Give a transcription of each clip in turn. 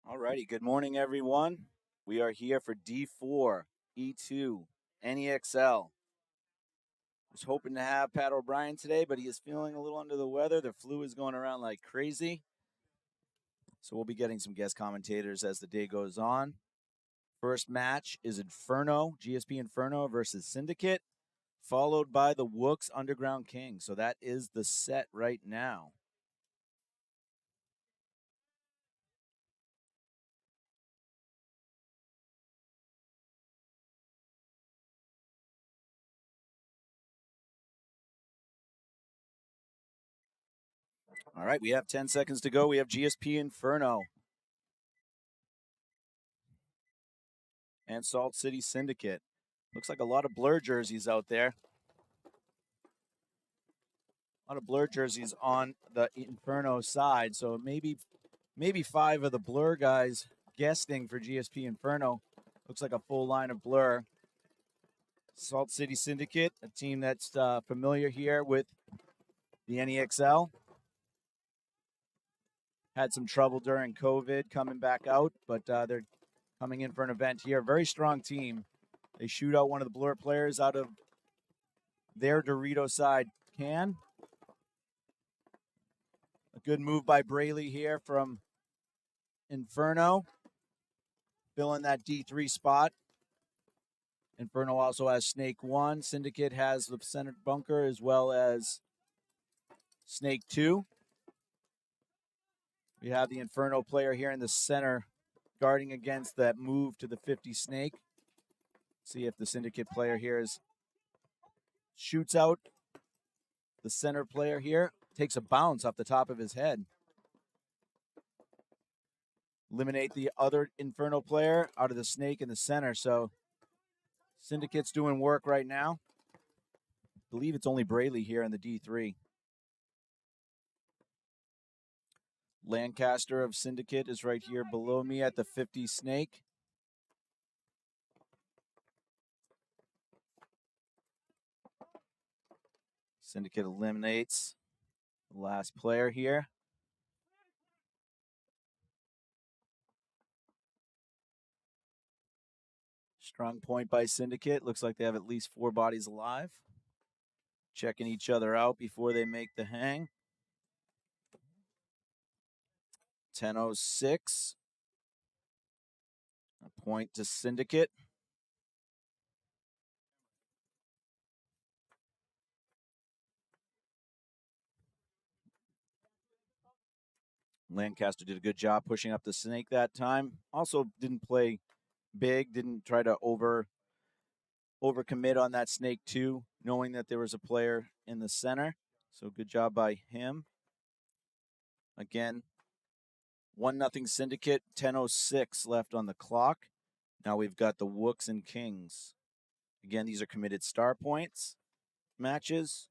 Alrighty, good morning, everyone. We are here for D4, E2, NEXL. Was hoping to have Pat O'Brien today, but he is feeling a little under the weather. The flu is going around like crazy. So we'll be getting some guest commentators as the day goes on. First match is Inferno, GSP Inferno versus Syndicate, followed by the Wooks Underground King. So that is the set right now. All right, we have 10 seconds to go. We have GSP Inferno and Salt City Syndicate. Looks like a lot of blur jerseys out there. A lot of blur jerseys on the Inferno side, so maybe 5 of the blur guys guesting for GSP Inferno. Looks like a full line of blur. Salt City Syndicate, a team that's familiar here with the NEXL. Had some trouble during COVID coming back out, but they're coming in for an event here. Very strong team. They shoot out one of the blur players out of their Dorito side can. A good move by Braley here from Inferno, filling that D3 spot. Inferno also has Snake 1. Syndicate has the center bunker as well as Snake 2. We have the Inferno player here in the center guarding against that move to the 50 Snake. See if the Syndicate player here shoots out the center player here. Takes a bounce off the top of his head. Eliminate the other Inferno player out of the Snake in the center. So Syndicate's doing work right now. I believe it's only Braley here in the D3. Lancaster of Syndicate is right here below me at the 50 Snake. Syndicate eliminates the last player here. Strong point by Syndicate. Looks like they have at least 4 bodies alive. Checking each other out before they make the hang. 10:06. A point to Syndicate. Lancaster did a good job pushing up the Snake that time. Also didn't play big, didn't try to overcommit on that Snake 2, knowing that there was a player in the center. So good job by him. Again, 1-0 Syndicate, 10:06 left on the clock. Now we've got the Wooks and Kings. Again, these are committed star points matches.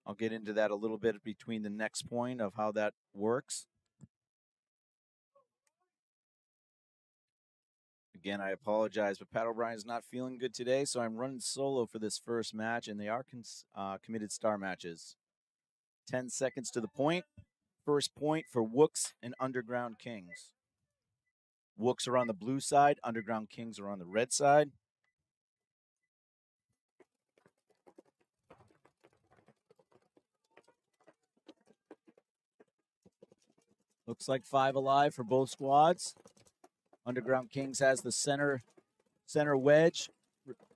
I'll get into that a little bit between the next point of how that works. Again, I apologize, but Pat O'Brien is not feeling good today, so I'm running solo for this first match, and they are committed star matches. 10 seconds to the point. First point for Wooks and Underground Kings. Wooks are on the blue side. Underground Kings are on the red side. Looks like 5 alive for both squads. Underground Kings has the center wedge.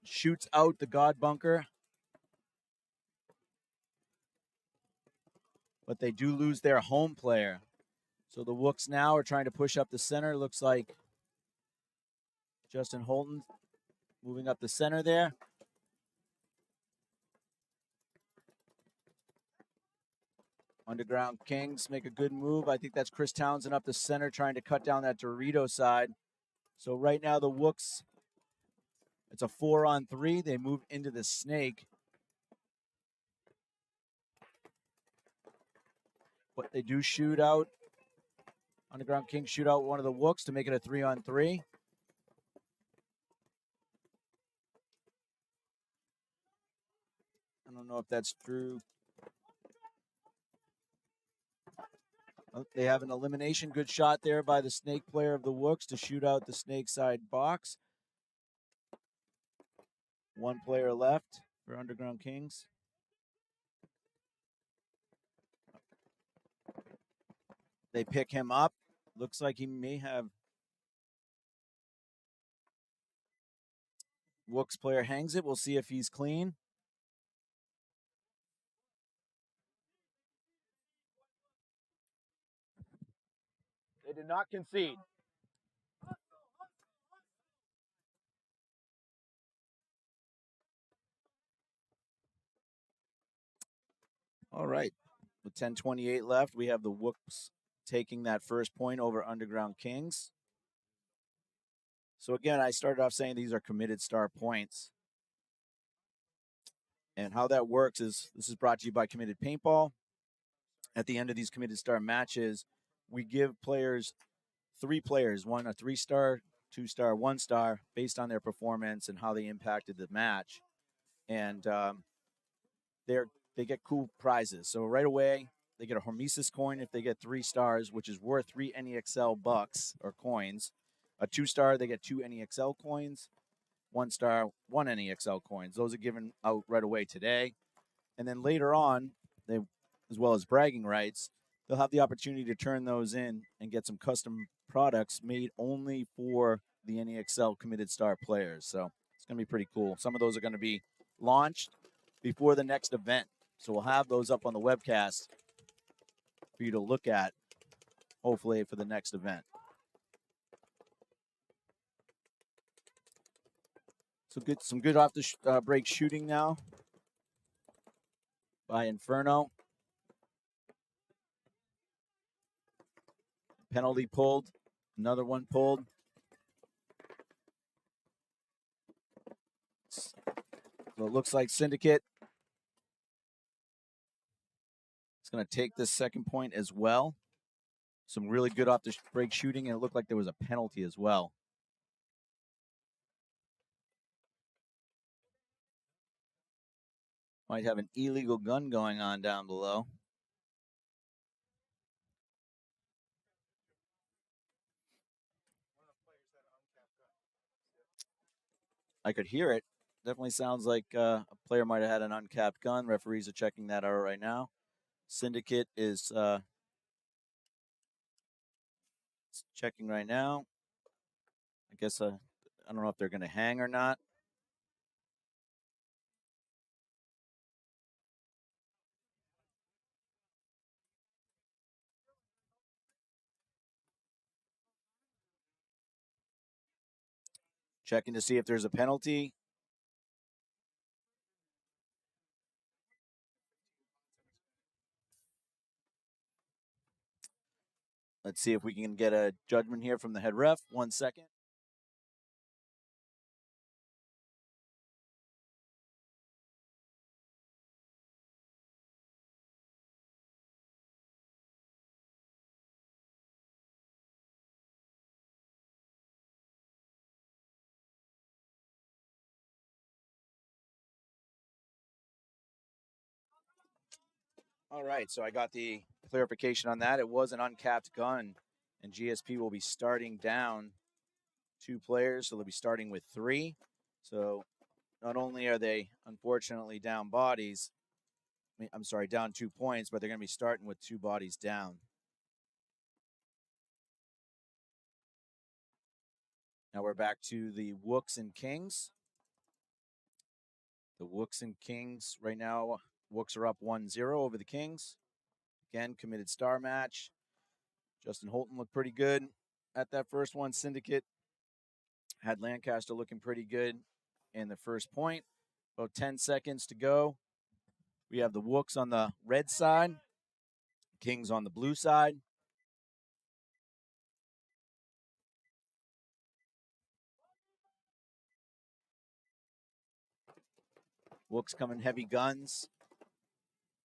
Shoots out the God bunker. But they do lose their home player. So the Wooks now are trying to push up the center. Looks like Justin Holton moving up the center there. Underground Kings make a good move. I think that's Chris Townsend up the center trying to cut down that Dorito side. So right now the Wooks, it's a 4-on-3. They move into the Snake. But they do shoot out. Underground Kings shoot out one of the Wooks to make it a 3-on-3. I don't know if that's true. They have an elimination. Good shot there by the Snake player of the Wooks to shoot out the Snake side box. One player left for Underground Kings. They pick him up. Looks like he may have. Wooks player hangs it. We'll see if he's clean. They did not concede. All right. With 10:28 left, we have the Wooks taking that first point over Underground Kings. So again, I started off saying these are committed star points. And how that works is this is brought to you by Committed Paintball. At the end of these committed star matches, we give players 3 players, one a 3-star, 2-star, 1-star, based on their performance and how they impacted the match. And they get cool prizes. So right away, they get a Hormesis coin if they get 3 stars, which is worth 3 NEXL bucks or coins. A 2-star, they get 2 NEXL coins. 1-star, 1 NEXL coins. Those are given out right away today. And then later on, they, as well as bragging rights, they'll have the opportunity to turn those in and get some custom products made only for the NEXL committed star players. So it's going to be pretty cool. Some of those are going to be launched before the next event. So we'll have those up on the webcast for you to look at, hopefully, for the next event. So some good off the break shooting now by Inferno. Penalty pulled. Another one pulled. So it looks like Syndicate is going to take this second point as well. Some really good off the break shooting, and it looked like there was a penalty as well. Might have an illegal gun going on down below. I could hear it. Definitely sounds like a player might have had an uncapped gun. Referees are checking that out right now. Syndicate is checking right now. I guess I don't know if they're going to hang or not. Checking to see if there's a penalty. Let's see if we can get a judgment here from the head ref. 1 second. All right, so I got the clarification on that. It was an uncapped gun, and GSP will be starting down 2 players, so they'll be starting with 3. So not only are they unfortunately down bodies, down 2 points, but they're going to be starting with 2 bodies down. Now we're back to the Wooks and Kings. The Wooks and Kings right now, Wooks are up 1-0 over the Kings. Again, committed star match. Justin Holton looked pretty good at that first one. Syndicate had Lancaster looking pretty good in the first point. About 10 seconds to go. We have the Wooks on the red side, Kings on the blue side. Wooks coming heavy guns.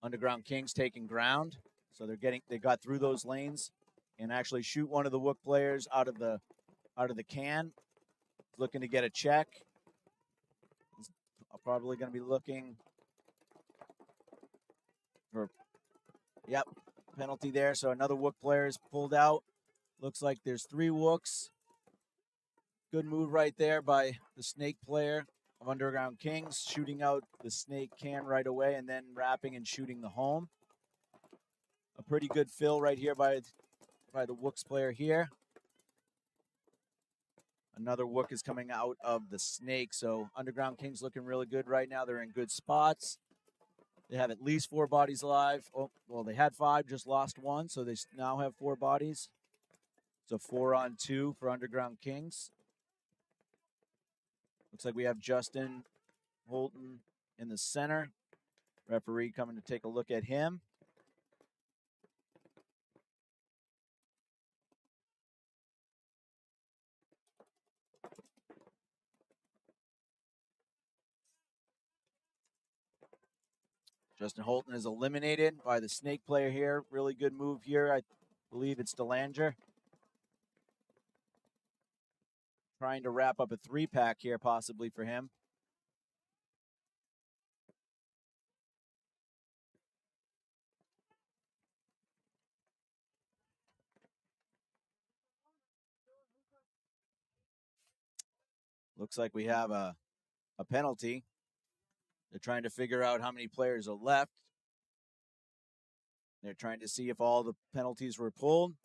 Underground Kings taking ground. So they got through those lanes and actually shoot one of the Wook players out of the can. Looking to get a check. I'm probably going to be looking for, yep. penalty there, so another Wook player is pulled out. Looks like there's 3 Wooks. Good move right there by the Snake player of Underground Kings, shooting out the Snake can right away and then wrapping and shooting the home. A pretty good fill right here by the Wooks player here. Another Wook is coming out of the Snake, so Underground Kings looking really good right now. They're in good spots. They have at least 4 bodies alive. Oh, well, they had 5, just lost 1, so they now have 4 bodies. So 4-on-2 for Underground Kings. Looks like we have Justin Holton in the center. Referee coming to take a look at him. Justin Holton is eliminated by the Snake player here. Really good move here. I believe it's Delanger. Trying to wrap up a 3-pack here possibly for him. Looks like we have a penalty. They're trying to figure out how many players are left. They're trying to see if all the penalties were pulled.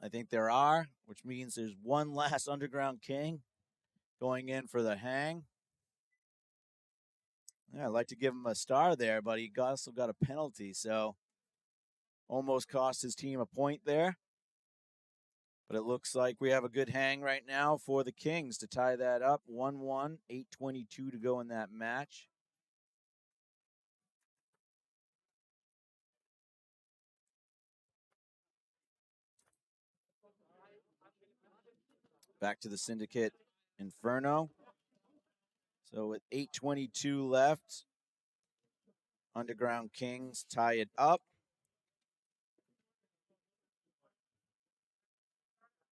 I think there are, which means there's one last Underground King going in for the hang. Yeah, I'd like to give him a star there, but he also got a penalty, so almost cost his team a point there. But it looks like we have a good hang right now for the Kings to tie that up. 1-1, 8:22 to go in that match. Back to the Syndicate Inferno. So with 8:22 left, Underground Kings tie it up.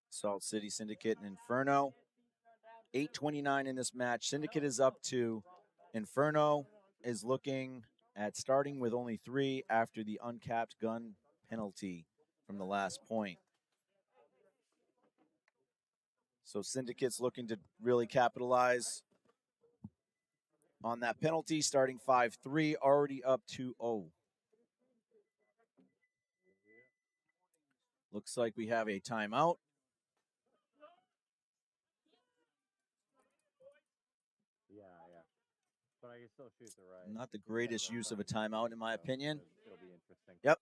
Salt City Syndicate and Inferno. 8:29 in this match. Syndicate is up 2. Inferno is looking at starting with only 3 after the uncapped gun penalty from the last point. So Syndicate's looking to really capitalize on that penalty, starting 5-3, already up 2-0. Looks like we have a timeout. Yeah. But I can still shoot the right. Not the greatest use of a timeout, in my opinion. It'll be interesting. Yep.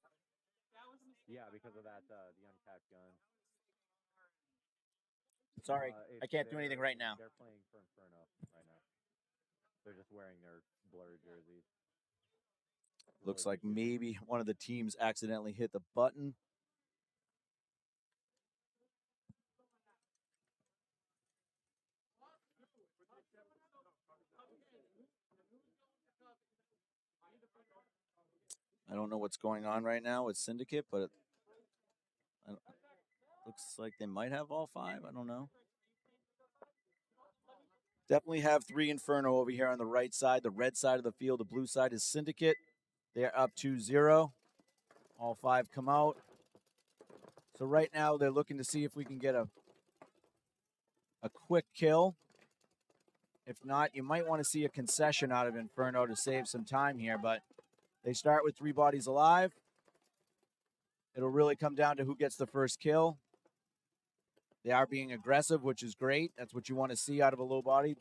Yeah, because of that, the uncapped gun. Sorry, I can't do anything right now. They're playing for Inferno right now. They're just wearing their blurred jerseys. Looks like maybe one of the teams accidentally hit the button. I don't know what's going on right now with Syndicate, but it looks like they might have all 5. I don't know. Definitely have 3 Inferno over here on the right side, the red side of the field. The blue side is Syndicate. They're up 2-0. All 5 come out. So right now they're looking to see if we can get a quick kill. If not, you might want to see a concession out of Inferno to save some time here, but they start with 3 bodies alive. It'll really come down to who gets the first kill. They are being aggressive, which is great. That's what you want to see out of a low body.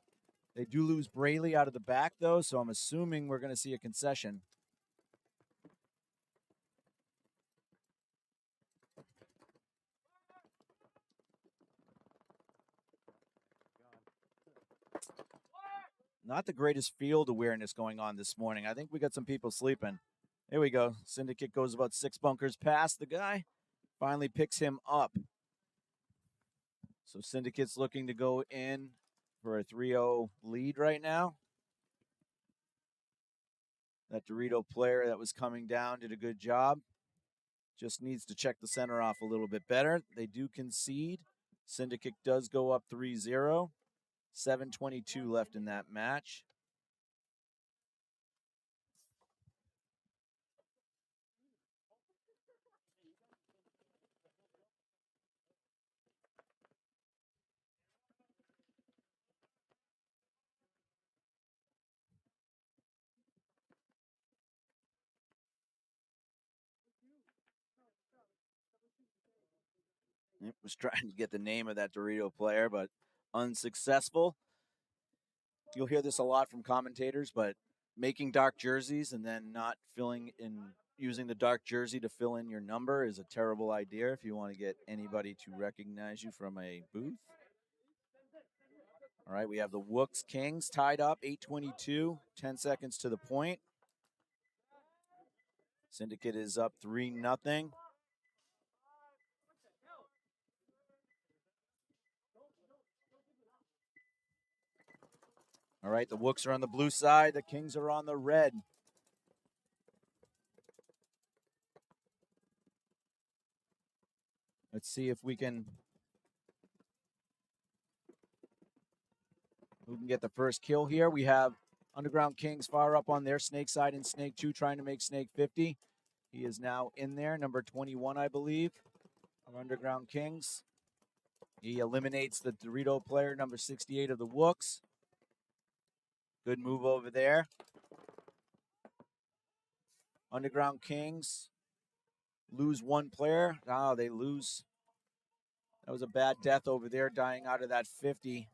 They do lose Braley out of the back, though, so I'm assuming we're going to see a concession. Not the greatest field awareness going on this morning. I think we got some people sleeping. Here we go. Syndicate goes about 6 bunkers past the guy. Finally picks him up. So Syndicate's looking to go in for a 3-0 lead right now. That Dorito player that was coming down did a good job. Just needs to check the center off a little bit better. They do concede. Syndicate does go up 3-0. 7:22 left in that match. Was trying to get the name of that Dorito player, but unsuccessful. You'll hear this a lot from commentators, but making dark jerseys and then not filling in, using the dark jersey to fill in your number is a terrible idea if you want to get anybody to recognize you from a booth. All right, we have the Wooks Kings tied up, 8:22, 10 seconds to the point. Syndicate is up 3-0. All right, the Wooks are on the blue side. The Kings are on the red. Let's see if we can... Who can get the first kill here? We have Underground Kings far up on their Snake side and Snake 2 trying to make Snake 50. He is now in there, number 21, I believe, of Underground Kings. He eliminates the Dorito player, number 68 of the Wooks. Good move over there. Underground Kings lose one player. Oh, they lose. That was a bad death over there, dying out of that 50.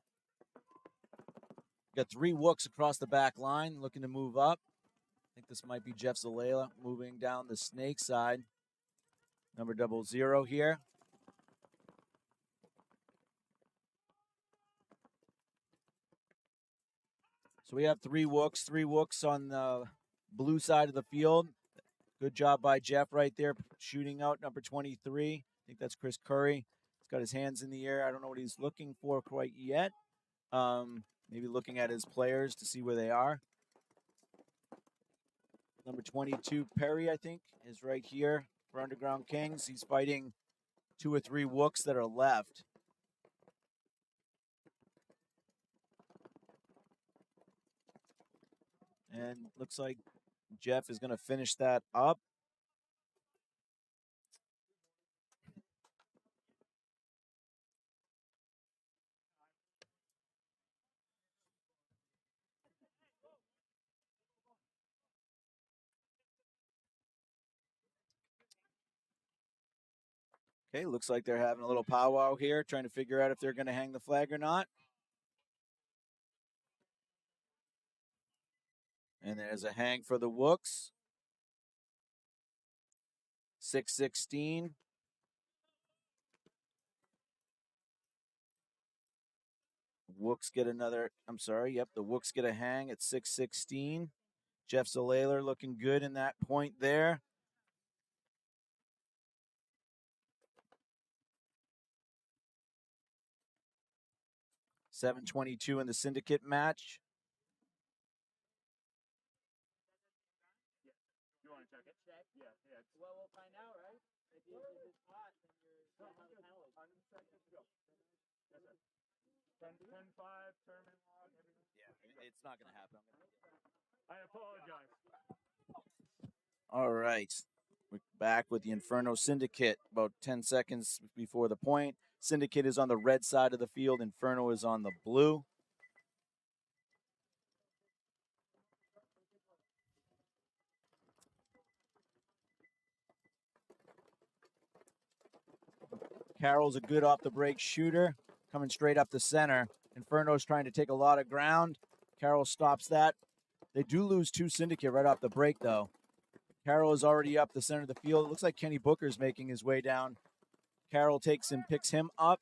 Got 3 Wooks across the back line, looking to move up. I think this might be Jeff Zalela moving down the Snake side. Number 00 here. So we have 3 Wooks on the blue side of the field. Good job by Jeff right there, shooting out number 23. I think that's Chris Curry. He's got his hands in the air. I don't know what he's looking for quite yet. Maybe looking at his players to see where they are. Number 22, Perry, I think, is right here for Underground Kings. He's fighting 2 or 3 Wooks that are left. And looks like Jeff is going to finish that up. Okay, looks like they're having a little powwow here, trying to figure out if they're going to hang the flag or not. And there's a hang for the Wooks. 6-16. Wooks get another, the Wooks get a hang at 6-16. Jeff Zalaler looking good in that point there. $7.22 in the Syndicate match. You want to check it? Yeah. Well, we'll find out, right? If it's hot, then you're going to have a penalty. 10-5, tournament log, everything. Yeah, it's not going to happen. I apologize. All right. We're back with the Inferno Syndicate about 10 seconds before the point. Syndicate is on the red side of the field. Inferno is on the blue. Carroll's a good off-the-break shooter, coming straight up the center. Inferno's trying to take a lot of ground. Carroll stops that. They do lose 2 Syndicate right off the break, though. Carroll is already up the center of the field. It looks like Kenny Booker's making his way down. Carroll takes him, picks him up.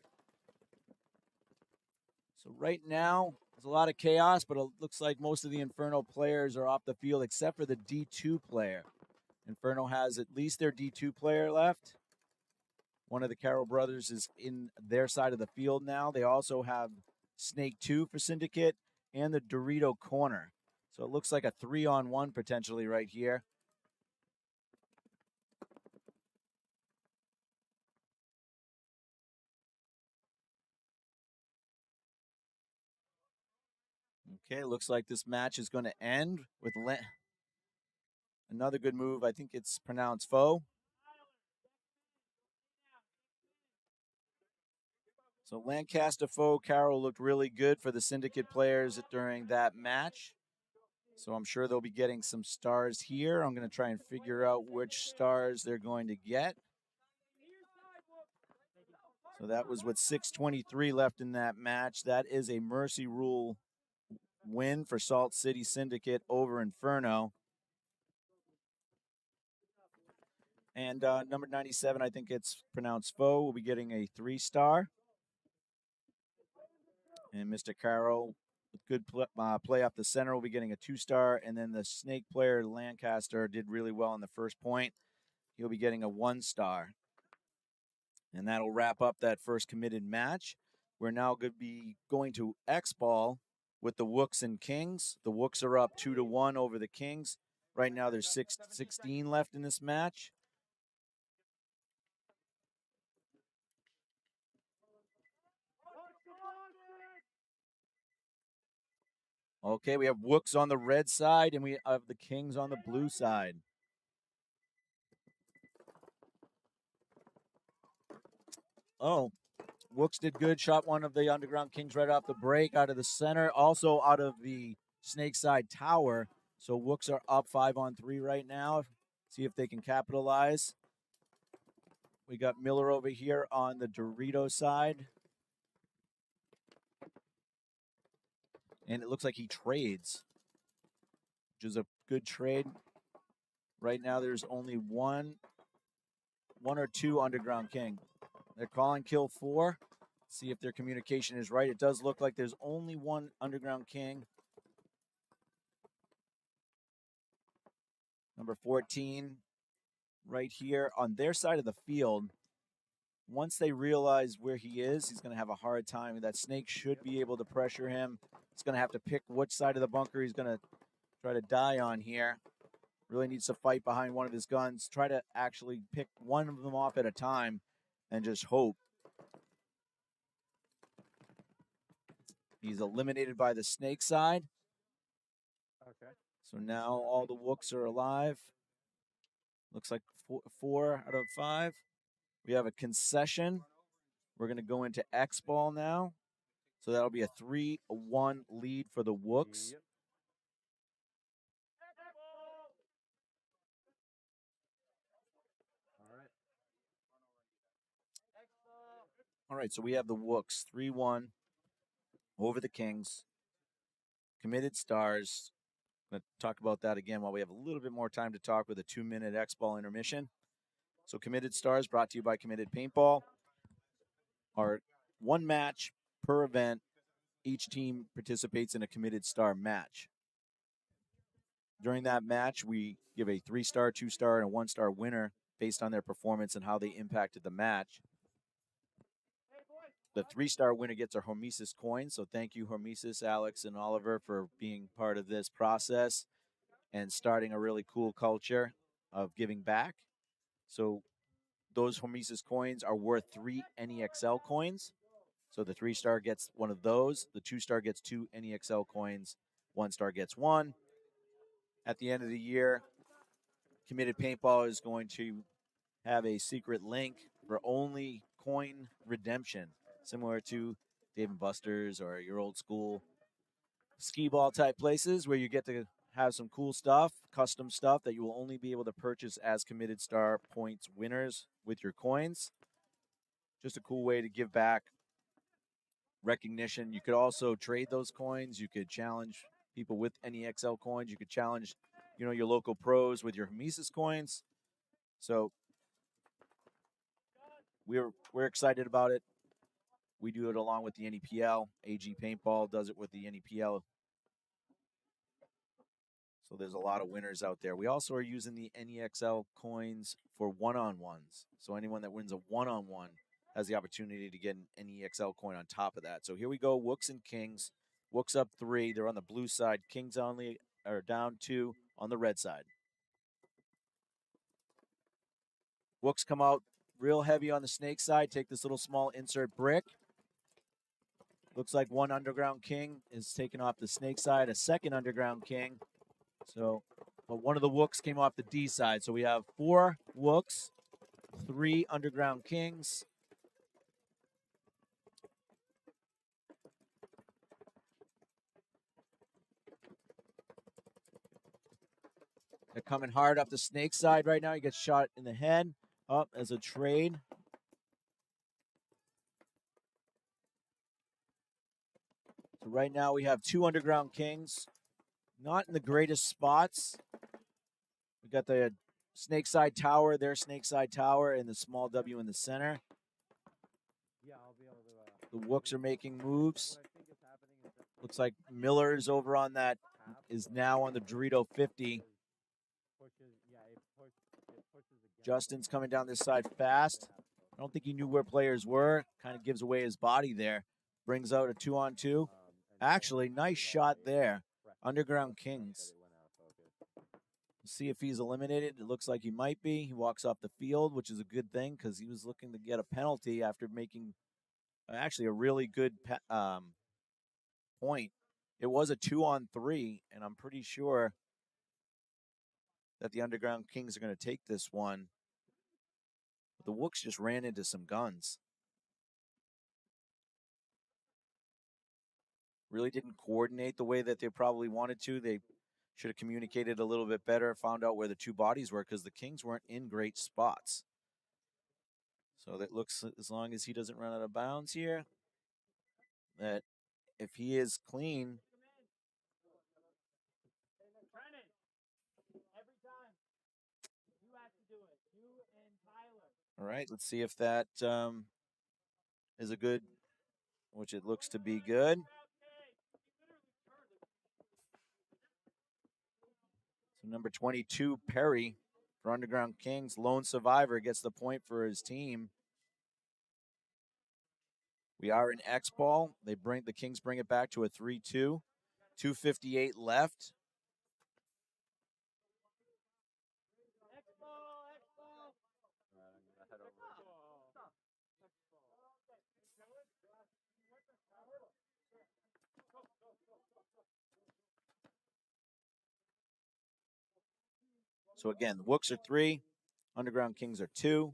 So right now, there's a lot of chaos, but it looks like most of the Inferno players are off the field except for the D2 player. Inferno has at least their D2 player left. One of the Carroll brothers is in their side of the field now. They also have Snake 2 for Syndicate and the Dorito corner. So it looks like a 3-on-1 potentially right here. Okay, looks like this match is going to end with another good move. I think it's pronounced Foe. So Lancaster Foe Carroll looked really good for the Syndicate players during that match. So I'm sure they'll be getting some stars here. I'm going to try and figure out which stars they're going to get. So that was with 6:23 left in that match. That is a Mercy Rule win for Salt City Syndicate over Inferno. And number 97, I think it's pronounced Foe, will be getting a 3-star. And Mr. Carroll, with good play off the center, will be getting a 2-star. And then the Snake player, Lancaster, did really well in the first point. He'll be getting a 1-star. And that'll wrap up that first committed match. We're now going to be going to X-Ball with the Wooks and Kings. The Wooks are up 2-1 over the Kings. Right now there's 16 left in this match. Okay, we have Wooks on the red side, and we have the Kings on the blue side. Oh, Wooks did good. Shot one of the Underground Kings right off the break out of the center, also out of the Snake side tower. So Wooks are up 5-on-3 right now. See if they can capitalize. We got Miller over here on the Dorito side. And it looks like he trades, which is a good trade. Right now there's only one or two Underground King. They're calling kill 4. See if their communication is right. It does look like there's only one Underground King. Number 14 right here on their side of the field. Once they realize where he is, he's going to have a hard time. That Snake should be able to pressure him. He's going to have to pick which side of the bunker he's going to try to die on here. Really needs to fight behind one of his guns. Try to actually pick one of them off at a time and just hope. He's eliminated by the Snake side. Okay. So now all the Wooks are alive. Looks like 4 out of 5. We have a concession. We're going to go into X-Ball now. So that'll be a 3-1 lead for the Wooks. Yep. All right. All right, so we have the Wooks 3-1 over the Kings. Committed stars. I'm going to talk about that again while we have a little bit more time to talk with a 2-minute X-Ball intermission. So Committed Stars brought to you by Committed Paintball. Are one match per event. Each team participates in a Committed Star match. During that match, we give a 3-star, 2-star, and a 1-star winner based on their performance and how they impacted the match. The 3-star winner gets a Hormesis coin. So thank you, Hormesis, Alex, and Oliver, for being part of this process and starting a really cool culture of giving back. So those Hormesis coins are worth 3 NEXL coins. So the 3-star gets one of those. The 2-star gets 2 NEXL coins. 1-star gets 1. At the end of the year, Committed Paintball is going to have a secret link for only coin redemption, similar to Dave & Buster's or your old school skee ball type places where you get to have some cool stuff, custom stuff that you will only be able to purchase as Committed Star points winners with your coins. Just a cool way to give back recognition. You could also trade those coins. You could challenge people with NEXL coins. You could challenge, your local pros with your Hormesis coins. So we're excited about it. We do it along with the NEPL. AG Paintball does it with the NEPL. So there's a lot of winners out there. We also are using the NEXL coins for one-on-ones. So anyone that wins a one-on-one has the opportunity to get an NEXL coin on top of that. So here we go, Wooks and Kings. Wooks up 3. They're on the blue side. Kings only are down 2 on the red side. Wooks come out real heavy on the Snake side. Take this little small insert brick. Looks like one Underground King is taken off the Snake side. A second Underground King. So, but one of the Wooks came off the D side. So we have 4 Wooks, 3 Underground Kings. They're coming hard up the Snake side right now. He gets shot in the head. Up as a trade. So right now we have 2 Underground Kings, not in the greatest spots. We got the Snakeside Tower, their Snakeside Tower, and the small W in the center. Yeah, I'll be able to. The Wooks are making moves. What I think is happening is that Looks like Miller is over on that, is now on the Dorito 50. pushes, yeah, it pushes against Justin's coming down this side fast. I don't think he knew where players were. Kind of gives away his body there. Brings out a 2-on-2. Actually, nice shot there. Underground Kings. See if he's eliminated. It looks like he might be. He walks off the field, which is a good thing because he was looking to get a penalty after making actually a really good point. It was a 2-on-3, and I'm pretty sure that the Underground Kings are going to take this one. But the Wooks just ran into some guns. Really didn't coordinate the way that they probably wanted to. They should have communicated a little bit better, found out where the 2 bodies were because the Kings weren't in great spots. So that looks, as long as he doesn't run out of bounds here, that if he is clean. All right, let's see if that is a good, which it looks to be good. So number 22, Perry, for Underground Kings, lone survivor, gets the point for his team. We are in X ball. The Kings bring it back to a 3-2. 2:58 left. So again, the Wooks are 3, Underground Kings are 2.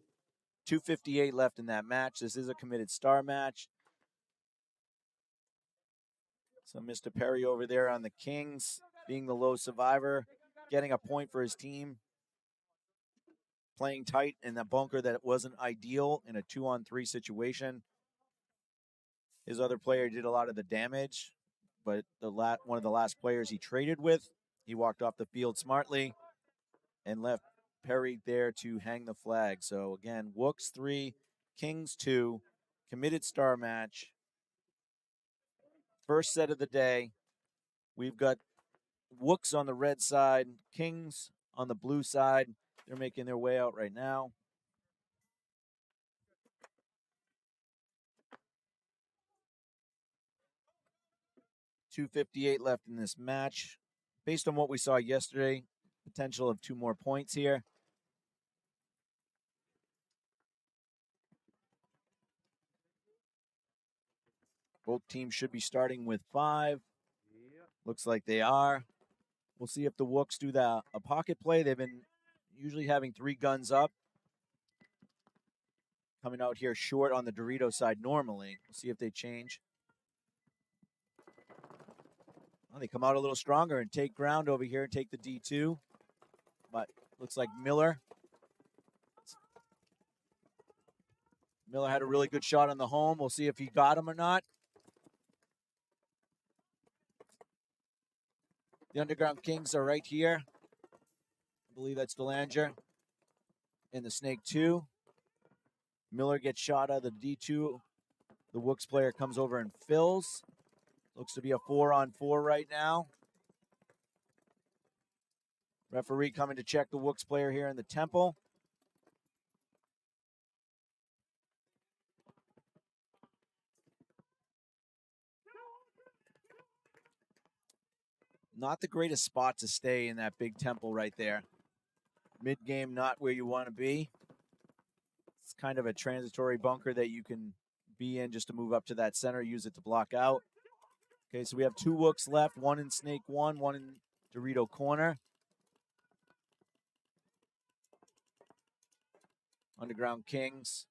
2:58 left in that match. This is a committed star match. So Mr. Perry over there on the Kings, being the low survivor, getting a point for his team. Playing tight in the bunker that wasn't ideal in a 2-on-3 situation. His other player did a lot of the damage, but one of the last players he traded with, he walked off the field smartly and left Perry there to hang the flag. So again, Wooks 3, Kings 2, committed star match. First set of the day. We've got Wooks on the red side, Kings on the blue side. They're making their way out right now. .258 left in this match. Based on what we saw yesterday, potential of 2 more points here. Both teams should be starting with 5. Looks like they are. We'll see if the Wooks do a pocket play. They've been usually having 3 guns up. Coming out here short on the Dorito side normally. We'll see if they change. Well, they come out a little stronger and take ground over here and take the D2. But looks like Miller had a really good shot on the home. We'll see if he got him or not. The Underground Kings are right here. I believe that's Delanger in the Snake 2. Miller gets shot out of the D2. The Wooks player comes over and fills. Looks to be a 4-on-4 right now. Referee coming to check the Wooks player here in the temple. Not the greatest spot to stay in that big temple right there. Mid-game, not where you want to be. It's kind of a transitory bunker that you can be in just to move up to that center, use it to block out. Okay, so we have 2 Wooks left, 1 in Snake 1, 1 in Dorito corner. Underground Kings.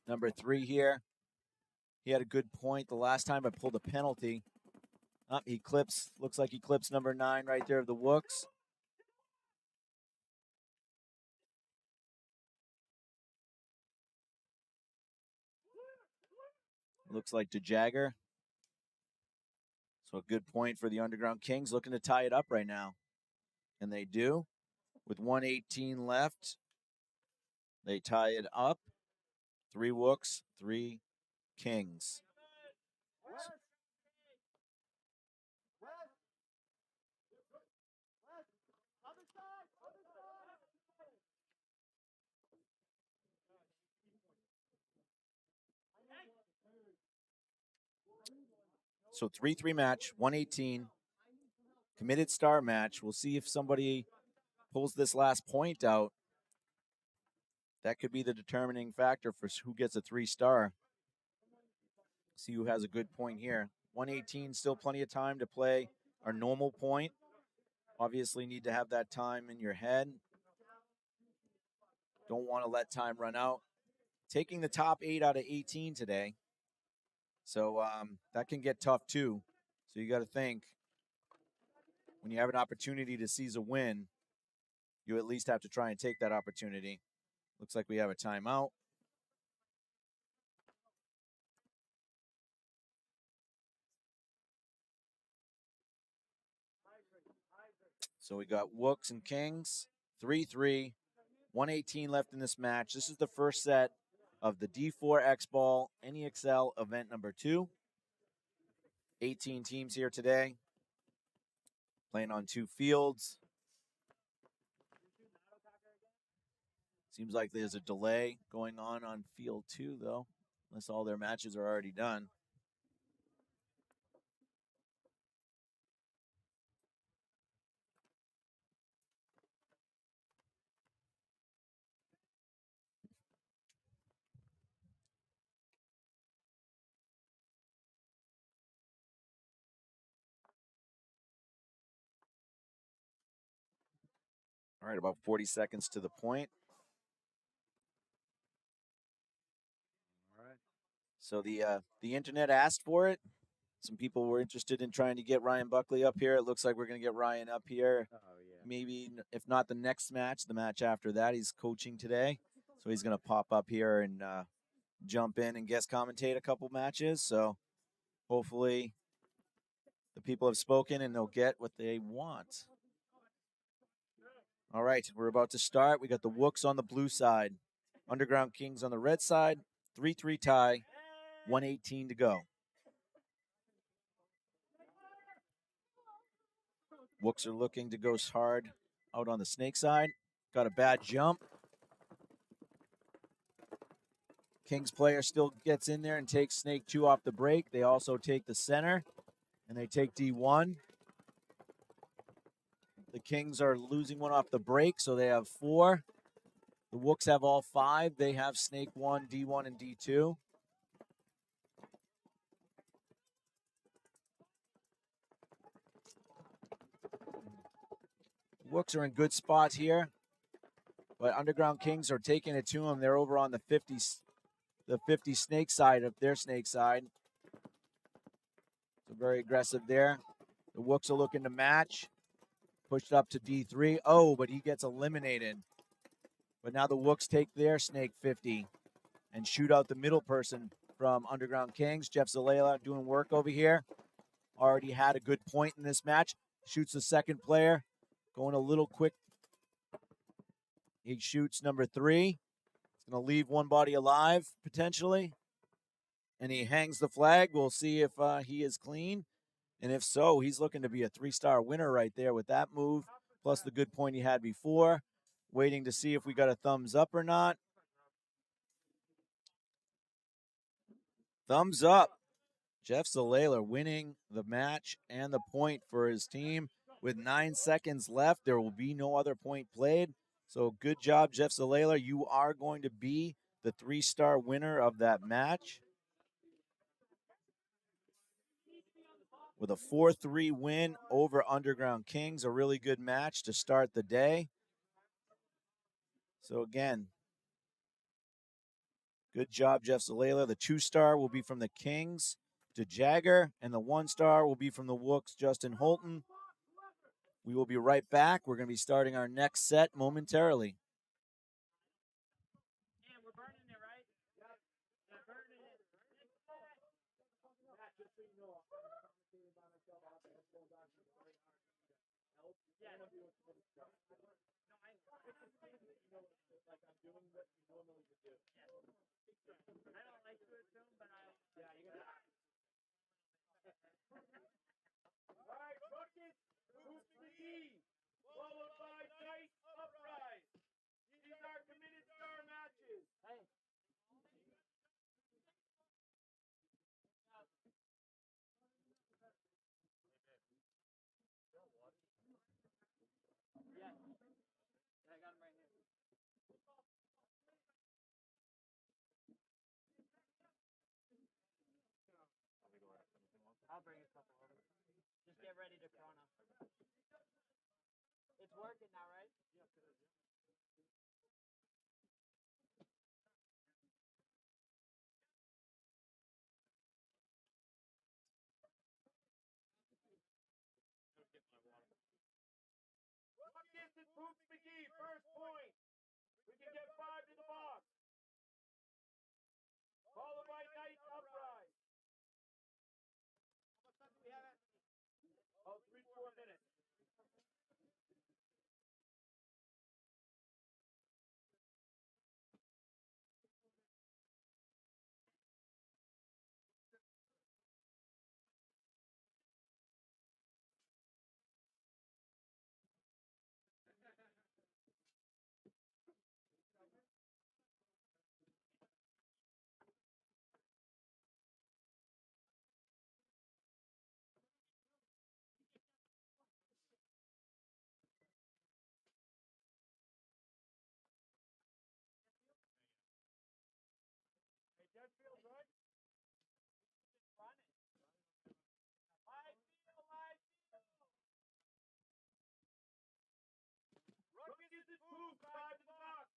Number 3 here. He had a good point the last time I pulled a penalty. He clips, looks like he clips number 9 right there of the Wooks. Looks like to Jagger. So a good point for the Underground Kings, looking to tie it up right now. And they do. With 1:18 left, they tie it up. 3 Wooks, 3 Kings. So 3-3 match, 1:18. Committed star match. We'll see if somebody pulls this last point out. That could be the determining factor for who gets a 3-star. See who has a good point here. 1:18, still plenty of time to play our normal point. Obviously need to have that time in your head. Don't want to let time run out. Taking the top 8 out of 18 today. So that can get tough too. So you got to think, when you have an opportunity to seize a win, you at least have to try and take that opportunity. Looks like we have a timeout. So we got Wooks and Kings, 3-3, 1:18 left in this match. This is the first set of the D4 X Ball NEXL event number 2. 18 teams here today, playing on 2 fields. Seems like there's a delay going on field 2, though, unless all their matches are already done. All right, about 40 seconds to the point. All right. So the internet asked for it. Some people were interested in trying to get Ryan Buckley up here. It looks like we're going to get Ryan up here. Oh, yeah. Maybe, if not the next match, the match after that. He's coaching today. So he's going to pop up here and jump in and guest commentate a couple matches. So hopefully the people have spoken and they'll get what they want. All right, we're about to start. We got the Wooks on the blue side, Underground Kings on the red side. 3-3 tie, 1:18 to go. Wooks are looking to go hard out on the snake side. Got a bad jump. Kings player still gets in there and takes snake 2 off the break. They also take the center, and they take D1. The Kings are losing 1 off the break, so they have 4. The Wooks have all 5. They have snake 1, D1, and D2. Wooks are in good spots here, but Underground Kings are taking it to them. They're over on the 50 snake side of their snake side. So very aggressive there. The Wooks are looking to match. Pushed up to D3. Oh, but he gets eliminated. But now the Wooks take their snake 50 and shoot out the middle person from Underground Kings. Jeff Zalela doing work over here. Already had a good point in this match. Shoots the second player. Going a little quick. He shoots number 3. He's going to leave one body alive, potentially. And he hangs the flag. We'll see if he is clean. And if so, he's looking to be a 3-star winner right there with that move, plus the good point he had before. Waiting to see if we got a thumbs up or not. Thumbs up. Jeff Zalela winning the match and the point for his team. With 9 seconds left, there will be no other point played. So good job, Jeff Zalela. You are going to be the 3-star winner of that match. With a 4-3 win over Underground Kings, a really good match to start the day. So again, good job, Jeff Zalela. The 2-star will be from the Kings to Jagger, and the 1-star will be from the Wooks, Justin Holton. We will be right back. We're going to be starting our next set momentarily. Yeah, we're burning it, right? Yeah, burning it. so you know, I'm commentating by myself out there. It's very hard to help. Yeah, I don't do it for the stuff. No, I you know, like I'm doing what you normally would do. Yeah. I don't like to assume, but I. Yeah, you're gonna. All right, Ruckus, Wooks, McGee, followed by Uprise. These are committed star matches. Hey. Yeah. I got him right here. I'll bring a couple over. Just get ready to chrono. It's working now, right? Yeah, it is. Ruckus and Wooks, McGee, first point. We can get 5 to the box. Followed by Uprise. How much time do we have, Anthony? Oh, 3 to 4 minutes. Hey, that feels right. Run it. Live feel. Ruckus and Wooks, 5 to the box.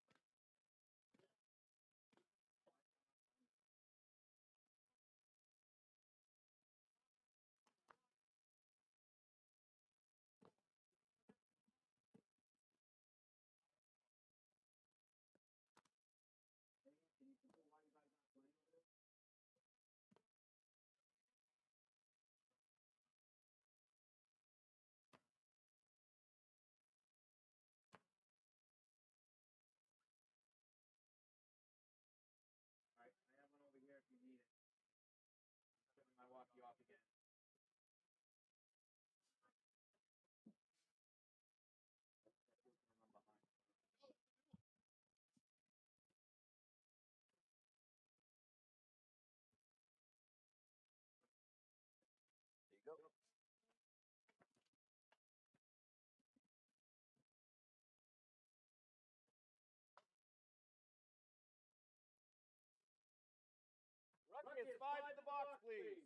All right, I have one over here if you need it. I walk you off again. There you go. Ruckus, 5 to the box, please.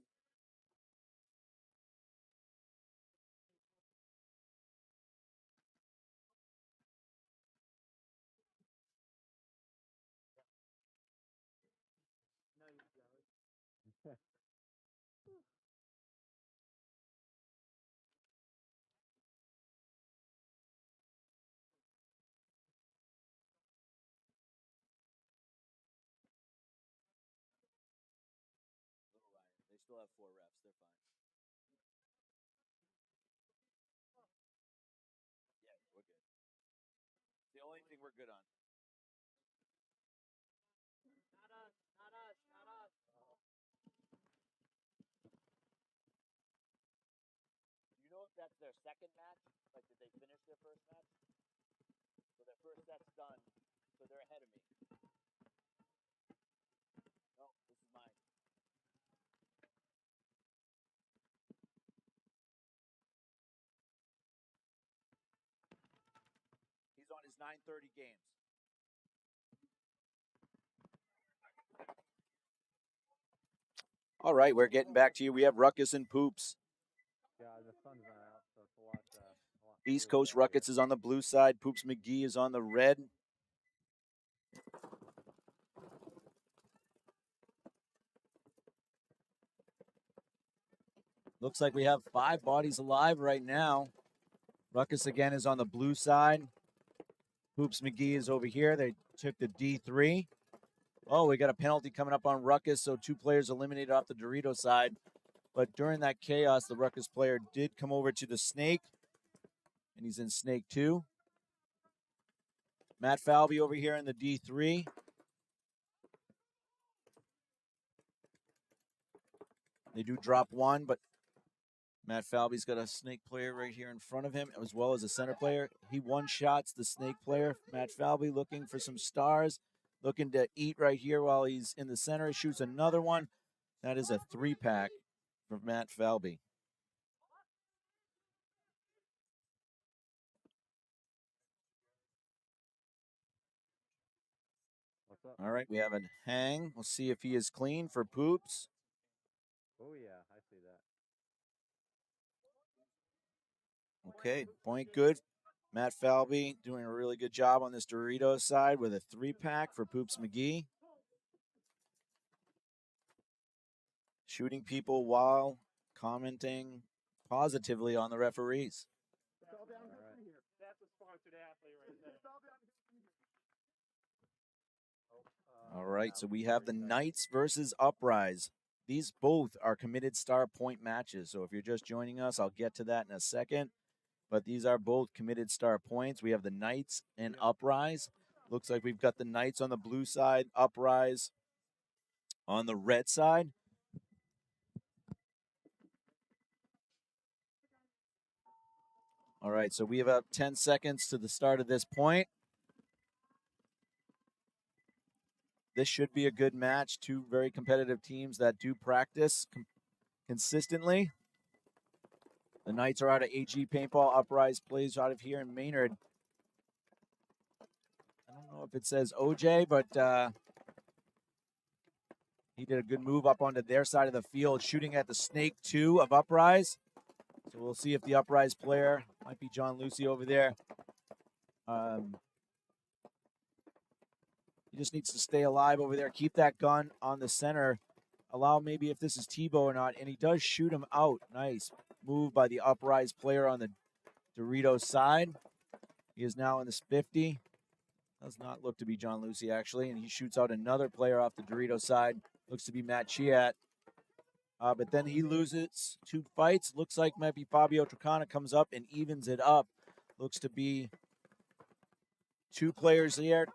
No, you don't. They still have 4 reps. They're fine. Yeah, we're good. It's the only thing we're good on. Not us, not us, not us. Do you know if that's their second match? Like, did they finish their first match? So their first set's done, so they're ahead of me. No, this is mine. He's on his 9:30 games. All right, we're getting back to you. We have Ruckus and Poops. Yeah, the sun's not out, so it's a lot. East Coast Ruckus is on the blue side. Poops McGee is on the red. Looks like we have 5 bodies alive right now. Ruckus again is on the blue side. Poops McGee is over here. They took the D3. Oh, we got a penalty coming up on Ruckus, so 2 players eliminated off the Dorito side. But during that chaos, the Ruckus player did come over to the snake, and he's in snake 2. Matt Falvey over here in the D3. They do drop 1, but Matt Falvey's got a snake player right here in front of him, as well as a center player. He one-shots the snake player. Matt Falvey looking for some stars, looking to eat right here while he's in the center. He shoots another one. That is a 3-pack for Matt Falvey. What's up? All right, we have a hang. We'll see if he is clean for Poops. Oh yeah, I see that. Okay, point good. Matt Falvey doing a really good job on this Doritos side with a 3-pack for Poops McGee. Shooting people while commenting positively on the referees. That's a sponsored athlete right there. All right, so we have the Knights versus Uprise. These both are committed star point matches. So if you're just joining us, I'll get to that in a second. But these are both committed star points. We have the Knights and Uprise. Looks like we've got the Knights on the blue side, Uprise on the red side. All right, so we have about 10 seconds to the start of this point. This should be a good match. Two very competitive teams that do practice consistently. The Knights are out of AG Paintball. Uprise plays out of here in Maynard. I don't know if it says OJ, but he did a good move up onto their side of the field, shooting at the Snake 2 of Uprise. So we'll see if the Uprise player, might be John Lucy over there. He just needs to stay alive over there. Keep that gun on the center. Allow maybe if this is Tebow or not. And he does shoot him out. Nice move by the Uprise player on the Doritos side. He is now in this 50. Does not look to be John Lucy, actually. And he shoots out another player off the Doritos side. Looks to be Matt Chiat. But then he loses 2 fights. Looks like might be Fabio Tricana comes up and evens it up. Looks to be 2 players here.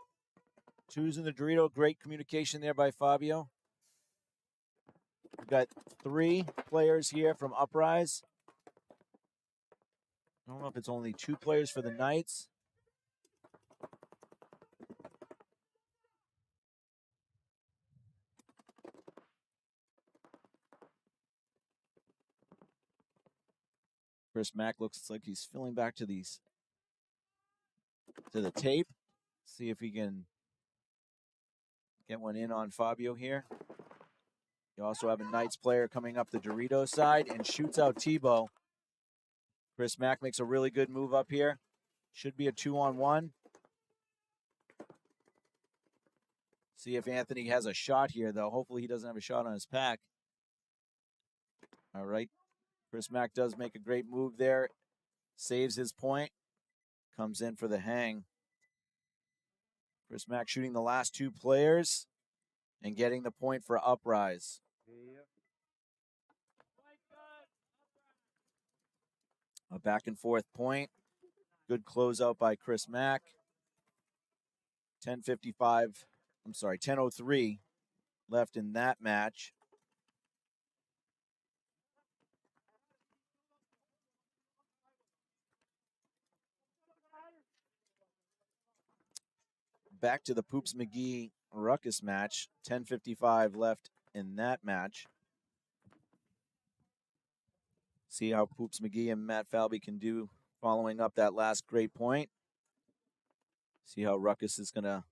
2's in the Dorito. Great communication there by Fabio. We've got 3 players here from Uprise. I don't know if it's only 2 players for the Knights. Chris Mack looks like he's filling back to the tape. See if he can get one in on Fabio here. You also have a Knights player coming up the Doritos side and shoots out Tebow. Chris Mack makes a really good move up here. Should be a 2-on-1. See if Anthony has a shot here, though. Hopefully he doesn't have a shot on his pack. All right. Chris Mack does make a great move there. Saves his point. Comes in for the hang. Chris Mack shooting the last 2 players and getting the point for Uprise. Yep. A back and forth point. Good closeout by Chris Mack. 10:03 left in that match. Back to the Poops McGee Ruckus match. 10:55 left in that match. See how Poops McGee and Matt Falvey can do following up that last great point. See how Ruckus is going to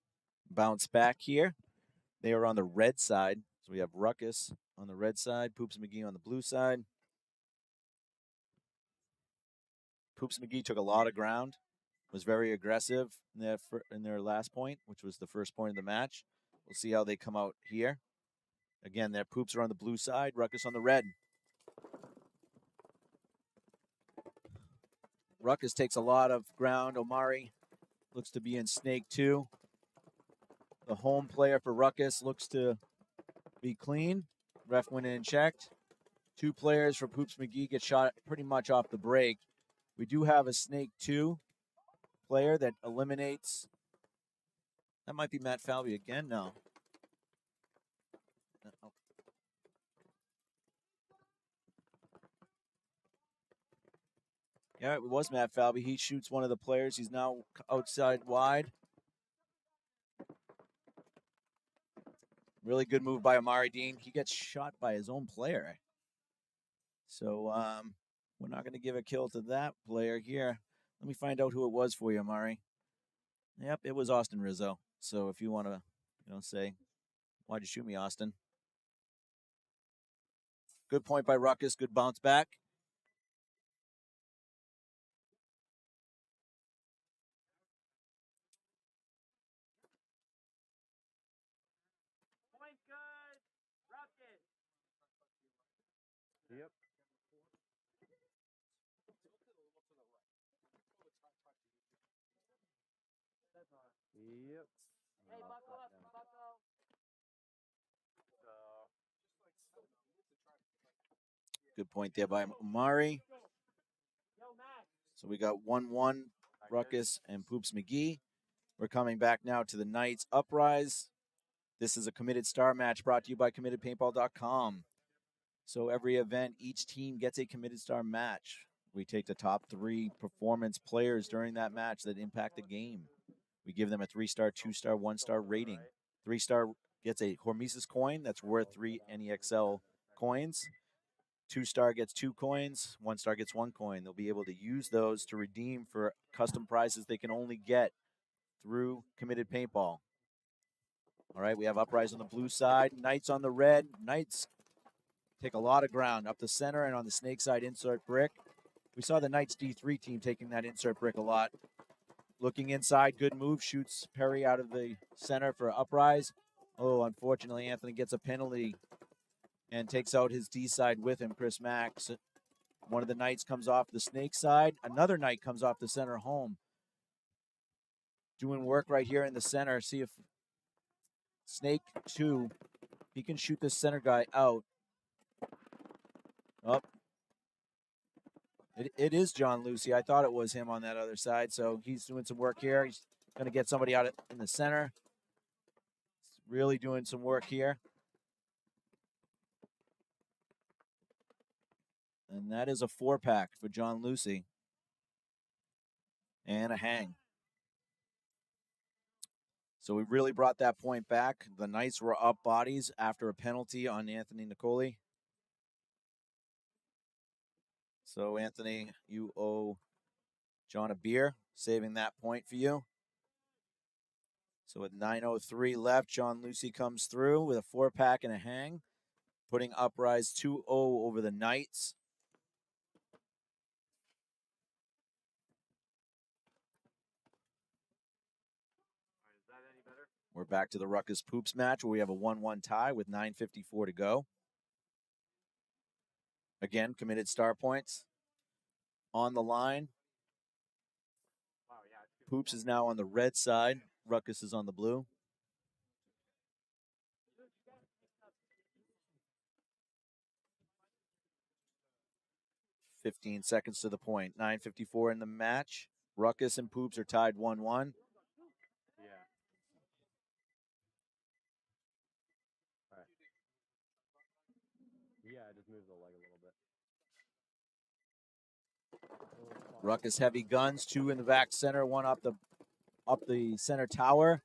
bounce back here. They are on the red side. So we have Ruckus on the red side, Poops McGee on the blue side. Poops McGee took a lot of ground, was very aggressive in their last point, which was the first point of the match. We'll see how they come out here. Again, their Poops are on the blue side, Ruckus on the red. Ruckus takes a lot of ground. Omari looks to be in Snake 2. The home player for Ruckus looks to be clean. Ref went in and checked. 2 players for Poops McGee get shot pretty much off the break. We do have a Snake 2 player that eliminates. That might be Matt Falvey again. No. Yeah, it was Matt Falvey. He shoots one of the players. He's now outside wide. Really good move by Amari Dean. He gets shot by his own player. So we're not going to give a kill to that player here. Let me find out who it was for you, Amari. Yep, it was Austin Rizzo. So if you want to, say, why'd you shoot me, Austin? Good point by Ruckus. Good bounce back. Point good. Ruckus. Yep. Yep. Hey, buckle up, buckle. Good point there by Amari. So we got 1-1, Ruckus and Poops McGee. We're coming back now to the Knights Uprise. This is a Committed Star match brought to you by CommittedPaintball.com. So every event, each team gets a Committed Star match. We take the top 3 performance players during that match that impact the game. We give them a 3-star, 2-star, 1-star rating. 3-star gets a Hormesis coin that's worth 3 NEXL coins. 2-star gets 2 coins. 1-star gets 1 coin. They'll be able to use those to redeem for custom prizes they can only get through Committed Paintball. All right, we have Uprise on the blue side, Knights on the red. Knights take a lot of ground up the center and on the snake side insert brick. We saw the Knights D3 team taking that insert brick a lot. Looking inside, good move, shoots Perry out of the center for Uprise. Oh, unfortunately, Anthony gets a penalty and takes out his D side with him, Chris Max. One of the Knights comes off the snake side. Another Knight comes off the center home. Doing work right here in the center. See if Snake 2, he can shoot this center guy out. Up. It is John Lucy. I thought it was him on that other side. So he's doing some work here. He's going to get somebody out in the center. He's really doing some work here. And that is a 4-pack for John Lucy. And a hang. So we really brought that point back. The Knights were up bodies after a penalty on Anthony Nicoli. So, Anthony, you owe John a beer, saving that point for you. So with 9:03 left, John Lucy comes through with a 4-pack and a hang, putting Uprise 2-0 over the Knights. Is that any better? We're back to the Ruckus Poops match where we have a 1-1 tie with 9:54 to go. Again, committed star points on the line. Wow, yeah. Poops is now on the red side. Ruckus is on the blue. "15 seconds to the point. 9:54 in the match. Ruckus and Poops are tied 1-1. Yeah. All right. Yeah, I just moved the leg a little bit. Ruckus heavy guns, 2 in the back center, 1 up the center tower.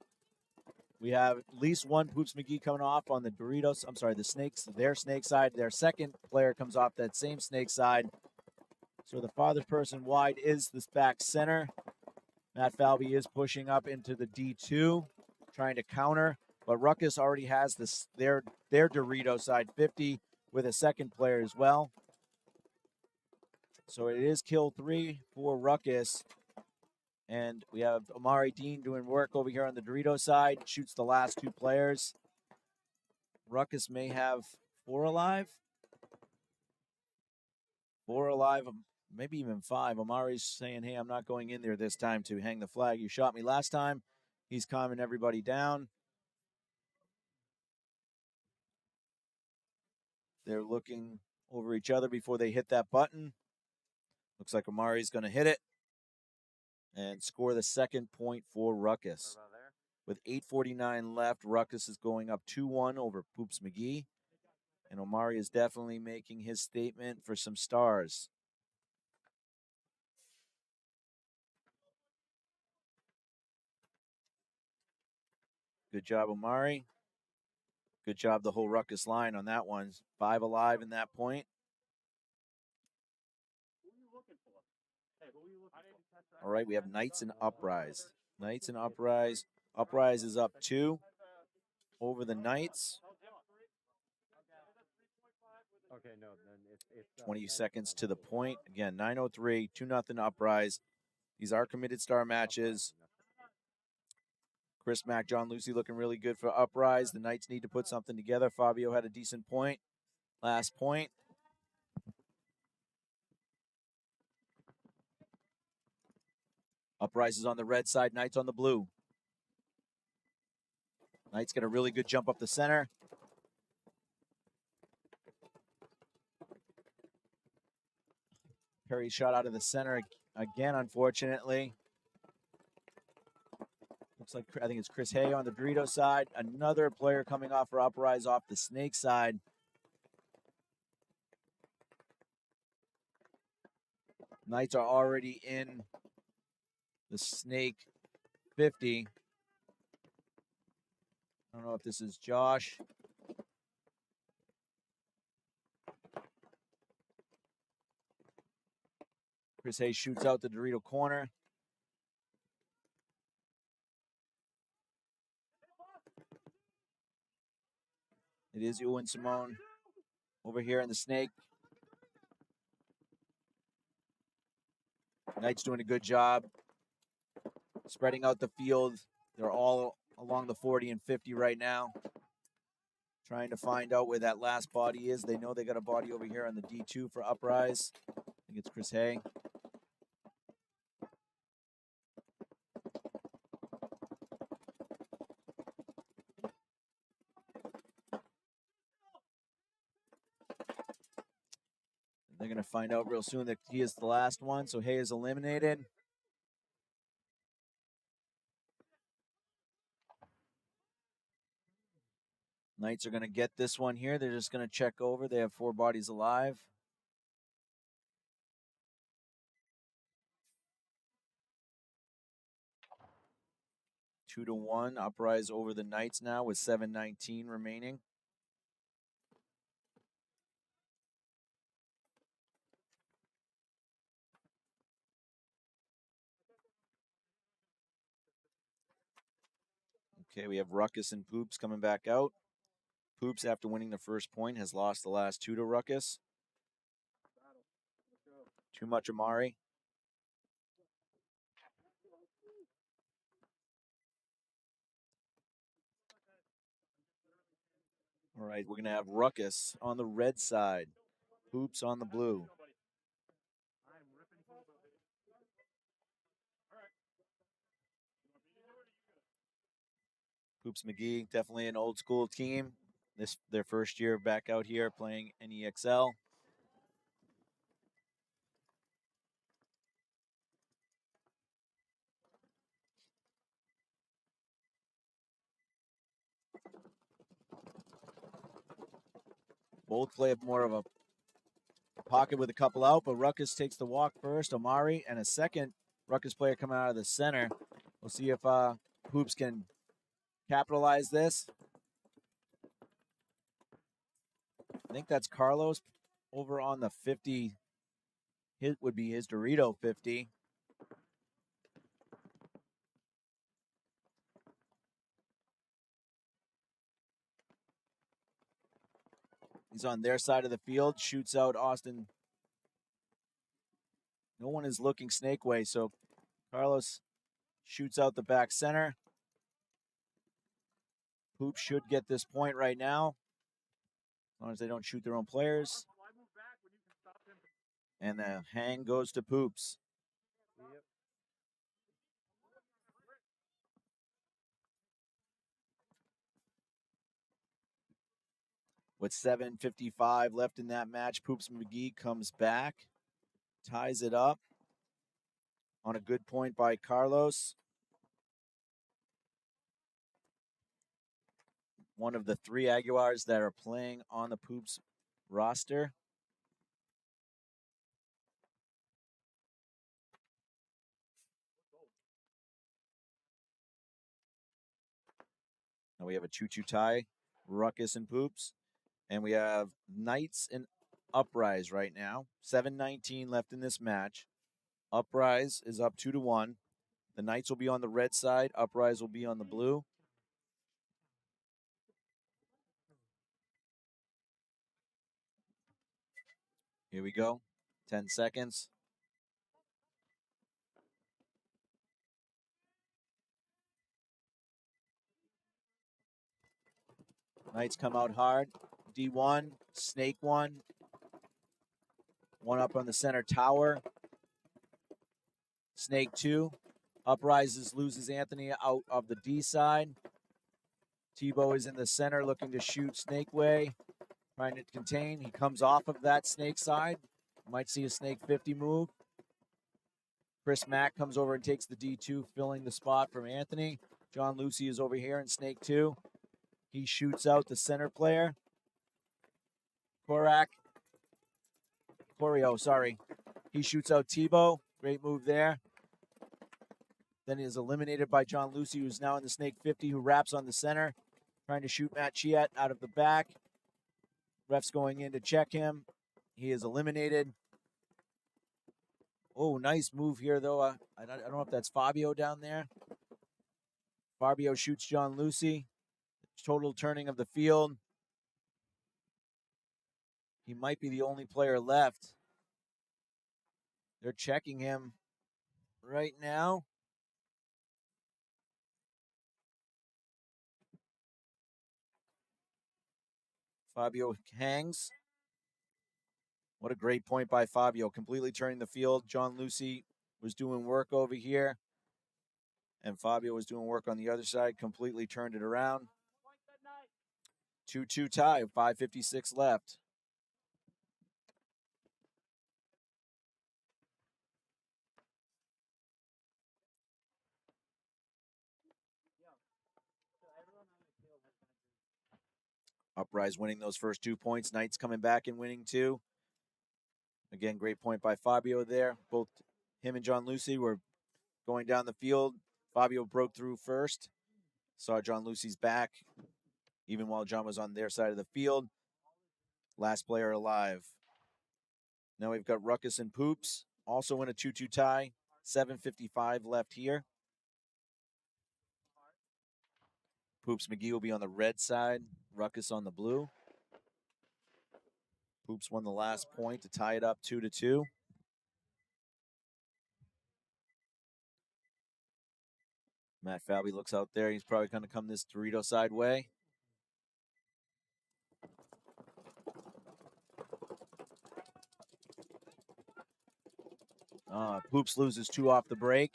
We have at least 1 Poops McGee coming off on the Doritos. I'm sorry, the Snakes, their snake side. Their second player comes off that same snake side. So the farthest person wide is this back center. Matt Falvey is pushing up into the D2, trying to counter. But Ruckus already has this their Dorito side 50 with a second player as well. So it is kill 3 for Ruckus. And we have Amari Dean doing work over here on the Dorito side. Shoots the last 2 players. Ruckus may have 4 alive. 4 alive, maybe even 5. Amari's saying, hey, I'm not going in there this time to hang the flag. You shot me last time. He's calming everybody down. They're looking over each other before they hit that button. Looks like Amari's going to hit it and score the second point for Ruckus. With 8:49 left, Ruckus is going up 2-1 over Poops McGee. And Omari is definitely making his statement for some stars. Good job, Omari. Good job, the whole Ruckus line on that one. 5 alive in that point. All right, we have Knights and Uprise. Knights and Uprise. Uprise is up 2 over the Knights. Okay, no, then it's 20 seconds to the point. Again, 9:03, 2-0 Uprise. These are committed star matches. Chris Mack, John Lucy looking really good for Uprise. The Knights need to put something together. Fabio had a decent point. Last point. Uprise is on the red side, Knights on the blue. Knights get a really good jump up the center. Perry shot out of the center again, unfortunately. Looks like, I think it's Chris Hay on the Dorito side. Another player coming off for Uprise off the Snake side. Knights are already in the Snake 50. I don't know if this is Josh. Chris Hayes shoots out the Dorito corner. It is Ewan Simone over here in the Snake. Knights doing a good job spreading out the field. They're all along the 40 and 50 right now. Trying to find out where that last body is. They know they got a body over here on the D2 for Uprise. I think it's Chris Hay. They're going to find out real soon that he is the last one, so Hay is eliminated. Knights are going to get this one here. They're just going to check over. They have 4 bodies alive. Two to 1. Uprise over the Knights now with 7:19 remaining. Okay, we have Ruckus and Poops coming back out. Poops, after winning the first point, has lost the last 2 to Ruckus. Too much Amari. All right, we're going to have Ruckus on the red side. Poops on the blue. Poops McGee, definitely an old school team. This their first year back out here playing NEXL. Both play more of a pocket with a couple out, but Ruckus takes the walk first. Omari and a second Ruckus player coming out of the center. We'll see if Poops can capitalize this. I think that's Carlos over on the 50. It would be his Dorito 50. He's on their side of the field, shoots out Austin. No one is looking Snake way, so Carlos shoots out the back center. Poops should get this point right now, as long as they don't shoot their own players. And the hang goes to Poops. Yep. With 7:55 left in that match, Poops McGee comes back, ties it up on a good point by Carlos. One of the 3 Aguars that are playing on the Poops roster. Now we have a 2-2 tie, Ruckus and Poops. And we have Knights and Uprise right now. 7:19 left in this match. Uprise is up 2-1. The Knights will be on the red side. Uprise will be on the blue. Here we go. 10 seconds. Knights come out hard. D1, Snake 1. One up on the center tower. Snake 2. Uprises, loses Anthony out of the D side. Tebow is in the center looking to shoot Snake way. Trying to contain. He comes off of that Snake side. Might see a Snake 50 move. Chris Mack comes over and takes the D2, filling the spot from Anthony. John Lucy is over here in Snake 2. He shoots out the center player. Corio, sorry. He shoots out Tebow. Great move there. Then he is eliminated by John Lucy, who's now in the Snake 50, who wraps on the center. Trying to shoot Matt Chiat out of the back. Ref's going in to check him. He is eliminated. Oh, nice move here, though. I don't know if that's Fabio down there. Fabio shoots John Lucy. Total turning of the field. He might be the only player left. They're checking him right now. Fabio hangs. What a great point by Fabio, completely turning the field. John Lucy was doing work over here, and Fabio was doing work on the other side, completely turned it around. 2-2 tie, 5:56 left. Uprise winning those first 2 points. Knights coming back and winning 2. Again, great point by Fabio there. Both him and John Lucy were going down the field. Fabio broke through first. Saw John Lucy's back, even while John was on their side of the field. Last player alive. Now we've got Ruckus and Poops, also in a 2-2 tie. 7:55 left here. Poops McGee will be on the red side, Ruckus on the blue. Poops won the last point to tie it up 2-2. Matt Falvey looks out there. He's probably going to come this Dorito side way. Poops loses 2 off the break.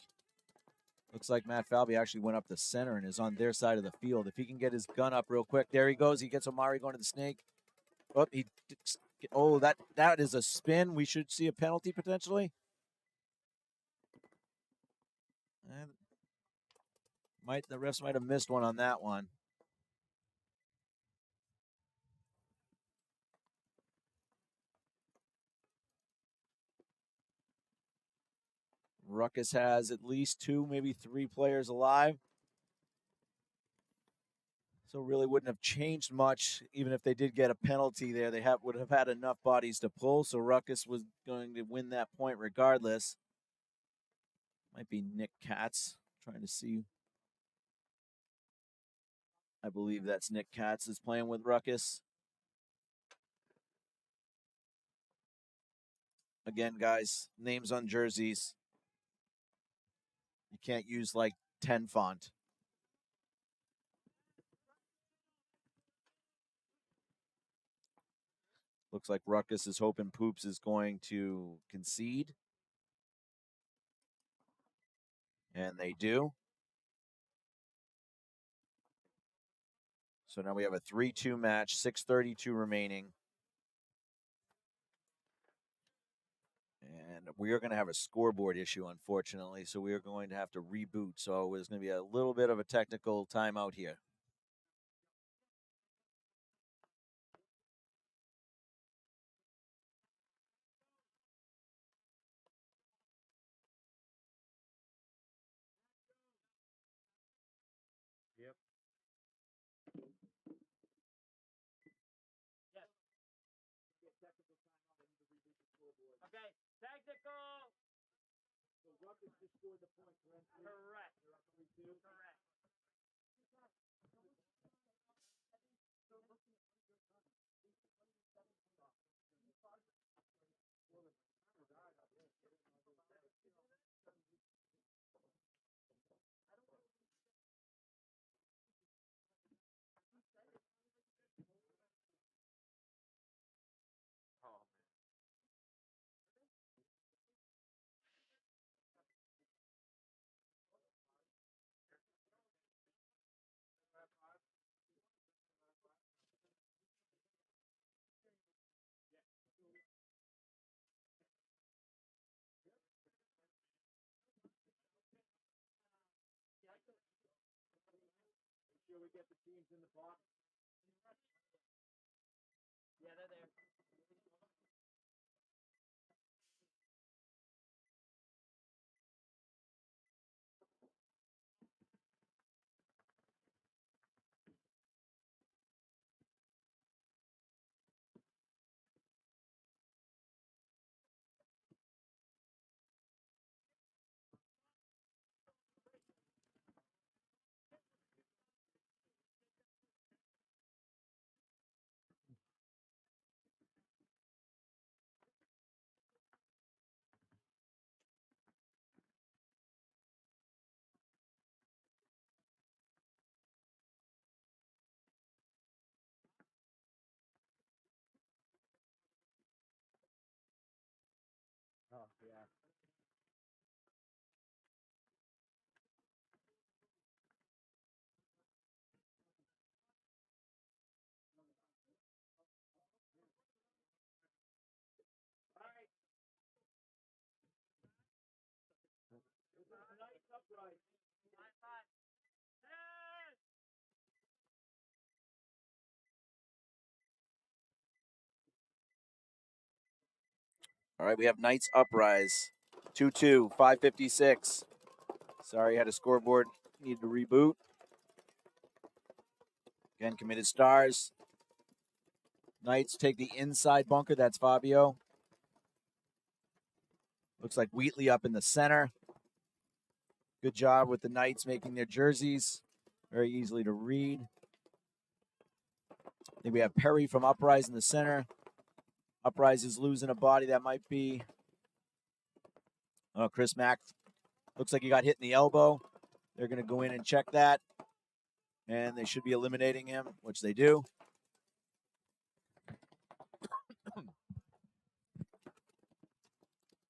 Looks like Matt Falvey actually went up the center and is on their side of the field. If he can get his gun up real quick. There he goes. He gets Omari going to the Snake. That is a spin. We should see a penalty potentially. And the refs might have missed one on that one. Ruckus has at least 2, maybe 3 players alive. So really wouldn't have changed much, even if they did get a penalty there. They would have had enough bodies to pull, so Ruckus was going to win that point regardless. Might be Nick Katz, trying to see. I believe that's Nick Katz is playing with Ruckus. Again, guys, names on jerseys. You can't use like 10 font. Looks like Ruckus is hoping Poops is going to concede. And they do. So now we have a 3-2 match, 6:32 remaining. And we are going to have a scoreboard issue, unfortunately, so we are going to have to reboot. So there's going to be a little bit of a technical timeout here. Yep. Okay, technical. So Ruckus just scored the point, correct? Correct. They're up 3-2. Correct. Oh man. Make sure we get the teams in the box. Yeah, they're there. Oh yeah. All right. This is tonight's Uprise. 5-5. Yes! All right, we have Knights Uprise, 2-2, 5:56. Sorry, had a scoreboard, needed to reboot. Again, committed stars. Knights take the inside bunker, that's Fabio. Looks like Wheatley up in the center. Good job with the Knights making their jerseys very easily to read. I think we have Perry from Uprise in the center. Uprise is losing a body that might be. Oh, Chris Mack looks like he got hit in the elbow. They're going to go in and check that. And they should be eliminating him, which they do.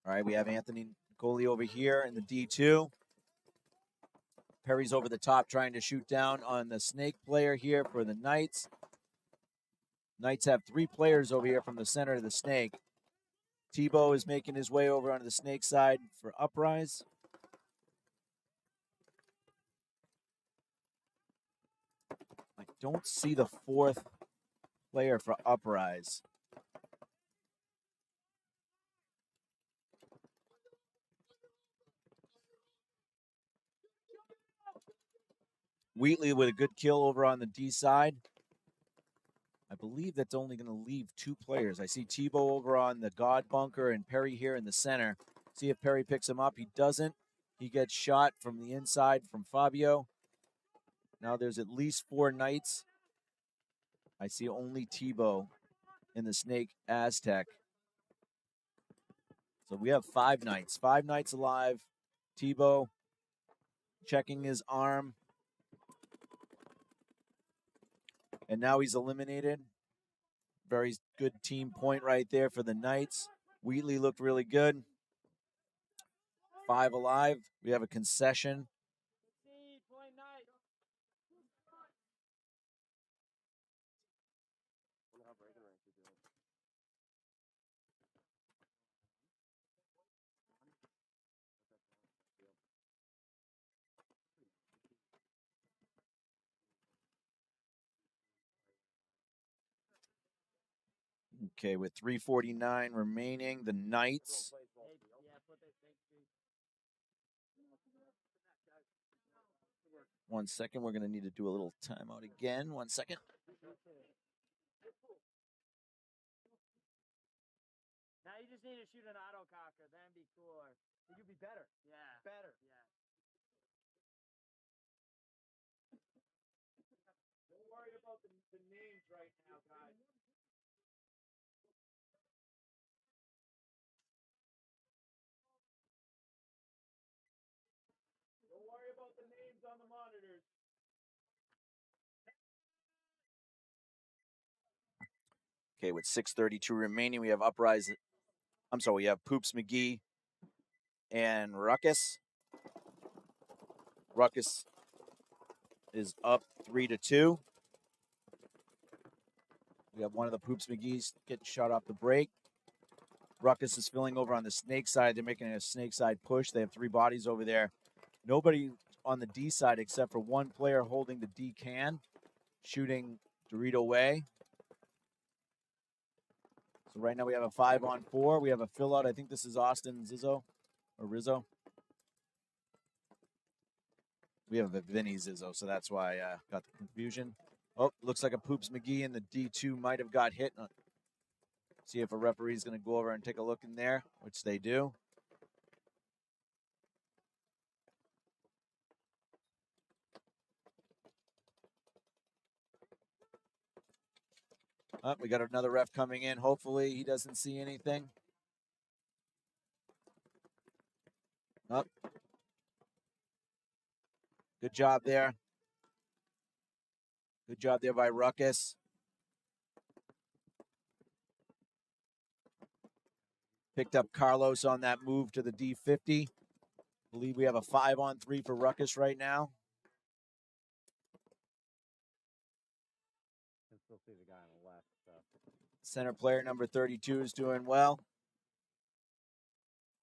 All right, we have Anthony Coley over here in the D2. Perry's over the top trying to shoot down on the snake player here for the Knights. Knights have 3 players over here from the center of the snake. Tebow is making his way over onto the snake side for Uprise. I don't see the 4th player for Uprise. Wheatley with a good kill over on the D side. I believe that's only going to leave 2 players. I see Tebow over on the God bunker and Perry here in the center. See if Perry picks him up. He doesn't. He gets shot from the inside from Fabio. Now there's at least 4 Knights. I see only Tebow in the Snake Aztec. So we have 5 Knights. 5 Knights alive. Tebow checking his arm. And now he's eliminated. Very good team point right there for the Knights. Wheatley looked really good. 5 alive. We have a concession. Okay, with 3:49 remaining, the Knights. One second, we're going to need to do a little timeout again. 1 second. Now you just need to shoot an autococker, then be cooler. You'd be better. Yeah. Better. Yeah. Don't worry about the names right now, guys. Don't worry about the names on the monitors. Okay, with 6:32 remaining, we have Uprise. I'm sorry, we have Poops McGee and Ruckus. Ruckus is up 3-2. We have one of the Poops McGee's getting shot off the break. Ruckus is filling over on the snake side. They're making a snake side push. They have 3 bodies over there. Nobody on the D side except for one player holding the D can, shooting Dorito way. So right now we have a 5-on-4. We have a fill out. I think this is Austin Zizzo or Rizzo. We have a Vinny Zizzo, so that's why I got the confusion. Oh, looks like a Poops McGee and the D2 might have got hit. See if a referee's going to go over and take a look in there, which they do. Oh, we got another ref coming in. Hopefully he doesn't see anything. Oh. Good job there. Good job there by Ruckus. Picked up Carlos on that move to the D50. Believe we have a 5-on-3 for Ruckus right now. Can still see the guy on the left. So. Center player number 32 is doing well.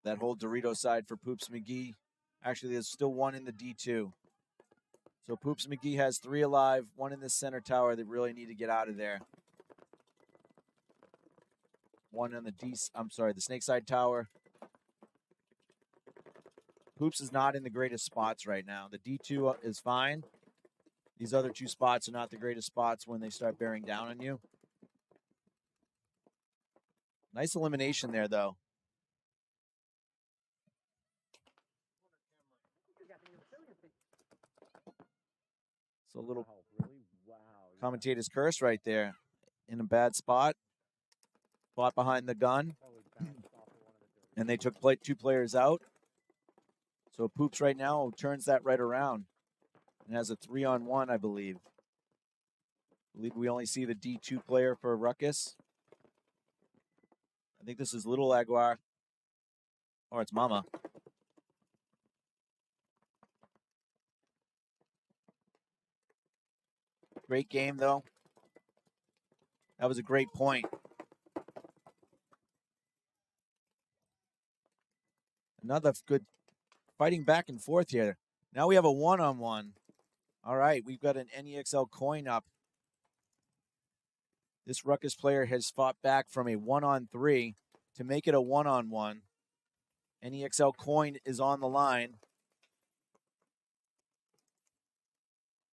That whole Dorito side for Poops McGee. Actually, there's still one in the D2. So Poops McGee has 3 alive, one in the center tower that really need to get out of there. One on the the snake side tower. Poops is not in the greatest spots right now. The D2 is fine. These other 2 spots are not the greatest spots when they start bearing down on you. Nice elimination there, though. So a little Really? Wow. commentator's curse right there. In a bad spot. Fought behind the gun. And they took 2 players out. So Poops right now turns that right around. And has a 3-on-1, I believe. I believe we only see the D2 player for Ruckus. I think this is Little Aguar. Or it's Mama. Great game, though. That was a great point. Another good fighting back and forth here. Now we have a 1-on-1. All right, we've got an NEXL coin up. This Ruckus player has fought back from a 1-on-3 to make it a 1-on-1. NEXL coin is on the line.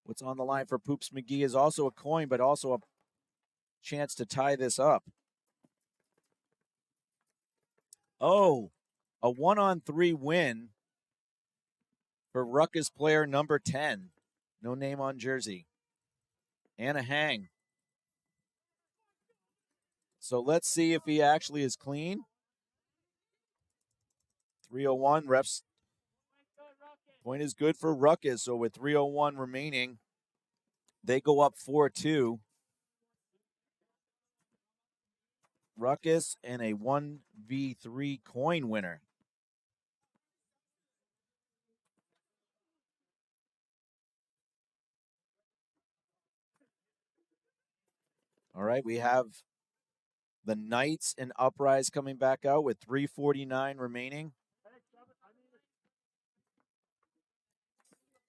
What's on the line for Poops McGee is also a coin, but also a chance to tie this up. Oh, a 1-on-3 win for Ruckus player number 10. No name on jersey. And a hang. So let's see if he actually is clean. 301, refs. Point is good for Ruckus. So with 301 remaining, they go up 4-2. Ruckus and a 1v3 coin winner. All right, we have the Knights and Uprise coming back out with 3:49 remaining.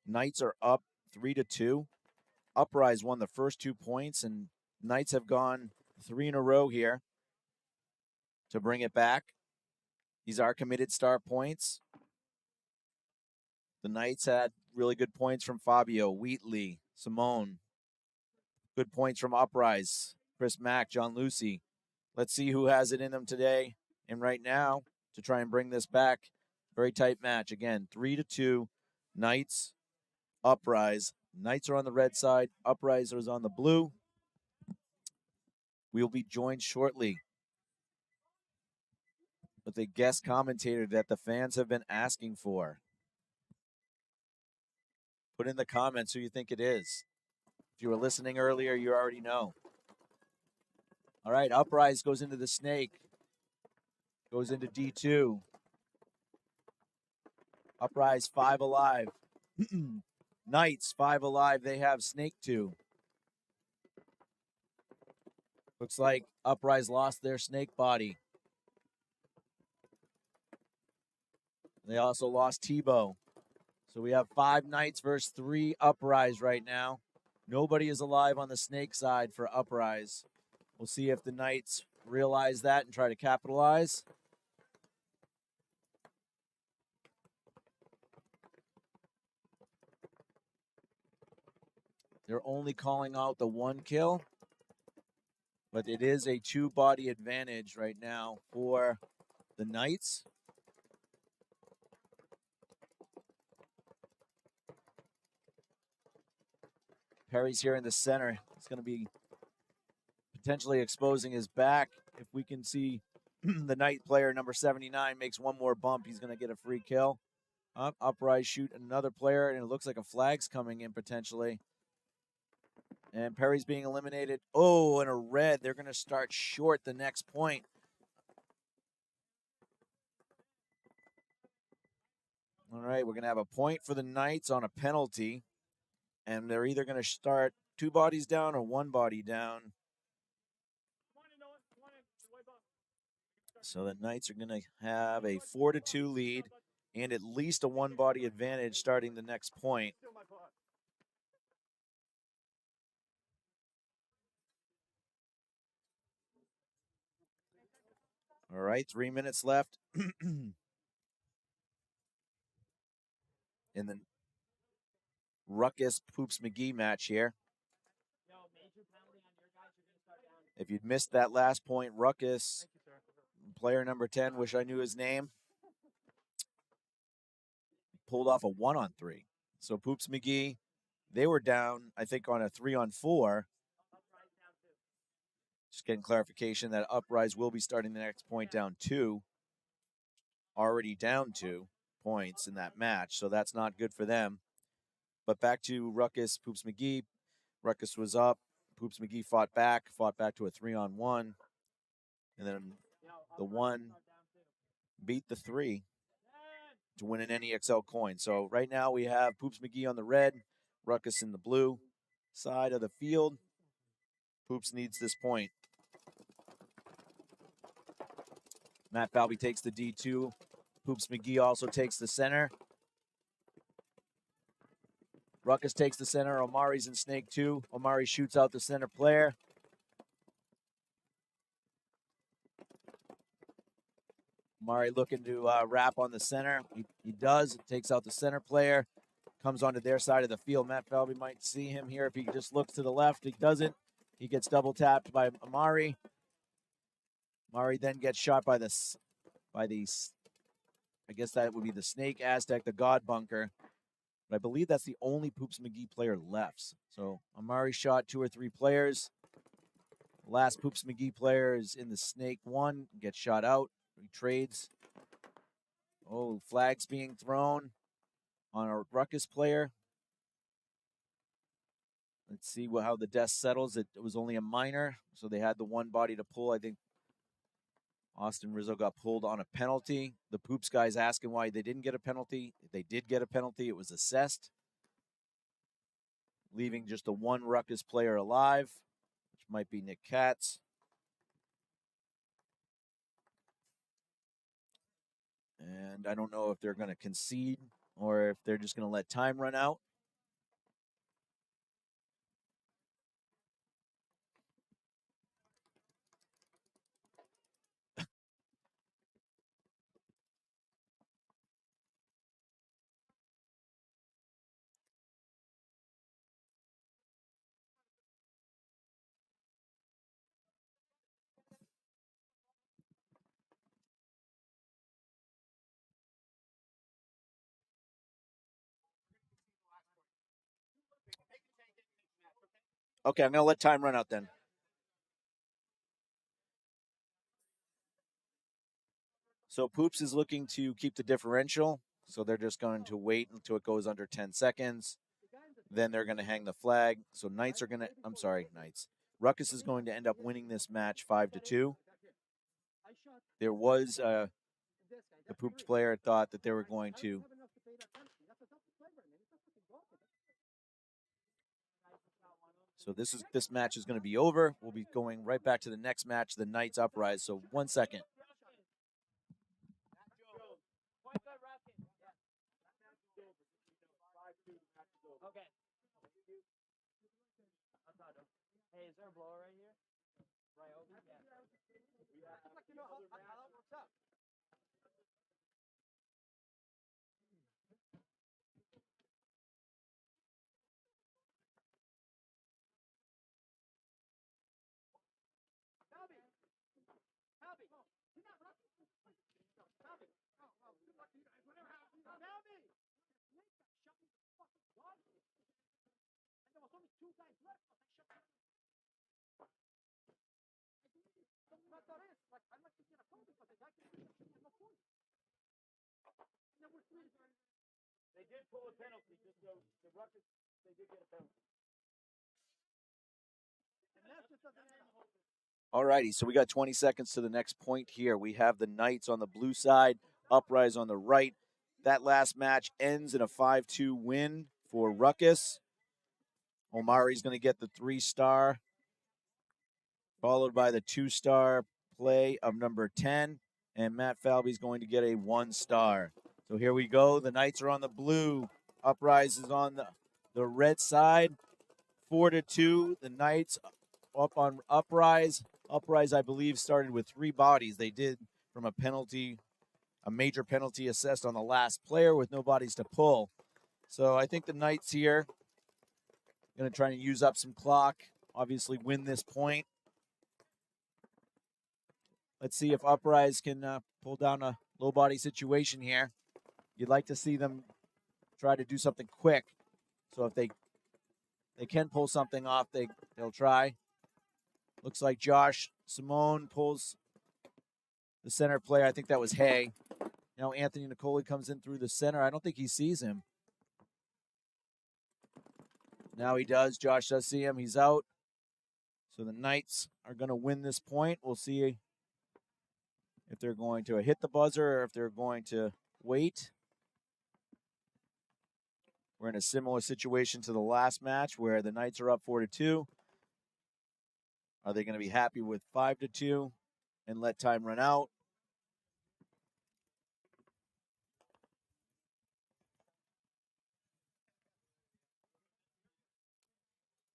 Knights are up 3-2. Uprise won the first 2 points, and Knights have gone 3 in a row here. to bring it back. These are committed star points. The Knights had really good points from Fabio, Wheatley, Simone. Good points from Uprise, Chris Mack, John Lucy. Let's see who has it in them today and right now to try and bring this back. Very tight match. Again, 3-2. Knights, Uprise. Knights are on the red side. Uprise is on the blue. We'll be joined shortly with a guest commentator that the fans have been asking for. Put in the comments who you think it is. If you were listening earlier, you already know. All right, Uprise goes into the snake. Goes into D2. Uprise 5 alive. Knights 5 alive. They have snake 2. Looks like Uprise lost their snake body. They also lost Tebow. So we have 5 Knights versus 3 Uprise right now. Nobody is alive on the snake side for Uprise. We'll see if the Knights realize that and try to capitalize. They're only calling out the 1 kill, but it is a 2-body advantage right now for the Knights. Perry's here in the center. He's going to be potentially exposing his back. If we can see the Knight player, number 79, makes one more bump, he's going to get a free kill. Uprise shoot another player, and it looks like a flag's coming in potentially. And Perry's being eliminated. Oh, and a red. They're going to start short the next point. All right, we're going to have a point for the Knights on a penalty. And they're either going to start 2 bodies down or 1 body down. So the Knights are going to have a 4-2 lead and at least a 1-body advantage starting the next point. All right, 3 minutes left in the Ruckus Poops McGee match here. If you'd missed that last point, Ruckus, player number 10, wish I knew his name, pulled off a 1-on-3. So Poops McGee, they were down, I think, on a 3-on-4. Just getting clarification that Uprise will be starting the next point down 2. Already down 2 points in that match, so that's not good for them. But back to Ruckus, Poops McGee. Ruckus was up. Poops McGee fought back to a 3-on-1. And then the 1 beat the 3 to win an NEXL coin. So right now we have Poops McGee on the red, Ruckus in the blue side of the field. Poops needs this point. Matt Falvey takes the D2. Poops McGee also takes the center. Ruckus takes the center. Omari's in snake 2. Omari shoots out the center player. Omari looking to wrap on the center. He does. Takes out the center player. Comes onto their side of the field. Matt Falvey might see him here if he just looks to the left. He doesn't. He gets double tapped by Omari. Omari then gets shot by the, I guess that would be the Snake Aztec, the God Bunker. But I believe that's the only Poops McGee player left. So Omari shot 2 or 3 players. The last Poops McGee player is in the Snake 1, gets shot out. He trades. Oh, flags being thrown on a Ruckus player. Let's see how the death settles. It was only a minor, so they had the 1 body to pull. I think Austin Rizzo got pulled on a penalty. The Poops guys asking why they didn't get a penalty. If they did get a penalty, it was assessed, leaving just the 1 Ruckus player alive, which might be Nick Katz. And I don't know if they're going to concede or if they're just going to let time run out. Okay, I'm going to let time run out then. So Poops is looking to keep the differential. So they're just going to wait until it goes under 10 seconds. Then they're going to hang the flag. So Knights are going to, I'm sorry, Knights. Ruckus is going to end up winning this match 5-2. There was the Poops player thought that they were going to. So this match is going to be over. We'll be going right back to the next match, the Knights Uprise. So 1 second. Okay. Hey, is there a blower right here? Right over? Yeah. What's up? They did pull a penalty, just so the Ruckus, they did get a penalty. Alrighty, so we got 20 seconds to the next point here. We have the Knights on the blue side, Uprise on the right. That last match ends in a 5-2 win for Ruckus. Omari's going to get the 3-star, followed by the 2-star play of number 10, and Matt Falvey's going to get a 1-star. So here we go. The Knights are on the blue. Uprise is on the red side. 4-2. The Knights up on Uprise. Uprise, I believe, started with 3 bodies. They did from a major penalty assessed on the last player with no bodies to pull. So I think the Knights here going to try and use up some clock, obviously win this point. Let's see if Uprise can pull down a low body situation here. You'd like to see them try to do something quick. So if they can pull something off, they'll try. Looks like Josh Simone pulls the center player. I think that was Hay. Now Anthony Nicoli comes in through the center. I don't think he sees him. Now he does. Josh does see him. He's out. So the Knights are going to win this point. We'll see if they're going to hit the buzzer or if they're going to wait. We're in a similar situation to the last match where the Knights are up 4-2. Are they going to be happy with 5-2 and let time run out?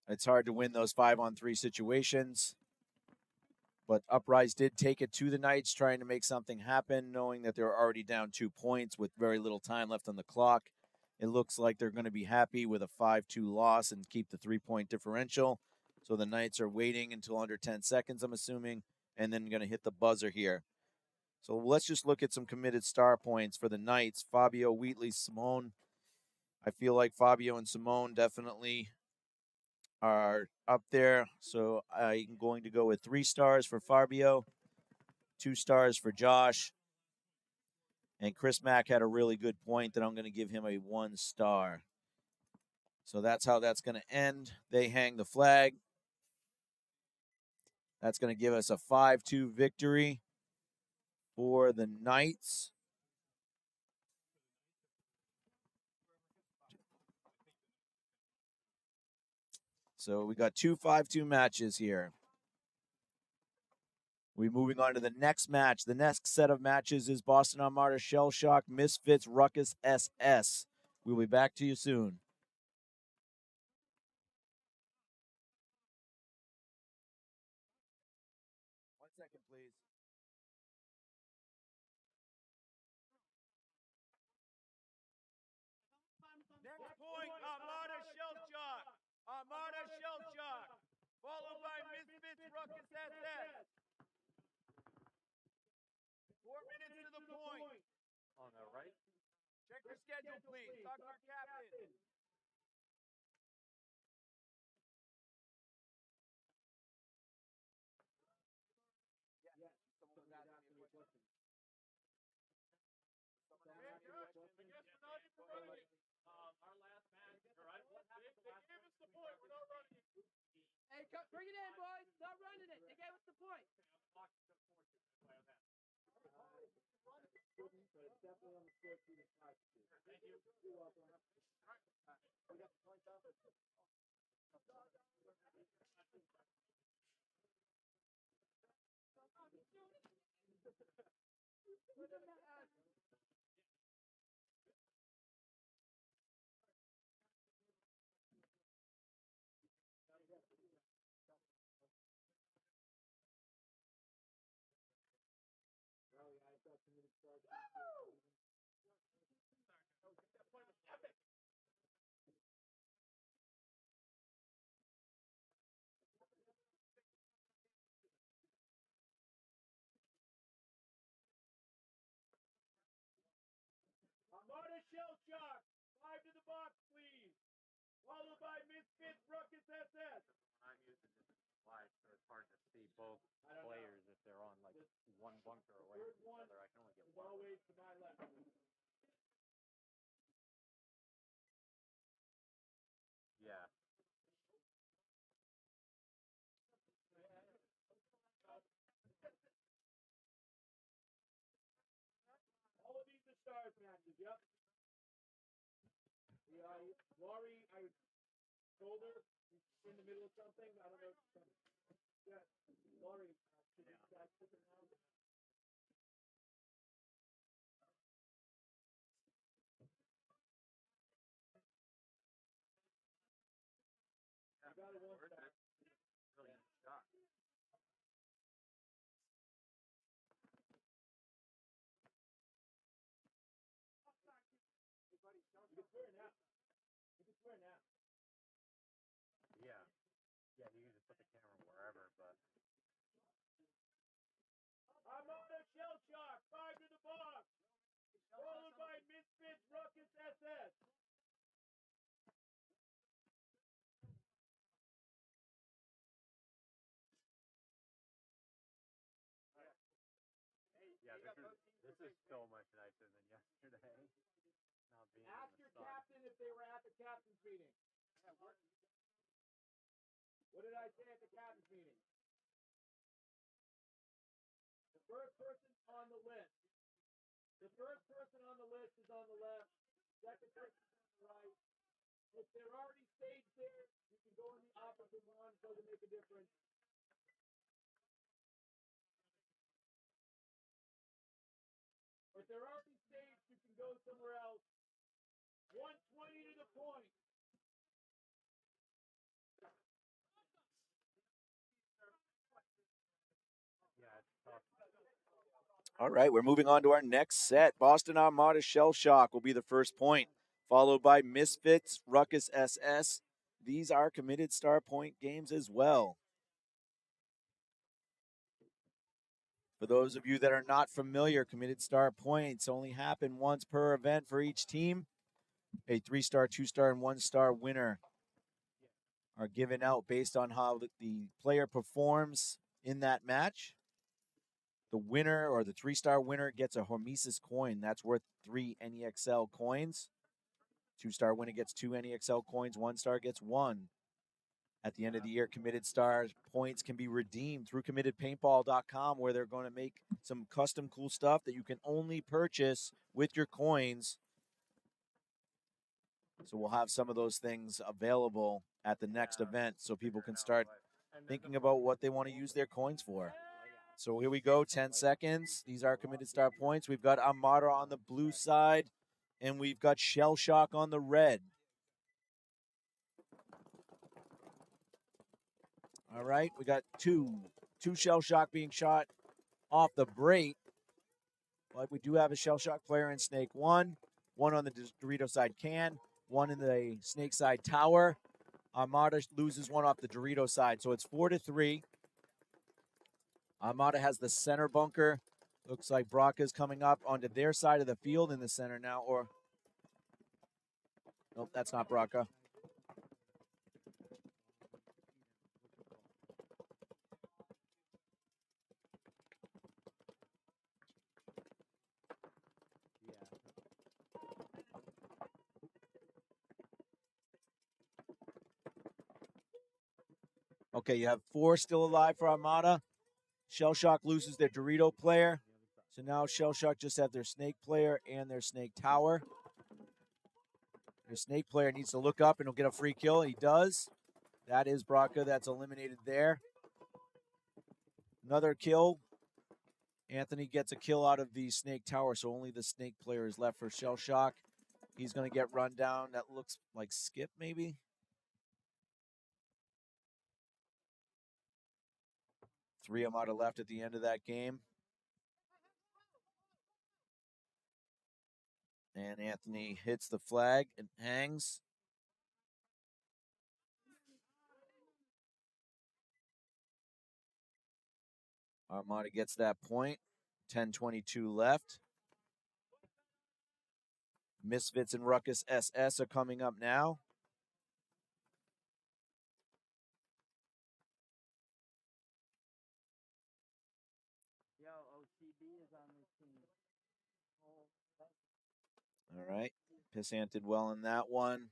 It's hard to win those 5-on-3 situations. But Uprise did take it to the Knights, trying to make something happen, knowing that they're already down 2 points with very little time left on the clock. It looks like they're going to be happy with a 5-2 loss and keep the 3-point differential. So the Knights are waiting until under 10 seconds, I'm assuming, and then going to hit the buzzer here. So let's just look at some committed star points for the Knights. Fabio, Wheatley, Simone. I feel like Fabio and Simone definitely are up there. So I'm going to go with 3 stars for Fabio, 2 stars for Josh. And Chris Mack had a really good point that I'm going to give him a 1 star. So that's how that's going to end. They hang the flag. That's going to give us a 5-2 victory for the Knights. So we got 2 5-2 matches here. We're moving on to the next match. The next set of matches is Boston Armada, Shellshock, Mysfits, Ruckus, SS. We'll be back to you soon. One second, please. Next point, Armada, Shellshock. Armada, Shellshock. Followed by Mysfits, Ruckus, SS. 4 minutes to the point. On the right? Check your schedule, please. Talk to our captain. Bring it in, boys. Stop running it. They gave us the point. Definitely on the score sheet is 5. Thank you. You're welcome. We got the points out. Armada Shellshock, 5 to the box, please. Followed by Mysfits, Ruckus, SS. I'm using this slide, so it's hard to see both players if they're on like one bunker away from each other. I can only get As one. always, to my left. Yeah. All of these are stars matches, yep. Laurie, I told her he's in the middle of something. I don't know. Yeah, Laurie, should we start sitting down? You got a 1-star. Really good shot. You can swear now. You can swear now. Yeah. Yeah, you can just put the camera wherever, but Armada Shellshock, 5 to the box. Followed by Mysfits, Ruckus, SS. yeah, this is so much nicer than yesterday. Not being in Ask the your sun. captain if they were at the captain's meeting. What did I say at the captain's meeting? The first person on the list. The first person on the list is on the left. Second person is on the right. If they're already staged there, you can go in the opposite one. Doesn't make a difference. If they're already staged, you can go somewhere else. 120 to the point. Yeah, it's tough. All right, we're moving on to our next set. Boston Armada Shellshock will be the first point, followed by Mysfits, Ruckus SS. These are committed star point games as well. For those of you that are not familiar, committed star points only happen once per event for each team. A 3-star, 2-star, and 1-star winner are given out based on how the player performs in that match. The winner or the 3-star winner gets a Hormesis coin. That's worth 3 NEXL coins. 2-star winner gets 2 NEXL coins. 1-star gets 1. At the end of the year, committed stars points can be redeemed through committedpaintball.com, where they're going to make some custom cool stuff that you can only purchase with your coins. So we'll have some of those things available at the next event so people can start thinking about what they want to use their coins for. So here we go, 10 seconds. These are committed star points. We've got Armada on the blue side, and we've got Shellshock on the red. All right, we got two Shellshock being shot off the break. But we do have a Shellshock player in Snake 1. One on the Dorito side can. One in the Snake side tower. Armada loses one off the Dorito side. So it's 4-3. Armada has the center bunker. Looks like Braca's coming up onto their side of the field in the center now. Or, nope, that's not Braca. Okay, you have 4 still alive for Armada. Shellshock loses their Dorito player. So now Shellshock just have their Snake player and their Snake tower. Their Snake player needs to look up and he'll get a free kill. He does. That is Braca. That's eliminated there. Another kill. Anthony gets a kill out of the Snake tower, so only the Snake player is left for Shellshock. He's going to get run down. That looks like Skip, maybe? Three Armada left at the end of that game. And Anthony hits the flag and hangs. Armada gets that point. 10:22 left. Mysfits and Ruckus SS are coming up now. Yo, OTB is on this team. All right. Pissant did well in that one.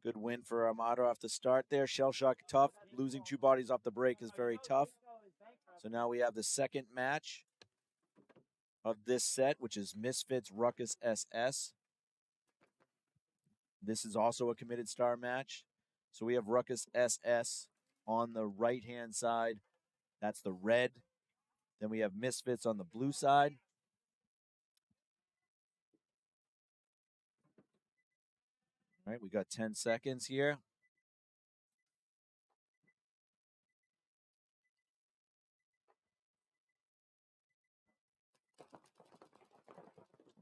Good win for Armada off the start there. Shellshock tough. Losing 2 bodies off the break is very tough. So now we have the second match of this set, which is Mysfits Ruckus SS. This is also a committed star match. So we have Ruckus SS on the right-hand side. That's the red. Then we have Mysfits on the blue side. All right, we got 10 seconds here.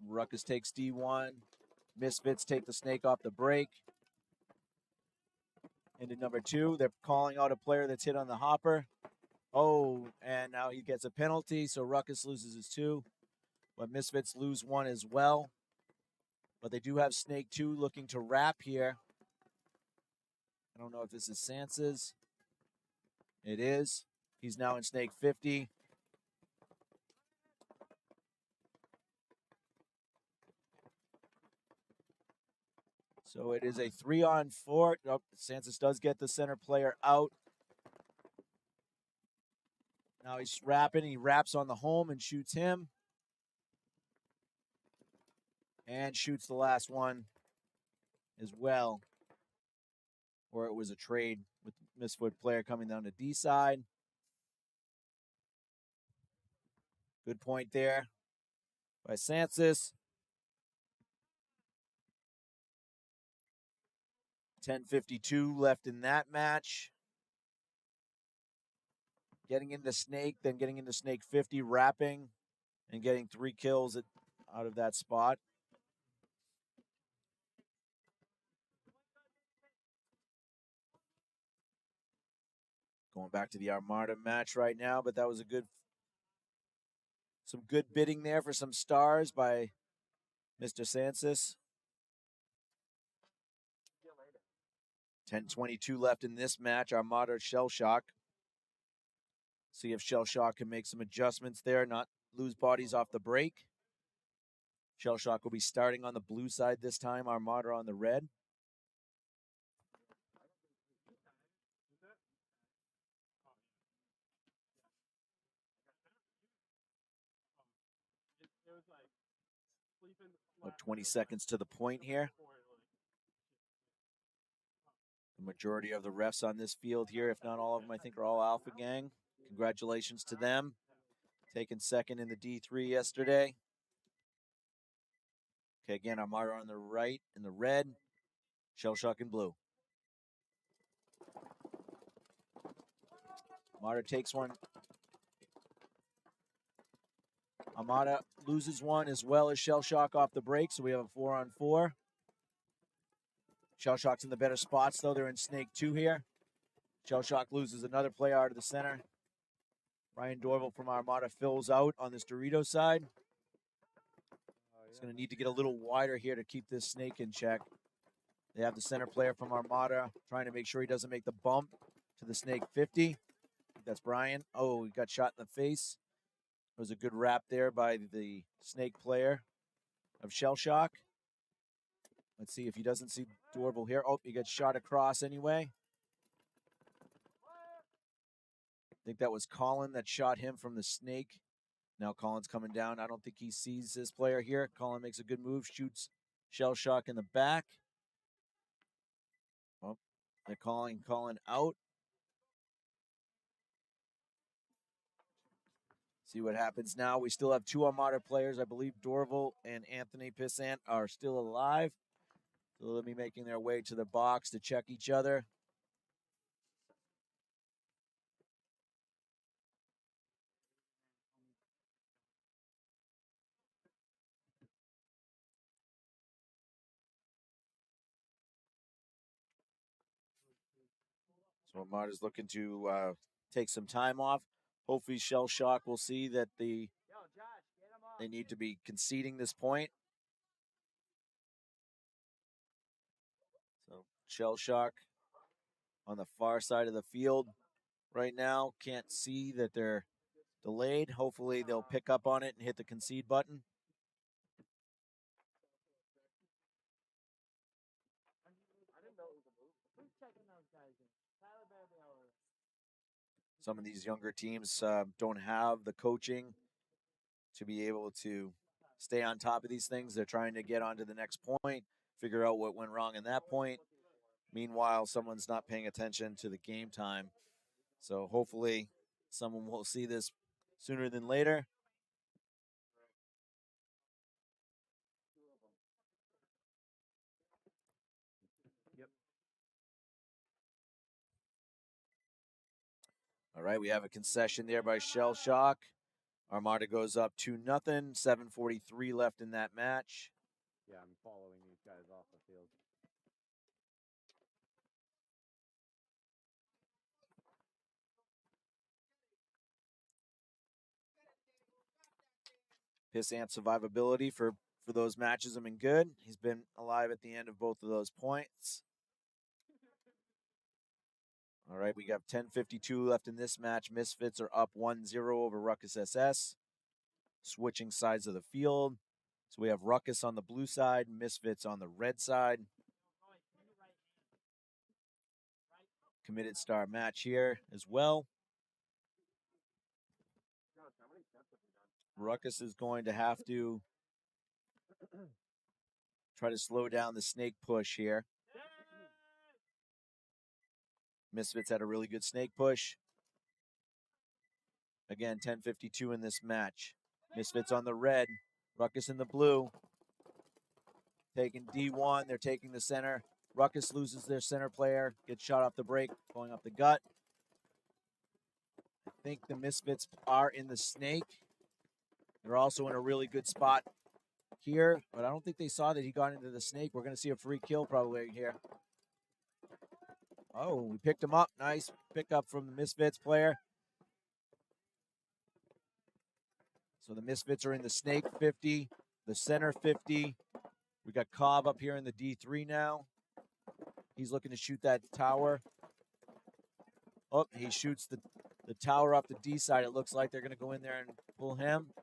Ruckus takes D1. Mysfits take the snake off the break. Into number 2. They're calling out a player that's hit on the hopper. Oh, and now he gets a penalty, so Ruckus loses his 2. But Mysfits lose 1 as well. But they do have Snake 2 looking to wrap here. I don't know if this is Sansa's. It is. He's now in Snake 50. So it is a 3-on-4. Oh, Sansa does get the center player out. Now he's wrapping. He wraps on the home and shoots him. And shoots the last one as well. Or it was a trade with the Misfoot player coming down to D side. Good point there by Sansis. 10:52 left in that match. Getting into Snake, then getting into Snake 50, wrapping, and getting 3 kills out of that spot. Going back to the Armada match right now, but that was some good bidding there for some stars by Mr. Sansis. 10:22 left in this match. Armada Shellshock. See if Shellshock can make some adjustments there, not lose bodies off the break. Shellshock will be starting on the blue side this time, Armada on the red. About 20 seconds to the point here. The majority of the refs on this field here, if not all of them, I think are all Alpha Gang. Congratulations to them. Taking second in the D3 yesterday. Okay, again, Armada on the right in the red. Shellshock in blue. Armada takes one. Armada loses one as well as Shellshock off the break, so we have a 4-on-4. Shellshock's in the better spots, though. They're in Snake 2 here. Shellshock loses another player out of the center. Ryan Dorval from Armada fills out on this Dorito side. He's going to need to get a little wider here to keep this Snake in check. They have the center player from Armada trying to make sure he doesn't make the bump to the Snake 50. That's Brian. Oh, he got shot in the face. It was a good wrap there by the Snake player of Shellshock. Let's see if he doesn't see Dorval here. Oh, he gets shot across anyway. think that was Colin that shot him from the snake. Now Colin's coming down. I don't think he sees his player here. Colin makes a good move, shoots Shellshock in the back. Oh, they're calling Colin out. See what happens now. We still have 2 Armada players. I believe Dorval and Anthony Pissant are still alive. So they'll be making their way to the box to check each other. So Armada's looking to take some time off. Hopefully Shellshock will see that they need to be conceding this point. So Shellshock on the far side of the field right now. Can't see that they're delayed. Hopefully they'll pick up on it and hit the concede button. Some of these younger teams don't have the coaching to be able to stay on top of these things. They're trying to get on to the next point, figure out what went wrong in that point. Meanwhile, someone's not paying attention to the game time. So hopefully someone will see this sooner than later. Yep. All right, we have a concession there by Shellshock. Armada goes up 2-0, 7:43 left in that match. Yeah, I'm following these guys off the field. Pissant survivability for those matches have been good. He's been alive at the end of both of those points. All right, we got 10:52 left in this match. Mysfits are up 1-0 over Ruckus SS. Switching sides of the field. So we have Ruckus on the blue side, Mysfits on the red side. Committed star match here as well. Ruckus is going to have to try to slow down the snake push here. Mysfits had a really good snake push. Again, 10:52 in this match. Mysfits on the red, Ruckus in the blue. Taking D1, they're taking the center. Ruckus loses their center player, gets shot off the break, going up the gut. I think the Mysfits are in the snake. They're also in a really good spot here, but I don't think they saw that he got into the snake. We're going to see a free kill probably here. Oh, we picked him up. Nice pickup from the Mysfits player. So the Mysfits are in the snake 50, the center 50. We got Cobb up here in the D3 now. He's looking to shoot that tower. Oh, he shoots the tower up the D side. It looks like they're going to go in there and pull him.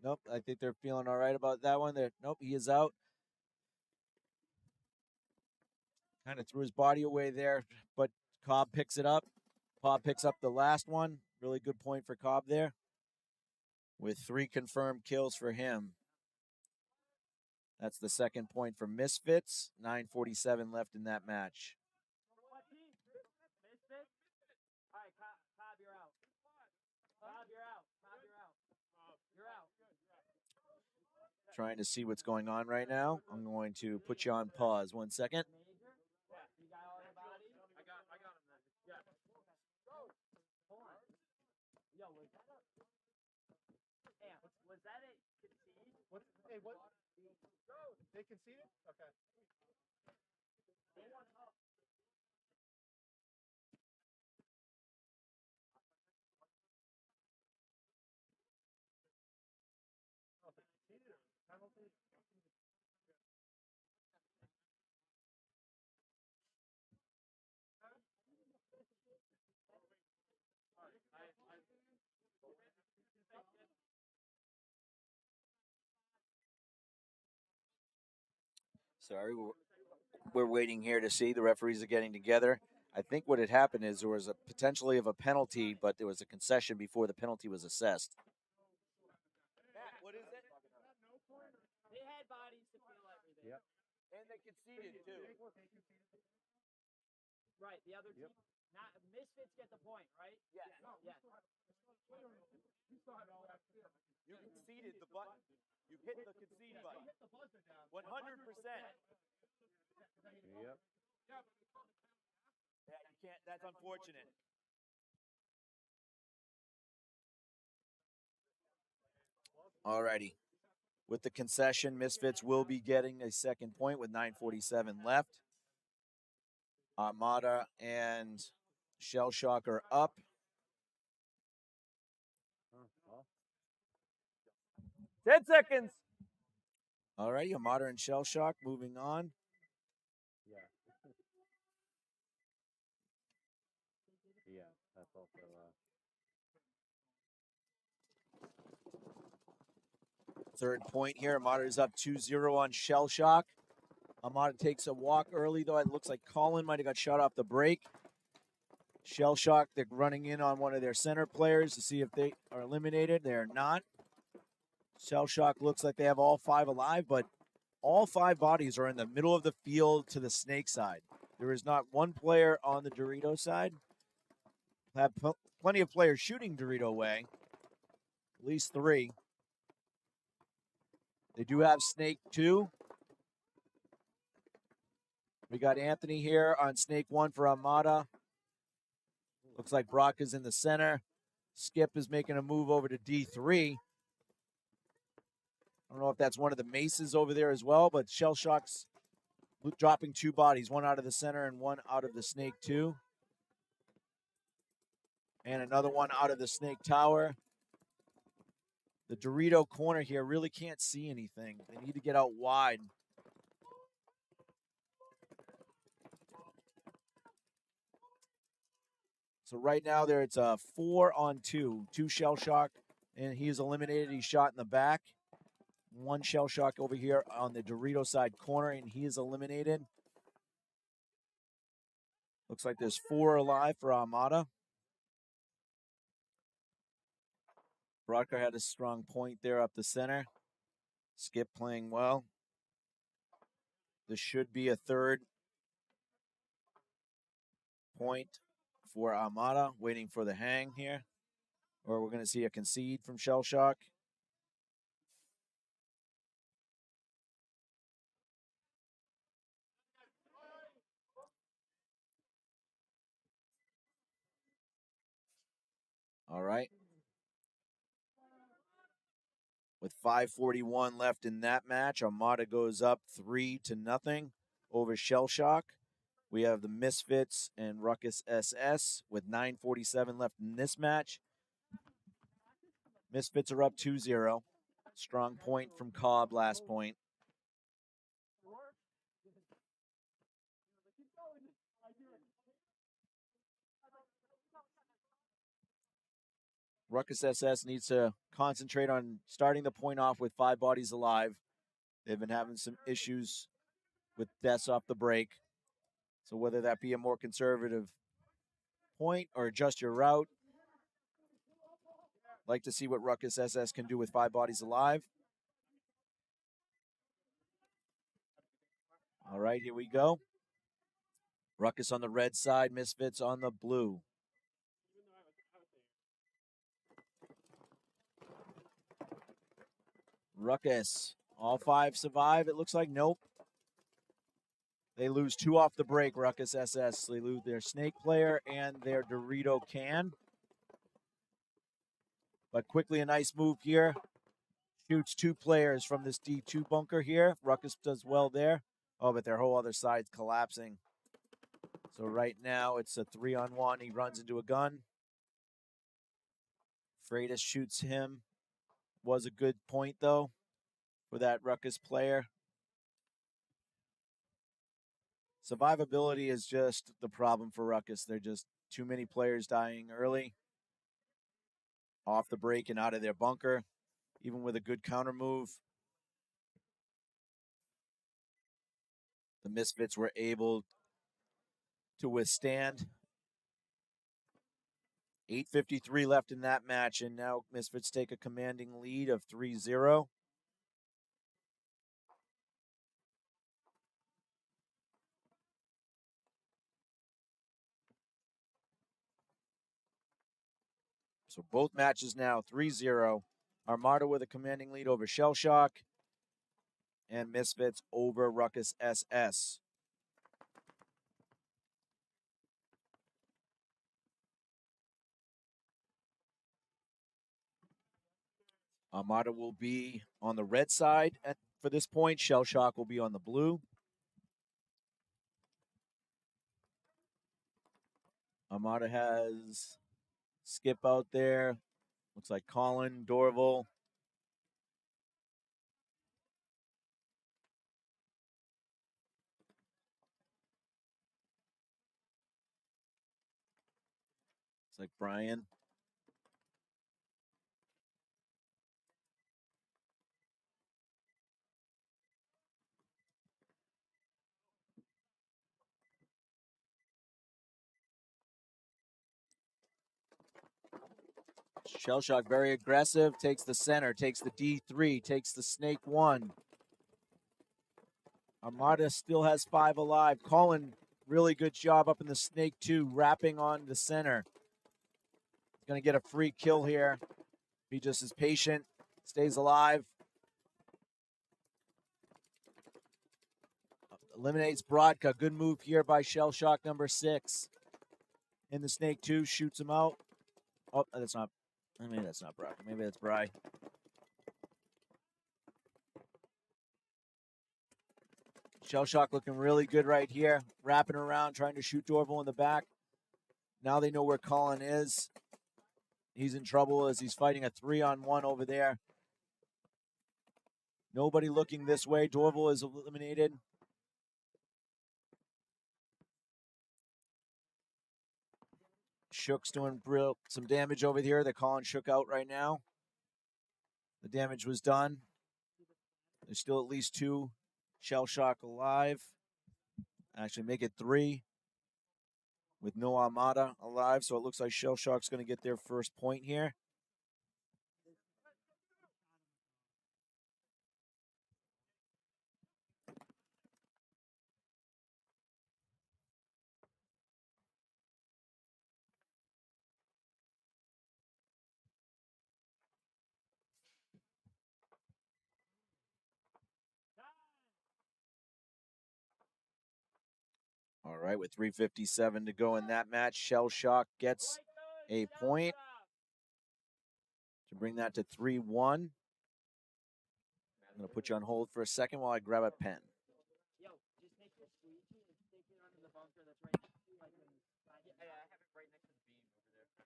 Nope, I think they're feeling all right about that one. Nope, he is out. Kind of threw his body away there, but Cobb picks it up. Cobb picks up the last one. Really good point for Cobb there. With 3 confirmed kills for him. That's the second point for Mysfits. 9:47 left in that match. All right, Cobb, you're out. Cobb, you're out. Cobb, you're out. You're out. Trying to see what's going on right now. I'm going to put you on pause 1 second. You got all your body? I got him then. Yeah. Hold on. Yo, was that a... Damn, was that a concede? What? Hey, what? They conceded? Okay. They won up. Oh, they conceded or penalty? Sorry, we're waiting here to see. The referees are getting together. I think what had happened is there was a potentially of a penalty, but there was a concession before the penalty was assessed. Matt, what is it? They had bodies to feel everything. Yep. And they conceded too. Right, the other team. Not Mysfits get the point, right? Yes. Yes. You conceded the button. You hit the concede button. 100%. Yep. Yeah, you can't. That's unfortunate. Alrighty. With the concession, Mysfits will be getting a second point with 9:47 left. Armada and Shellshock are up. Well, 10 seconds. Alrighty, Armada and Shellshock moving on. yeah. Yeah, that's also Third point here. Armada is up 2-0 on Shellshock. Armada takes a walk early, though. It looks like Colin might have got shot off the break. Shellshock, they're running in on one of their center players to see if they are eliminated. They're not. Shellshock looks like they have all 5 alive, but all 5 bodies are in the middle of the field to the snake side. There is not one player on the Dorito side. Have plenty of players shooting Dorito way. At least 3. They do have Snake 2. We got Anthony here on Snake 1 for Armada. Looks like Brock is in the center. Skip is making a move over to D3. I don't know if that's one of the Maces over there as well, but Shellshock's dropping 2 bodies, one out of the center and one out of the Snake 2. And another one out of the Snake Tower. The Dorito corner here really can't see anything. They need to get out wide. So right now there it's a 4-on-2. 2 Shellshock, and he is eliminated. He's shot in the back. 1 Shellshock over here on the Dorito side corner, and he is eliminated. Looks like there's 4 alive for Armada. Brocker had a strong point there up the center. Skip playing well. This should be a third point for Armada, waiting for the hang here. Or we're going to see a concede from Shellshock. All right. With 5:41 left in that match, Armada goes up 3-0 over Shellshock. We have the Mysfits and Ruckus SS with 9:47 left in this match. Mysfits are up 2-0. Strong point from Cobb last point. Ruckus SS needs to concentrate on starting the point off with 5 bodies alive. They've been having some issues with deaths off the break. So whether that be a more conservative point or adjust your route, like to see what Ruckus SS can do with 5 bodies alive. All right, here we go. Ruckus on the red side, Mysfits on the blue. Ruckus, all 5 survive. It looks like nope. They lose 2 off the break, Ruckus SS. They lose their snake player and their Dorito can. But quickly a nice move here. Shoots 2 players from this D2 bunker here. Ruckus does well there. Oh, but their whole other side's collapsing. So right now it's a 3-on-1. He runs into a gun. Freitas shoots him. Was a good point, though, for that Ruckus player. Survivability is just the problem for Ruckus. They're just too many players dying early. Off the break and out of their bunker. Even with a good counter move. the Mysfits were able to withstand. 8:53 left in that match, and now Mysfits take a commanding lead of 3-0. So both matches now 3-0. Armada with a commanding lead over Shellshock, and Mysfits over Ruckus SS. Armada will be on the red side for this point. Shellshock will be on the blue. Armada has Skip out there. Looks like Colin, Dorval. Looks like Brian. Shellshock very aggressive, takes the center, takes the D3, takes the Snake 1. Armada still has 5 alive. Colin, really good job up in the Snake 2, wrapping on the center. He's going to get a free kill here. He just is patient, stays alive. Eliminates Brodka. Good move here by Shellshock number 6. In the Snake 2, shoots him out. Oh, that's not. Maybe that's not Brodka. Maybe that's Bry. Shellshock looking really good right here. Wrapping around, trying to shoot Dorval in the back. Now they know where Colin is. He's in trouble as he's fighting a 3-on-1 over there. Nobody looking this way. Dorval is eliminated. Shook's doing some damage over here. They're calling Shook out right now. The damage was done. There's still at least 2 Shellshock alive. Actually, make it 3 with no Armada alive. So it looks like Shellshock's going to get their first point here. All right, with 3:57 to go in that match, Shellshock gets a point to bring that to 3-1. I'm going to put you on hold for a second while I grab a pen. Yo, just take your squeegee and stick it under the bunker that's right next to you. Like I have it right next to the beam over there.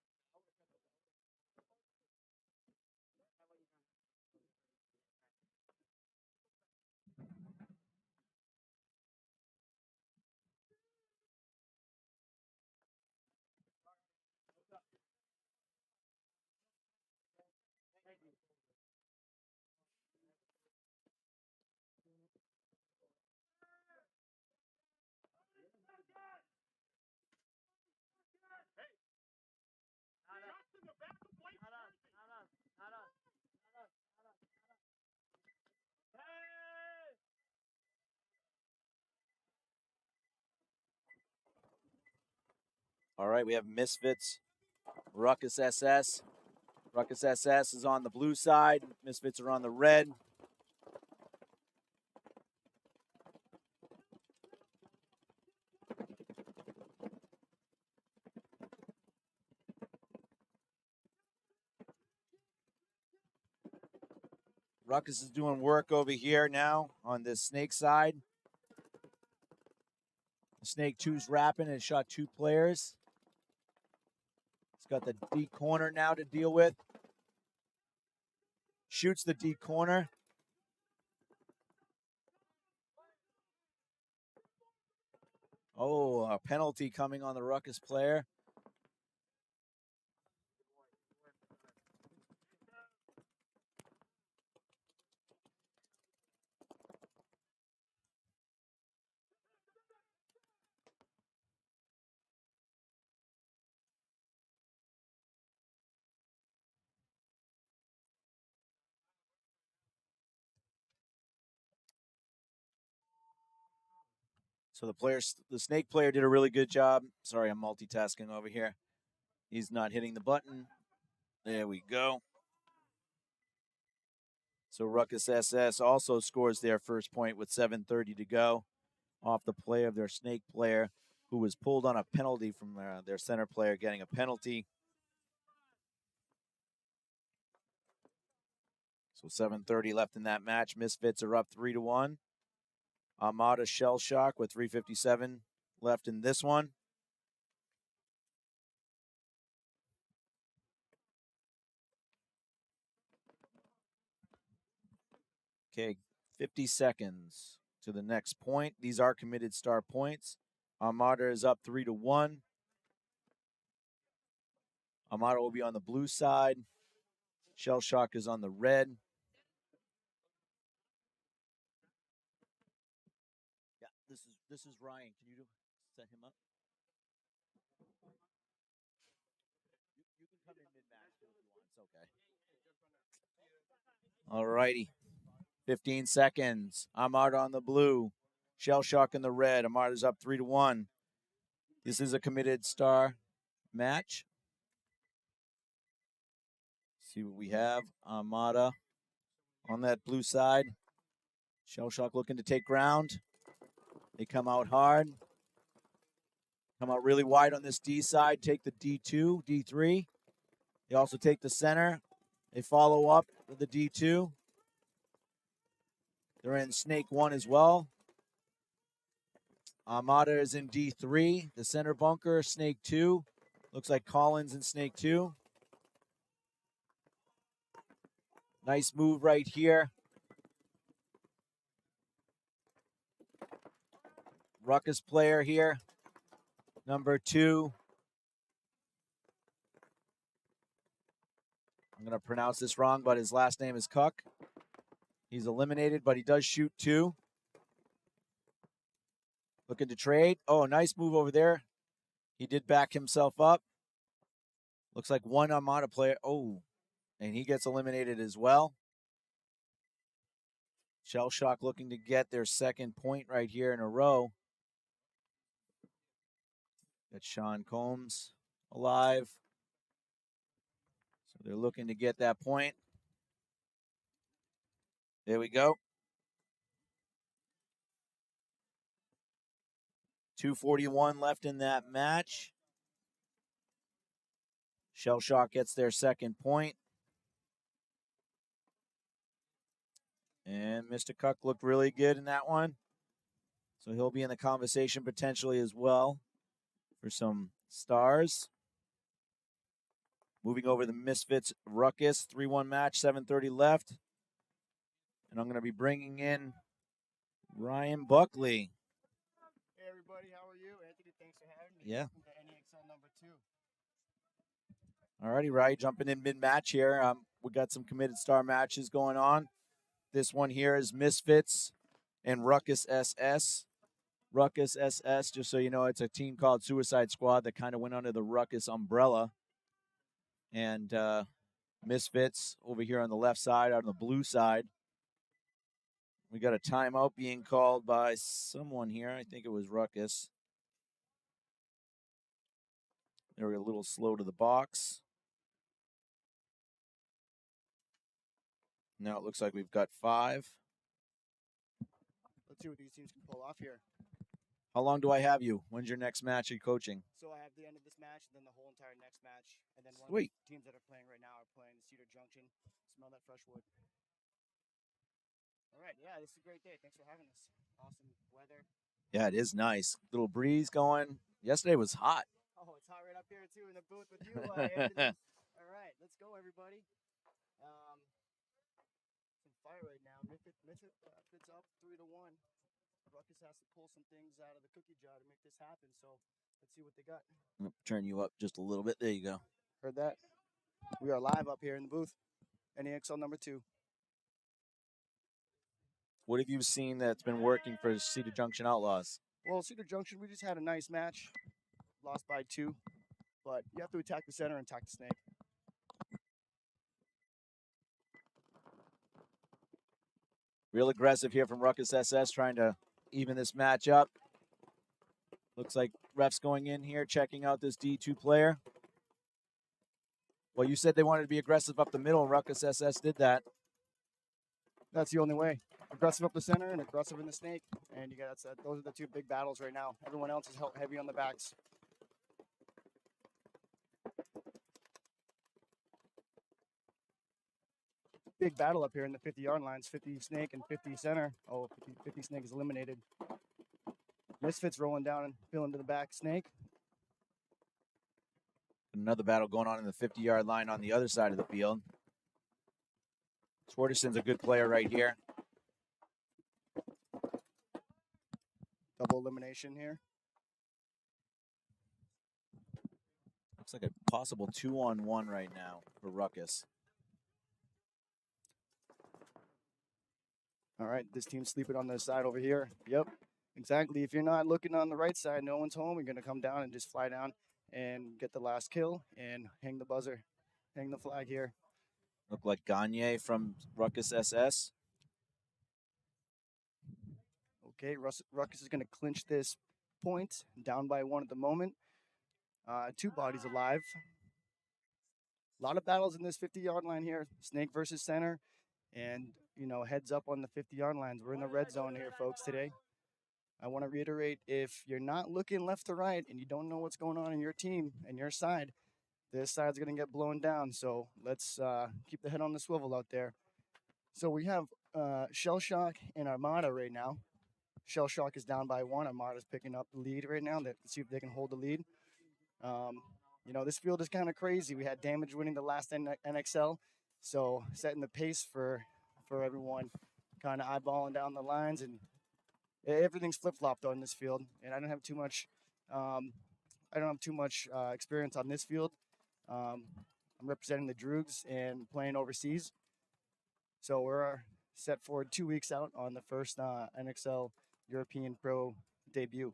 All right, we have Mysfits, Ruckus SS. Ruckus SS is on the blue side. Mysfits are on the red. Ruckus is doing work over here now on the Snake side. Snake 2's wrapping and shot 2 players. He's got the D corner now to deal with. Shoots the D corner. Oh, a penalty coming on the Ruckus player. So the snake player did a really good job. Sorry, I'm multitasking over here. He's not hitting the button. There we go. So Ruckus SS also scores their first point with 7:30 to go off the play of their snake player, who was pulled on a penalty from their center player getting a penalty. So 7:30 left in that match. Mysfits are up 3-1. Armada Shellshock with 3:57 left in this one. Okay, 50 seconds to the next point. These are committed star points. Armada is up 3-1. Armada will be on the blue side. Shellshock is on the red. Yeah, this is Ryan. Can you set him up? You can come in mid-match too if you want. It's okay. All righty. 15 seconds. Armada on the blue. Shellshock in the red. Armada's up 3-1. This is a committed star match. See what we have. Armada on that blue side. Shellshock looking to take ground. They come out hard. Come out really wide on this D side. Take the D2, D3. They also take the center. They follow up with the D2. They're in Snake 1 as well. Armada is in D3. The center bunker, Snake 2. Looks like Collins in Snake 2. Nice move right here. Ruckus player here. Number 2. I'm going to pronounce this wrong, but his last name is Cook. He's eliminated, but he does shoot 2. Looking to trade. Oh, nice move over there. He did back himself up. Looks like one Armada player. Oh, and he gets eliminated as well. Shellshock looking to get their second point right here in a row. Got Sean Combs alive. So they're looking to get that point. There we go. 2:41 left in that match. Shellshock gets their second point. And Mr. Cook looked really good in that one. So he'll be in the conversation potentially as well for some stars. Moving over the Mysfits Ruckus, 3-1 match, 7:30 left. And I'm going to be bringing in Ryan Buckley. Hey everybody, how are you? Anthony, thanks for having me. Yeah. Welcome to NEXL number 2. All righty, Ryan, jumping in mid-match here. We got some committed star matches going on. This one here is Mysfits and Ruckus SS. Ruckus SS, just so you know, it's a team called Suicide Squad that kind of went under the Ruckus umbrella. And Mysfits over here on the left side, on the blue side. We got a timeout being called by someone here. I think it was Ruckus. They were a little slow to the box. Now it looks like we've got 5. Let's see what these teams can pull off here. How long do I have you? When's your next match are you coaching? So I have the end of this match, and then the whole entire next match. And then one Sweet. of the teams that are playing right now are playing the Cedar Junction. Smell that fresh wood. All right, yeah, this is a great day. Thanks for having us. Awesome weather. Yeah, it is nice. Little breeze going. Yesterday was hot. Oh, it's hot right up here too in the booth with you, Anthony. All right, let's go, everybody. Some fight right now. Mysfits up 3-1. Ruckus has to pull some things out of the cookie jar to make this happen. So let's see what they got. I'll turn you up just a little bit. There you go. Heard that? We are live up here in the booth. NEXL number 2. What have you seen that's been working for Cedar Junction Outlaws? Well, Cedar Junction, we just had a nice match. Lost by 2. But you have to attack the center and attack the snake. Real aggressive here from Ruckus SS, trying to even this match up. Looks like refs going in here, checking out this D2 player. Well, you said they wanted to be aggressive up the middle, and Ruckus SS did that. That's the only way. Aggressive up the center and aggressive in the snake. And you got those are the two big battles right now. Everyone else is heavy on the backs. Big battle up here in the 50-yard lines. 50 snake and 50 center. Oh, 50 snake is eliminated. Mysfits rolling down and feeling to the back snake. Another battle going on in the 50-yard line on the other side of the field. Swartison's a good player right here. Double elimination here. Looks like a possible 2-on-1 right now for Ruckus. All right, this team's sleeping on the side over here. Yep, exactly. If you're not looking on the right side, no one's home. You're going to come down and just fly down and get the last kill and hang the buzzer, hang the flag here. Look like Gagne from Ruckus SS. Okay, Ruckus is going to clinch this point, down by 1 at the moment. 2 bodies alive. A lot of battles in this 50-yard line here. Snake versus center. And, you know, heads up on the 50-yard lines. We're in the red zone here, folks, today. I want to reiterate, if you're not looking left to right and you don't know what's going on in your team and your side, this side's going to get blown down. So let's keep the head on the swivel out there. So we have Shellshock and Armada right now. Shellshock is down by 1. Armada's picking up the lead right now. Let's see if they can hold the lead. You know, this field is kind of crazy. We had Damage winning the last NXL. So setting the pace for everyone, kind of eyeballing down the lines, and everything's flip-flopped on this field. And I don't have too much experience on this field. I'm representing the Droogs and playing overseas. So we're set for 2 weeks out on the first NXL European Pro debut.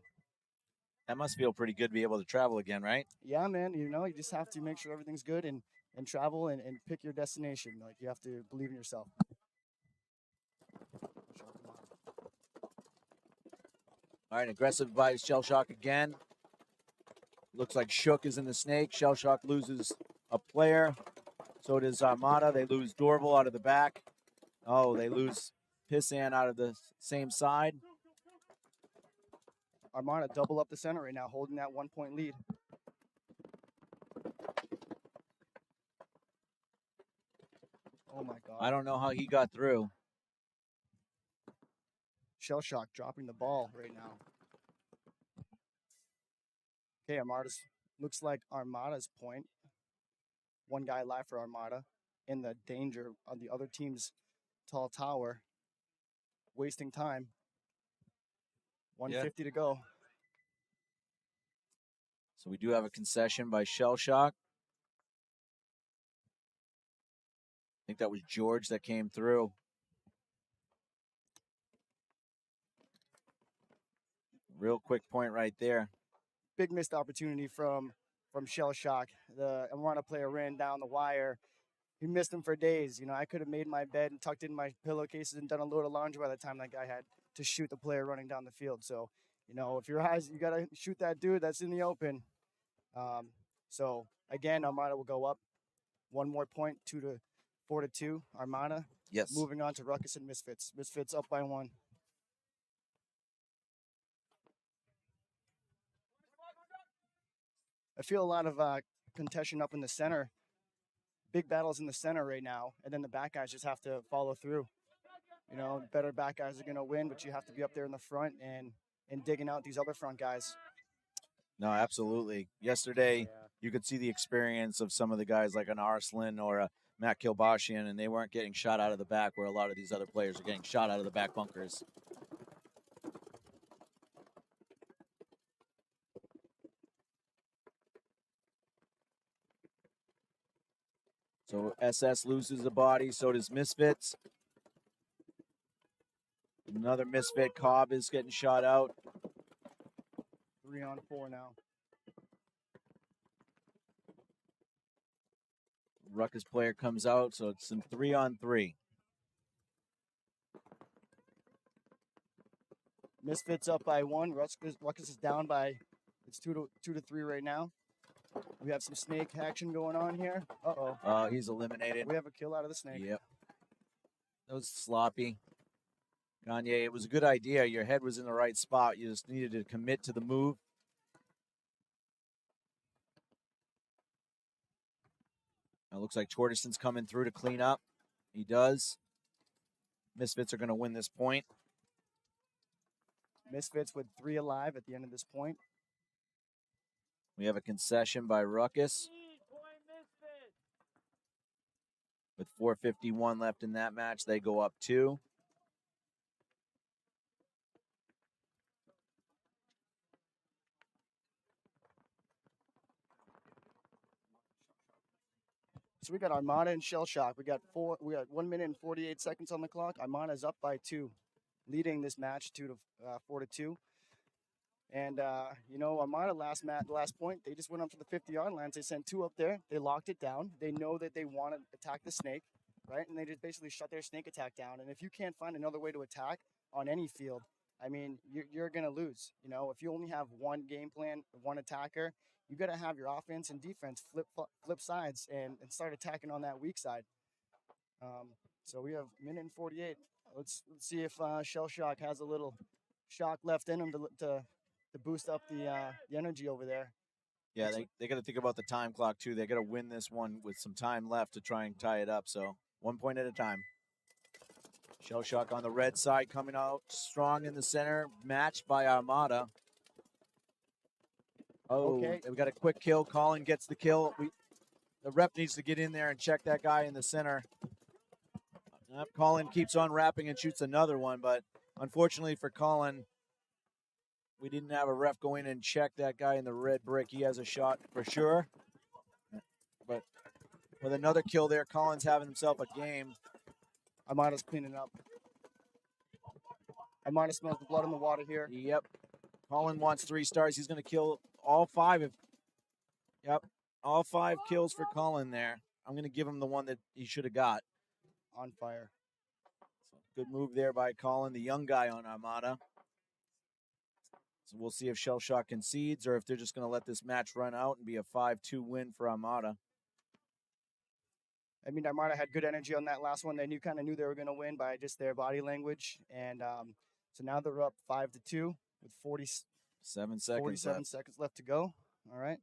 That must feel pretty good to be able to travel again, right? Yeah, man. You know, you just have to make sure everything's good and travel and pick your destination. Like, you have to believe in yourself. All right, aggressive by Shellshock again. Looks like Shook is in the snake. Shellshock loses a player. So does Armada. They lose Dorval out of the back. Oh, they lose Pissan out of the same side. Armada double up the center right now, holding that 1-point lead. Oh, my God. I don't know how he got through. Shellshock dropping the ball right now. Okay, looks like Armada's point. 1 guy alive for Armada in the danger of the other team's tall tower. Wasting time. 150 to go. So we do have a concession by Shellshock. I think that was George that came through. Real quick point right there. Big missed opportunity from Shellshock. The Armada player ran down the wire. He missed him for days. You know, I could have made my bed and tucked in my pillowcases and done a load of laundry by the time that guy had to shoot the player running down the field. So, you know, if your eyes, you got to shoot that dude that's in the open. So, again, Armada will go up 1 more point, 4-2. Armada. Yes. Moving on to Ruckus and Mysfits. Mysfits up by 1. I feel a lot of contention up in the center. Big battles in the center right now, and then the back guys just have to follow through. You know, better back guys are going to win, but you have to be up there in the front and digging out these other front guys. No, absolutely. Yesterday, you could see the experience of some of the guys like an Arslan or a Matt Kilbashian, and they weren't getting shot out of the back where a lot of these other players are getting shot out of the back bunkers. So SS loses a body, so does Mysfits. Another Misfit, Cobb, is getting shot out. 3-on-4 now. Ruckus player comes out, so it's some 3-on-3. Misfits up by 1. Ruckus is down by It's 2-3 right now. We have some snake action going on here. Uh-oh. He's eliminated. We have a kill out of the snake. Yep. That was sloppy. Gagne, it was a good idea. Your head was in the right spot. You just needed to commit to the move. It looks like Tortison's coming through to clean up. He does. Mysfits are going to win this point. Mysfits with 3 alive at the end of this point. We have a concession by Ruckus. With 4:51 left in that match, they go up 2. So we got Armada and Shellshock. We got 1 minute and 48 seconds on the clock. Armada's up by 2, leading this match 4-2. And you know, Armada last point, they just went up to the 50-yard lines. They sent 2 up there. They locked it down. They know that they want to attack the snake, right? And they just basically shut their snake attack down. And if you can't find another way to attack on any field, I mean, you're gonna lose. You know, if you only have one game plan, one attacker, you got to have your offense and defense flip sides and start attacking on that weak side. So we have 1:48. Let's see if Shellshock has a little shock left in him to boost up the energy over there. Yeah, they got to think about the time clock too. They got to win this one with some time left to try and tie it up. So 1 point at a time. Shellshock on the red side coming out strong in the center, matched by Armada. Oh, Okay. we got a quick kill. Colin gets the kill. The rep needs to get in there and check that guy in the center. Colin keeps on wrapping and shoots another one, but unfortunately for Colin, we didn't have a ref go in and check that guy in the red brick. He has a shot for sure. But with another kill there, Colin's having himself a game. Armada's cleaning up. Armada smells the blood in the water here. Yep. Colin wants 3 stars. He's going to kill all 5. Yep. All 5 kills for Colin there. I'm going to give him the one that he should have got. On fire. So good move there by Colin, the young guy on Armada. So we'll see if Shellshock concedes or if they're just going to let this match run out and be a 5-2 win for Armada. I mean, Armada had good energy on that last one. They kind of knew they were going to win by just their body language. And so now they're up 5-2 with 47 seconds left to go. All right.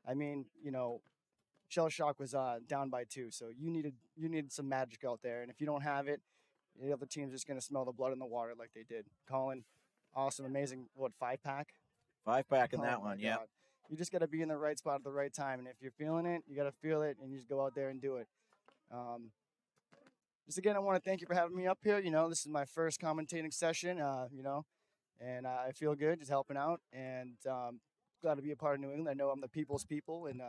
I mean, you know, Shellshock was down by 2. So you needed some magic out there. And if you don't have it, the other team's just going to smell the blood in the water like they did. Colin, awesome, amazing, 5-pack? 5-pack in that one, yeah. You just got to be in the right spot at the right time. And if you're feeling it, you got to feel it, and you just go out there and do it. Just again, I want to thank you for having me up here. You know, this is my first commentating session, you know, and I feel good just helping out. And glad to be a part of New England. I know I'm the people's people, and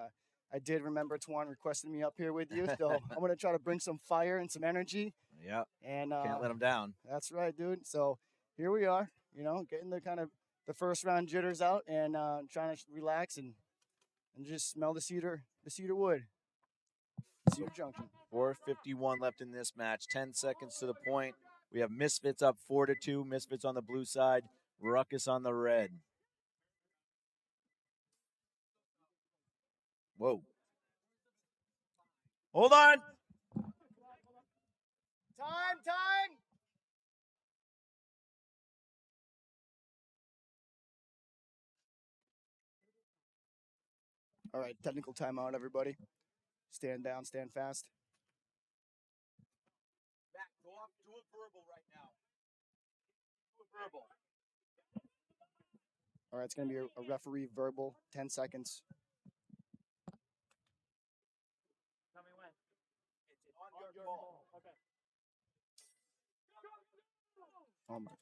I did remember Twan requesting me up here with you. So I'm going to try to bring some fire and some energy. Yeah. And can't let them down. That's right, dude. So here we are, you know, getting the kind of the first round jitters out and trying to relax and just smell the cedar wood. Cedar Junction. 4:51 left in this match. 10 seconds to the point. We have Mysfits up 4-2. Mysfits on the blue side. Ruckus on the red. Whoa. Hold on. Time. All right, technical timeout, everybody. Stand down, stand fast. Matt, go up, do a verbal right now. Do a verbal. All right, it's going to be a referee verbal, 10 seconds. Tell me when. It's on your call. Okay. Oh, my God.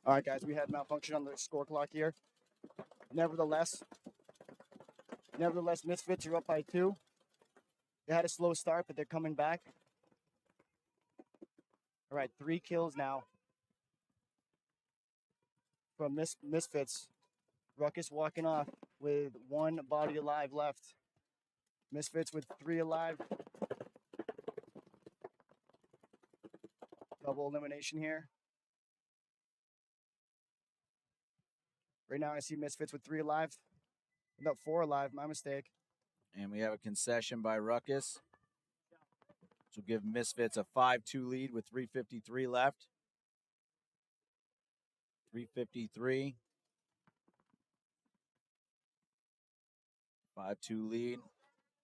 All right, guys, we had malfunction on the score clock here. Nevertheless, Mysfits are up by 2. They had a slow start, but they're coming back. All right, 3 kills now from Mysfits. Ruckus walking off with 1 body alive left. Mysfits with 3 alive. Double elimination here. Right now I see Mysfits with 3 alive. No, 4 alive, my mistake. And we have a concession by Ruckus. Which will give Mysfits a 5-2 lead with 3:53 left. 3:53. 5-2 lead.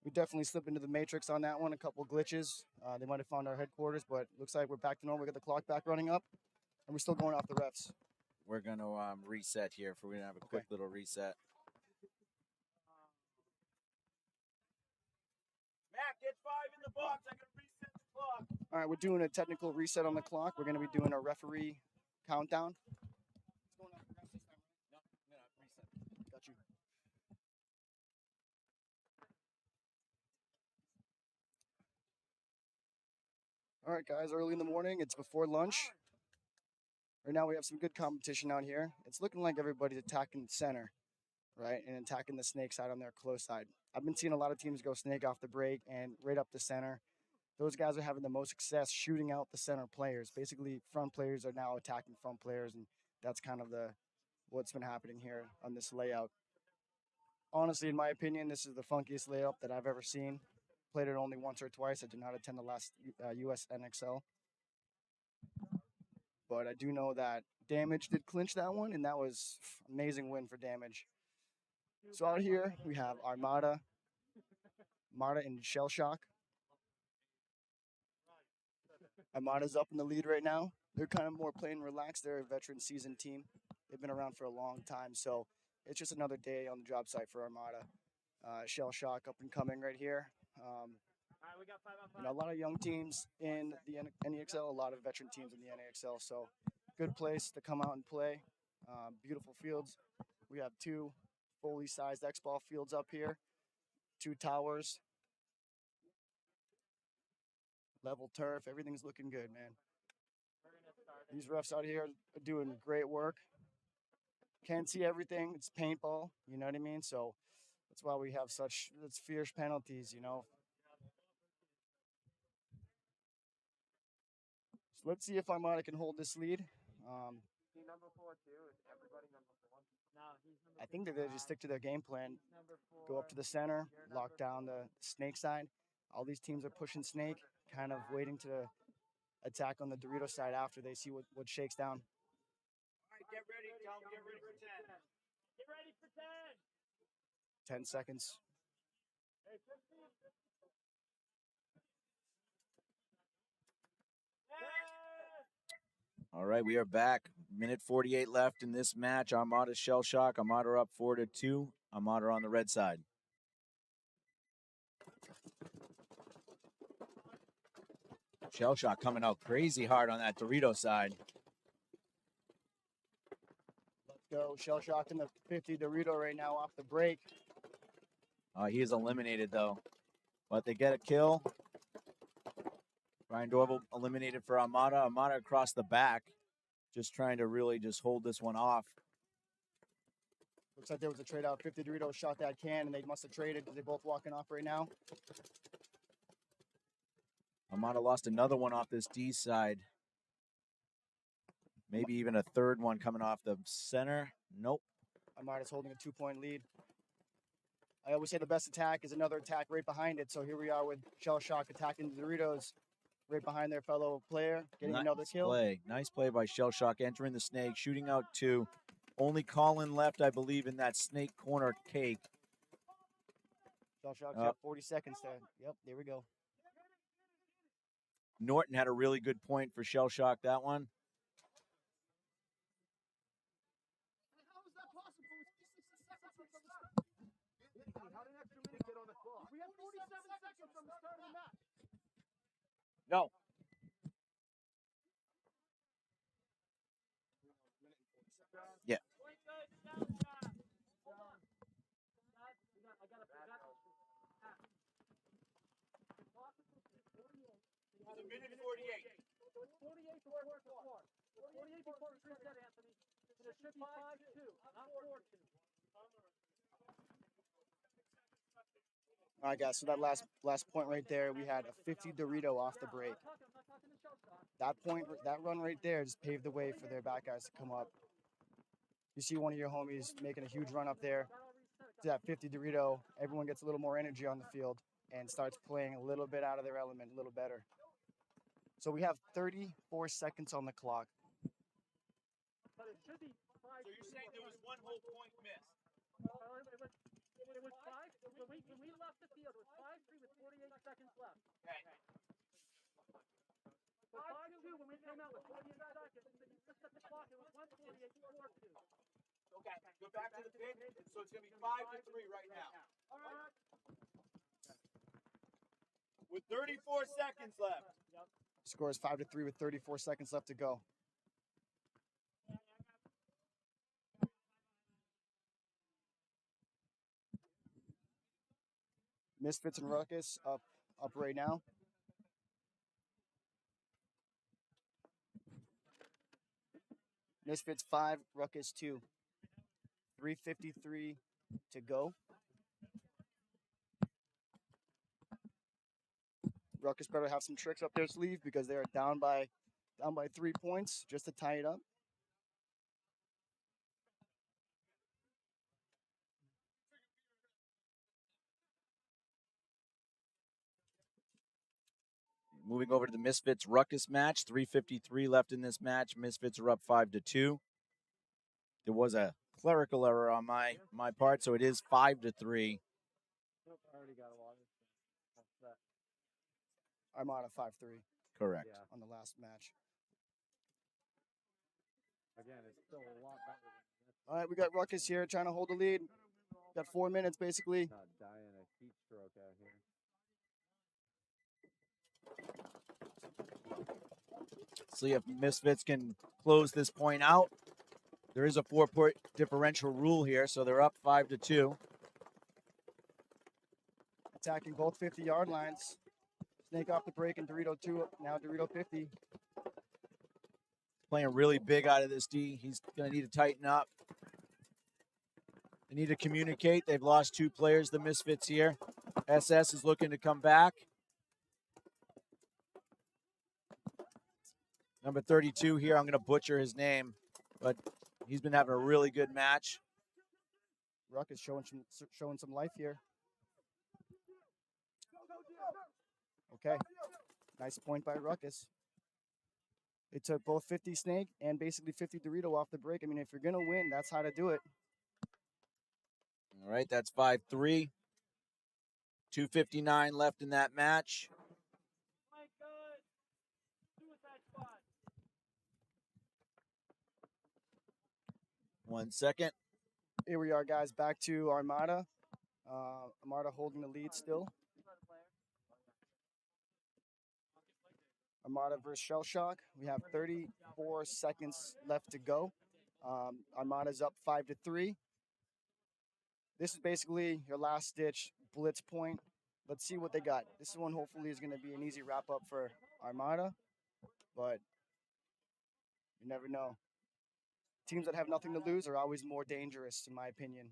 We definitely slipped into the matrix on that one. A couple glitches. They might have found our headquarters, but looks like we're back to normal. We got the clock back running up, and we're still going off the refs. We're going to reset here. We're going to have a quick little reset. Matt, get 5 in the box. I'm going to reset the clock. All right, we're doing a technical reset on the clock. We're going to be doing a referee countdown. What's going on for refs this time? No, I'm going to reset. Got you. All right, guys, early in the morning. It's before lunch. Right now we have some good competition out here. It's looking like everybody's attacking the center, right, and attacking the snake side on their close side. I've been seeing a lot of teams go snake off the break and right up the center. Those guys are having the most success shooting out the center players. Basically, front players are now attacking front players, and that's kind of what's been happening here on this layout. Honestly, in my opinion, this is the funkiest layout that I've ever seen. Played it only once or twice. I did not attend the last US NXL. But I do know that Damage did clinch that one, and that was amazing win for Damage. So out here, we have Armada and Shellshock. Armada's up in the lead right now. They're kind of more playing relaxed. They're a veteran seasoned team. They've been around for a long time, so it's just another day on the job site for Armada. Shellshock up and coming right here. A lot of young teams in the NEXL, a lot of veteran teams in the NEXL, so good place to come out and play. Beautiful fields. We have 2 fully sized X-ball fields up here, 2 towers, level turf. Everything's looking good, man. These refs out here are doing great work. Can't see everything. It's paintball, you know what I mean? So that's why we have such fierce penalties, you know. So let's see if Armada can hold this lead. Number 4 too? Is everybody number 4? No, he's number I think that they just stick to their game plan. Go up to the center, lock down the snake side. All these teams are pushing snake, kind of waiting to attack on the Dorito side after they see what shakes down. All right, get ready. Tell them get ready for 10. Get ready for 10. 10 seconds. Hey, 15. All right, we are back. Minute 48 left in this match. Armada Shellshock. Armada up 4-2. Armada on the red side. Shellshock coming out crazy hard on that Dorito side. Let's go. Shellshock in the 50 Dorito right now off the break. He is eliminated, though. But they get a kill. Brian Dorval eliminated for Armada. Armada across the back. Just trying to really just hold this one off. Looks like there was a trade out. 50 Doritos shot that can, and they must have traded because they're both walking off right now. Armada lost another one off this D side. Maybe even a third one coming off the center. Nope. Armada's holding a 2-point lead. I always say the best attack is another attack right behind it. So here we are with Shellshock attacking the Doritos right behind their fellow player, getting another kill. Nice play by Shellshock, entering the snake, shooting out 2. Only Colin left, I believe, in that snake corner cake. Shellshock's got 40 seconds there. Yep, there we go. Norton had a really good point for Shellshock, that one. How is that possible? How did an extra minute get on the clock? We had 47 seconds from the start of the match. No. Yeah. It's a minute 48. 48 before the score. 48 before the reset, Anthony. It should be 5-2, not 4-2. All right, guys, so that last point right there, we had a 50 Dorito off the break. That run right there just paved the way for their back guys to come up. You see one of your homies making a huge run up there to that 50 Dorito. Everyone gets a little more energy on the field and starts playing a little bit out of their element, a little better. So we have 34 seconds on the clock. But it should be 5. So you're saying there was one whole point missed? It was 5. When we left the field, it was 5-3 with 48 seconds left. Okay. So 5-2 when we came out with 48 seconds. And you just set the clock. It was 1:48 4-2. Okay, go back to the pit. So it's going to be 5-3 right now. All right. With 34 seconds left. Score is 5-3 with 34 seconds left to go. Mysfits and Ruckus up right now. Mysfits 5, Ruckus 2. 3:53 to go. Ruckus better have some tricks up their sleeve because they are down by 3 points just to tie it up. Moving over to the Mysfits Ruckus match, 3:53 left in this match. Mysfits are up 5-2. There was a clerical error on my part, so it is 5-3. Nope, I already got a lot of that. Armada 5-3 Correct. Yeah. on the last match. Again, it's still a lot better than this. All right, we got Ruckus here trying to hold the lead. Got 4 minutes basically. Not dying a heat stroke out here. See if Mysfits can close this point out. There is a 4-point differential rule here, so they're up 5-2. Attacking both 50-yard lines. Snake off the break and Dorito 2, now Dorito 50. Playing really big out of this D. He's going to need to tighten up. They need to communicate. They've lost 2 players, the Mysfits here. SS is looking to come back. Number 32 here, I'm going to butcher his name, but he's been having a really good match. Ruckus showing some life here. Okay, nice point by Ruckus. They took both 50 Snake and basically 50 Dorito off the break. I mean, if you're going to win, that's how to do it. All right, that's 5-3. 2:59 left in that match. My God. Suicide spot. 1 second. Here we are, guys, back to Armada. Armada holding the lead still. Armada versus Shellshock. We have 34 seconds left to go. Armada's up 5-3. This is basically your last-ditch blitz point. Let's see what they got. This one hopefully is going to be an easy wrap-up for Armada, but you never know. Teams that have nothing to lose are always more dangerous, in my opinion.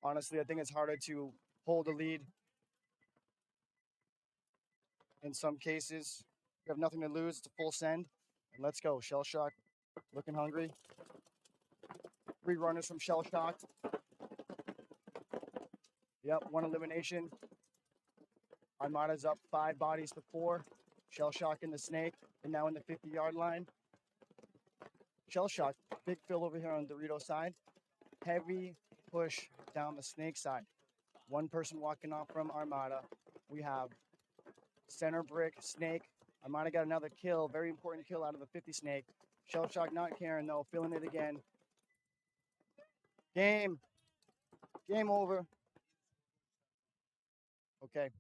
Honestly, I think it's harder to hold a lead in some cases. You have nothing to lose. It's a full send. And let's go. Shellshock looking hungry. 3 runners from Shellshock. Yep, 1 elimination. Armada's up 5 bodies to 4. Shellshock in the Snake, and now in the 50-yard line. Shellshock, big fill over here on Dorito side. Heavy push down the Snake side. 1 person walking off from Armada. We have center brick, Snake. Armada got another kill, very important kill out of the 50 Snake. Shellshock not caring though, filling it again. Game over. Okay,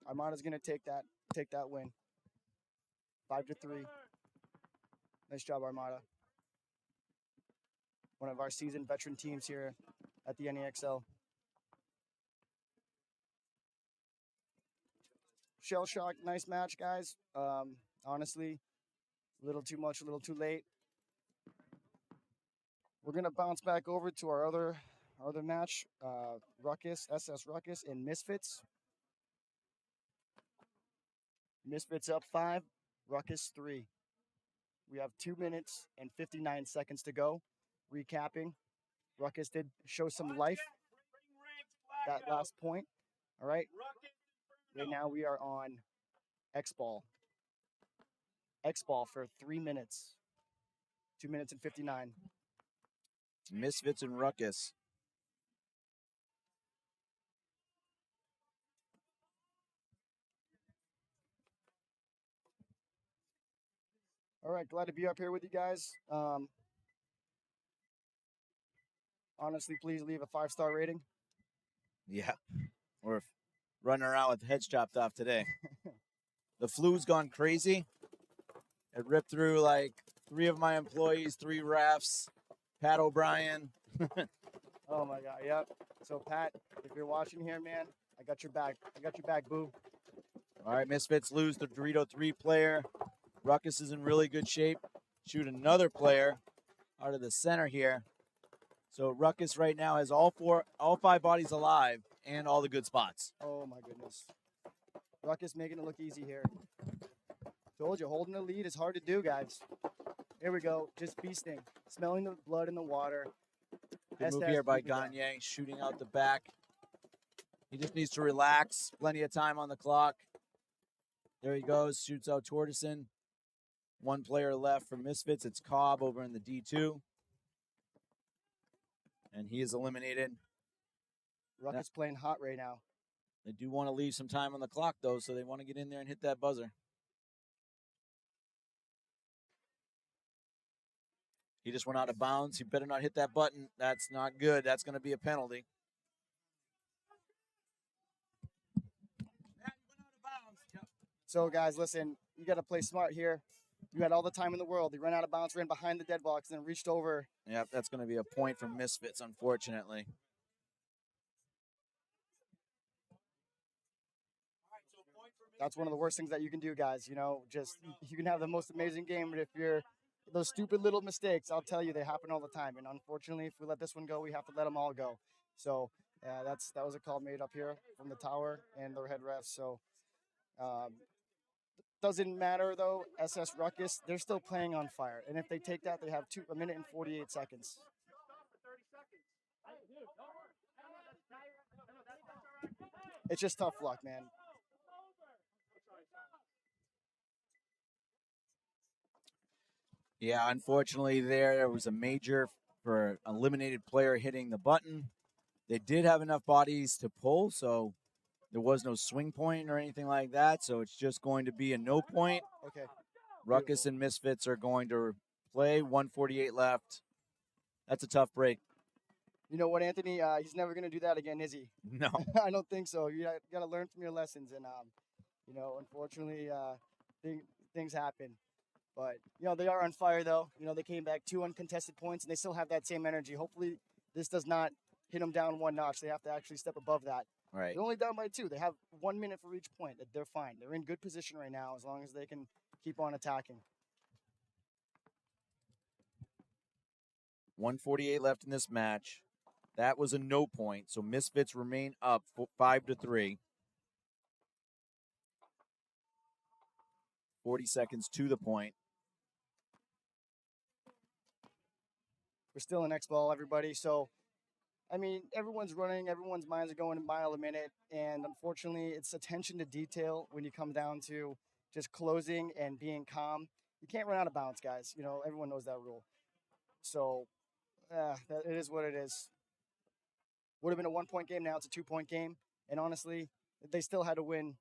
Armada's gonna take that win. 5-3. Nice job, Armada. One of our seasoned veteran teams here at the NEXL. Shellshock, nice match, guys. Honestly, a little too much, a little too late. We're gonna bounce back over to our other match, Ruckus, SS Ruckus, and Mysfits. Mysfits up 5, Ruckus 3. We have 2 minutes and 59 seconds to go. Recapping, Ruckus did show some life that last point. All right. Right now we are on X-Ball. X-Ball for 3 minutes. 2 minutes and 59. Mysfits and Ruckus. All right, glad to be up here with you guys. Honestly, please leave a 5-star rating. Yeah. We're running around with heads chopped off today. The flu's gone crazy. It ripped through like 3 of my employees, 3 refs, Pat O'Brien. Oh my God, yep. So Pat, if you're watching here, man, I got your back. I got your back, boo. All right, Mysfits lose the Dorito 3 player. Ruckus is in really good shape. Shoot another player out of the center here. So Ruckus right now has all 5 bodies alive and all the good spots. Oh my goodness. Ruckus making it look easy here. Told you, holding the lead is hard to do, guys. Here we go, just feasting. Smelling the blood in the water. Good move here by Gagne, shooting out the back. He just needs to relax. Plenty of time on the clock. There he goes, shoots out Tortison. 1 player left for Mysfits. It's Cobb over in the D2. And he is eliminated. Ruckus playing hot right now. They do want to leave some time on the clock, though, so they want to get in there and hit that buzzer. He just went out of bounds. He better not hit that button. That's not good. That's going to be a penalty. So, guys, listen, you got to play smart here. You had all the time in the world. He ran out of bounds, ran behind the dead box, and then reached over. Yep, that's going to be a point for Mysfits, unfortunately. That's one of the worst things that you can do, guys. You know, just you can have the most amazing game, but if you're those stupid little mistakes, I'll tell you, they happen all the time. And unfortunately, if we let this one go, we have to let them all go. So that was a call made up here from the tower and their head refs. So doesn't matter though. SS Ruckus, they're still playing on fire, and if they take that, they have 1 minute and 48 seconds. It's just tough luck, man. Yeah, unfortunately there was a major for an eliminated player hitting the button. They did have enough bodies to pull, so there was no swing point or anything like that, so it's just going to be a no point. Okay. Ruckus and Mysfits are going to play. 1:48 left. That's a tough break. You know what, Anthony? He's never going to do that again, is he? No. I don't think so. You got to learn from your lessons, and you know, unfortunately, things happen. But you know, they are on fire though. You know, they came back 2 uncontested points, and they still have that same energy. Hopefully, this does not hit them down 1 notch. They have to actually step above that. All right. They're only down by 2. They have 1 minute for each point. They're fine. They're in good position right now as long as they can keep on attacking. 1:48 left in this match. That was a no point, so Mysfits remain up 5-3. 40 seconds to the point. We're still in X-Ball, everybody. So, I mean, everyone's running. Everyone's minds are going a mile a minute. And unfortunately, it's attention to detail when you come down to just closing and being calm. You can't run out of bounds, guys. You know, everyone knows that rule. So, it is what it is. Would have been a 1-point game. Now it's a 2-point game. And honestly, they still had to win.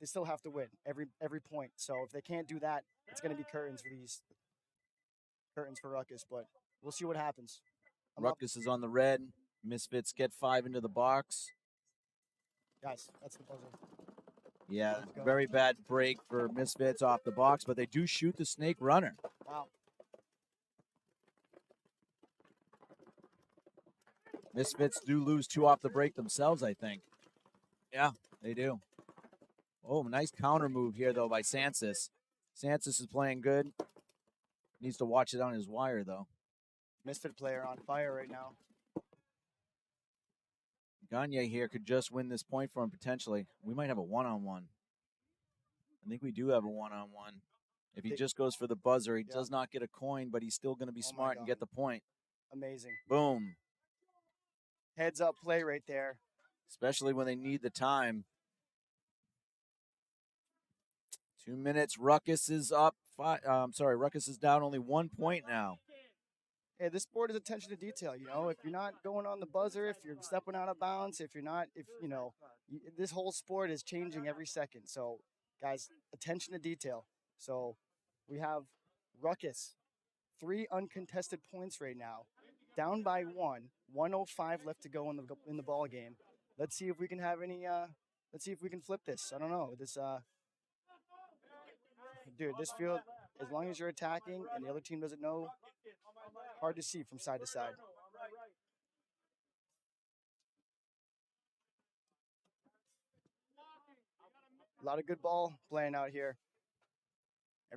They still have to win every point. So if they can't do that, it's going to be curtains for Ruckus. But we'll see what happens. Ruckus is on the red. Mysfits get 5 into the box. Guys, that's the buzzer. Yeah, very bad break for Mysfits off the box, but they do shoot the snake runner. Wow. Mysfits do lose 2 off the break themselves, I think. Yeah, they do. Oh, nice counter move here, though, by Sansis. Sansis is playing good. Needs to watch it on his wire, though. Misfit player on fire right now. Gagne here could just win this point for him potentially. We might have a one-on-one. I think we do have a one-on-one. If he just goes for the buzzer, he does not get a coin, but he's still going to be smart and get the point. Amazing. Boom. Heads up play right there. Especially when they need the time. 2 minutes. Ruckus is up. Ruckus is down only 1 point now. Hey, this sport is attention to detail. You know, if you're not going on the buzzer, if you're stepping out of bounds, this whole sport is changing every second. So, guys, attention to detail. So, we have Ruckus, 3 uncontested points right now, down by 1, 1:05 left to go in the ball game. Let's see if we can have any. Let's see if we can flip this. I don't know. This field, as long as you're attacking and the other team doesn't know, hard to see from side to side. A lot of good ball playing out here. I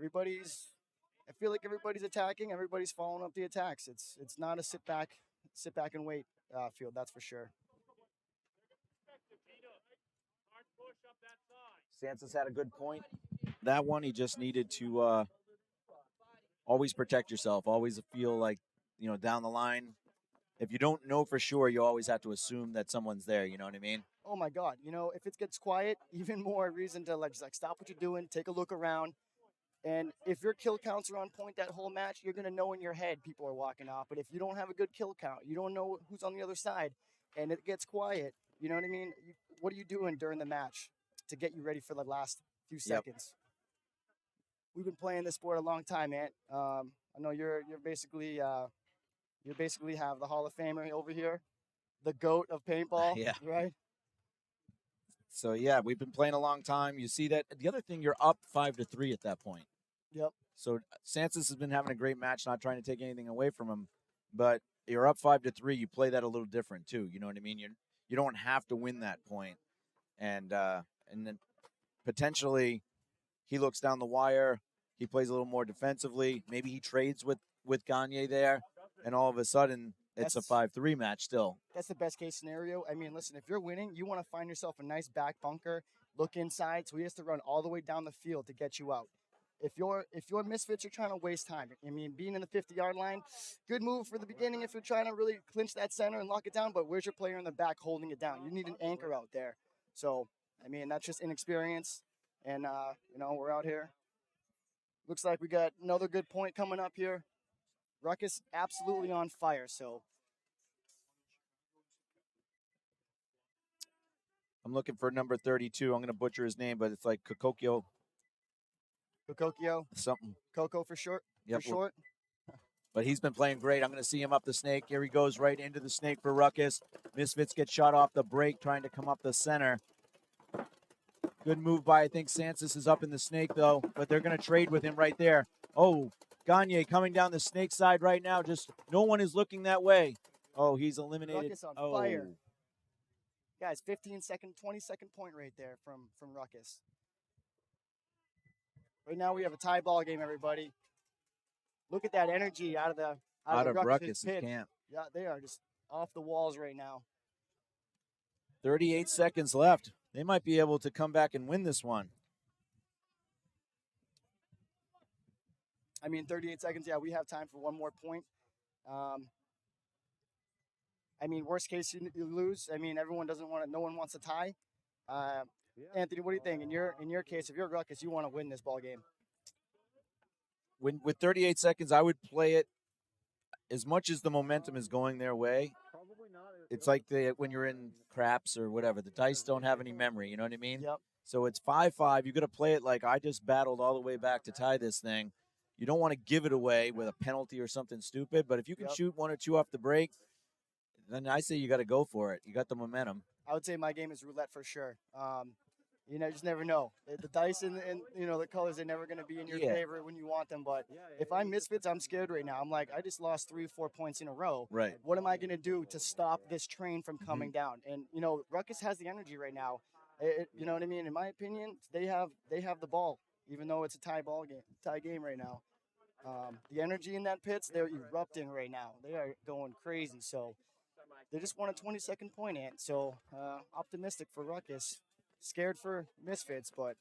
feel like everybody's attacking. Everybody's following up the attacks. It's not a sit back and wait field. That's for sure. Santos had a good point. That one, he just needed to always protect yourself. Always feel like, down the line, if you don't know for sure, you always have to assume that someone's there. You know what I mean? Oh my God! If it gets quiet, even more reason to just stop what you're doing, take a look around, and if your kill counts are on point that whole match, you're gonna know in your head people are walking off. But if you don't have a good kill count, you don't know who's on the other side, and it gets quiet. You know what I mean? What are you doing during the match to get you ready for the last few seconds? We've been playing this sport a long time, man. I know you're basically have the Hall of Famer over here, the GOAT of paintball. Yeah. Right. So yeah, we've been playing a long time. You see that. The other thing, you're up 5-3 at that point. Yep. So Santos has been having a great match, not trying to take anything away from him, but you're up 5-3. You play that a little different too. You know what I mean? You don't have to win that point, and then potentially he looks down the wire. He plays a little more defensively. Maybe he trades with Gagne there, and all of a sudden it's a 5-3 match still. That's the best case scenario. I mean, listen, if you're winning, you want to find yourself a nice back bunker, look inside, so he has to run all the way down the field to get you out. If you're Misfits, you're trying to waste time. I mean, being in the 50-yard line, good move for the beginning if you're trying to really clinch that center and lock it down, but where's your player in the back holding it down? You need an anchor out there. So, I mean, that's just inexperience, and, we're out here. Looks like we got another good point coming up here. Ruckus absolutely on fire, so. I'm looking for number 32. I'm going to butcher his name, but it's like Kokokio. Kokokio? Something. Coco for short? Yep. For short? But he's been playing great. I'm going to see him up the snake. Here he goes right into the snake for Ruckus. Misfits get shot off the break trying to come up the center. Good move by, I think Santos is up in the snake, though, but they're going to trade with him right there. Oh, Gagne coming down the snake side right now. Just no one is looking that way. Oh, he's eliminated. Ruckus on fire. Guys, 15-second, 20-second point right there from Ruckus. Right now we have a tie ball game, everybody. Look at that energy out of Ruckus' pit. camp. Yeah, they are just off the walls right now. 38 seconds left. They might be able to come back and win this one. I mean, 38 seconds, yeah, we have time for one more point. I mean, worst case, you lose. I mean, no one wants to tie. Anthony, what do you think? In your case, if you're Ruckus, you want to win this ball game. With 38 seconds, I would play it as much as the momentum is going their way. It's like when you're in craps or whatever. The dice don't have any memory, you know what I mean? Yep. So it's 5-5. You got to play it like I just battled all the way back to tie this thing. You don't want to give it away with a penalty or something stupid, but if you can shoot one or two off the break, then I say you got to go for it. You got the momentum. I would say my game is roulette for sure. You just never know. The dice and the colors are never going to be in your favor when you want them. But if I'm Misfits, I'm scared right now. I'm like, I just lost 3 or 4 points in a row. Right. What am I going to do to stop this train from coming down? And Ruckus has the energy right now. You know what I mean? In my opinion, they have the ball, even though it's a tie game right now. The energy in that pits, they're erupting right now. They are going crazy. So they just won a 20-second point, Ant. So optimistic for Ruckus. Scared for Mysfits, but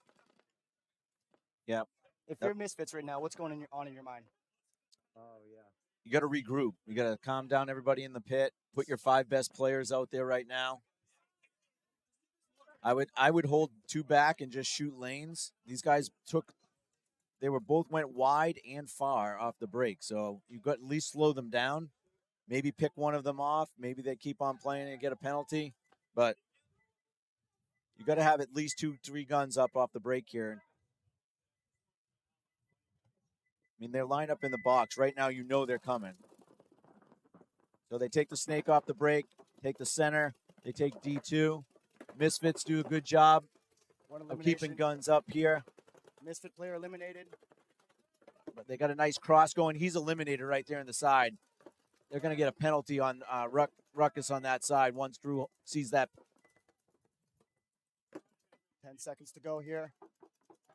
Yeah. if you're Mysfits right now, what's going on in your mind? Oh yeah. You got to regroup. You got to calm down everybody in the pit. Put your 5 best players out there right now. I would hold 2 back and just shoot lanes. These guys both went wide and far off the break. So you got at least slow them down. Maybe pick one of them off. Maybe they keep on playing and get a penalty. But you got to have at least 2-3 guns up off the break here. I mean, they're lined up in the box. Right now, you know they're coming. So they take the snake off the break, take the center, they take D2. Mysfits do a good job of keeping guns up here. Mysfit player eliminated. But they got a nice cross going. He's eliminated right there in the side. They're going to get a penalty on Ruckus on that side once Drew sees that. 10 seconds to go here.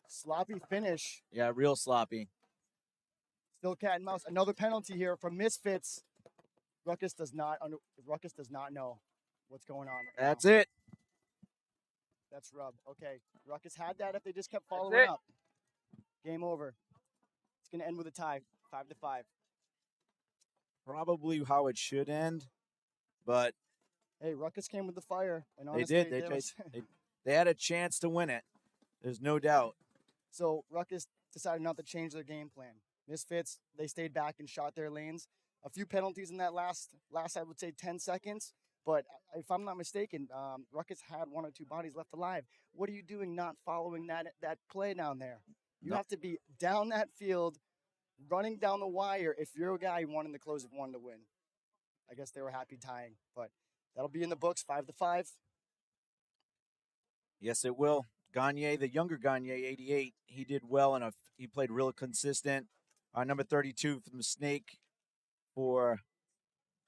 Sloppy finish. Yeah, real sloppy. Still cat and mouse. Another penalty here from Mysfits. Ruckus does not know what's going on. That's it. That's rub. Okay. Ruckus had that if they just kept following up. Game over. It's going to end with a tie, 5-5. Probably how it should end, but hey, Ruckus came with the fire, and they honestly, did. They had a chance to win it. There's no doubt. So Ruckus decided not to change their game plan. Mysfits, they stayed back and shot their lanes. A few penalties in that last I would say 10 seconds. But if I'm not mistaken, Ruckus had 1 or 2 bodies left alive. What are you doing not following that play down there? You have to be down that field, running down the wire if you're a guy wanting to close of 1 to win. I guess they were happy tying, but that'll be in the books, 5-5. Yes, it will. Gagne, the younger Gagne, 88, he did well, and he played real consistent. Number 32 from the Snake for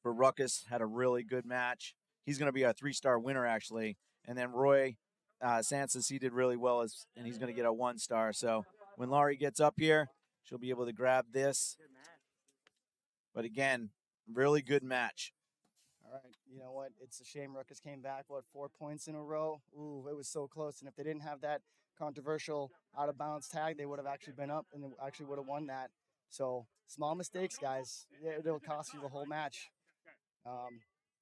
Ruckus had a really good match. He's going to be a 3-star winner, actually. And then Roy Sansas, he did really well, and he's going to get a 1-star. So when Laurie gets up here, she'll be able to grab this. But again, really good match. All right, you know what? It's a shame Ruckus came back, 4 points in a row? Ooh, it was so close. And if they didn't have that controversial out-of-bounds tag, they would have actually been up and they actually would have won that. So small mistakes, guys. It'll cost you the whole match.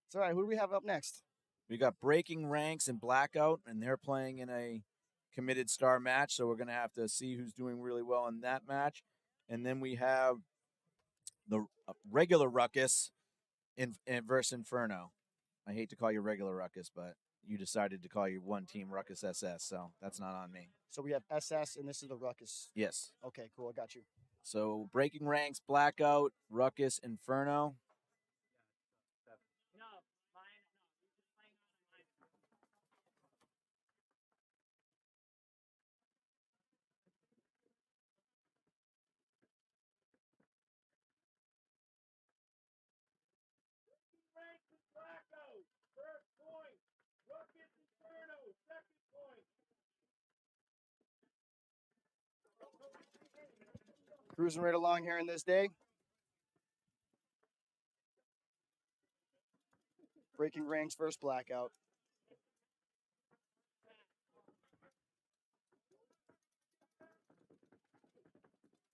It's all right. Who do we have up next? We got Breaking Ranks and Blackout, and they're playing in a committed star match. So we're going to have to see who's doing really well in that match. And then we have the regular Ruckus versus Inferno. I hate to call you regular Ruckus, but you decided to call your one team Ruckus SS, so that's not on me. So we have SS, and this is the Ruckus. Yes. Okay, cool. I got you. So Breaking Ranks, Blackout, Ruckus, Inferno. Blackout, first point. Ruckus Inferno, second point. Cruising right along here in this day. Breaking Ranks versus Blackout.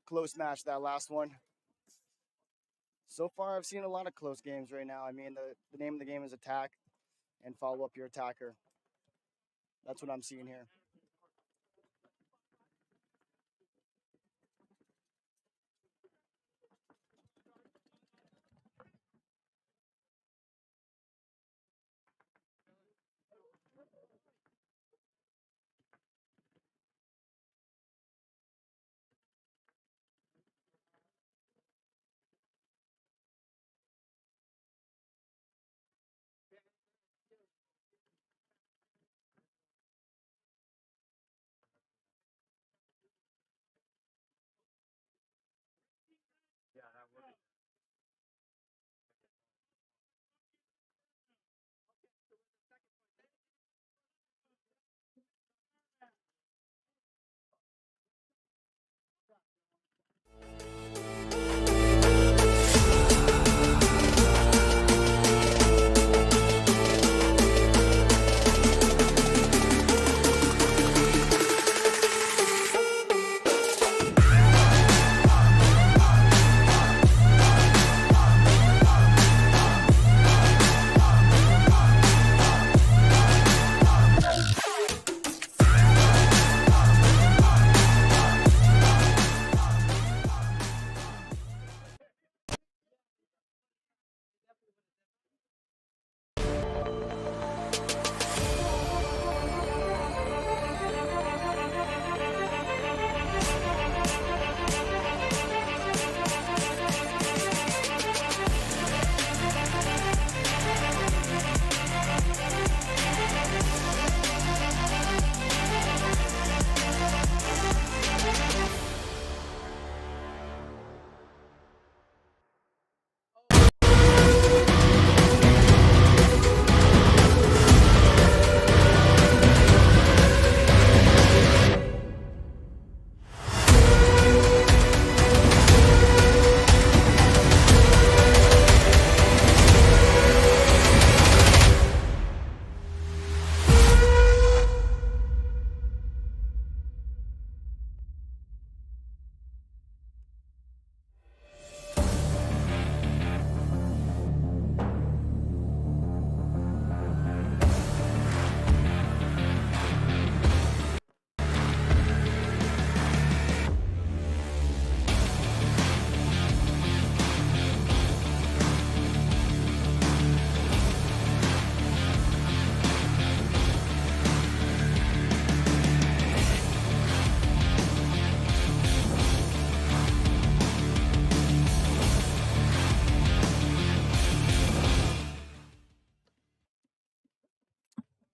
Close match, that last one. So far, I've seen a lot of close games right now. I mean, the name of the game is attack and follow up your attacker. That's what I'm seeing here.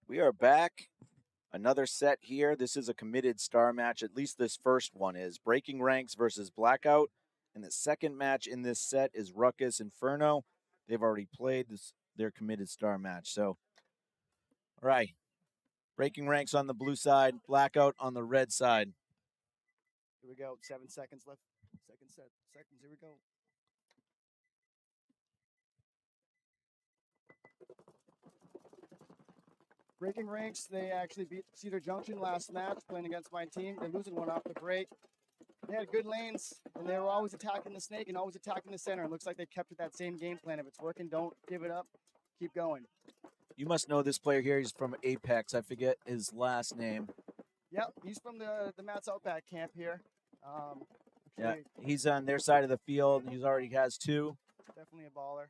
We are back. Another set here. This is a committed star match. At least this first one is. Breaking Ranks versus Blackout. And the second match in this set is Ruckus Inferno. They've already played their committed star match. So, all right. Breaking Ranks on the blue side, Blackout on the red side. Here we go. 7 seconds left. Second set. Seconds. Here we go. Breaking Ranks, they actually beat Cedar Junction last match, playing against my team. They're losing one off the break. They had good lanes, and they were always attacking the snake and always attacking the center. It looks like they kept with that same game plan. If it's working, don't give it up. Keep going. You must know this player here. He's from Apex. I forget his last name. Yep, he's from the Matt's Outback camp here. Yeah, he's on their side of the field. He already has 2. Definitely a baller.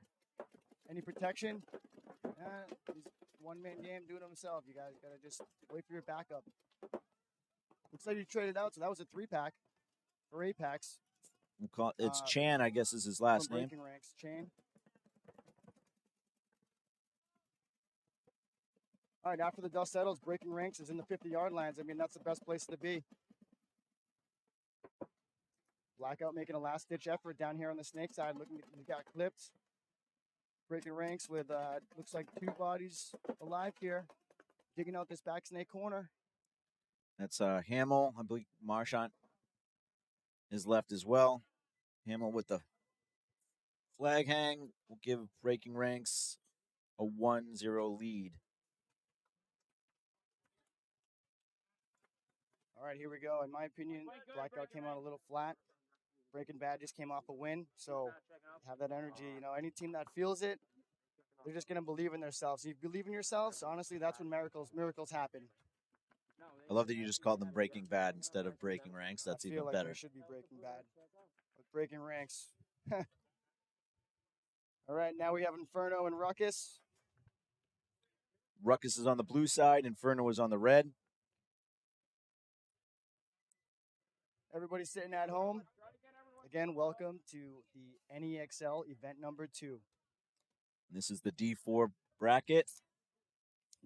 Any protection? He's one-man game doing it himself. You guys got to just wait for your backup. Looks like you traded out, so that was a 3-pack for Apex. We'll call it's Chan, I guess is his last name. Breaking Ranks, Chan. All right, after the dust settles, Breaking Ranks is in the 50-yard lines. I mean, that's the best place to be. Blackout making a last-ditch effort down here on the snake side. Looking, he got clipped. Breaking Ranks with, looks like 2 bodies alive here. Digging out this back snake corner. That's Hamill. I believe Marchant is left as well. Hamill with the flag hang will give Breaking Ranks a 1-0 lead. All right, here we go. In my opinion, Blackout came out a little flat. Breaking Bad just came off a win, so have that energy. You know, any team that feels it, they're just going to believe in themselves. If you believe in yourselves, honestly, that's when miracles happen. I love that you just called them Breaking Bad instead of Breaking Ranks. That's I feel even like better. It should be Breaking Bad. With Breaking Ranks. All right, now we have Inferno and Ruckus. Ruckus is on the blue side. Inferno is on the red. Everybody sitting at home. Again, welcome to the NEXL event number 2. This is the D4 bracket.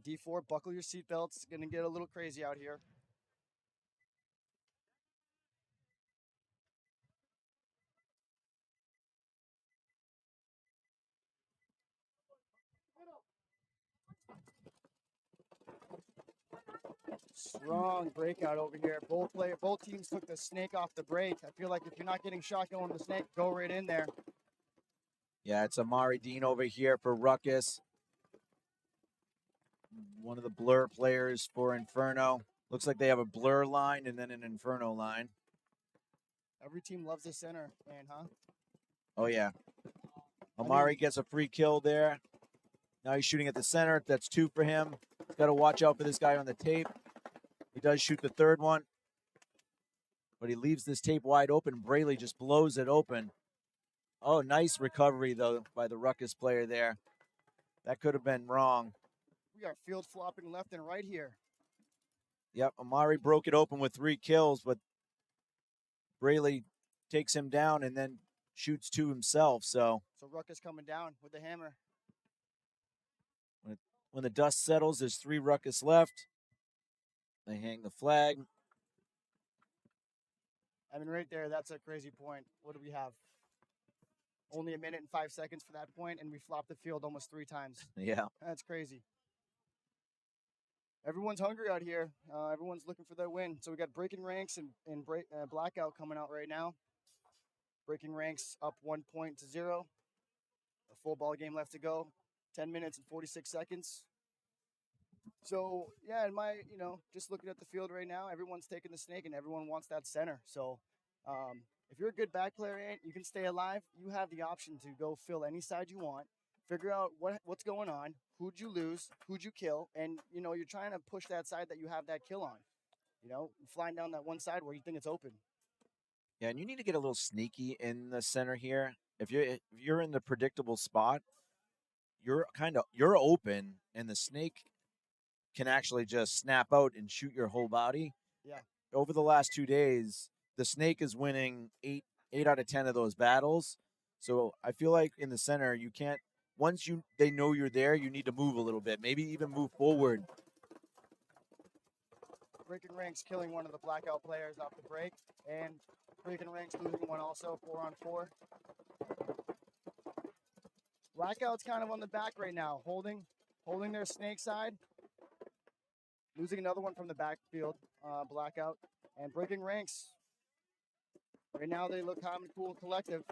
D4, buckle your seatbelts. It's going to get a little crazy out here. Strong breakout over here. Both teams took the snake off the break. I feel like if you're not getting shot going to the snake, go right in there. Yeah, it's Amari Dean over here for Ruckus. One of the blur players for Inferno. Looks like they have a blur line and then an Inferno line. Every team loves the center, man, huh? Oh, yeah. Amari gets a free kill there. Now he's shooting at the center. That's 2 for him. He's got to watch out for this guy on the tape. He does shoot the third one. But he leaves this tape wide open. Braley just blows it open. Oh, nice recovery, though, by the Ruckus player there. That could have been wrong. We are field flopping left and right here. Yep, Amari broke it open with 3 kills, but Braley takes him down and then shoots 2 himself. So Ruckus coming down with the hammer. When the dust settles, there's 3 Ruckus left. They hang the flag. I mean, right there, that's a crazy point. What do we have? Only 1 minute and 5 seconds for that point, and we flopped the field almost 3 times. Yeah. That's crazy. Everyone's hungry out here. Everyone's looking for their win. So we got Breaking Ranks and Blackout coming out right now. Breaking Ranks up 1 point to 0. A full ball game left to go. 10 minutes and 46 seconds. So, yeah, just looking at the field right now, everyone's taking the snake and everyone wants that center. So, if you're a good back player and you can stay alive, you have the option to go fill any side you want, figure out what's going on, who'd you lose, who'd you kill, and, you're trying to push that side that you have that kill on. Flying down that one side where you think it's open. Yeah, and you need to get a little sneaky in the center here. If you're in the predictable spot, you're open, and the snake can actually just snap out and shoot your whole body. Yeah. Over the last 2 days, the snake is winning 8 out of 10 of those battles. So I feel like in the center, you can't. Once they know you're there, you need to move a little bit. Maybe even move forward Breaking Ranks killing one of the Blackout players off the break, and Breaking Ranks losing one also, 4-on-4. Blackout's kind of on the back right now, holding their snake side. Losing another one from the backfield, Blackout. And Breaking Ranks, right now they look calm and cool collective.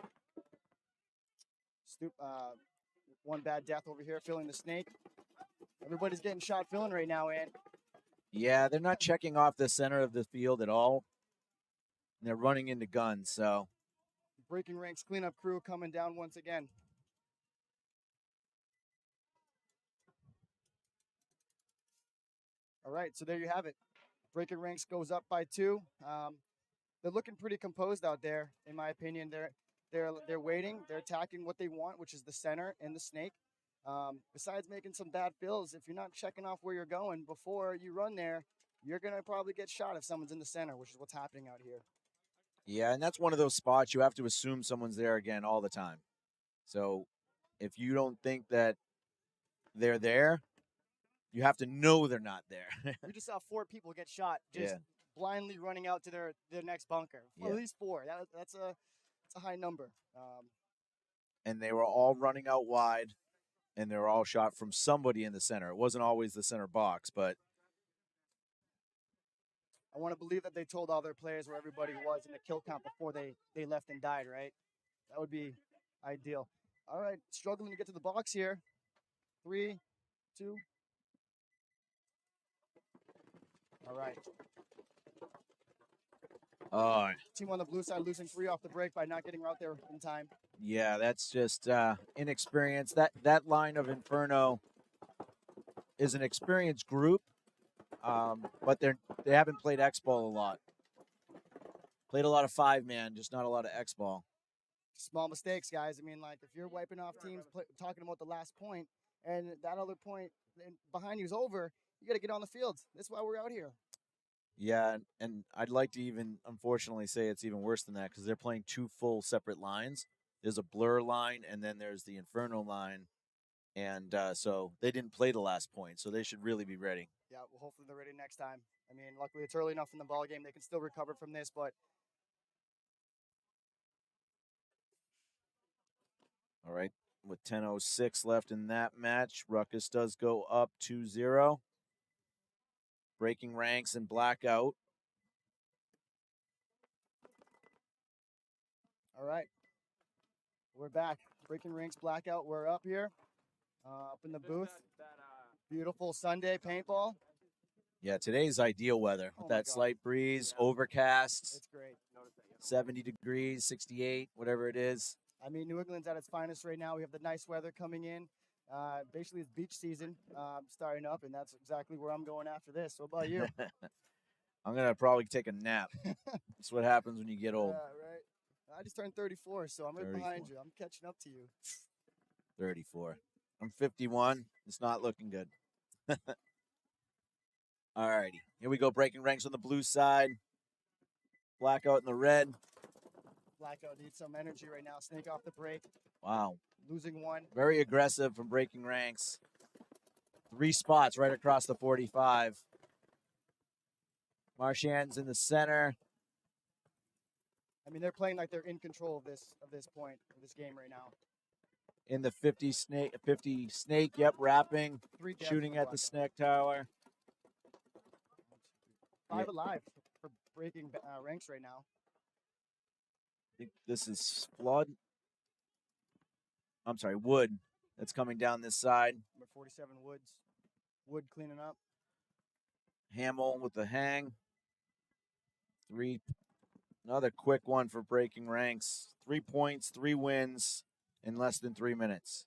One bad death over here, filling the snake. Everybody's getting shot filling right now, and Yeah, they're not checking off the center of the field at all. And they're running into guns, so. Breaking Ranks cleanup crew coming down once again. All right, so there you have it. Breaking Ranks goes up by 2. They're looking pretty composed out there, in my opinion. They're waiting. They're attacking what they want, which is the center and the snake. Besides making some bad fills, if you're not checking off where you're going before you run there, you're going to probably get shot if someone's in the center, which is what's happening out here. Yeah, and that's one of those spots you have to assume someone's there again all the time. So if you don't think that they're there, you have to know they're not there. We just saw 4 people get shot just blindly running out to their next bunker. At least 4. That's a high number. And they were all running out wide, and they were all shot from somebody in the center. It wasn't always the center box, but I want to believe that they told all their players where everybody was in the kill count before they left and died, right? That would be ideal. All right, struggling to get to the box here. 3, 2. All right. Team on the blue side losing 3 off the break by not getting out there in time. Yeah, that's just inexperience. That line of Inferno is an experienced group, but they haven't played X-Ball a lot. Played a lot of 5-man, just not a lot of X-Ball. Small mistakes, guys. I mean, like, if you're wiping off teams, talking about the last point, and that other point behind you is over, you got to get on the field. That's why we're out here. Yeah, and I'd like to even, unfortunately, say it's even worse than that because they're playing 2 full separate lines. There's a blur line, and then there's the Inferno line. And so they didn't play the last point, so they should really be ready. Yeah, well, hopefully they're ready next time. I mean, luckily it's early enough in the ball game. They can still recover from this, but... All right, with 10:06 left in that match, Ruckus does go up 2-0. Breaking Ranks and Blackout. All right. We're back. Breaking Ranks, Blackout. We're up here, up in the booth. Beautiful Sunday paintball. Yeah, today's ideal weather with that slight breeze, overcast. It's great. 70 degrees, 68, whatever it is. I mean, New England's at its finest right now. We have the nice weather coming in. Basically, it's beach season starting up, and that's exactly where I'm going after this. So, what about you? I'm going to probably take a nap. That's what happens when you get old. Yeah, right. I just turned 34, so I'm right behind you. I'm catching up to you. 34. I'm 51. It's not looking good. All righty. Here we go. Breaking Ranks on the blue side. Blackout in the red. Blackout needs some energy right now. Snake off the break. Wow. Losing 1. Very aggressive from Breaking Ranks. 3 spots right across the 45. Marchand's in the center. I mean, they're playing like they're in control of this point of this game right now. In the 50 snake, yep, wrapping, 3 shooting at the snake tower. 5 alive for Breaking Ranks right now. I think this is Flood. I'm sorry, Wood. That's coming down this side. Number 47, Woods. Wood cleaning up. Hamill with the hang. 3. Another quick one for Breaking Ranks. 3 points, 3 wins in less than 3 minutes.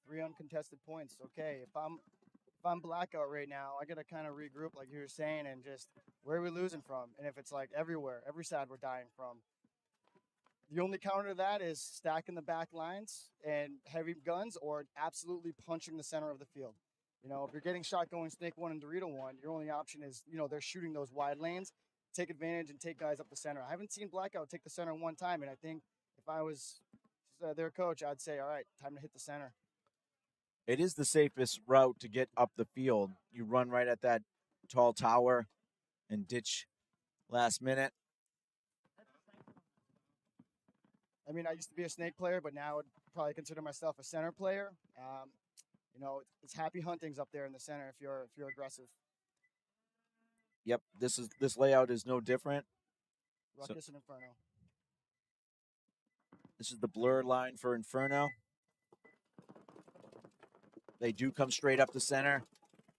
3 uncontested points. Okay, if I'm Blackout right now, I gotta kind of regroup, like you were saying, and just where are we losing from? And if it's like everywhere, every side we're dying from. The only counter to that is stacking the back lines and heavy guns, or absolutely punching the center of the field. You know, if you're getting shot going Snake 1 and Dorito 1, your only option is, you know, they're shooting those wide lanes. Take advantage and take guys up the center. I haven't seen Blackout take the center one time, and I think if I was their coach, I'd say, all right, time to hit the center. It is the safest route to get up the field. You run right at that tall tower, and ditch last minute. I mean, I used to be a snake player, but now I would probably consider myself a center player. You know, it's happy huntings up there in the center if you're aggressive. Yep, this layout is no different. Ruckus and Inferno. This is the blur line for Inferno. They do come straight up the center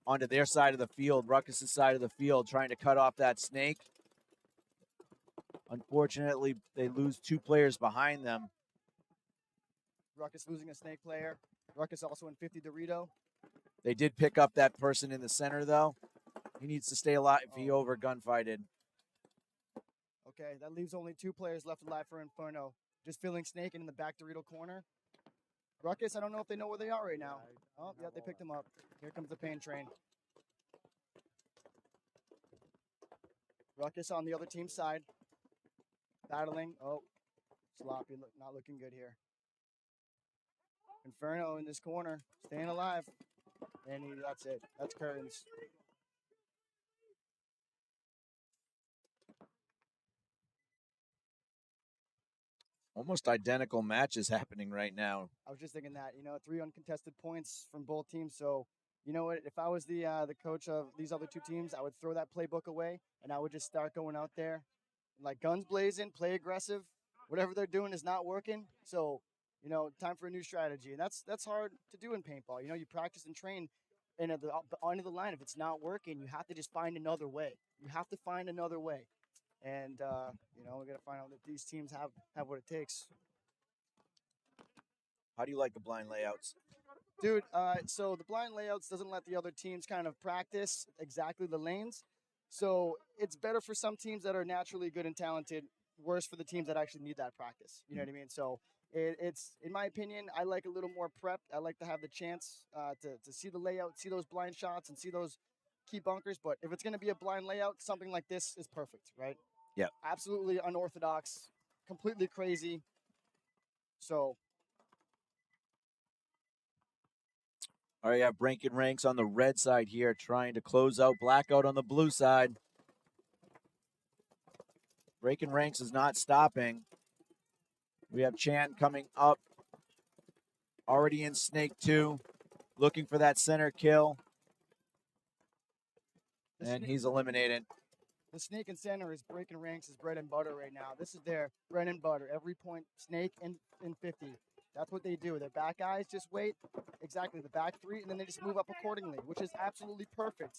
onto their side of the field, Ruckus' side of the field, trying to cut off that snake. Unfortunately, they lose 2 players behind them. Ruckus losing a snake player. Ruckus also in 50 Dorito. They did pick up that person in the center, though. He needs to stay alive. He over gunfighted. Okay, that leaves only 2 players left alive for Inferno. Just feeling snake in the back Dorito corner. Ruckus, I don't know if they know where they are right now. Oh, yeah, they picked him up. Here comes the pain train. Ruckus on the other team's side. Battling. Oh, sloppy. Not looking good here. Inferno in this corner, staying alive. And that's it. That's curtains. Almost identical matches happening right now. I was just thinking that, you know, 3 uncontested points from both teams. So, you know what? If I was the coach of these other 2 teams, I would throw that playbook away and I would just start going out there, like guns blazing, play aggressive. Whatever they're doing is not working. So, you know, time for a new strategy. And that's hard to do in paintball. You know, you practice and train, and at the end of the line, if it's not working, you have to just find another way. You have to find another way. And, you know, we're going to find out that these teams have what it takes. How do you like the blind layouts? Dude, so the blind layouts doesn't let the other teams kind of practice exactly the lanes. So it's better for some teams that are naturally good and talented, worse for the teams that actually need that practice. You know what I mean? So it's, in my opinion, I like a little more prep. I like to have the chance to see the layout, see those blind shots, and see those key bunkers. But if it's going to be a blind layout, something like this is perfect, right? Yeah. Absolutely unorthodox, completely crazy. So. All right, yeah, Breaking Ranks on the red side here, trying to close out Blackout on the blue side. Breaking Ranks is not stopping. We have Chan coming up, already in Snake 2, looking for that center kill. And he's eliminated. The Snake and center is Breaking Ranks' bread and butter right now. This is their bread and butter. Every point, Snake in 50. That's what they do. Their back guys just wait. Exactly, the back 3, and then they just move up accordingly, which is absolutely perfect.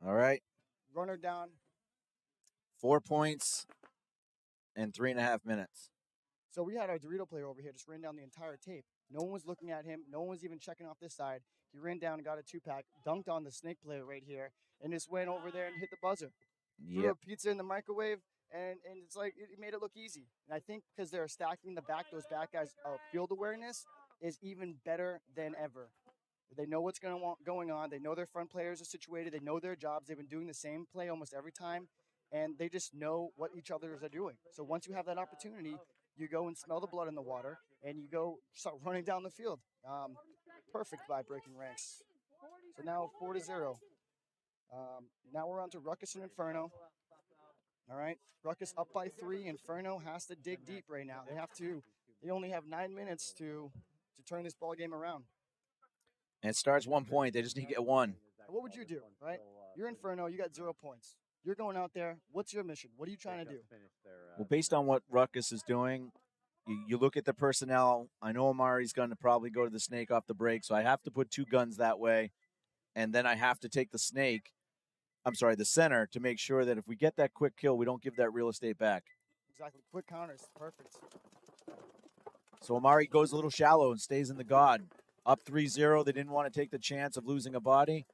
All right. Runner down. 4 points and 3.5 minutes. So we had our Dorito player over here just ran down the entire tape. No one was looking at him. No one was even checking off this side. He ran down and got a 2-pack, dunked on the Snake player right here, and just went over there and hit the buzzer. Threw a pizza in the microwave, and it's like it made it look easy. And I think because they're stacking the back, those back guys' field awareness is even better than ever. They know what's going on. They know their front players are situated. They know their jobs. They've been doing the same play almost every time, and they just know what each others are doing. So once you have that opportunity, you go and smell the blood in the water, and you go start running down the field. Perfect by Breaking Ranks. So now 4-0. Now we're on to Ruckus and Inferno. All right, Ruckus up by 3. Inferno has to dig deep right now. They only have 9 minutes to turn this ball game around. And it starts 1 point. They just need to get 1. What would you do, right? You're Inferno. You got 0 points. You're going out there. What's your mission? What are you trying to do? Well, based on what Ruckus is doing, you look at the personnel. I know Amari's going to probably go to the Snake off the break, so I have to put 2 guns that way. And then I have to take the center, to make sure that if we get that quick kill, we don't give that real estate back. Exactly. Quick counters. Perfect. So Amari goes a little shallow and stays in the God. Up 3-0. They didn't want to take the chance of losing a body.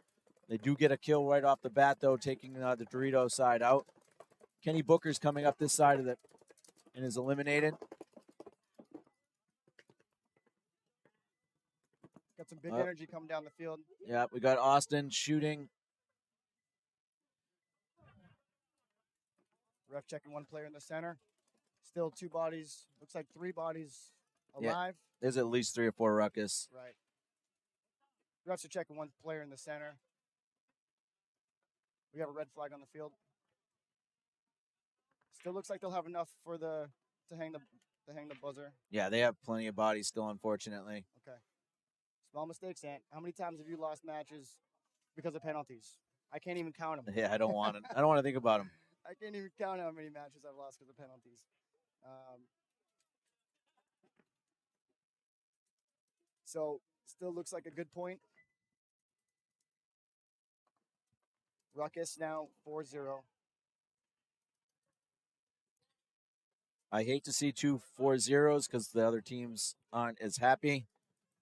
They do get a kill right off the bat, though, taking the Dorito side out. Kenny Booker's coming up this side of it and is eliminated. Got some big energy coming down the field. Yeah, we got Austin shooting. Ref checking 1 player in the center. Still 2 bodies. Looks like 3 bodies alive. Yeah, there's at least 3 or 4 Ruckus. Right. Refs are checking 1 player in the center. We have a red flag on the field. Still looks like they'll have enough for to hang the buzzer. Yeah, they have plenty of bodies still, unfortunately. Okay. Small mistakes, Ant. How many times have you lost matches because of penalties? I can't even count them. Yeah, I don't want to. I don't want to think about them. I can't even count how many matches I've lost because of penalties. So still looks like a good point. Ruckus now 4-0. I hate to see 2 4-0s because the other teams aren't as happy,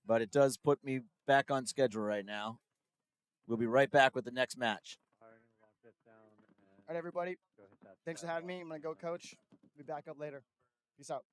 but it does put me back on schedule right now. We'll be right back with the next match. All right, lock this down. All right, everybody. Go hit that Thanks for start having me. button. I'm going to go coach. Be back up later. Peace out.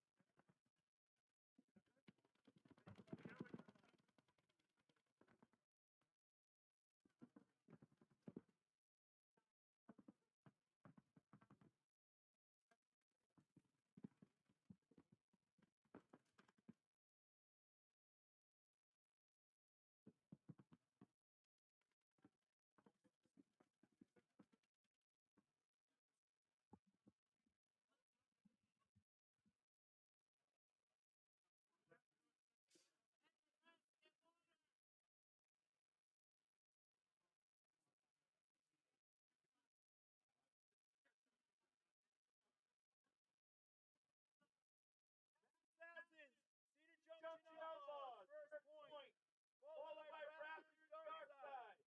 Junction Outlaws, first point, followed by Raptors, Darkside.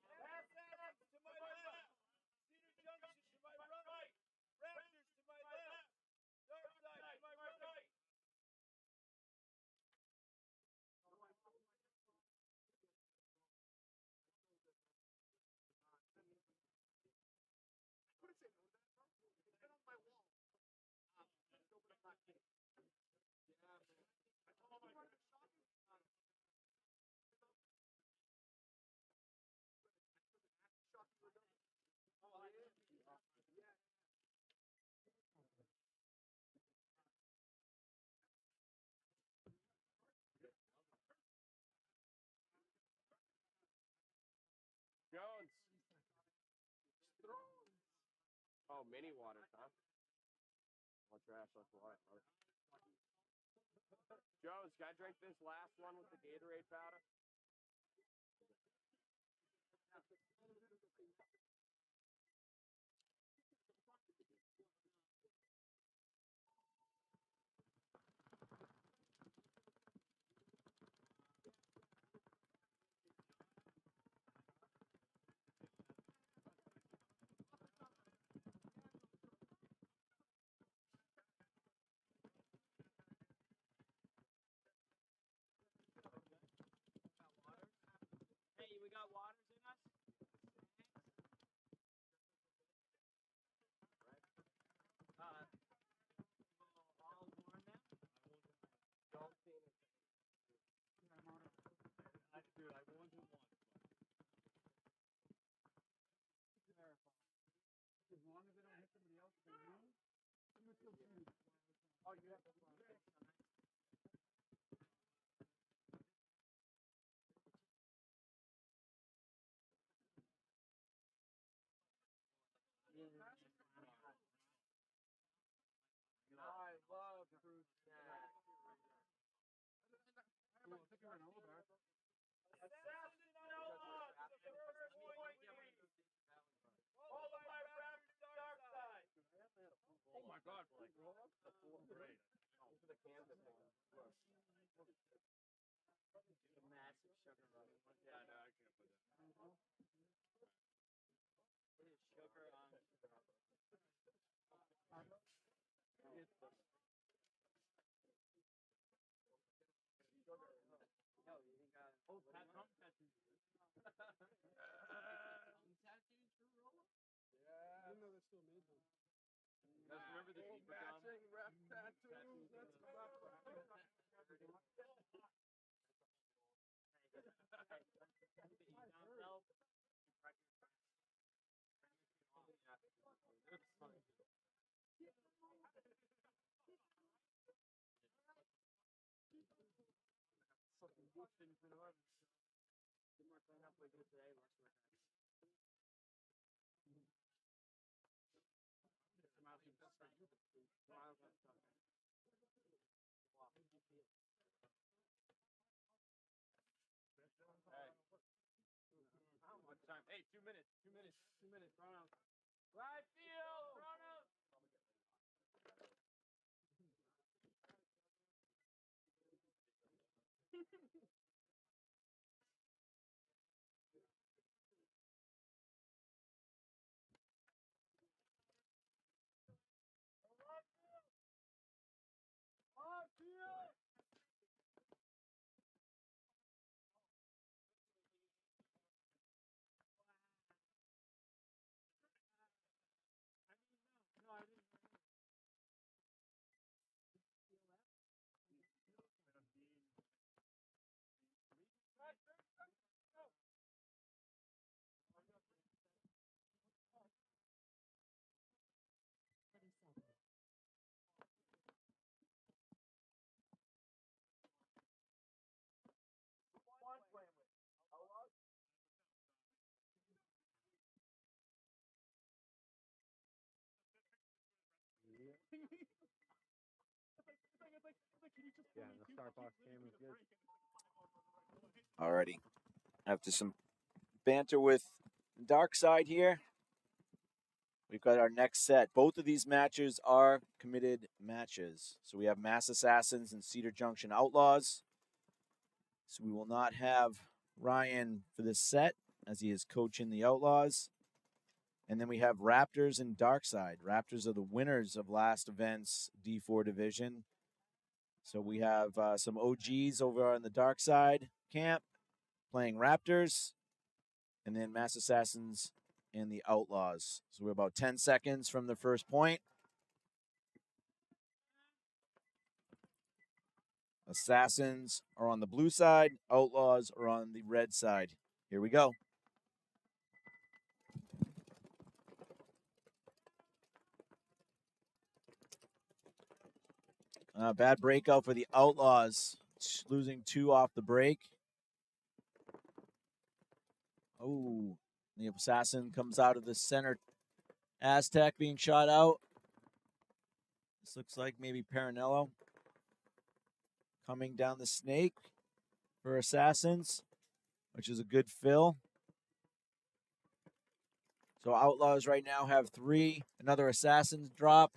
Assassins to my left, Cedar Junction to my right, Raptors to my left, Darkside to my right. Jones. Oh, mini waters, huh? More trash, less water. Jones, can I drink this last one with the Gatorade powder? Hey, we got waters in us? I'll warn them. Don't see anything. Dude, I warned him once. As long as they don't hit somebody else, they move. Oh, you have to. I love fruit snacks. Assassin Outlaws to the first point lead, followed by Raptors, Darkside. Oh my God! Roll up the full grade. These are the canvas ones. Look. Massive sugar rush. Yeah, no, I can't put that. It is sugar on sugar. No, you think thumb tattoos. Thumb tattoos for roll? Yeah. Even though they're still made them. Guys, remember the zebra gum? Matching rep tattoos. Let's go. Wooks didn't fit 11. Didn't work enough like this today. How much time? Hey, 2 minutes. 2 minutes. 2 minutes. Run out. Right field. Run out. Yeah, the Starbucks game was good. Alrighty. After some banter with Darkside here, we've got our next set. Both of these matches are committed matches. So we have Mass Assassins and Cedar Junction Outlaws. So we will not have Ryan for this set as he is coaching the Outlaws. And then we have Raptors and Darkside. Raptors are the winners of last event's D4 division. So we have some OGs over on the Darkside camp playing Raptors. And then Mass Assassins and the Outlaws. So we're about 10 seconds from the first point. Assassins are on the blue side. Outlaws are on the red side. Here we go. Bad breakout for the Outlaws. Losing 2 off the break. Oh, the Assassin comes out of the center. Aztec being shot out. This looks like maybe Paranello coming down the snake for Assassins, which is a good fill. So Outlaws right now have 3. Another Assassin's drop.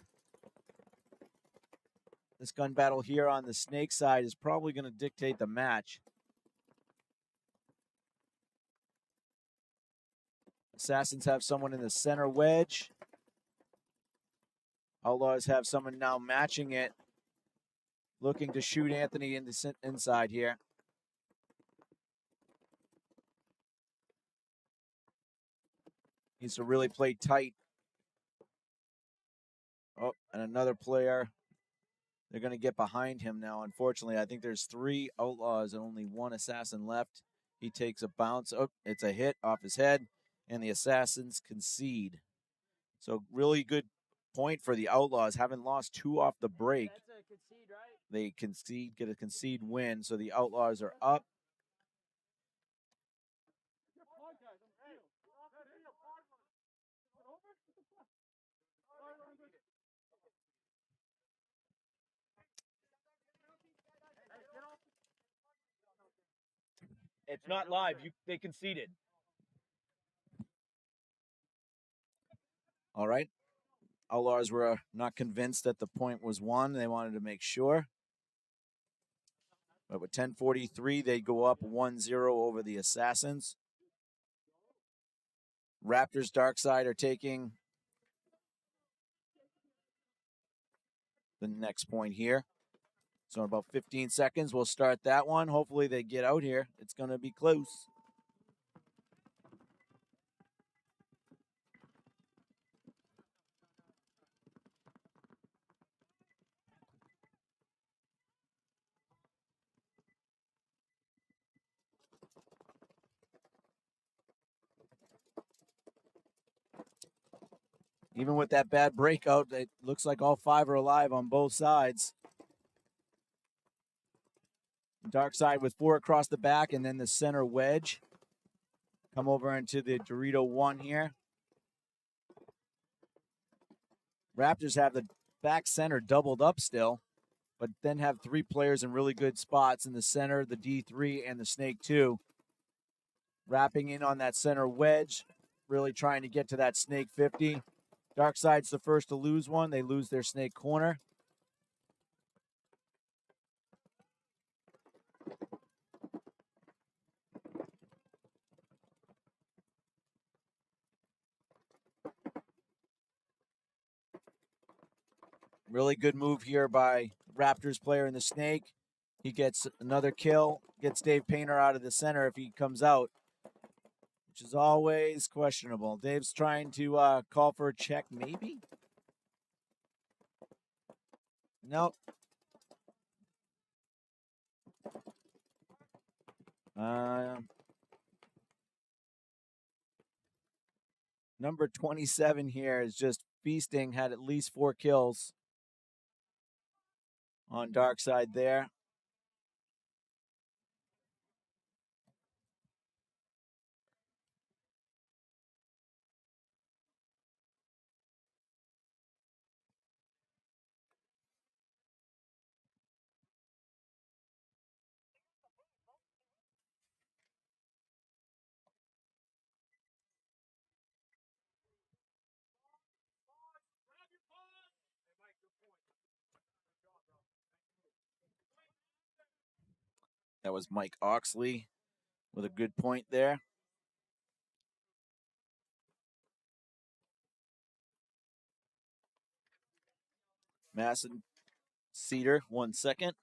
This gun battle here on the snake side is probably going to dictate the match. Assassins have someone in the center wedge. Outlaws have someone now matching it, looking to shoot Anthony in the inside here. Needs to really play tight. Oh, and another player. They're going to get behind him now. Unfortunately, I think there's 3 Outlaws and only 1 Assassin left. He takes a bounce. Oh, it's a hit off his head, and the Assassins concede. So really good point for the Outlaws. Haven't lost 2 off the break. That's a concede, right? They concede, get a concede win. So the Outlaws are up. It's not live. They conceded. All right. Outlaws were not convinced that the point was won. They wanted to make sure. But with 10:43, they go up 1-0 over the Assassins. Raptors Darkside are taking the next point here. So in about 15 seconds, we'll start that one. Hopefully they get out here. It's going to be close. Even with that bad breakout, it looks like all 5 are alive on both sides. Darkside with 4 across the back, and then the center wedge. Come over into the Dorito 1 here. Raptors have the back center doubled up still, but then have 3 players in really good spots in the center, the D3, and the Snake 2. Wrapping in on that center wedge, really trying to get to that Snake 50. Darkside's the first to lose one. They lose their Snake corner. Really good move here by Raptors player in the Snake. He gets another kill, gets Dave Painter out of the center if he comes out, which is always questionable. Dave's trying to call for a check, maybe? Nope. Number 27 here is just feasting, had at least 4 kills on Darkside there. That was Mike Oxley with a good point there. Masson Cedar, 1 second.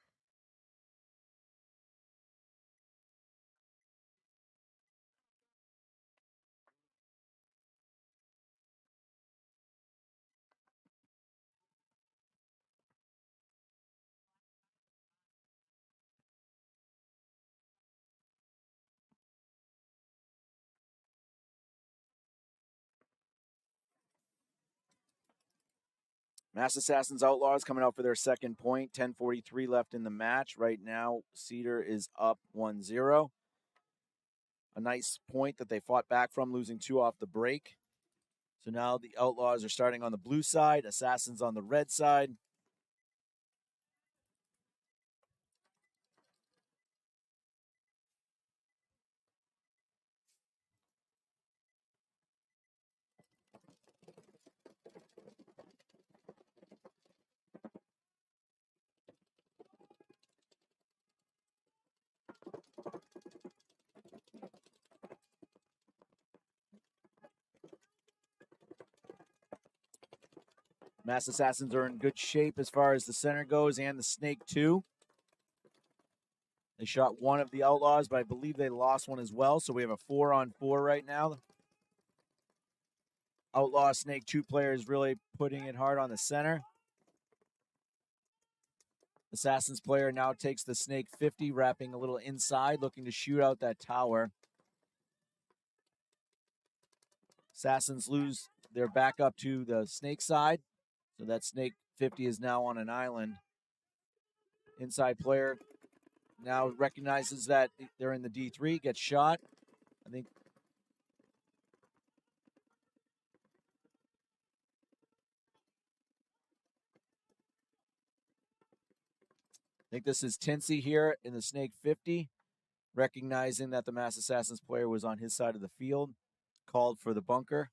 Mass Assassins Outlaws coming out for their second point. 10:43 left in the match. Right now, Cedar is up 1-0. A nice point that they fought back from, losing 2 off the break. So now the Outlaws are starting on the blue side, Assassins on the red side. Mass Assassins are in good shape as far as the center goes, and the Snake too. They shot one of the Outlaws, but I believe they lost one as well. So we have a 4-on-4 right now. Outlaw Snake 2 players really putting it hard on the center. Assassins player now takes the Snake 50, wrapping a little inside, looking to shoot out that tower. Assassins lose their back up to the Snake side. So that Snake 50 is now on an island. Inside player now recognizes that they're in the D3, gets shot. I think this is Tinsey here in the Snake 50, recognizing that the Mass Assassins player was on his side of the field, called for the bunker.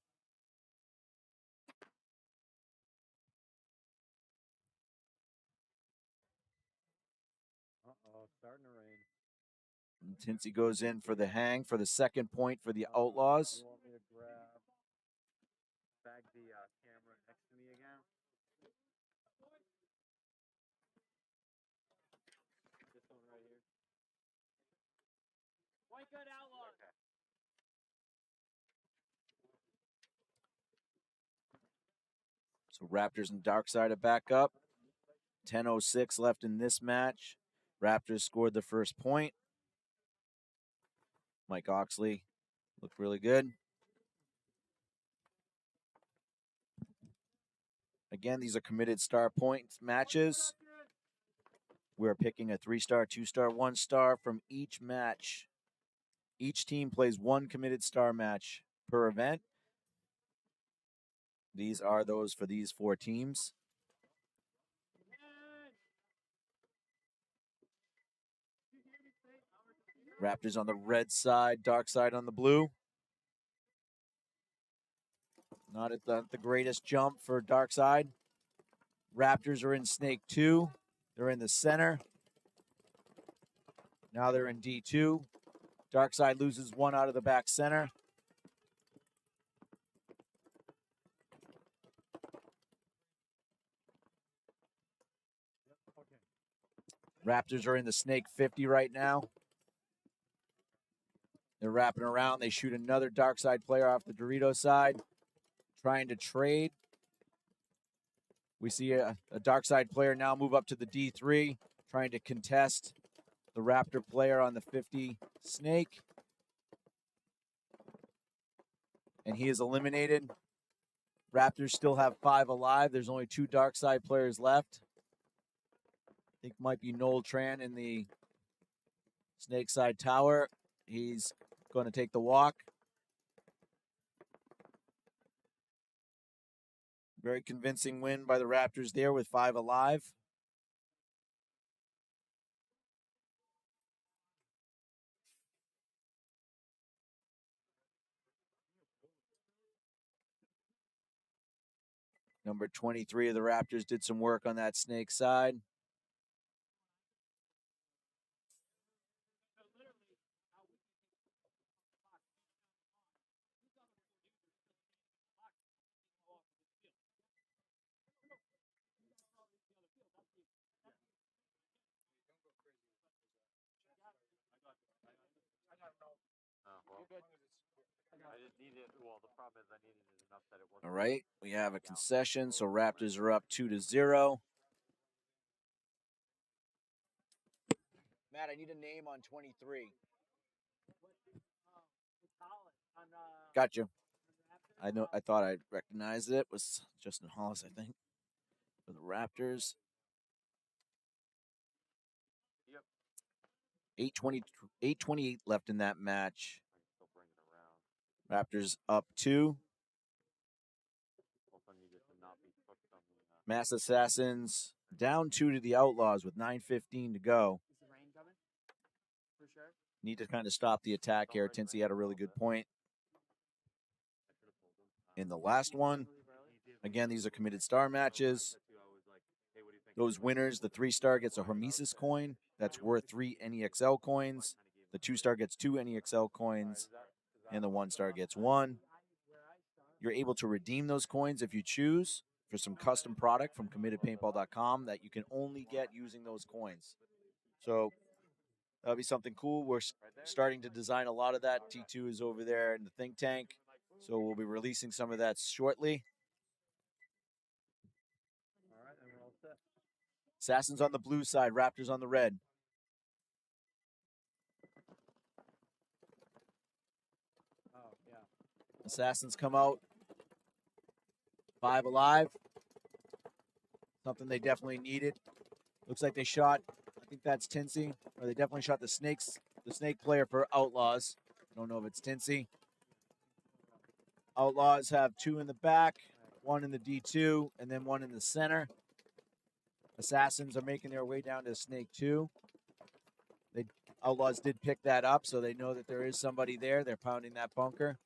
Uh-oh, starting to rain. And Tinsey goes in for the hang for the second point for the Outlaws. You want me to bag the camera next to me again? This one right here. White Gun Outlaws. Okay. So Raptors and Darkside are back up. 10:06 left in this match. Raptors scored the first point. Mike Oxley looked really good. Again, these are committed star points matches. We're picking a 3-star, 2-star, 1-star from each match. Each team plays one committed star match per event. These are those for these 4 teams. Raptors on the red side, Darkside on the blue. Not at the greatest jump for Darkside. Raptors are in Snake 2. They're in the center. Now they're in D2. Darkside loses 1 out of the back center. Raptors are in the Snake 50 right now. They're wrapping around. They shoot another Darkside player off the Dorito side, trying to trade. We see a Darkside player now move up to the D3, trying to contest the Raptor player on the 50 Snake. And he is eliminated. Raptors still have 5 alive. There's only 2 Darkside players left. I think might be Noel Tran in the Snake side tower. He's going to take the walk. Very convincing win by the Raptors there with 5 alive. Number 23 of the Raptors did some work on that Snake side. I just needed, well, the problem is I needed it enough that it wasn't. All right, we have a concession, so Raptors are up 2-0. Matt, I need a name on 23. Gotcha. I know. I thought I recognized it. It was Justin Hollis, I think, for the Raptors. Yep. 8:28 left in that match. Still bring it around. Raptors up 2. Also needed to not be cooked on the, Mass Assassins down 2 to the Outlaws with 9:15 to go. Is the rain coming? For sure. Need to kind of stop the attack here. Tinsy had a really good point in the last one. Again, these are committed star matches. Those winners, the 3-star gets a Hormesis coin that's worth 3 NEXL coins. The 2-star gets 2 NEXL coins, and the 1-star gets 1. You're able to redeem those coins if you choose for some custom product from committedpaintball.com that you can only get using those coins. So that'll be something cool. We're starting to design a lot of that. T2 is over there in the think tank, so we'll be releasing some of that shortly. All right, and we're all set. Assassins on the blue side, Raptors on the red. Oh, yeah. Assassins come out. 5 alive. Something they definitely needed. Looks like they shot, I think that's Tinsy, or they definitely shot the snake player for Outlaws. I don't know if it's Tinsy. Outlaws have 2 in the back, 1 in the D2, and then 1 in the center. Assassins are making their way down to Snake 2. Outlaws did pick that up, so they know that there is somebody there. They're pounding that bunker.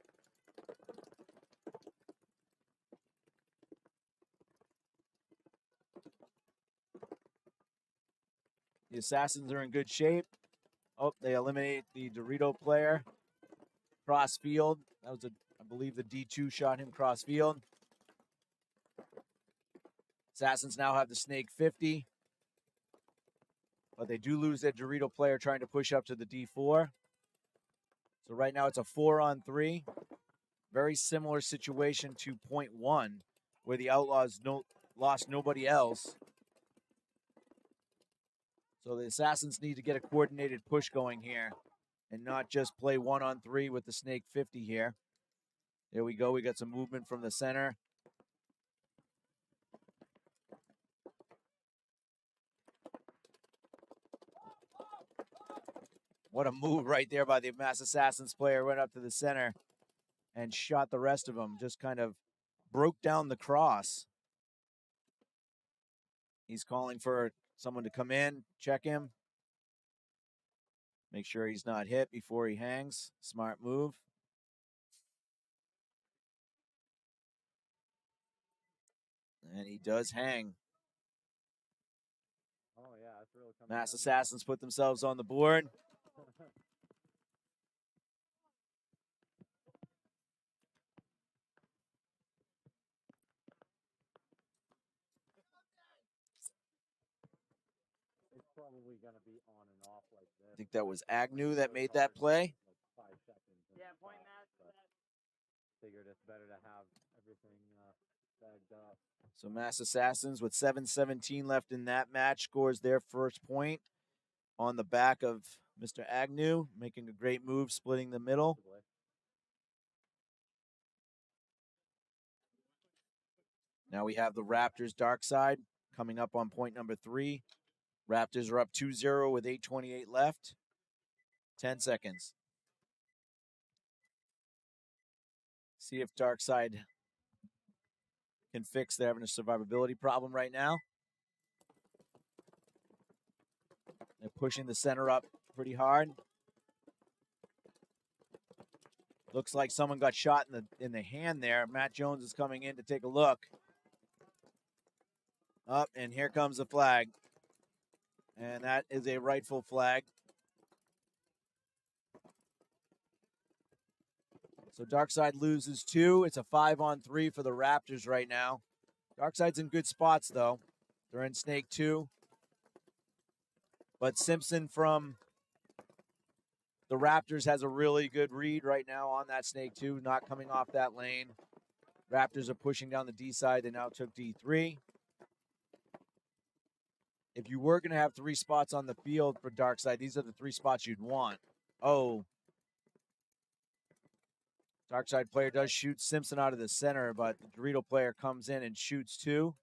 The Assassins are in good shape. Oh, they eliminate the Dorito player. Cross field. That was, I believe the D2 shot him cross field. Assassins now have the Snake 50. But they do lose their Dorito player trying to push up to the D4. So right now it's a 4-on-3. Very similar situation to point 1, where the Outlaws lost nobody else. So the Assassins need to get a coordinated push going here and not just play 1-on-3 with the Snake 50 here. There we go. We got some movement from the center. What a move right there by the Mass Assassins player. Went up to the center and shot the rest of them. Just kind of broke down the cross. He's calling for someone to come in, check him. Make sure he's not hit before he hangs. Smart move. And he does hang. Oh yeah, that's really coming. Mass down. Assassins put themselves on the board. It's probably gonna be on and off like this. I think that was Agnew that made that play. Like 5 seconds. Yeah, point match. Figured it's better to have everything bagged up. So Mass Assassins with 7:17 left in that match scores their first point on the back of Mr. Agnew, making a great move, splitting the middle. Now we have the Raptors Darkside coming up on point number 3. Raptors are up 2-0 with 8:28 left. 10 seconds. See if Darkside can fix. They're having a survivability problem right now. They're pushing the center up pretty hard. Looks like someone got shot in the hand there. Matt Jones is coming in to take a look. Up, and here comes the flag. And that is a rightful flag. So Darkside loses 2. It's a 5-on-3 for the Raptors right now. Darkside's in good spots, though. They're in Snake 2. But Simpson from the Raptors has a really good read right now on that Snake 2, not coming off that lane. Raptors are pushing down the D side. They now took D3. If you were going to have 3 spots on the field for Darkside, these are the 3 spots you'd want. Oh. Darkside player does shoot Simpson out of the center, but the Dorito player comes in and shoots 2.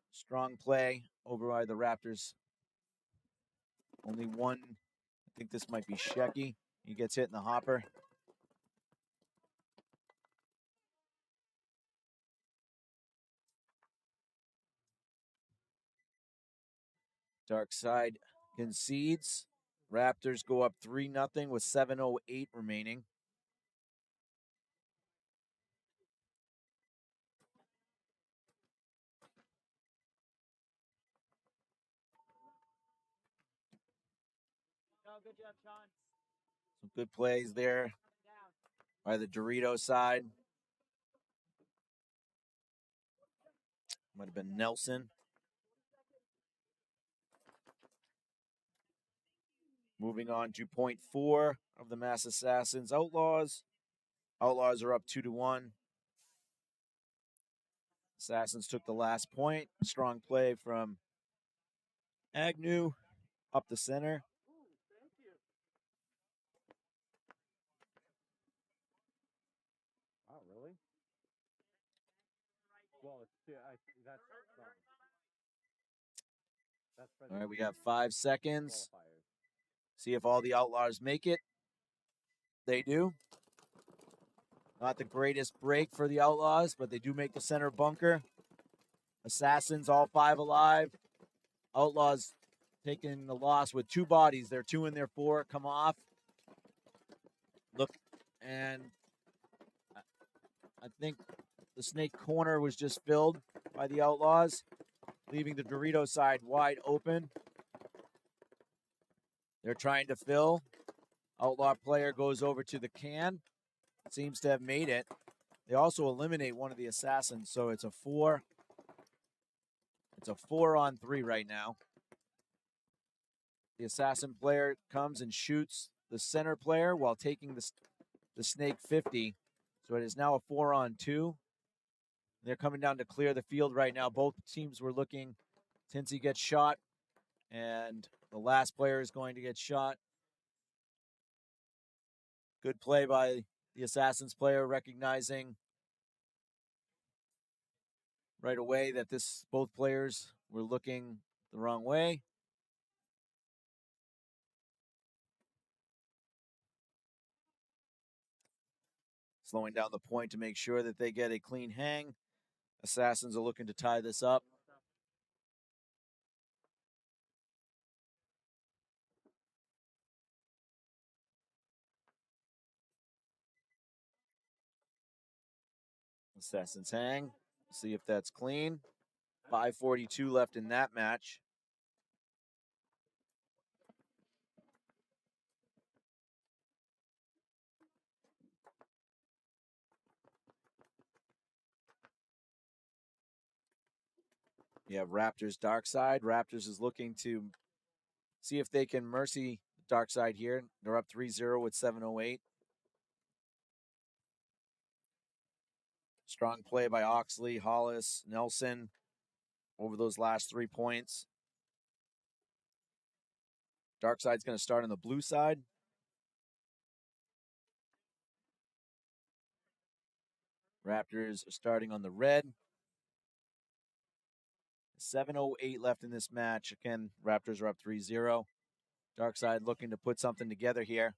Strong play over by the Raptors. Only one. I think this might be Shecky. He gets hit in the hopper. Darkside concedes. Raptors go up 3-0 with 7:08 remaining. No, good job, Sean. Some good plays there by the Dorito side. Might have been Nelson. Moving on to point 4 of the Mass Assassins Outlaws. Outlaws are up 2-1. Assassins took the last point. Strong play from Agnew up the center. Oh, really? Well, that's for All right, we got 5 seconds. qualifiers. See if all the Outlaws make it. They do. Not the greatest break for the Outlaws, but they do make the center bunker. Assassins, all 5 alive. Outlaws taking the loss with 2 bodies. They're 2 and they're 4. Come off. Look, and I think the Snake corner was just filled by the Outlaws, leaving the Dorito side wide open. They're trying to fill. Outlaw player goes over to the can. Seems to have made it. They also eliminate one of the Assassins, so it's a 4. It's a 4-on-3 right now. The Assassin player comes and shoots the center player while taking the Snake 50. So it is now a 4-on-2. They're coming down to clear the field right now. Both teams were looking. Tinsey gets shot, and the last player is going to get shot. Good play by the Assassins player, recognizing right away that both players were looking the wrong way. Slowing down the point to make sure that they get a clean hang. Assassins are looking to tie this up. Assassins hang. See if that's clean. 5:42 left in that match. You have Raptors, Darkside. Raptors is looking to see if they can mercy Darkside here. They're up 3-0 with 7:08. Strong play by Oxley, Hollis, Nelson over those last 3 points. Darkside's going to start on the blue side. Raptors are starting on the red. 7:08 left in this match. Again, Raptors are up 3-0. Darkside looking to put something together here.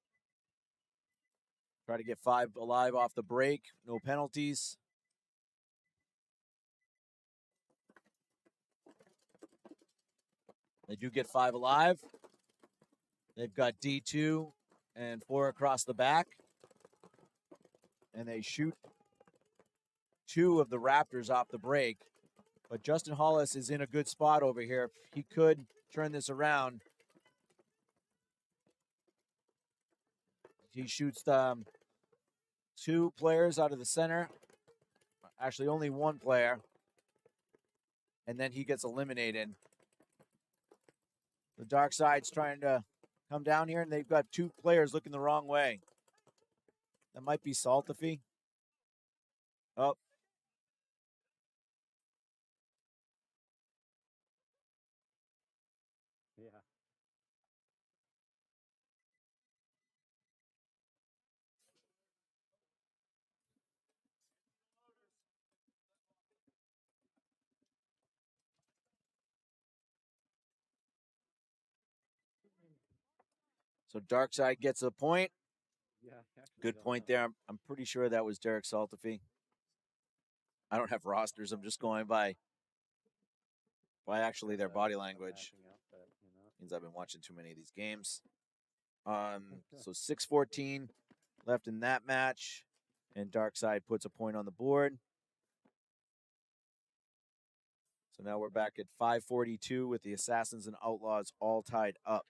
Try to get 5 alive off the break. No penalties. They do get 5 alive. They've got D2 and 4 across the back. And they shoot 2 of the Raptors off the break. But Justin Hollis is in a good spot over here. He could turn this around. He shoots 2 players out of the center. Actually, only 1 player. And then he gets eliminated. The dark side's trying to come down here, and they've got 2 players looking the wrong way. That might be Saltify. Oh. Yeah. So Darkside gets a point. Yeah. Good point there. I'm pretty sure that was Derek Saltify. I don't have rosters. I'm just going by actually their body language. Means I've been watching too many of these games. So 6:14 left in that match, and Darkside puts a point on the board. So now we're back at 5:42 with the Assassins and Outlaws all tied up.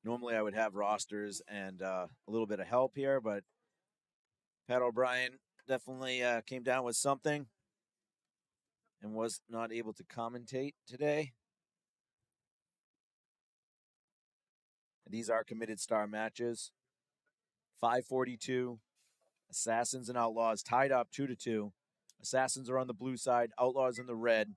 Normally I would have rosters and a little bit of help here, but Pat O'Brien definitely came down with something and was not able to commentate today. And these are committed star matches. 5:42, Assassins and Outlaws tied up 2-2. Assassins are on the blue side, Outlaws in the red.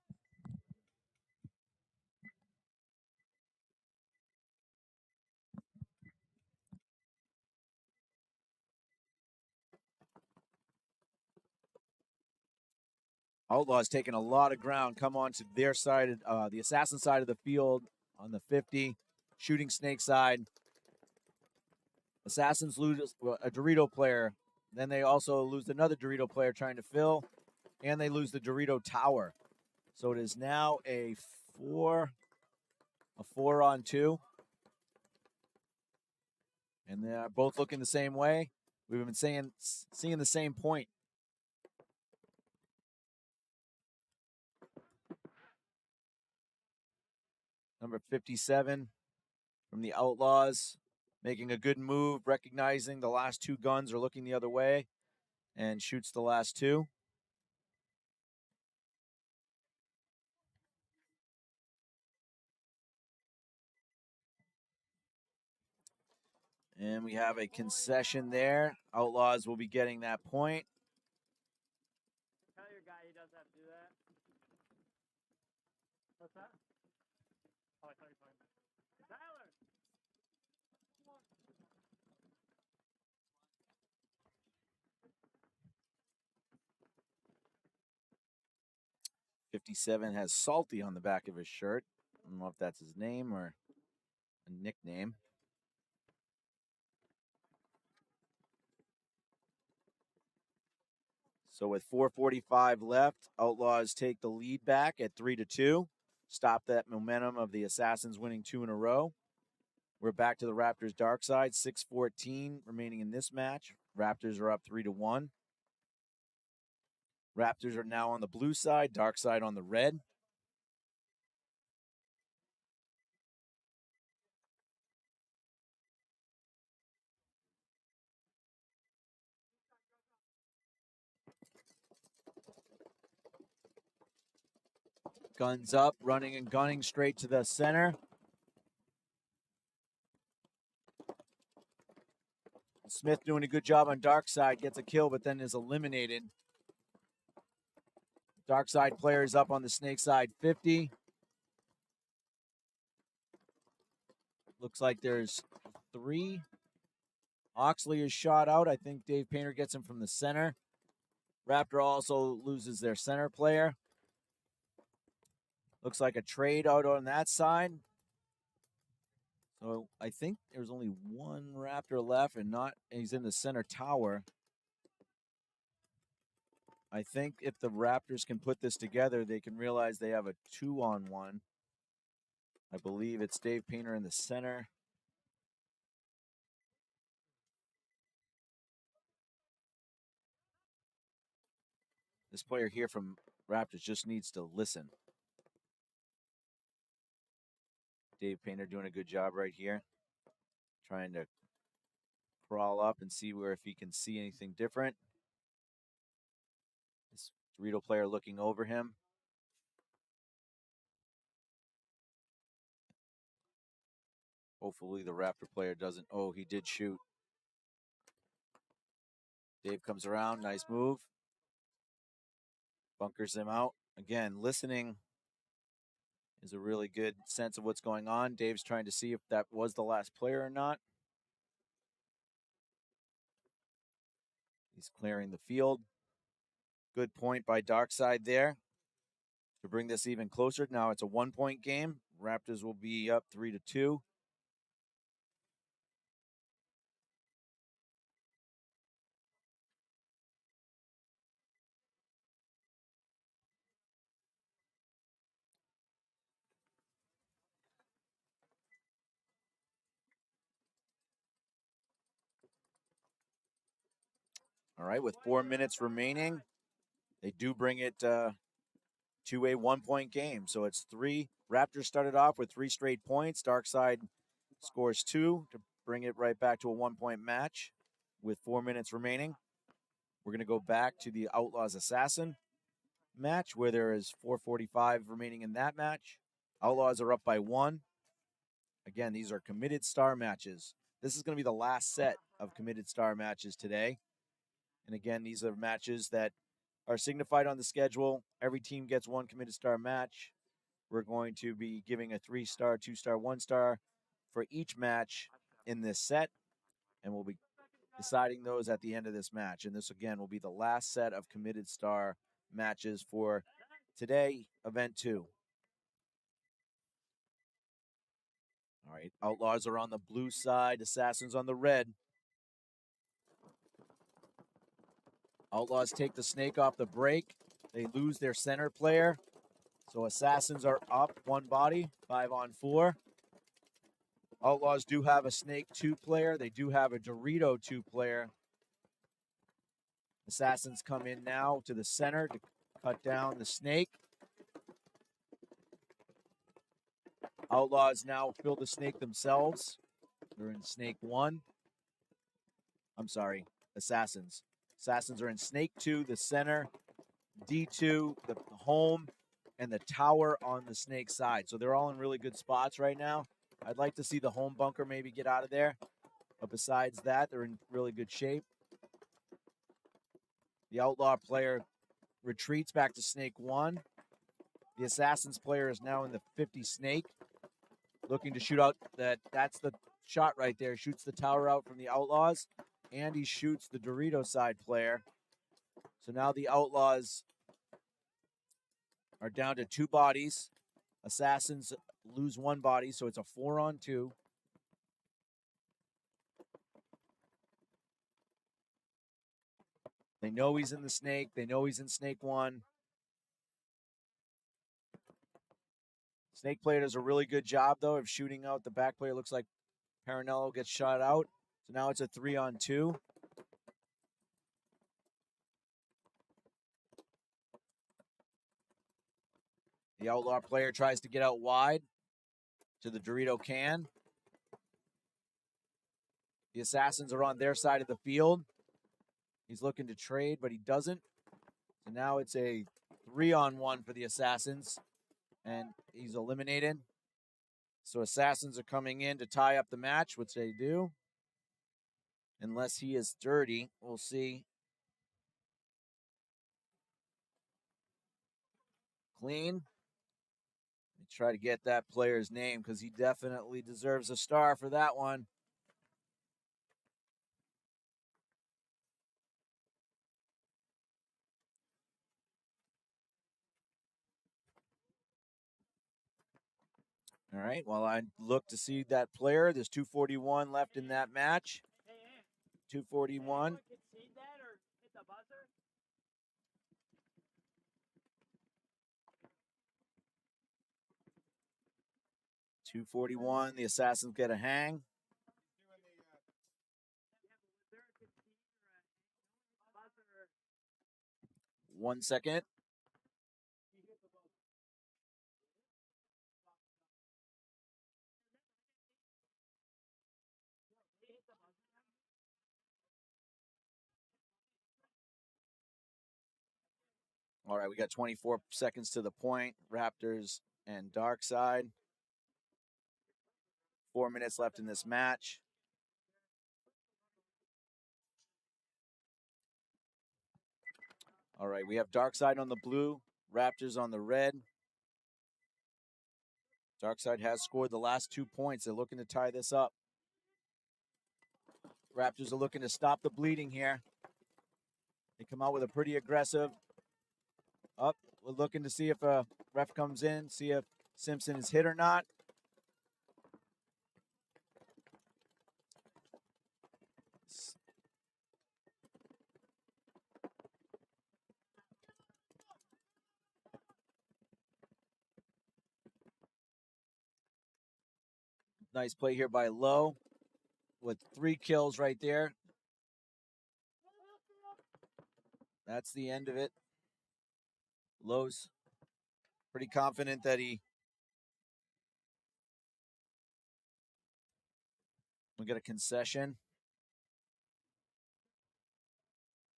Outlaws taking a lot of ground, come on to their side, the Assassin side of the field on the 50, shooting snake side. Assassins lose a Dorito player. Then they also lose another Dorito player trying to fill, and they lose the Dorito tower. So it is now a 4-on-2. And they're both looking the same way. We've been seeing the same point. Number 57 from the Outlaws, making a good move, recognizing the last 2 guns are looking the other way, and shoots the last 2. And we have a concession there. Outlaws will be getting that point. Tell your guy he doesn't have to do that. What's that? Oh, I thought you were talking about Tyler. 57 has Salty on the back of his shirt. I don't know if that's his name or a nickname. So with 4:45 left, Outlaws take the lead back at 3-2. Stop that momentum of the Assassins winning 2 in a row. We're back to the Raptors' Darkside, 6:14 remaining in this match. Raptors are up 3-1. Raptors are now on the blue side, Darkside on the red. Guns up, running and gunning straight to the center. Smith doing a good job on Darkside, gets a kill, but then is eliminated. Darkside players up on the snake side, 50. Looks like there's 3. Oxley is shot out. I think Dave Painter gets him from the center. Raptor also loses their center player. Looks like a trade out on that side. So I think there's only 1 Raptor left and he's in the center tower. I think if the Raptors can put this together, they can realize they have a 2-on-1. I believe it's Dave Painter in the center. This player here from Raptors just needs to listen. Dave Painter doing a good job right here. Trying to crawl up and see if he can see anything different. This Dorito player looking over him. Hopefully the Raptor player doesn't. Oh, he did shoot. Dave comes around. Nice move. Bunkers him out. Again, listening is a really good sense of what's going on. Dave's trying to see if that was the last player or not. He's clearing the field. Good point by Darkside there to bring this even closer. Now it's a 1-point game. Raptors will be up 3-2. All right, with 4 minutes remaining, they do bring it to a 1-point game. So it's 3. Raptors started off with 3 straight points. Darkside scores 2 to bring it right back to a 1-point match with 4 minutes remaining. We're going to go back to the Outlaws Assassin match where there is 4:45 remaining in that match. Outlaws are up by 1. Again, these are committed star matches. This is going to be the last set of committed star matches today. And again, these are matches that are signified on the schedule. Every team gets 1 committed star match. We're going to be giving a 3-star, 2-star, 1-star for each match in this set. And we'll be deciding those at the end of this match. And this, again, will be the last set of committed star matches for today, event 2. All right, Outlaws are on the blue side, Assassins on the red. Outlaws take the snake off the break. They lose their center player. So Assassins are up 1 body, 5-on-4. Outlaws do have a snake 2 player. They do have a Dorito 2 player. Assassins come in now to the center to cut down the snake. Outlaws now fill the snake themselves. They're in snake 1. I'm sorry, Assassins. Assassins are in snake 2, the center, D2, the home, and the tower on the snake side. So they're all in really good spots right now. I'd like to see the home bunker maybe get out of there. But besides that, they're in really good shape. The Outlaw player retreats back to snake 1. The Assassins player is now in the 50 snake, looking to shoot out that's the shot right there. Shoots the tower out from the Outlaws, and he shoots the Dorito side player. So now the Outlaws are down to 2 bodies. Assassins lose one body, so it's a 4-on-2. They know he's in the snake. They know he's in snake 1. Snake player does a really good job, though, of shooting out the back player. Looks like Paranello gets shot out. So now it's a 3-on-2. The Outlaw player tries to get out wide to the Dorito can. The Assassins are on their side of the field. He's looking to trade, but he doesn't. So now it's a 3-on-1 for the Assassins, and he's eliminated. So Assassins are coming in to tie up the match, which they do. Unless he is dirty, we'll see. Clean. Let me try to get that player's name because he definitely deserves a star for that one. All right, well, I look to see that player. There's 241 left in that match. 241. 241. The Assassins get a hang. 1 second. All right, we got 24 seconds to the point. Raptors and Darkside. 4 minutes left in this match. All right, we have Darkside on the blue, Raptors on the red. Darkside has scored the last 2 points. They're looking to tie this up. Raptors are looking to stop the bleeding here. They come out with a pretty aggressive. Up, we're looking to see if a ref comes in, see if Simpson is hit or not. Nice play here by Lowe with 3 kills right there. That's the end of it. Lowe's pretty confident that we get a concession.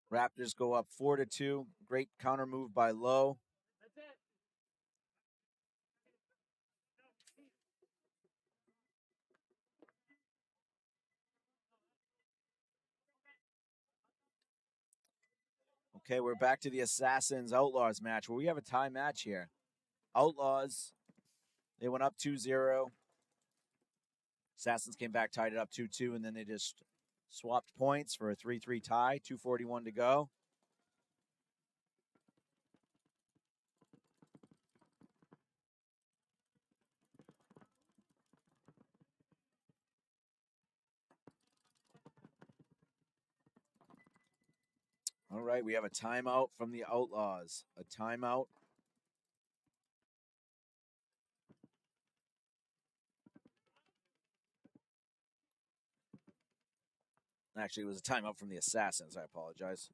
Raptors go up 4-2. Great counter move by Lowe. Okay, we're back to the Assassins Outlaws match where we have a tie match here. Outlaws, they went up 2-0. Assassins came back, tied it up 2-2, and then they just swapped points for a 3-3 tie, 2:41 to go. All right, we have a timeout from the Outlaws. A timeout. Actually, it was a timeout from the Assassins. I apologize.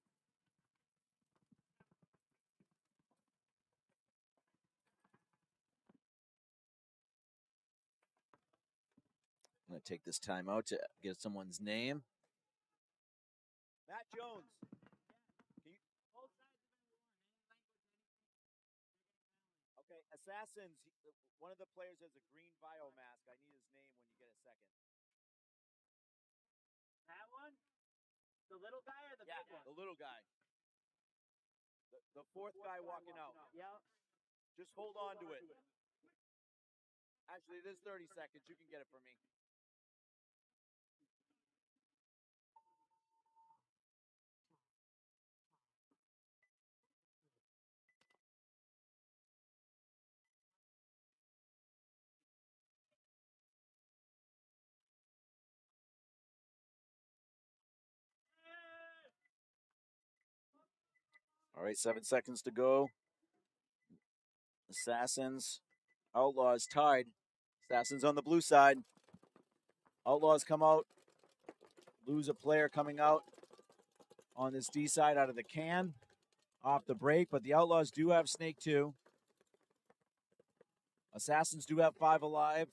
I'm going to take this timeout to get someone's name. Matt Jones. Okay, Assassins. One of the players has a green bio mask. I need his name when you get a second. That one? The little guy or the big one? The little guy. The fourth guy walking out. Yeah. Just hold on to it. Actually, it is 30 seconds. You can get it for me. All right, 7 seconds to go. Assassins, Outlaws tied. Assassins on the blue side. Outlaws come out, lose a player coming out on this D side out of the can, off the break, but the Outlaws do have Snake 2. Assassins do have 5 alive.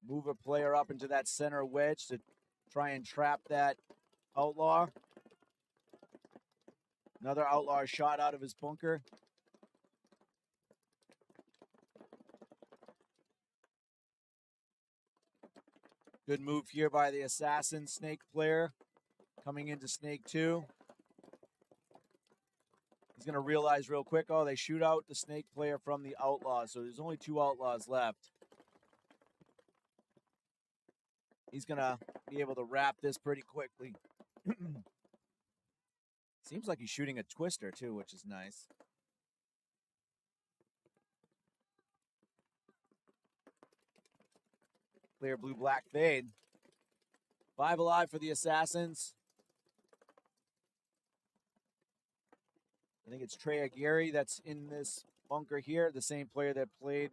Move a player up into that center wedge to try and trap that Outlaw. Another Outlaw shot out of his bunker. Good move here by the Assassin Snake player. Coming into Snake 2. He's going to realize real quick, oh, they shoot out the Snake player from the Outlaws, so there's only 2 Outlaws left. He's going to be able to wrap this pretty quickly. Seems like he's shooting a twister, too, which is nice. Clear blue-black fade. 5 alive for the Assassins. I think it's Trey Aguirre that's in this bunker here, the same player that played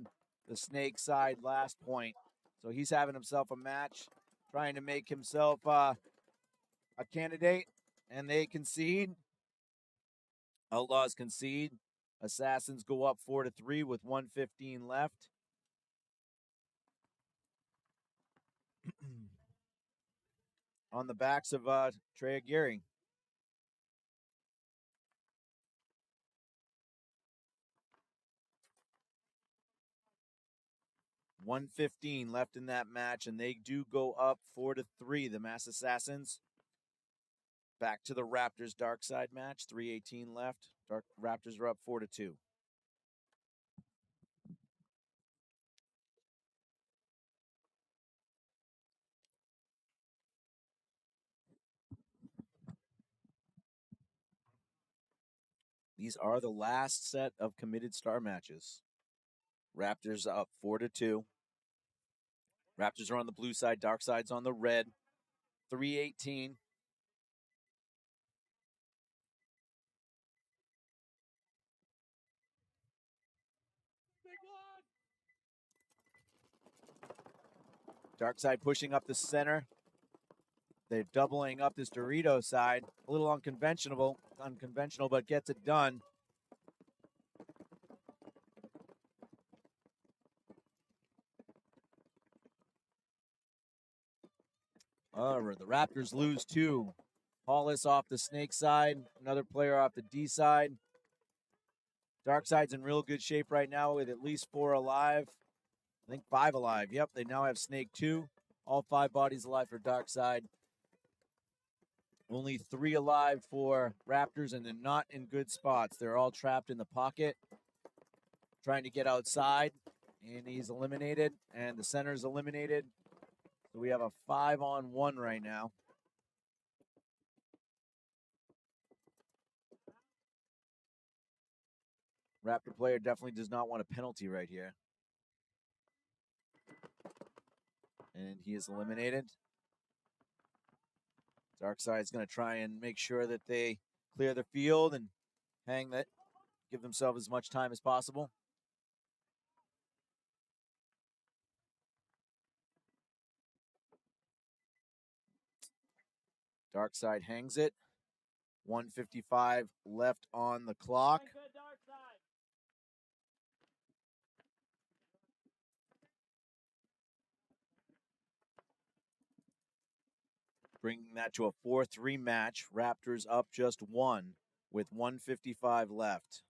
the Snake side last point. So he's having himself a match, trying to make himself a candidate, and they concede. Outlaws concede. Assassins go up 4-3 with 1:15 left. On the backs of Trey Aguirre. $1:15 left in that match, and they do go up 4-3. The Mass Assassins. Back to the Raptors Darkside match. 3:18 left. Raptors are up 4-2. These are the last set of committed star matches. Raptors up 4-2. Raptors are on the blue side. Darkside's on the red. 3:18. Darkside pushing up the center. They're doubling up this Dorito side. A little unconventional, but gets it done. The Raptors lose 2. Hollis off the Snake side. Another player off the D side. Darkside's in real good shape right now with at least 4 alive. I think 5 alive. Yep, they now have Snake 2. All 5 bodies alive for Darkside. Only 3 alive for Raptors, and they're not in good spots. They're all trapped in the pocket, trying to get outside, and he's eliminated, and the center's eliminated. So we have a 5-on-1 right now. Raptor player definitely does not want a penalty right here. And he is eliminated. Darkside's going to try and make sure that they clear the field and hang that, give themselves as much time as possible. Darkside hangs it. 1:55 left on the clock. Bringing that to a 4-3 match. Raptors up just 1 with 1:55 left.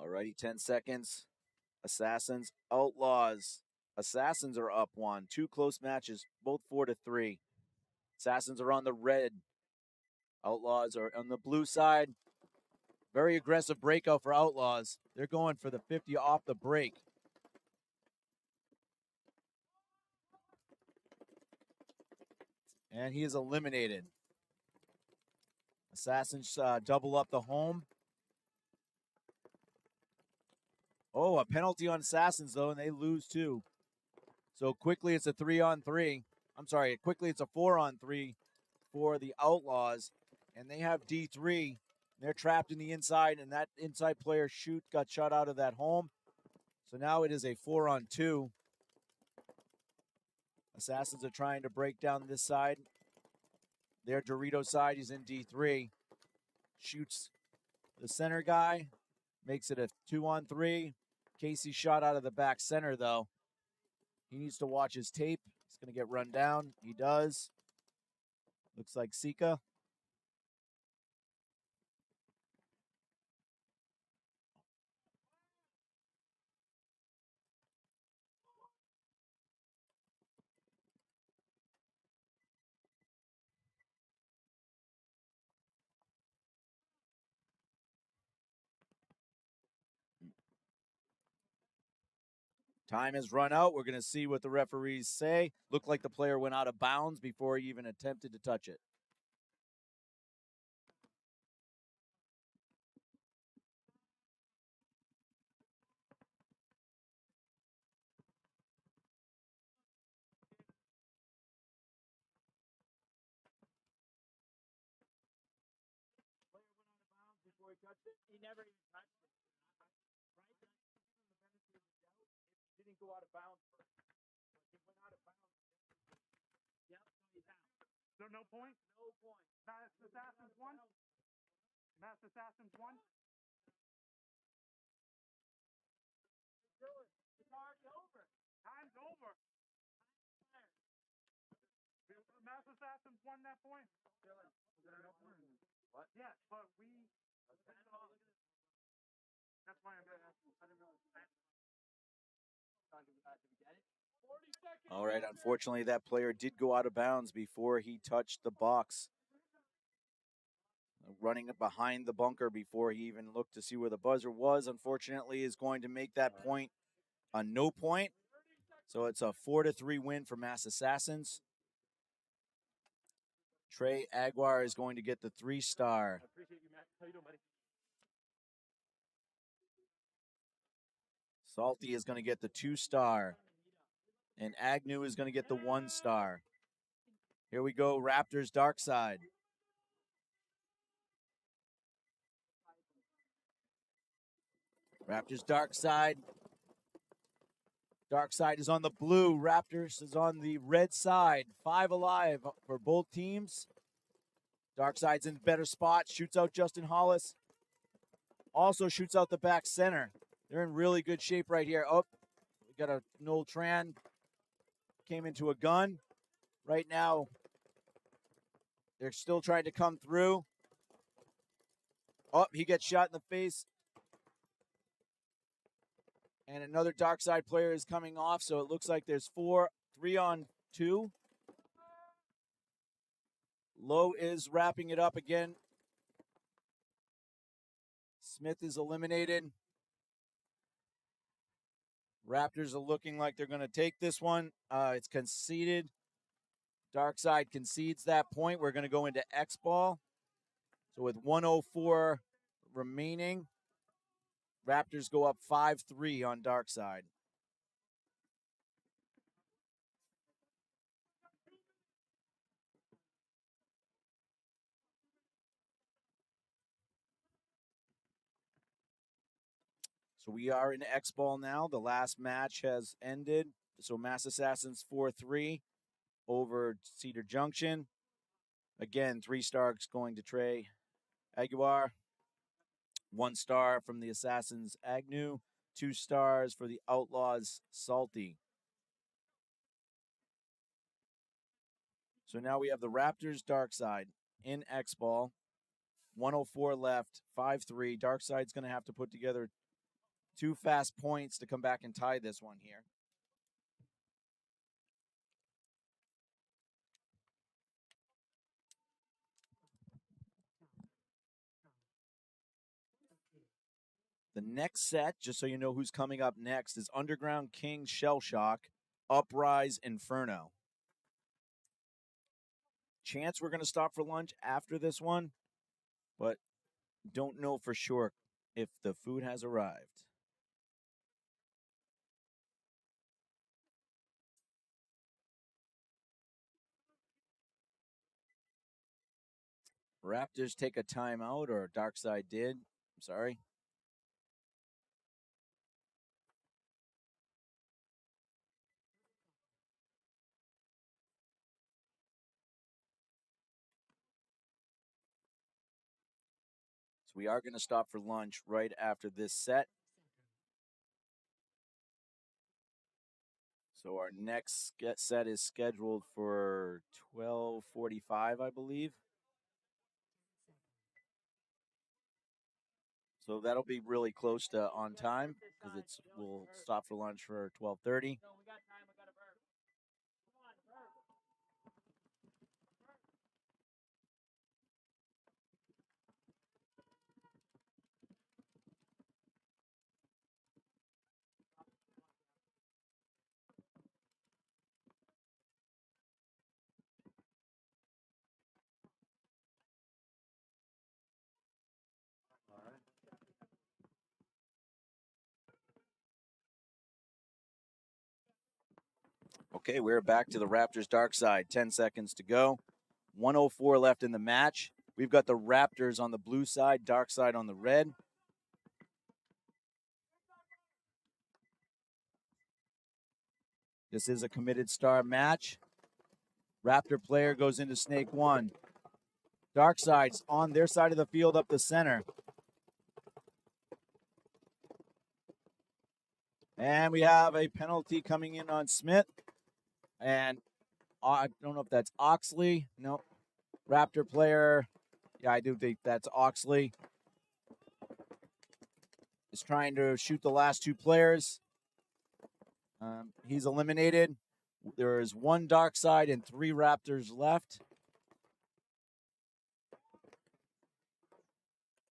Alrighty, 10 seconds. Assassins, Outlaws. Assassins are up 1. 2 close matches, both 4-3. Assassins are on the red. Outlaws are on the blue side. Very aggressive breakout for Outlaws. They're going for the 50 off the break. And he is eliminated. Assassins double up the home. Oh, a penalty on Assassins, though, and they lose 2. So quickly it's a 3-on-3. I'm sorry, quickly it's a 4-on-3 for the Outlaws. And they have D3. They're trapped in the inside, and that inside player got shot out of that home. So now it is a 4-on-2. Assassins are trying to break down this side. Their Dorito side is in D3. Shoots the center guy. Makes it a 2-on-3. Casey shot out of the back center, though. He needs to watch his tape. He's going to get run down. He does. Looks like Sika. Time has run out. We're going to see what the referees say. Looked like the player went out of bounds before he even attempted to touch it. Before he touched it, he never even touched it. Right? Didn't go out of bounds first. He went out of bounds. Yep, so he's out. So no point? No point. Mass Assassins won? Mass Assassins won? It's already over. Time's over. Mass Assassins won that point? What? Yeah, but we... That's why I'm... I don't know. All right, unfortunately, that player did go out of bounds before he touched the box. Running behind the bunker before he even looked to see where the buzzer was, unfortunately, is going to make that point a no point. So it's a 4-3 win for Mass Assassins. Trey Aguirre is going to get the 3-star. I appreciate you, Matt. How you doing, buddy? Salty is going to get the 2-star. And Agnew is going to get the 1-star. Here we go, Raptors Darkside. Raptors Darkside. Darkside is on the blue. Raptors is on the red side. 5 alive for both teams. Darkside's in better spot. Shoots out Justin Hollis. Also shoots out the back center. They're in really good shape right here. Oh, we got a Noel Tran. Came into a gun. Right now, they're still trying to come through. Oh, he gets shot in the face. And another Darkside player is coming off, so it looks like there's 3-on-2. Lowe is wrapping it up again. Smith is eliminated. Raptors are looking like they're going to take this one. It's conceded. Darkside concedes that point. We're going to go into X-Ball. So with 1:04 remaining, Raptors go up 5-3 on Darkside. So we are in X-Ball now. The last match has ended. So Mass Assassins 4-3 over Cedar Junction. Again, 3 stars going to Trey Aguirre. 1 star from the Assassins Agnew. 2 stars for the Outlaws Salty. So now we have the Raptors Darkside in X-Ball. 1:04 left, 5-3. Darkside's going to have to put together 2 fast points to come back and tie this one here. The next set, just so you know who's coming up next, is Underground King Shellshock, Uprise Inferno. Chance we're going to stop for lunch after this one, but don't know for sure if the food has arrived. Raptors take a timeout, or Darkside did. I'm sorry. So we are going to stop for lunch right after this set. So our next set is scheduled for 12:45, I believe. So that'll be really close to on time because we'll stop for lunch for 12:30. Okay, we're back to the Raptors Darkside. 10 seconds to go. 1:04 left in the match. We've got the Raptors on the blue side, Darkside on the red. This is a committed star match. Raptor player goes into snake 1. Darkside's on their side of the field up the center. And we have a penalty coming in on Smith. And I don't know if that's Oxley. No. Raptor player. Yeah, I do think that's Oxley. Is trying to shoot the last 2 players. He's eliminated. There is 1 Darkside and 3 Raptors left.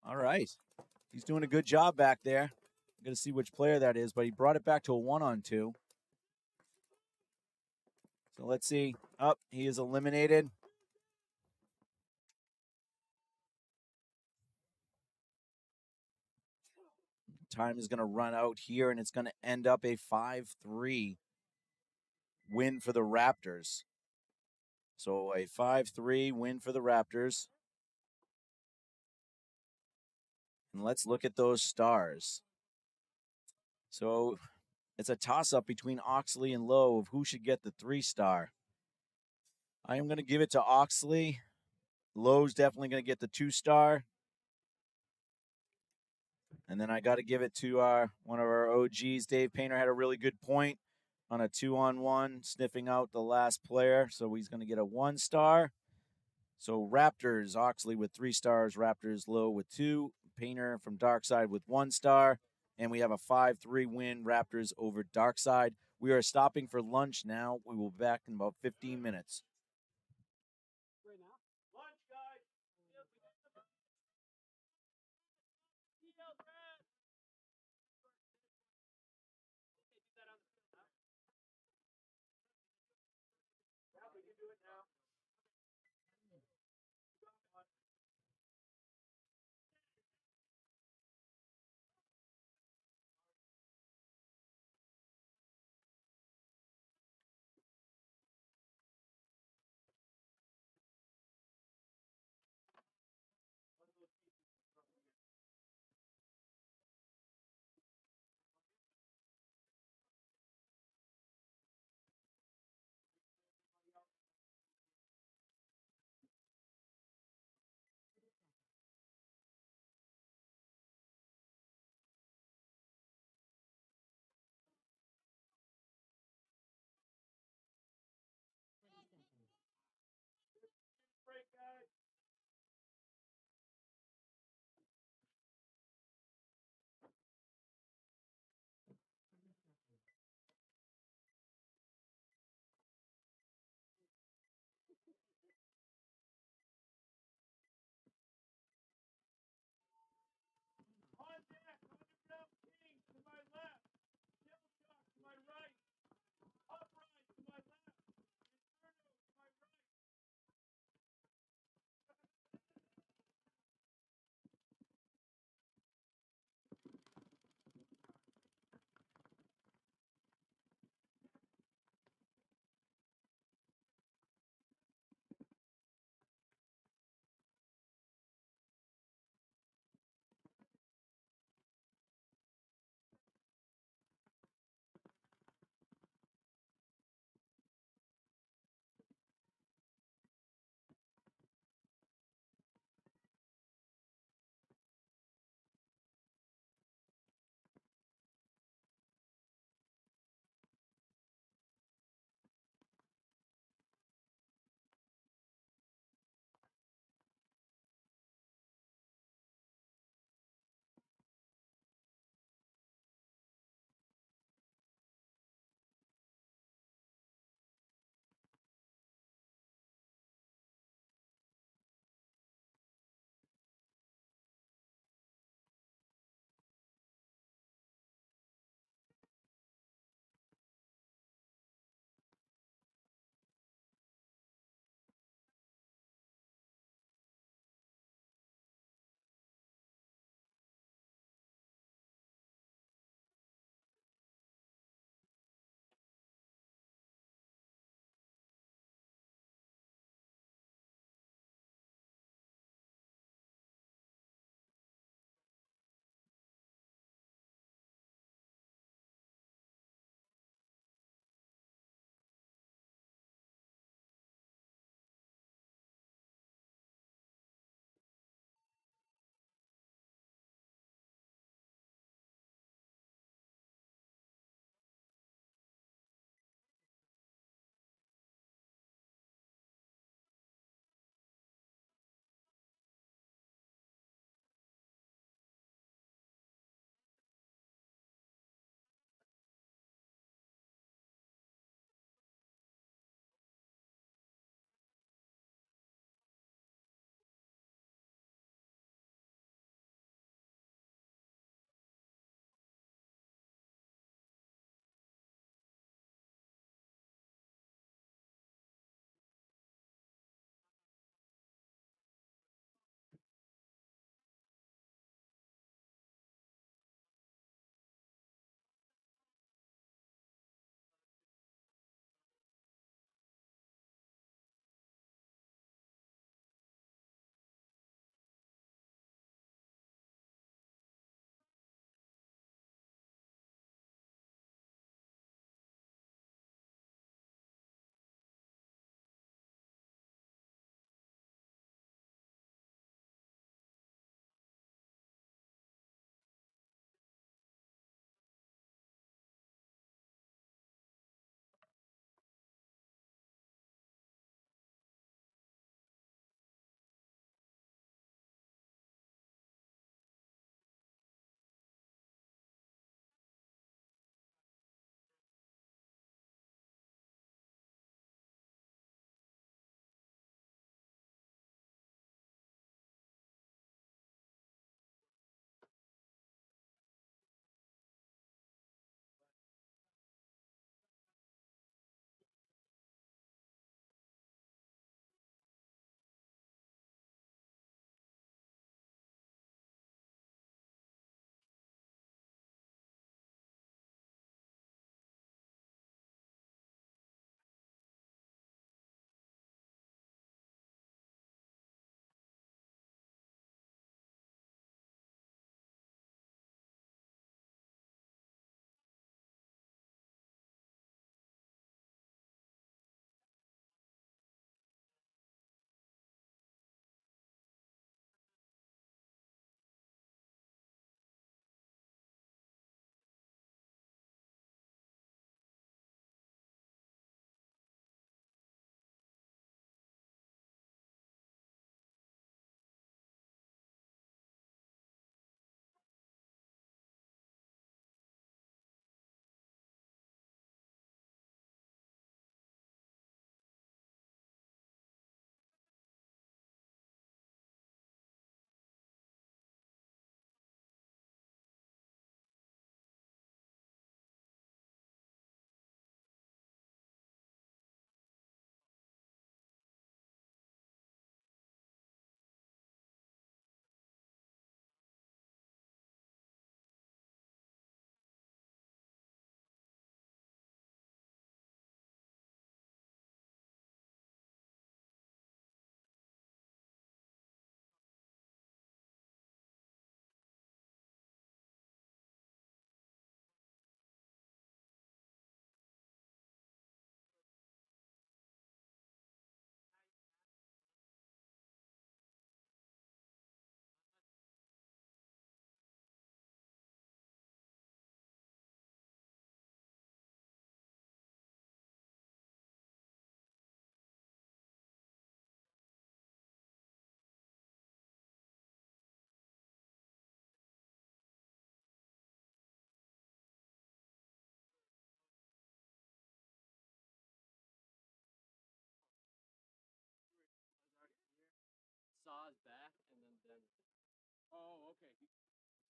All right. He's doing a good job back there. I'm going to see which player that is, but he brought it back to a 1-on-2. So let's see. He is eliminated. Time is going to run out here, and it's going to end up a 5-3 win for the Raptors. So a 5-3 win for the Raptors. And let's look at those stars. So it's a toss-up between Oxley and Lowe of who should get the 3-star. I am going to give it to Oxley. Lowe's definitely going to get the 2-star. And then I got to give it to one of our OGs. Dave Painter had a really good point on a 2-on-1, sniffing out the last player. So he's going to get a 1-star. So Raptors, Oxley with 3 stars. Raptors, Lowe with 2. Painter from Darkside with 1 star. And we have a 5-3 win, Raptors over Darkside. We are stopping for lunch now. We will be back in about 15 minutes.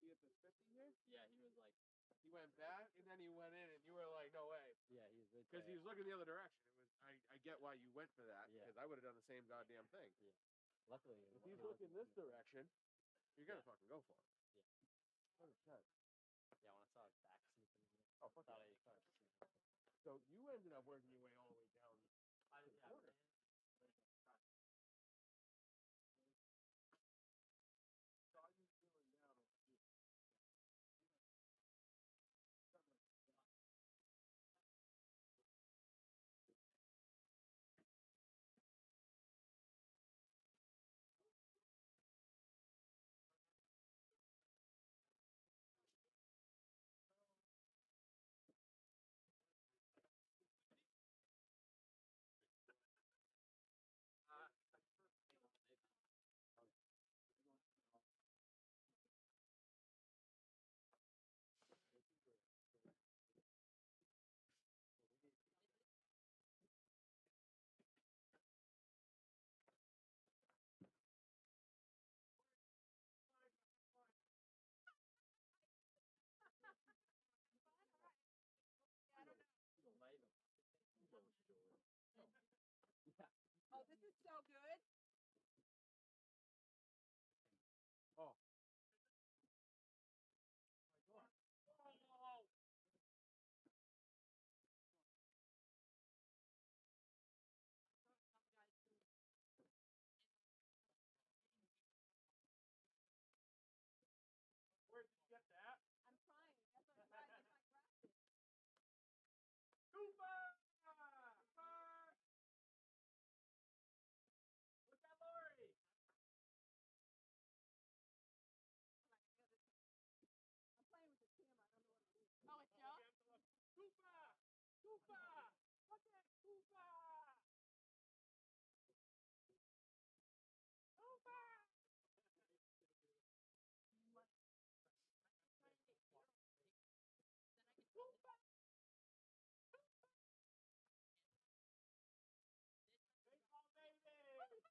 he at this 50 here? Yeah, he was like, He went back and then he went in, and you were like, no way. yeah, he was Because he was looking the other direction. It was I get why you went for that, Yeah. because I would have done the same goddamn thing. Yeah. Luckily, If he's looking this direction, you're gonna fucking go for it. Yeah. 100%. Yeah, when I saw his back sneaking in there, Oh, fuck thought yeah. I started seeing. So you ended up working your way all the way down. Yeah, corner. Saw you feeling down over here. Oh, this is so good. Oh. My God. Oh. Where did you get that? I'm trying. That's what I'm trying. That's my practice. Cooper! Cooper! Look at Lori! I'm playing with the camera. I don't know what it is. Oh, it's Joe? Cooper! Cooper! Look at Cooper! Cooper! Cooper! Baseball baby!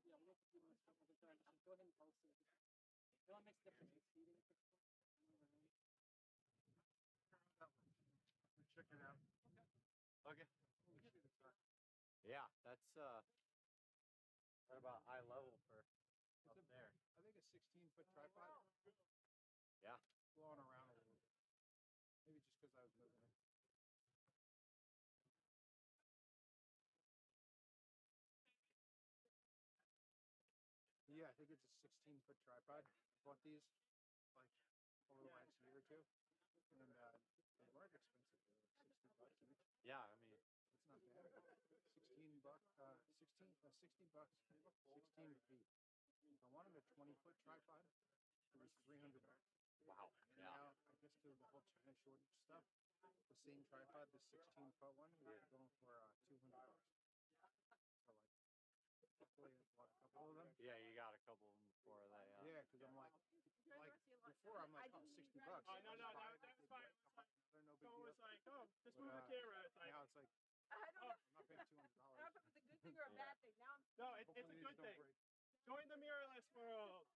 Yeah, we'll get a few minutes. Go ahead and post it. It only makes a difference if feeding. Check it out. Okay. Yeah, that's right about eye level for up there. I think a 16-foot tripod. Yeah. Blowing around a little bit. Maybe just because I was moving it. Yeah, I think it's a 16-foot tripod. I bought these like over the last year or two, and they weren't expensive. They were like $60 each. Yeah, I mean, It's not bad. $16, 60 bucks, 16 feet. I wanted a 20-foot tripod. It was $300. wow. And Yeah. now, I guess because of the whole China shortage stuff, the same tripod, the 16-foot one, is going for $200. So like, luckily I bought a couple of them. Yeah, you got a couple of them before they. Yeah, because I'm like before I'm like, oh, $60 bucks. Oh, no, I'll no, just buy that it. was They fine. break, It I'll buy another, no big So deal. it's like, oh, just But, move the camera. It's like, now it's like, I don't know. I'm not paying $200. I don't know if it's a good thing or a bad thing. Now I'm no, it's a Hopefully these good don't thing. break. Join the mirrorless world.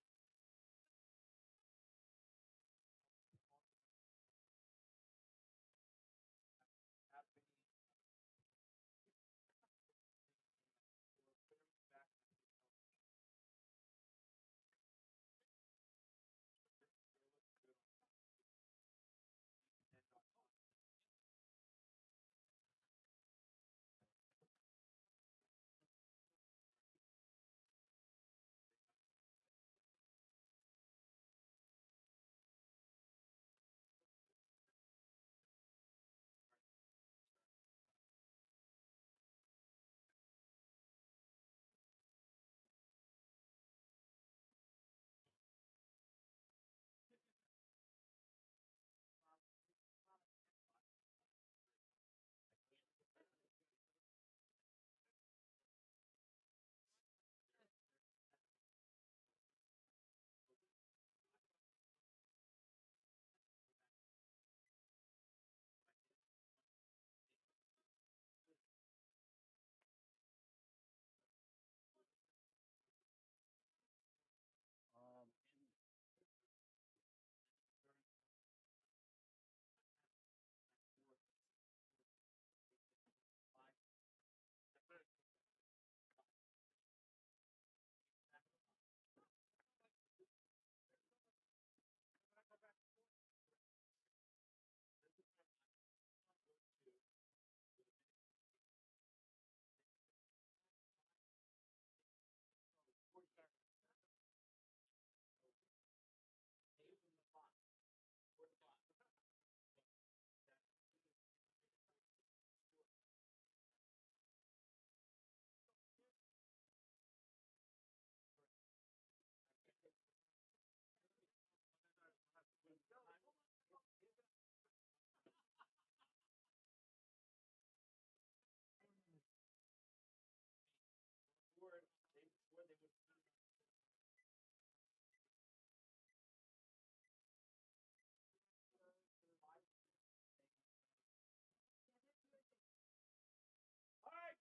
All right,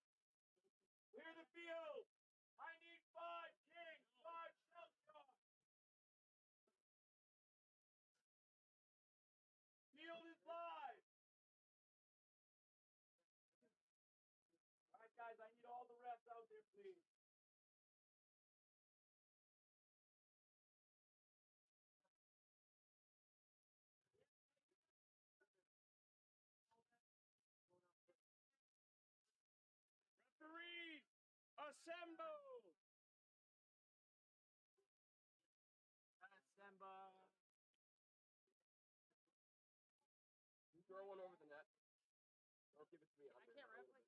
clear the field. I need 5 kings, 5 Shellshock. Field is live. All right, guys, I need all the refs out there, please. Referees, assemble. Assemble. You throw one over the net. Don't give it to me. I can't ref like this.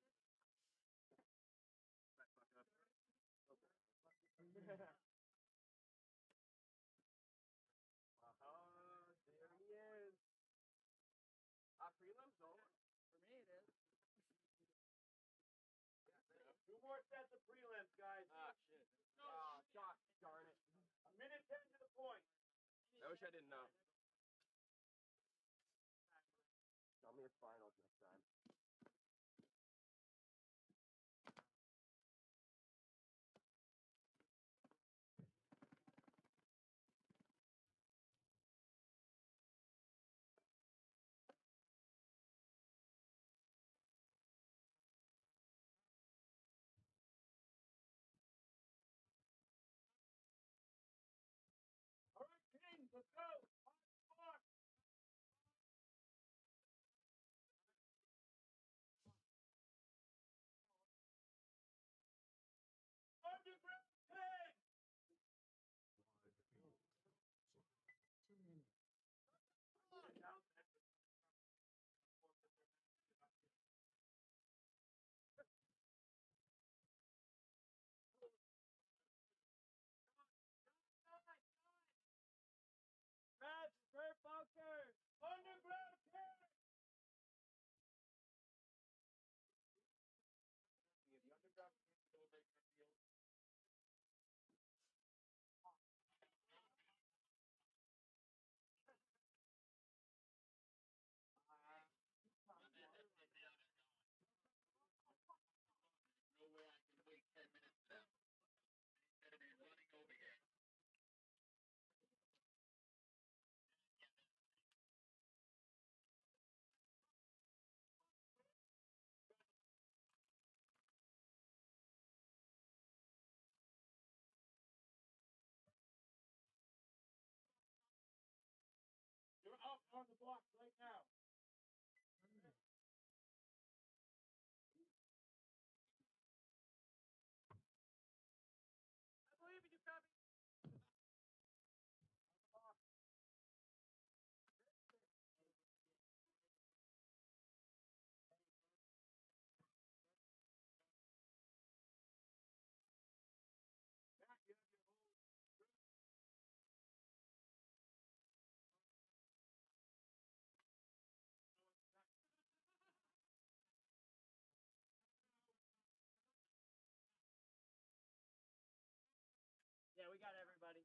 There he is. Prelims over. For me, it is. 2 more sets of prelims, guys. Shit. Gosh darn it. A minute 10 to the point. I wish I didn't know. finals next time. All right, Kings, let's go. Mark. Underground King. Rats, Kurt Bunker. Underground King. Yeah, the underground team will make their field. No way I can wait 10 minutes now. He's gonna be running over here. You're up on the block right now. I believe in you, Cubby. Matt, you have your whole. Yeah, we got everybody.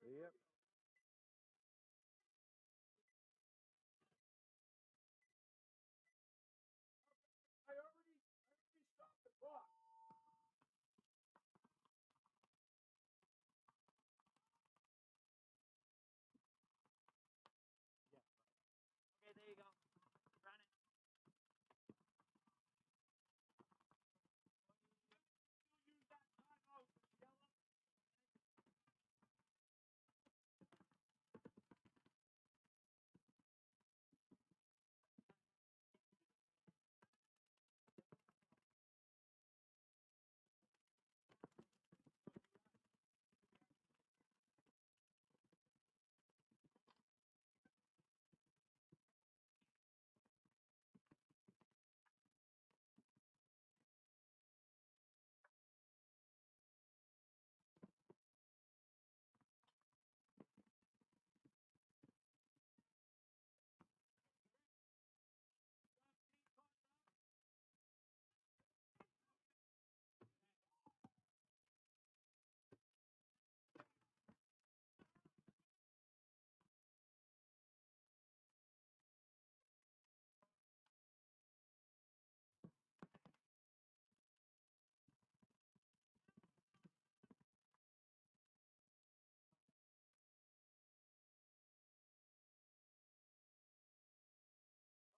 Yep. I already stopped the clock. Okay, there you go. Run it. Still use that timeout, Yellow.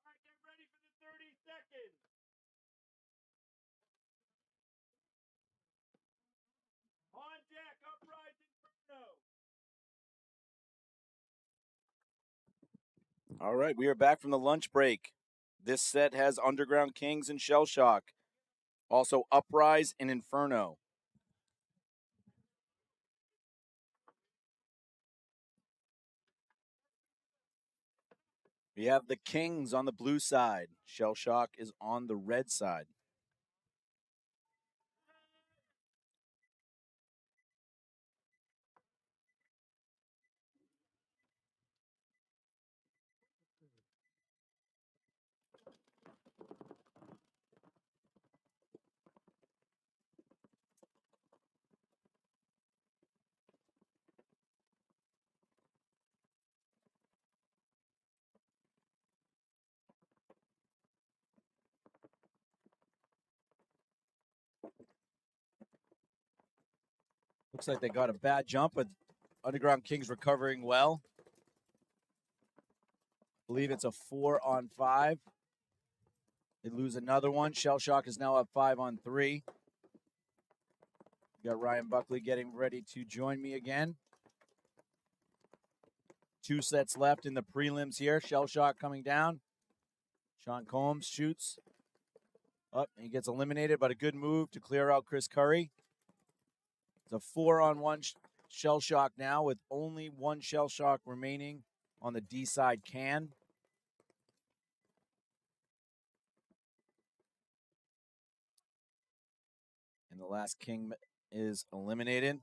All right, get ready for the 30 seconds. On deck, Uprise, Inferno. All right, we are back from the lunch break. This set has Underground Kings and Shellshock. Also, Uprise and Inferno. We have the Kings on the blue side. Shellshock is on the red side. Looks like they got a bad jump, but Underground Kings recovering well. I believe it's a 4-on-5. They lose another one. Shellshock is now up 5-on-3. Got Ryan Buckley getting ready to join me again. 2 sets left in the prelims here. Shellshock coming down. Sean Combs shoots. Up, he gets eliminated, but a good move to clear out Chris Curry. It's a 4-on-1 Shellshock now with only 1 Shellshock remaining on the D side can. And the last king is eliminated.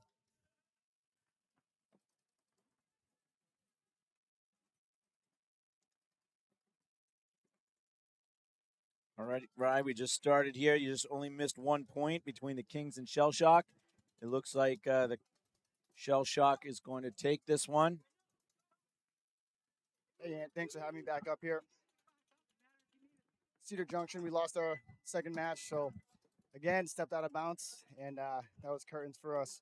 All right, Ryan, we just started here. You just only missed 1 point between the Kings and Shellshock. It looks like the Shellshock is going to take this one. Hey, Ant, thanks for having me back up here. Cedar Junction, we lost our second match, so again, stepped out of bounds, and that was curtains for us.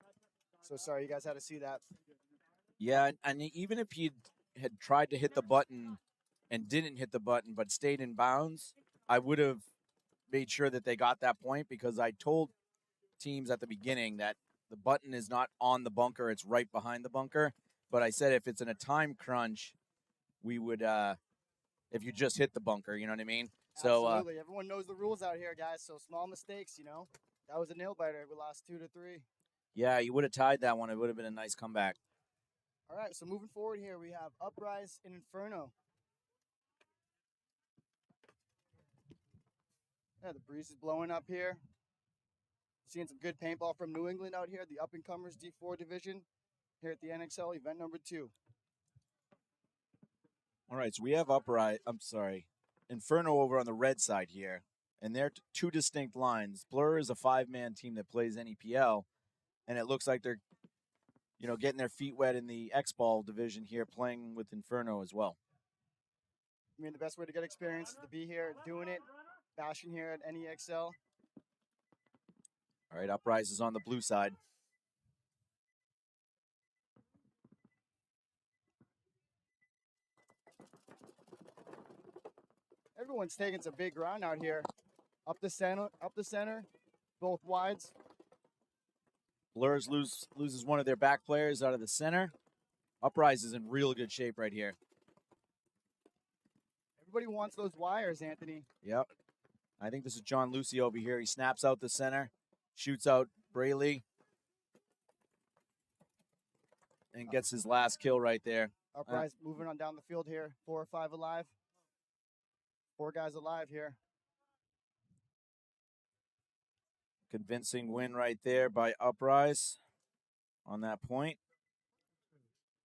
So sorry, you guys had to see that. Yeah, and even if you had tried to hit the button and didn't hit the button but stayed in bounds, I would have made sure that they got that point because I told teams at the beginning that the button is not on the bunker, it's right behind the bunker. But I said if it's in a time crunch, we would, if you just hit the bunker, you know what I mean? So, absolutely. Everyone knows the rules out here, guys. So small mistakes, you know. That was a nail biter. We lost 2-3. yeah, you would have tied that one. It would have been a nice comeback. All right, so moving forward here, we have Uprise and Inferno. Yeah, the breeze is blowing up here. Seeing some good paintball from New England out here, the up-and-comers D4 division here at the NXL event number 2. All right, so we have Inferno over on the red side here, and they're 2 distinct lines. Blur is a 5-man team that plays NEPL, and it looks like they're, you know, getting their feet wet in the X-Ball division here, playing with Inferno as well. I mean, the best way to get experience is to be here, doing it, bashing here at NEXL. All right, Uprise is on the blue side. Everyone's taking some big ground out here. Up the center, both wides. Blurs loses one of their back players out of the center. Uprise is in real good shape right here. Everybody wants those wires, Anthony. Yep. I think this is John Lucy over here. He snaps out the center, shoots out Brayley, and gets his last kill right there. Uprise moving on down the field here. 4 or 5 alive. 4 guys alive here. Convincing win right there by Uprise on that point.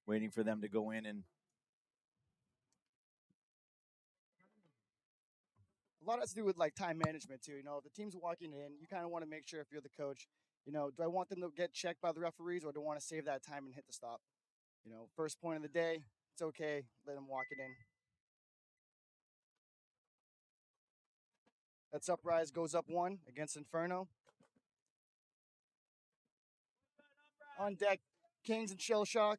Waiting for them to go in and... A lot has to do with like time management too. You know, if the team's walking in, you kind of want to make sure if you're the coach, you know, do I want them to get checked by the referees or do I want to save that time and hit the stop? You know, first point of the day, it's okay. Let them walk it in. That's Uprise goes up 1 against Inferno. On deck, Kings and Shellshock.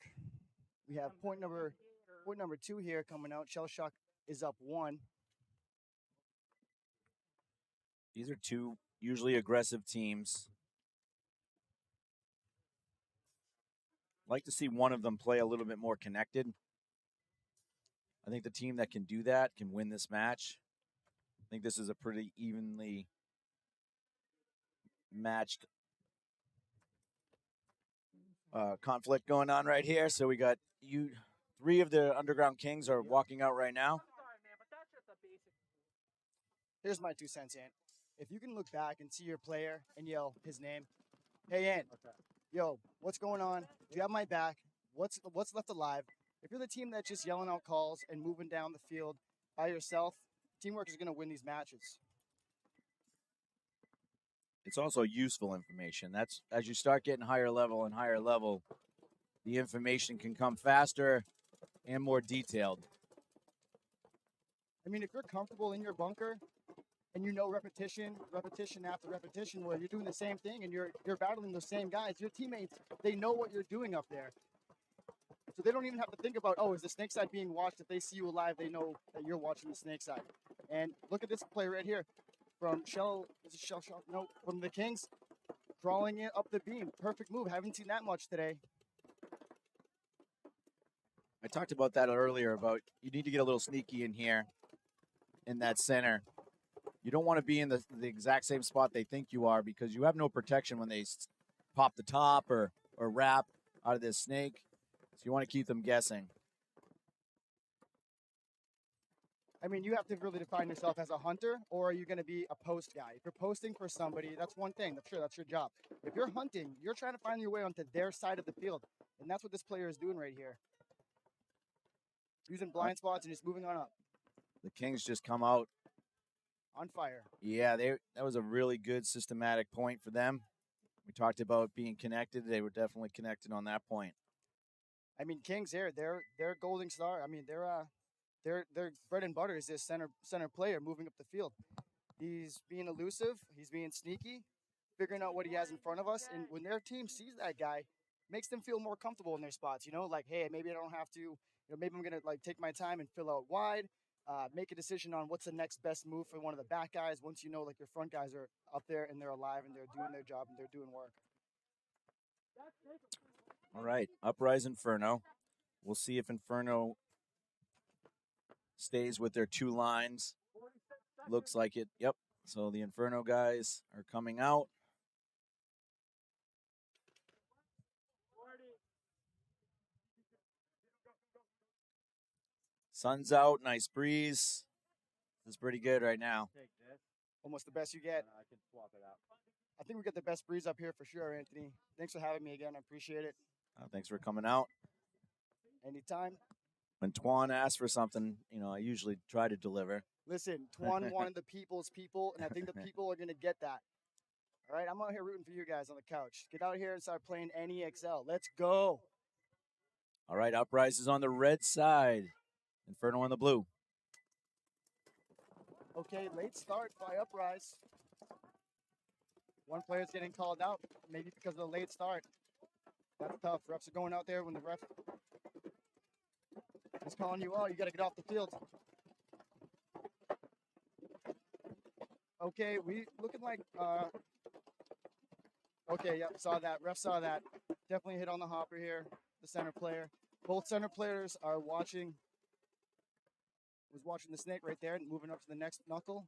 We have point number 2 here coming out. Shellshock is up 1. These are 2 usually aggressive teams. Like to see one of them play a little bit more connected. I think the team that can do that can win this match. I think this is a pretty evenly matched conflict going on right here. So we got 3 of the Underground Kings are walking out right now. Here's my 2 cents, Ant. If you can look back and see your player and yell his name, hey, Ant, yo, what's going on? Do you have my back? What's left alive? If you're the team that's just yelling out calls and moving down the field by yourself, teamwork is going to win these matches. It's also useful information. That's as you start getting higher level and higher level, the information can come faster and more detailed. I mean, if you're comfortable in your bunker, and you know repetition after repetition where you're doing the same thing and you're battling those same guys. Your teammates, they know what you're doing up there. So they don't even have to think about, oh, is the snake side being watched? If they see you alive, they know that you're watching the snake side. And look at this play right here from Shellshock? No, from the Kings, crawling it up the beam. Perfect move. Haven't seen that much today. I talked about that earlier about you need to get a little sneaky in here in that center. You don't want to be in the exact same spot they think you are because you have no protection when they pop the top or wrap out of this snake. So you want to keep them guessing. I mean, you have to really define yourself as a hunter, or are you going to be a post guy? If you're posting for somebody, that's one thing. That's your job. If you're hunting, you're trying to find your way onto their side of the field. And that's what this player is doing right here. Using blind spots and just moving on up. The Kings just come out on fire. Yeah, that was a really good systematic point for them. We talked about being connected. They were definitely connected on that point. I mean, Kings here, they're golden star. I mean, their bread and butter is this center player moving up the field. He's being elusive. He's being sneaky, figuring out what he has in front of us. And when their team sees that guy, makes them feel more comfortable in their spots. You know, like, hey, maybe I don't have to. You know, maybe I'm gonna like take my time and fill out wide. Make a decision on what's the next best move for one of the back guys. Once you know, like your front guys are up there and they're alive and they're doing their job and they're doing work. All right, Uprise Inferno. We'll see if Inferno stays with their two lines. Looks like it. Yep. So the Inferno guys are coming out. Sun's out. Nice breeze. This is pretty good right now. Almost the best you get. I can swap it out. I think we get the best breeze up here for sure, Anthony. Thanks for having me again. I appreciate it. Thanks for coming out. Anytime. When Twan asks for something, you know, I usually try to deliver. Listen, Twan wanted the people's people, and I think the people are going to get that. All right, I'm out here rooting for you guys on the couch. Get out here and start playing NEXL. Let's go. All right, Uprise is on the red side. Inferno on the blue. Okay, late start by Uprise. One player's getting called out, maybe because of the late start. That's tough. Refs are going out there when the ref is calling you out. You got to get off the field. Okay, we looking like, okay, yep, saw that. Ref saw that. Definitely hit on the hopper here, the center player. Both center players are watching, was watching the snake right there and moving up to the next knuckle.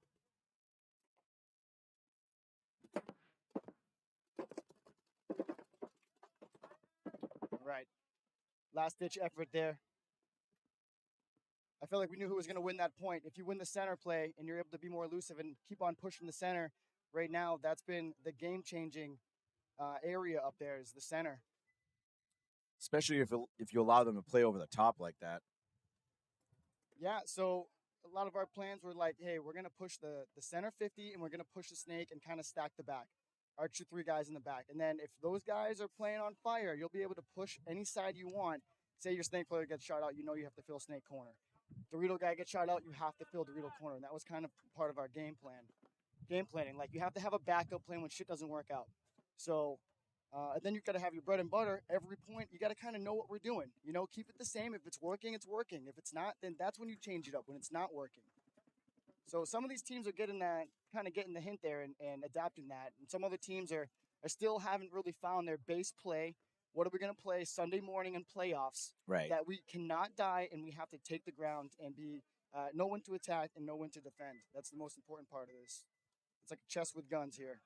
All right, last ditch effort there. I feel like we knew who was going to win that point. If you win the center play and you're able to be more elusive and keep on pushing the center, right now, that's been the game-changing area up there is the center. Especially if you allow them to play over the top like that. Yeah, so a lot of our plans were like, hey, we're going to push the center 50 and we're going to push the snake and kind of stack the back. Arch your three guys in the back. And then if those guys are playing on fire, you'll be able to push any side you want. Say your snake player gets shot out, you know you have to fill snake corner. Dorito guy gets shot out, you have to fill Dorito corner. And that was kind of part of our game planning. Like, you have to have a backup plan when shit doesn't work out. So, and then you've got to have your bread and butter. Every point, you got to kind of know what we're doing. You know, keep it the same. If it's working, it's working. If it's not, then that's when you change it up, when it's not working. So some of these teams are getting that, kind of getting the hint there and adapting that. And some other teams are still haven't really found their base play. What are we going to play Sunday morning in playoffs? Right. That we cannot die and we have to take the ground and be know when to attack and know when to defend. That's the most important part of this. It's like a chess with guns here.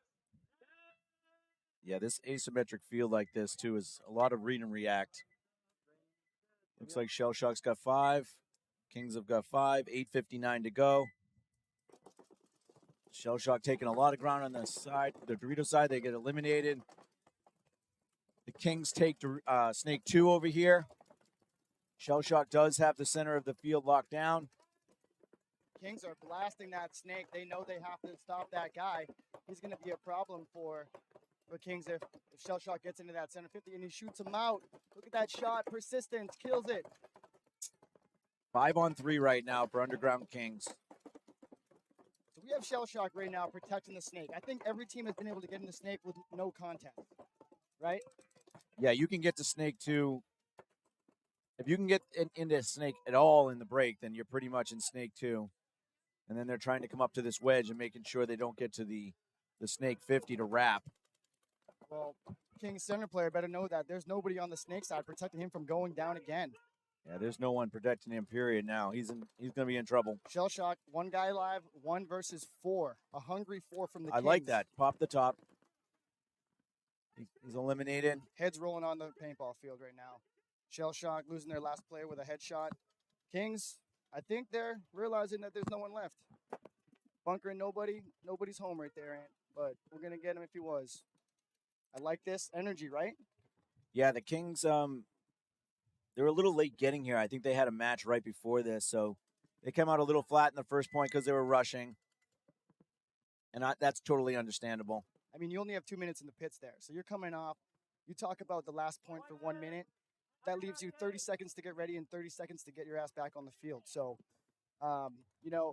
Yeah, this asymmetric field like this, too, is a lot of read and react. Looks like Shellshock's got 5. Kings have got 5. 8:59 to go. Shellshock taking a lot of ground on the side. The Dorito side, they get eliminated. The Kings take Snake 2 over here. Shellshock does have the center of the field locked down. Kings are blasting that snake. They know they have to stop that guy. He's going to be a problem for Kings if Shellshock gets into that center 50 and he shoots him out. Look at that shot. Persistence kills it. 5-on-3 right now for Underground Kings. So we have Shellshock right now protecting the snake. I think every team has been able to get in the snake with no contact, right? Yeah, you can get to snake 2. If you can get into snake at all in the break, then you're pretty much in snake 2. And then they're trying to come up to this wedge and making sure they don't get to the snake 50 to wrap. Well, King's center player better know that there's nobody on the snake side protecting him from going down again. Yeah, there's no one protecting him, period, now. He's going to be in trouble. Shellshock, 1 guy live, 1 versus 4. A hungry 4 from the I Kings. like that. Pop the top. He's eliminated. Heads rolling on the paintball field right now. Shellshock losing their last player with a headshot. Kings, I think they're realizing that there's no one left. Bunkering nobody. Nobody's home right there, Ant. But we're going to get him if he was. I like this energy, right? Yeah, the Kings, they're a little late getting here. I think they had a match right before this, so they came out a little flat in the first point because they were rushing. And that's totally understandable. I mean, you only have 2 minutes in the pits there. So you're coming off. You talk about the last point for 1 minute. That leaves you 30 seconds to get ready and 30 seconds to get your ass back on the field. So,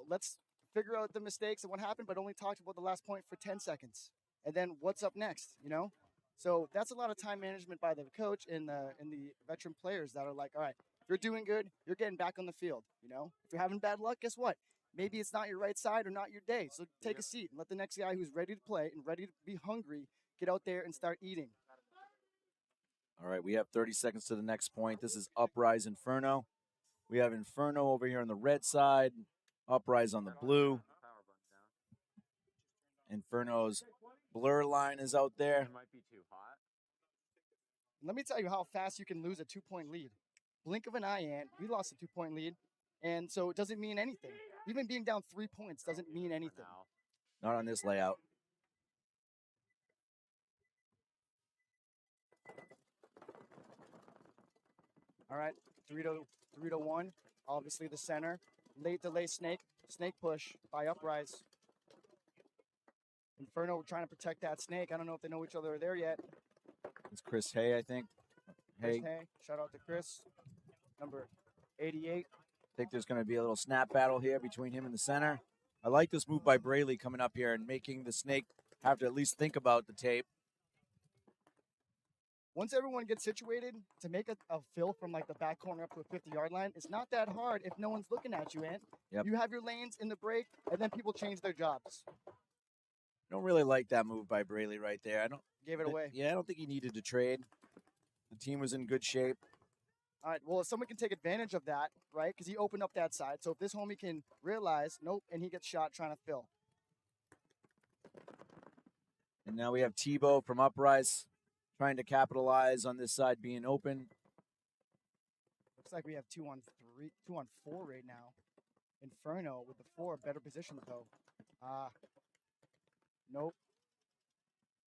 let's figure out the mistakes and what happened, but only talked about the last point for 10 seconds. And then what's up next, So that's a lot of time management by the coach and the veteran players that are like, all right, if you're doing good, you're getting back on the field, If you're having bad luck, guess what? Maybe it's not your right side or not your day. So take a seat and let the next guy who's ready to play and ready to be hungry get out there and start eating. All right, we have 30 seconds to the next point. This is Uprise Inferno. We have Inferno over here on the red side, Uprise on the blue. Inferno's blur line is out there. It might be too hot. Let me tell you how fast you can lose a 2-point lead. Blink of an eye, Ant. We lost a 2-point lead, and so it doesn't mean anything. Even being down 3 points doesn't mean anything. Not on this layout. All right, 3-1. Obviously the center. Late delay snake push by Uprise. Inferno trying to protect that snake. I don't know if they know each other there yet. It's Chris Hay, I think. Hey. Shout out to Chris. Number 88. I think there's going to be a little snap battle here between him and the center. I like this move by Braley coming up here and making the snake have to at least think about the tape. Once everyone gets situated to make a fill from like the back corner up to a 50-yard line, it's not that hard if no one's looking at you, Ant. Yep. You have your lanes in the break, and then people change their jobs. I don't really like that move by Braley right there. Gave it away. Yeah, I don't think he needed to trade. The team was in good shape. All right, well, if someone can take advantage of that, right, because he opened up that side. So if this homie can realize, nope, and he gets shot trying to fill. And now we have Tebow from Uprise trying to capitalize on this side being open. Looks like we have 2 on 4 right now. Inferno with the 4, better position though. Nope.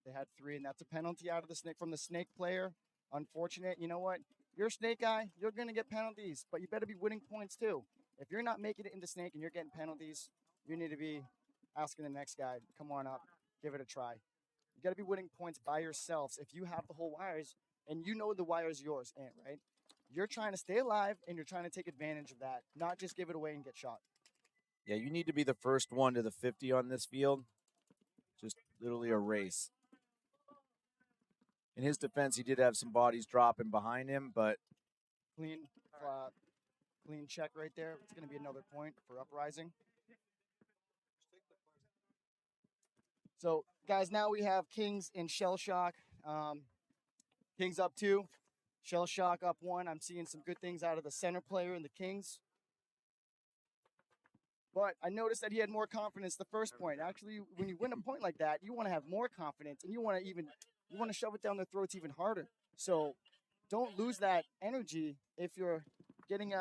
They had 3, and that's a penalty out of the snake from the snake player. Unfortunate. You know what? You're a snake guy. You're gonna get penalties, but you better be winning points too. If you're not making it into snake and you're getting penalties, you need to be asking the next guy, come on up, give it a try. You got to be winning points by yourselves. If you have the whole wires and you know the wire is yours, Ant, right? You're trying to stay alive and you're trying to take advantage of that, not just give it away and get shot. Yeah, you need to be the first one to the 50 on this field. Just literally a race. In his defense, he did have some bodies dropping behind him, but clean check right there. It's going to be another point for Uprising. So, guys, now we have Kings and Shellshock. Kings up 2, Shellshock up 1. I'm seeing some good things out of the center player in the Kings. But I noticed that he had more confidence the first point. Actually, when you win a point like that, you want to have more confidence, and you want to shove it down their throats even harder. So don't lose that energy if you're getting,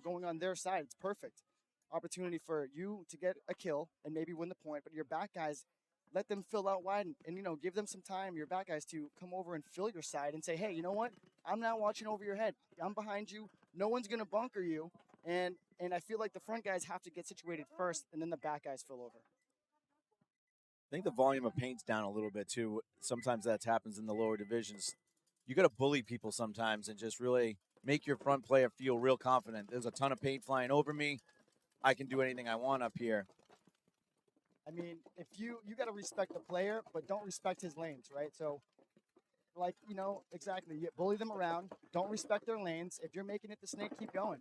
going on their side. It's perfect opportunity for you to get a kill and maybe win the point. But your back guys, let them fill out wide and give them some time, your back guys, to come over and fill your side and say, hey, you know what? I'm not watching over your head. I'm behind you. No one's going to bunker you. And I feel like the front guys have to get situated first, and then the back guys fill over. I think the volume of paint's down a little bit, too. Sometimes that happens in the lower divisions. You got to bully people sometimes and just really make your front player feel real confident. There's a ton of paint flying over me. I can do anything I want up here. I mean, if you got to respect the player, but don't respect his lanes, right? So, like, you know, exactly. You bully them around. Don't respect their lanes. If you're making it to snake, keep going.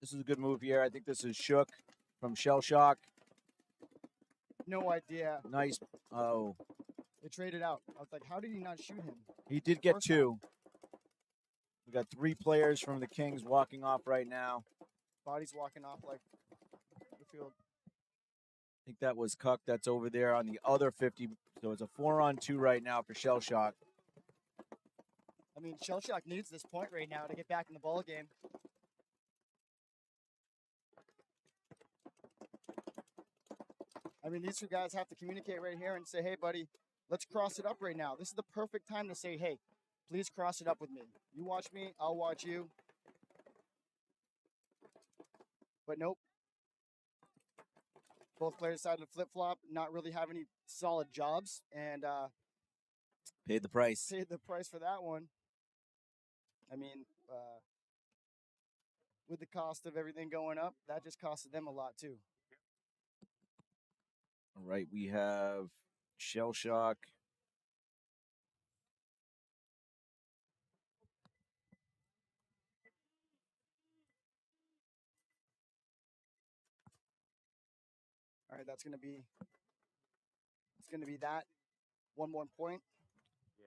This is a good move here. I think this is Shook from Shellshock. No idea. Nice. Oh, They traded out. I was like, how did he not shoot him? he did get First time. 2. We got 3 players from the Kings walking off right now. Body's walking off like the field. I think that was Cuck that's over there on the other 50. So it's a 4-on-2 right now for Shellshock. I mean, Shellshock needs this point right now to get back in the ball game. I mean, these two guys have to communicate right here and say, hey, buddy, let's cross it up right now. This is the perfect time to say, hey, please cross it up with me. You watch me, I'll watch you. But nope. Both players decided to flip-flop, not really have any solid jobs, and Paid the price. paid the price for that one. I mean, with the cost of everything going up, that just costed them a lot too. All right, we have Shellshock. All right, it's gonna be that. One more point.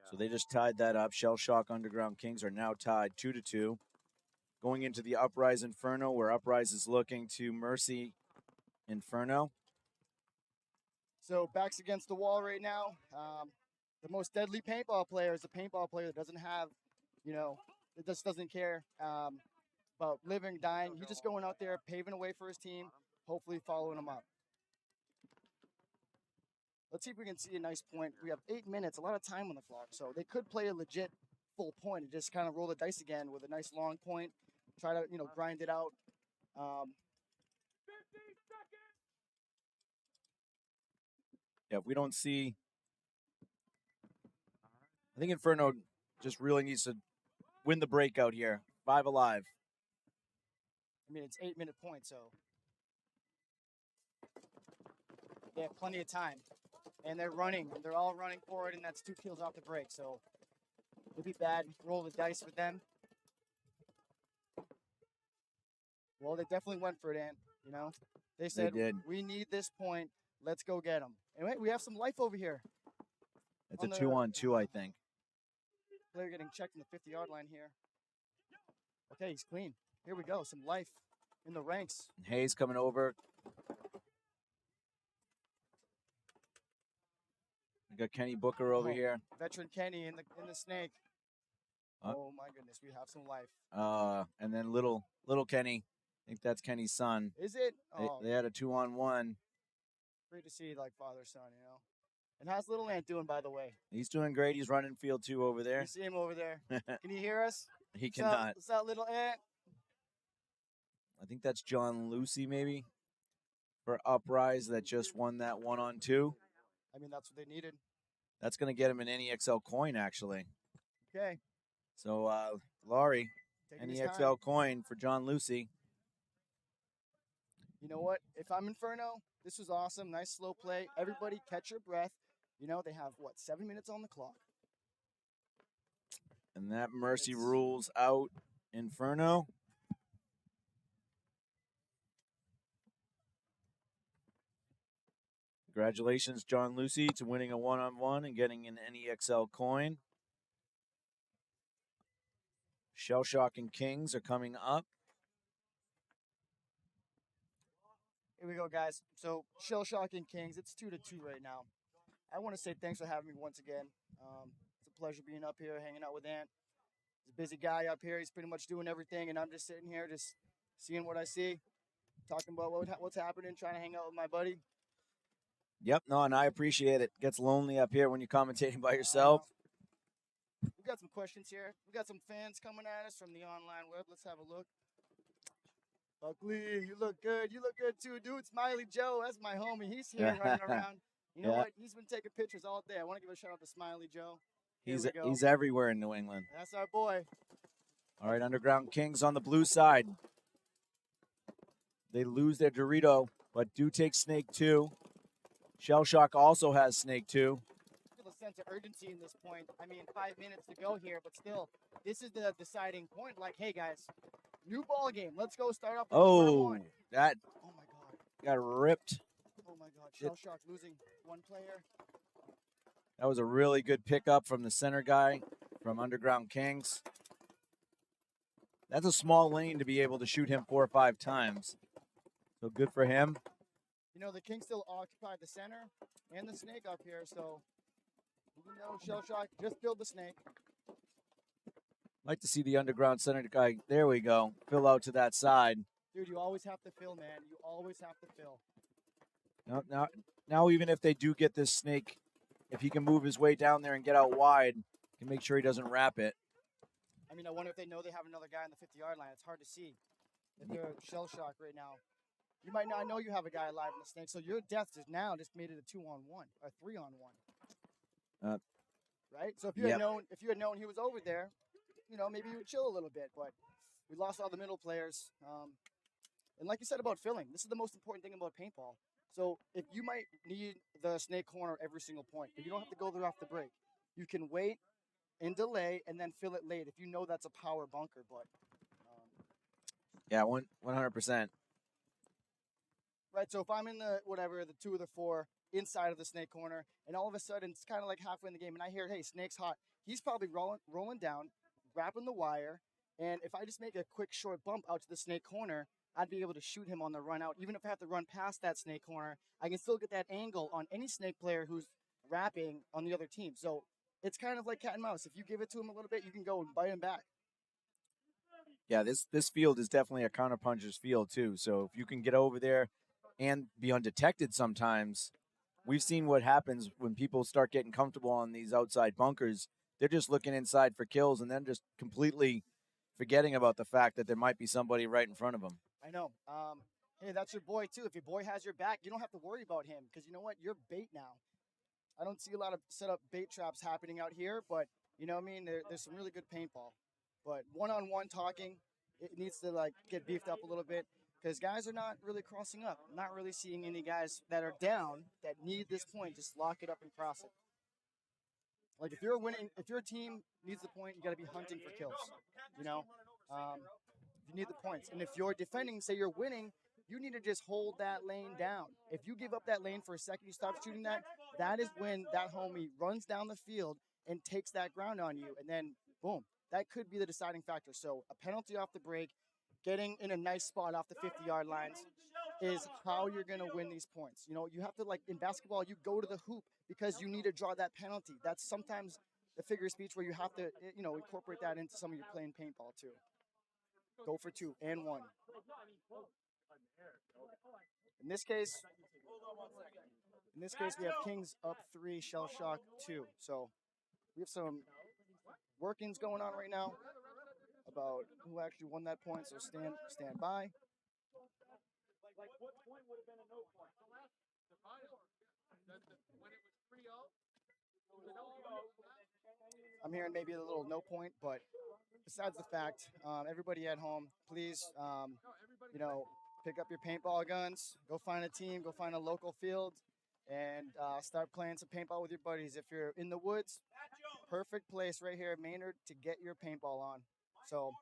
So they just tied that up. Shellshock Underground Kings are now tied 2-2. Going into the Uprise Inferno, where Uprise is looking to mercy Inferno. So backs against the wall right now. The most deadly paintball player is a paintball player that doesn't have, you know, that just doesn't care about living, dying. He's just going out there, paving a way for his team, hopefully following him up. Let's see if we can see a nice point. We have 8 minutes, a lot of time on the clock. So they could play a legit full point and just kind of roll the dice again with a nice long point. Try to, you know, grind it out. 15 seconds. Yeah, if we don't see, I think Inferno just really needs to win the breakout here. 5 alive. I mean, it's 8 minute point, so they have plenty of time. And they're running. They're all running for it, and that's 2 kills off the break. So it'd be bad. Roll the dice with them. Well, they definitely went for it, Ant. You know, they said, did. we need this point. Let's go get them. And wait, we have some life over here. It's On a the- 2-on-2, I think. Player getting checked in the 50-yard line here. Okay, he's clean. Here we go. Some life in the ranks. Hayes coming over. We got Kenny Booker over Oh. here. Veteran Kenny in the snake. Huh? Oh my goodness, we have some life. And then little Kenny. I think that's Kenny's son. Is it? Oh, They had a 2-on-1. great to see like father son, you know. And how's little Ant doing, by the way? He's doing great. He's running field 2 over there. You see him over there? Can you hear us? He What's up? cannot. What's up, little Ant? I think that's John Lucy, maybe, for Uprise that just won that 1-on-2. I mean, that's what they needed. That's going to get him an NEXL coin, actually. Okay. So, Laurie, Taking his NEXL time. coin for John Lucy. You know what? If I'm Inferno, this was awesome. Nice slow play. Everybody catch your breath. You know, they have, 7 minutes on the clock. And that mercy It's- rules out Inferno. Congratulations, John Lucy, to winning a 1-on-1 and getting an NEXL coin. Shellshock and Kings are coming up. Here we go, guys. So, Shellshock and Kings, it's 2-2 right now. I want to say thanks for having me once again. It's a pleasure being up here, hanging out with Ant. He's a busy guy up here. He's pretty much doing everything, and I'm just sitting here, just seeing what I see, talking about what's happening, trying to hang out with my buddy. Yep, no, and I appreciate it. Gets lonely up here when you're commentating by yourself. We got some questions here. We got some fans coming at us from the online web. Let's have a look. Buckley, you look good. You look good too, dude. Smiley Joe, that's my homie. He's here running around. You know Yeah. what? He's been taking pictures all day. I want to give a shout out to Smiley Joe. Here we go. He's everywhere in New England. That's our boy. All right, Underground Kings on the blue side. They lose their Dorito, but do take Snake 2. Shellshock also has Snake 2. Feel a sense of urgency in this point. I mean, 5 minutes to go here, but still, this is the deciding point. Like, hey guys, new ball game. Let's go start off with square Oh, one. that Oh my god. got ripped. Oh my god. Shellshock losing one player. That was a really good pickup from the center guy from Underground Kings. That's a small lane to be able to shoot him 4 or 5 times. So good for him. You know, the Kings still occupy the center and the Snake up here, so even though Shellshock just killed the Snake. Like to see the Underground center guy. There we go. Fill out to that side. Dude, you always have to fill, man. You always have to fill. Now even if they do get this Snake, if he can move his way down there and get out wide, can make sure he doesn't wrap it. I mean, I wonder if they know they have another guy on the 50-yard line. It's hard to see if they're Shellshock right now. You might not know you have a guy alive in the Snake, so your death just now just made it a 2-on-1 or 3-on-1. Right? So if you had known he was over there, you know, maybe you would chill a little bit. But we lost all the middle players. And like you said about filling, this is the most important thing about paintball. So if you might need the Snake corner every single point, but you don't have to go there off the break. You can wait and delay and then fill it late if you know that's a power bunker. But Yeah, 100%. right, so if I'm in the whatever, the 2 or the 4 inside of the Snake corner, and all of a sudden it's kind of like halfway in the game, and I hear, hey, Snake's hot. He's probably rolling down, wrapping the wire, and if I just make a quick short bump out to the Snake corner, I'd be able to shoot him on the run out. Even if I have to run past that Snake corner, I can still get that angle on any Snake player who's wrapping on the other team. So it's kind of like cat and mouse. If you give it to him a little bit, you can go and bite him back. Yeah, this field is definitely a counterpuncher's field too. So if you can get over there and be undetected sometimes, we've seen what happens when people start getting comfortable on these outside bunkers. They're just looking inside for kills and then just completely forgetting about the fact that there might be somebody right in front of them. I know. Hey, that's your boy too. If your boy has your back, you don't have to worry about him because you know what? You're bait now. I don't see a lot of set up bait traps happening out here, but you know what I mean? There's some really good paintball. But one-on-one talking, it needs to like get beefed up a little bit because guys are not really crossing up. I'm not really seeing any guys that are down that need this point. Just lock it up and cross it. Like if you're winning, if your team needs the point, you got to be hunting for kills. You know, you need the points. And if you're defending, say you're winning, you need to just hold that lane down. If you give up that lane for a second, you stop shooting that, that is when that homie runs down the field and takes that ground on you. And then, boom, that could be the deciding factor. So a penalty off the break, getting in a nice spot off the 50-yard lines is how you're going to win these points. You know, you have to, like in basketball, you go to the hoop because you need to draw that penalty. That's sometimes the figure of speech where you have to, you know, incorporate that into some of your playing paintball too. Go for 2 and 1. In this case, we have Kings up 3, Shellshock 2. So we have some workings going on right now about who actually won that point. So stand by. Like what point would have been a no point? When it was 3-0, I'm hearing maybe a little no point, but besides the fact, everybody at home, please, you know, pick up your paintball guns, go find a team, go find a local field, and start playing some paintball with your buddies. If you're in the woods, perfect place right here at Maynard to get your paintball on. So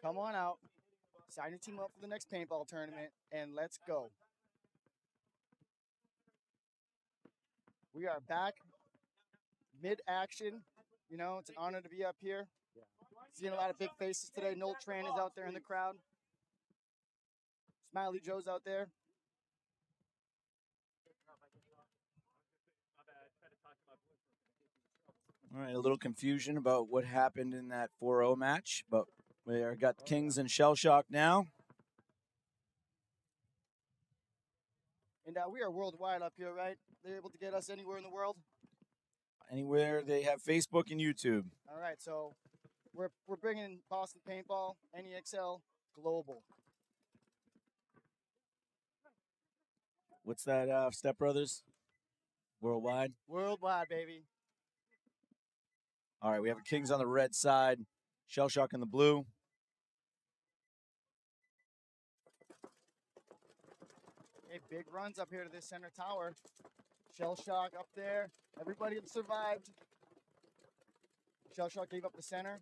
come on out, sign your team up for the next paintball tournament, and let's go. We are back mid-action. You know, it's an honor to be up here. Seeing a lot of big faces today. Noel Tran is out there in the crowd. Smiley Joe's out there. All right, a little confusion about what happened in that 4-0 match, but we got Kings and Shellshock now. And we are worldwide up here, right? They're able to get us anywhere in the world? Anywhere they have Facebook and YouTube. All right, so we're bringing Boston Paintball, NEXL, global. What's that, Step Brothers? Worldwide? Worldwide, baby. All right, we have Kings on the red side, Shellshock in the blue. Okay, big runs up here to this center tower. Shellshock up there. Everybody survived. Shellshock gave up the center.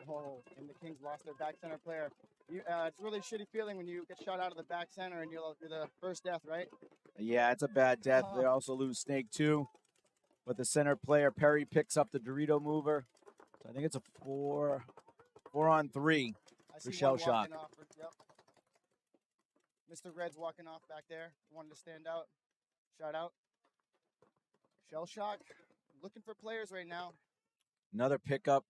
Oh, and the Kings lost their back center player. It's a really shitty feeling when you get shot out of the back center and you're the first death, right? Yeah, it's a bad death. They also lose Snake too. But the center player, Perry, picks up the Dorito mover. So I think it's a 4-on-3 I for see one Shellshock. walking off. Yep. Mr. Red's walking off back there. Wanted to stand out. Shout out. Shellshock looking for players right now. Another pickup.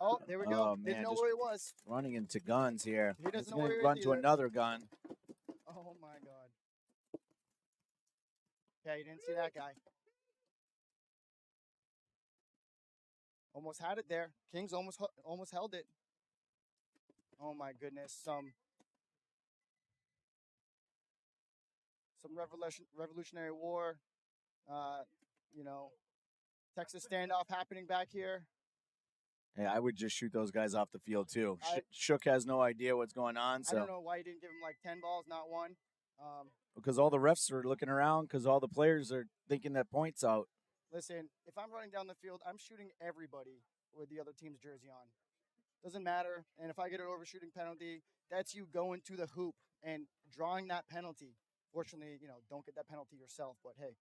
Oh, there we go. Oh, Didn't man, know just where he was. running into guns here. He doesn't He's know going where to he run is to either. another gun. Oh my god. Yeah, you didn't see that guy. Almost had it there. Kings almost held it. Oh my goodness. Some Revolutionary War, you know, Texas standoff happening back here. Hey, I would just shoot those guys off the field too. Shook has no idea what's going on. So I don't know why you didn't give him like 10 balls, not one. because all the refs are looking around because all the players are thinking that point's out. Listen, if I'm running down the field, I'm shooting everybody with the other team's jersey on. Doesn't matter. And if I get an overshooting penalty, that's you going to the hoop and drawing that penalty. Fortunately, you know, don't get that penalty yourself. But hey,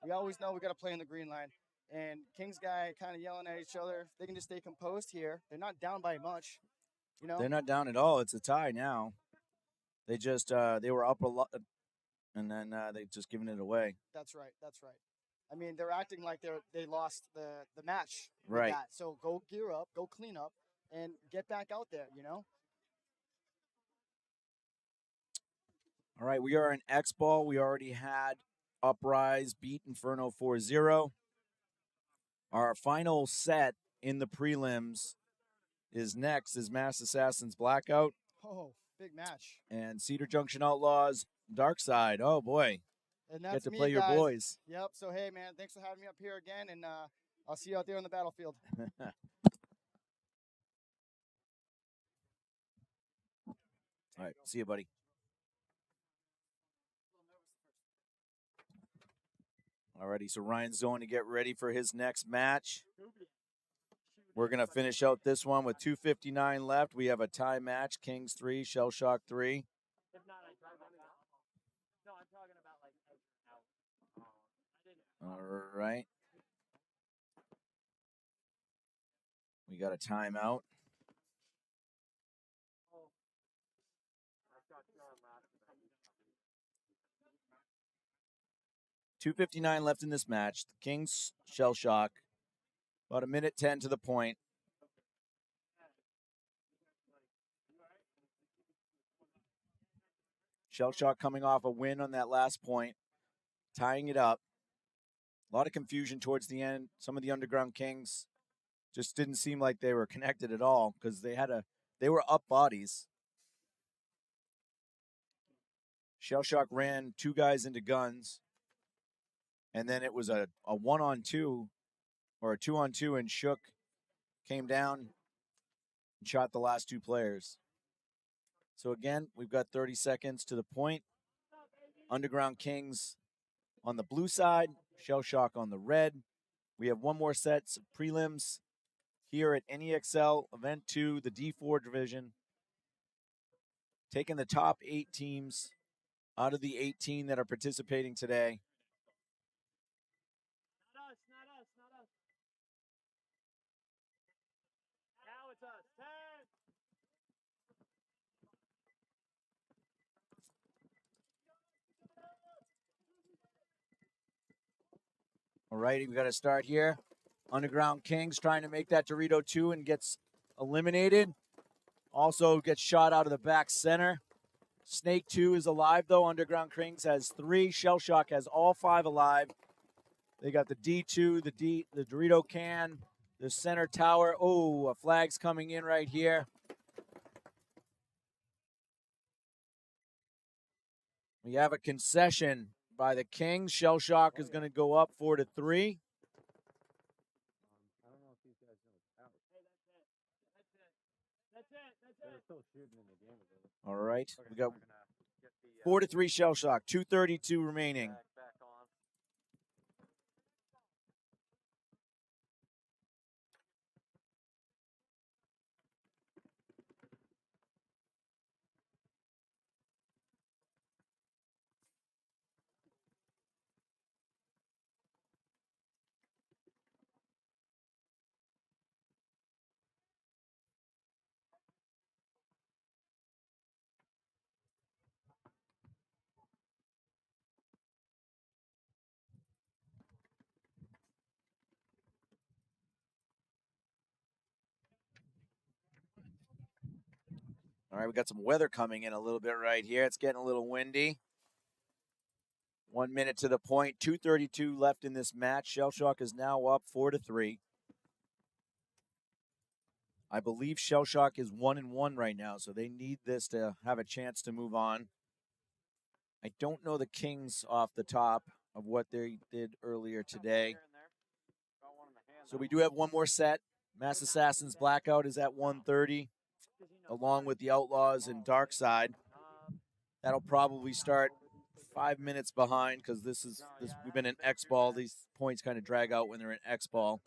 we always know we got to play in the green line. And Kings guy kind of yelling at each other. They can just stay composed here. They're not down by much. You know, They're not down at all. It's a tie now. They just they were up a lot, and then they just given it away. That's right. That's right. I mean, they're acting like they lost the match. With Right. that. So go gear up, go clean up, and get back out there. You know. All right, we are in X Ball. We already had Uprise beat Inferno 4-0. Our final set in the prelims is Mass Assassins Blackout Oh, big match. and Cedar Junction Outlaws Darkside. Oh boy, And get that's to me, play your guys. boys. Yep. So hey, man, thanks for having me up here again, and I'll see you out there on the battlefield. All right, see you, buddy. Alrighty, so Ryan's going to get ready for his next match. We're going to finish out this one with 2:59 left. We have a tie match, Kings 3, Shellshock 3. If not, I drive back out. No, I'm talking about like out. All right. We got a timeout. I've got John last night. 2:59 left in this match. The Kings Shellshock. About 1:10 to the point. Shellshock coming off a win on that last point, tying it up. A lot of confusion towards the end. Some of the Underground Kings just didn't seem like they were connected at all because they were up bodies. Shellshock ran two guys into guns, and then it was a 1-on-2 or a 2-on-2, and Shook came down and shot the last two players. So again, we've got 30 seconds to the point. Underground Kings on the blue side, Shellshock on the red. We have one more set of prelims here at NEXL Event 2, the D4 division. Taking the top 8 teams out of the 18 that are participating today. Not us, not us, not us. Now it's us. 10. All righty, we got to start here. Underground Kings trying to make that Dorito 2 and gets eliminated. Also gets shot out of the back center. Snake 2 is alive, though. Underground Kings has 3. Shellshock has all 5 alive. They got the D2, the Dorito can, the center tower. Oh, a flag's coming in right here. We have a concession by the Kings. Shellshock is going to go up 4-3. I don't know if these guys know it's out. Hey, that's it. That's it. That's it. That's it. still shooting in the game a little. All right. Okay, We got I'm gonna get the 4-3 Shellshock. 2:32 remaining. back on. All right, we got some weather coming in a little bit right here. It's getting a little windy. 1 minute to the point. 2:32 left in this match. Shellshock is now up 4-3. I believe Shellshock is 1-1 right now, so they need this to have a chance to move on. I don't know the Kings off the top of what they did earlier today. So we do have one more set. Mass Assassins Blackout is at 1:30, along with the Outlaws and Darkside. That'll probably start 5 minutes behind because we've been in X ball. These points kind of drag out when they're in X ball.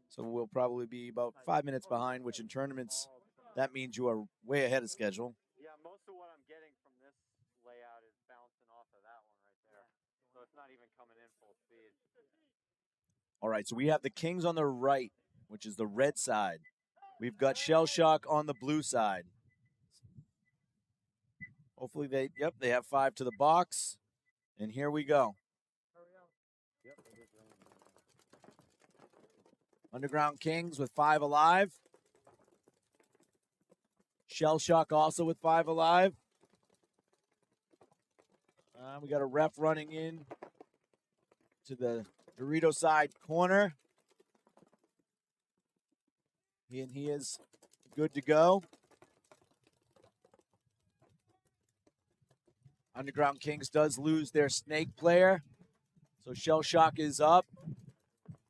So we'll probably be about 5 minutes behind, which in tournaments, that means you are way ahead of schedule. Yeah, most of what I'm getting from this layout is bouncing off of that one right there. So it's not even coming in full speed. All right, so we have the Kings on the right, which is the red side. We've got Shellshock on the blue side. Hopefully they have 5 to the box. And here we go. Yep, it is raining. Underground Kings with 5 alive. Shellshock also with 5 alive. We got a ref running in to the Dorito side corner. He is good to go. Underground Kings does lose their snake player. So Shellshock is up.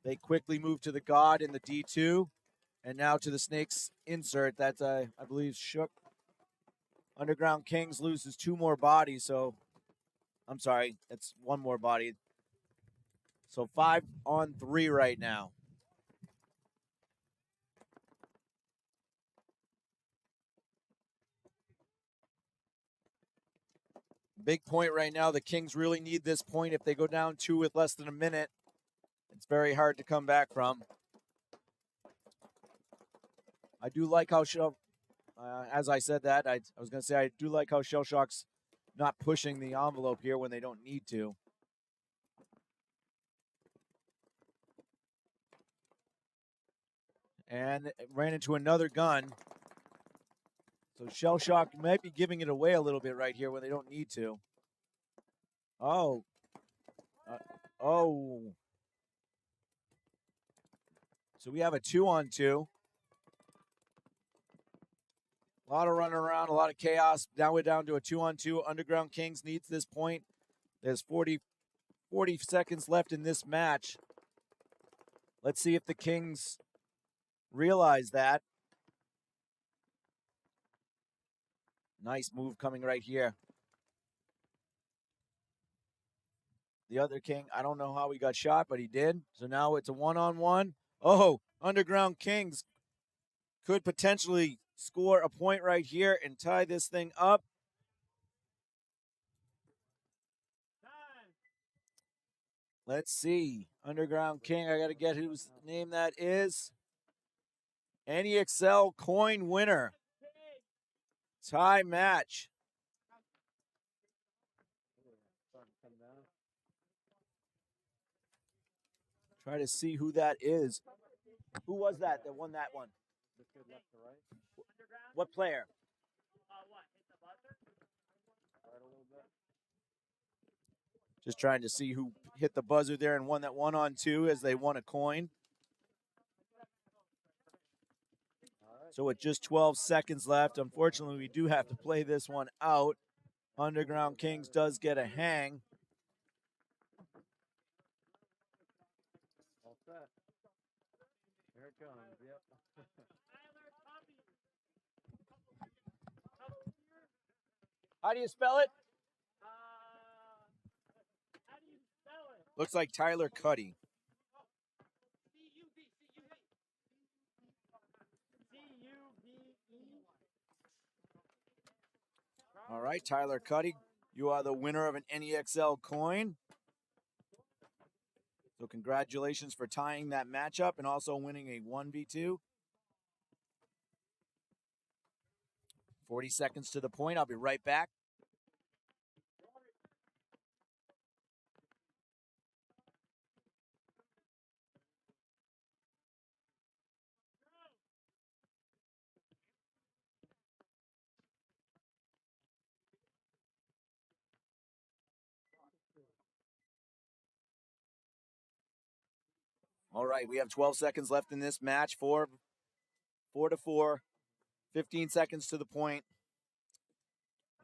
They quickly move to the God in the D2. And now to the Snakes insert. That's, I believe, Shook. Underground Kings loses 2 more bodies. So, I'm sorry, it's 1 more body. So 5-on-3 right now. Big point right now. The Kings really need this point. If they go down 2 with less than a minute, it's very hard to come back from. I do like how as I said that, I was going to say I do like how Shellshock's not pushing the envelope here when they don't need to. And it ran into another gun. So Shellshock might be giving it away a little bit right here when they don't need to. Oh. So we have a 2-on-2. A lot of running around, a lot of chaos. Now we're down to a 2-on-2. Underground Kings needs this point. There's 40 seconds left in this match. Let's see if the Kings realize that. Nice move coming right here. The other King, I don't know how he got shot, but he did. So now it's a 1-on-1. Oh, Underground Kings could potentially score a point right here and tie this thing up. Let's see. Underground King, I got to get whose name that is. Nepxl coin winner. Tie match. Try to see who that is. Who was that won that one? This good left to right. What player? Right a little bit. Just trying to see who hit the buzzer there and won that 1-on-2 as they won a coin. So with just 12 seconds left, unfortunately, we do have to play this one out. Underground Kings does get a hang. All set. Here it comes. Yep. How do you spell it? How do you spell it? Looks like Tyler Cuddy. C-U-B, C-U-B. C-U-B-E. All right, Tyler Cuddy, you are the winner of an NEXL coin. So congratulations for tying that matchup and also winning a 1v2. 40 seconds to the point. I'll be right back. All right, we have 12 seconds left in this match. 4-4, 15 seconds to the point.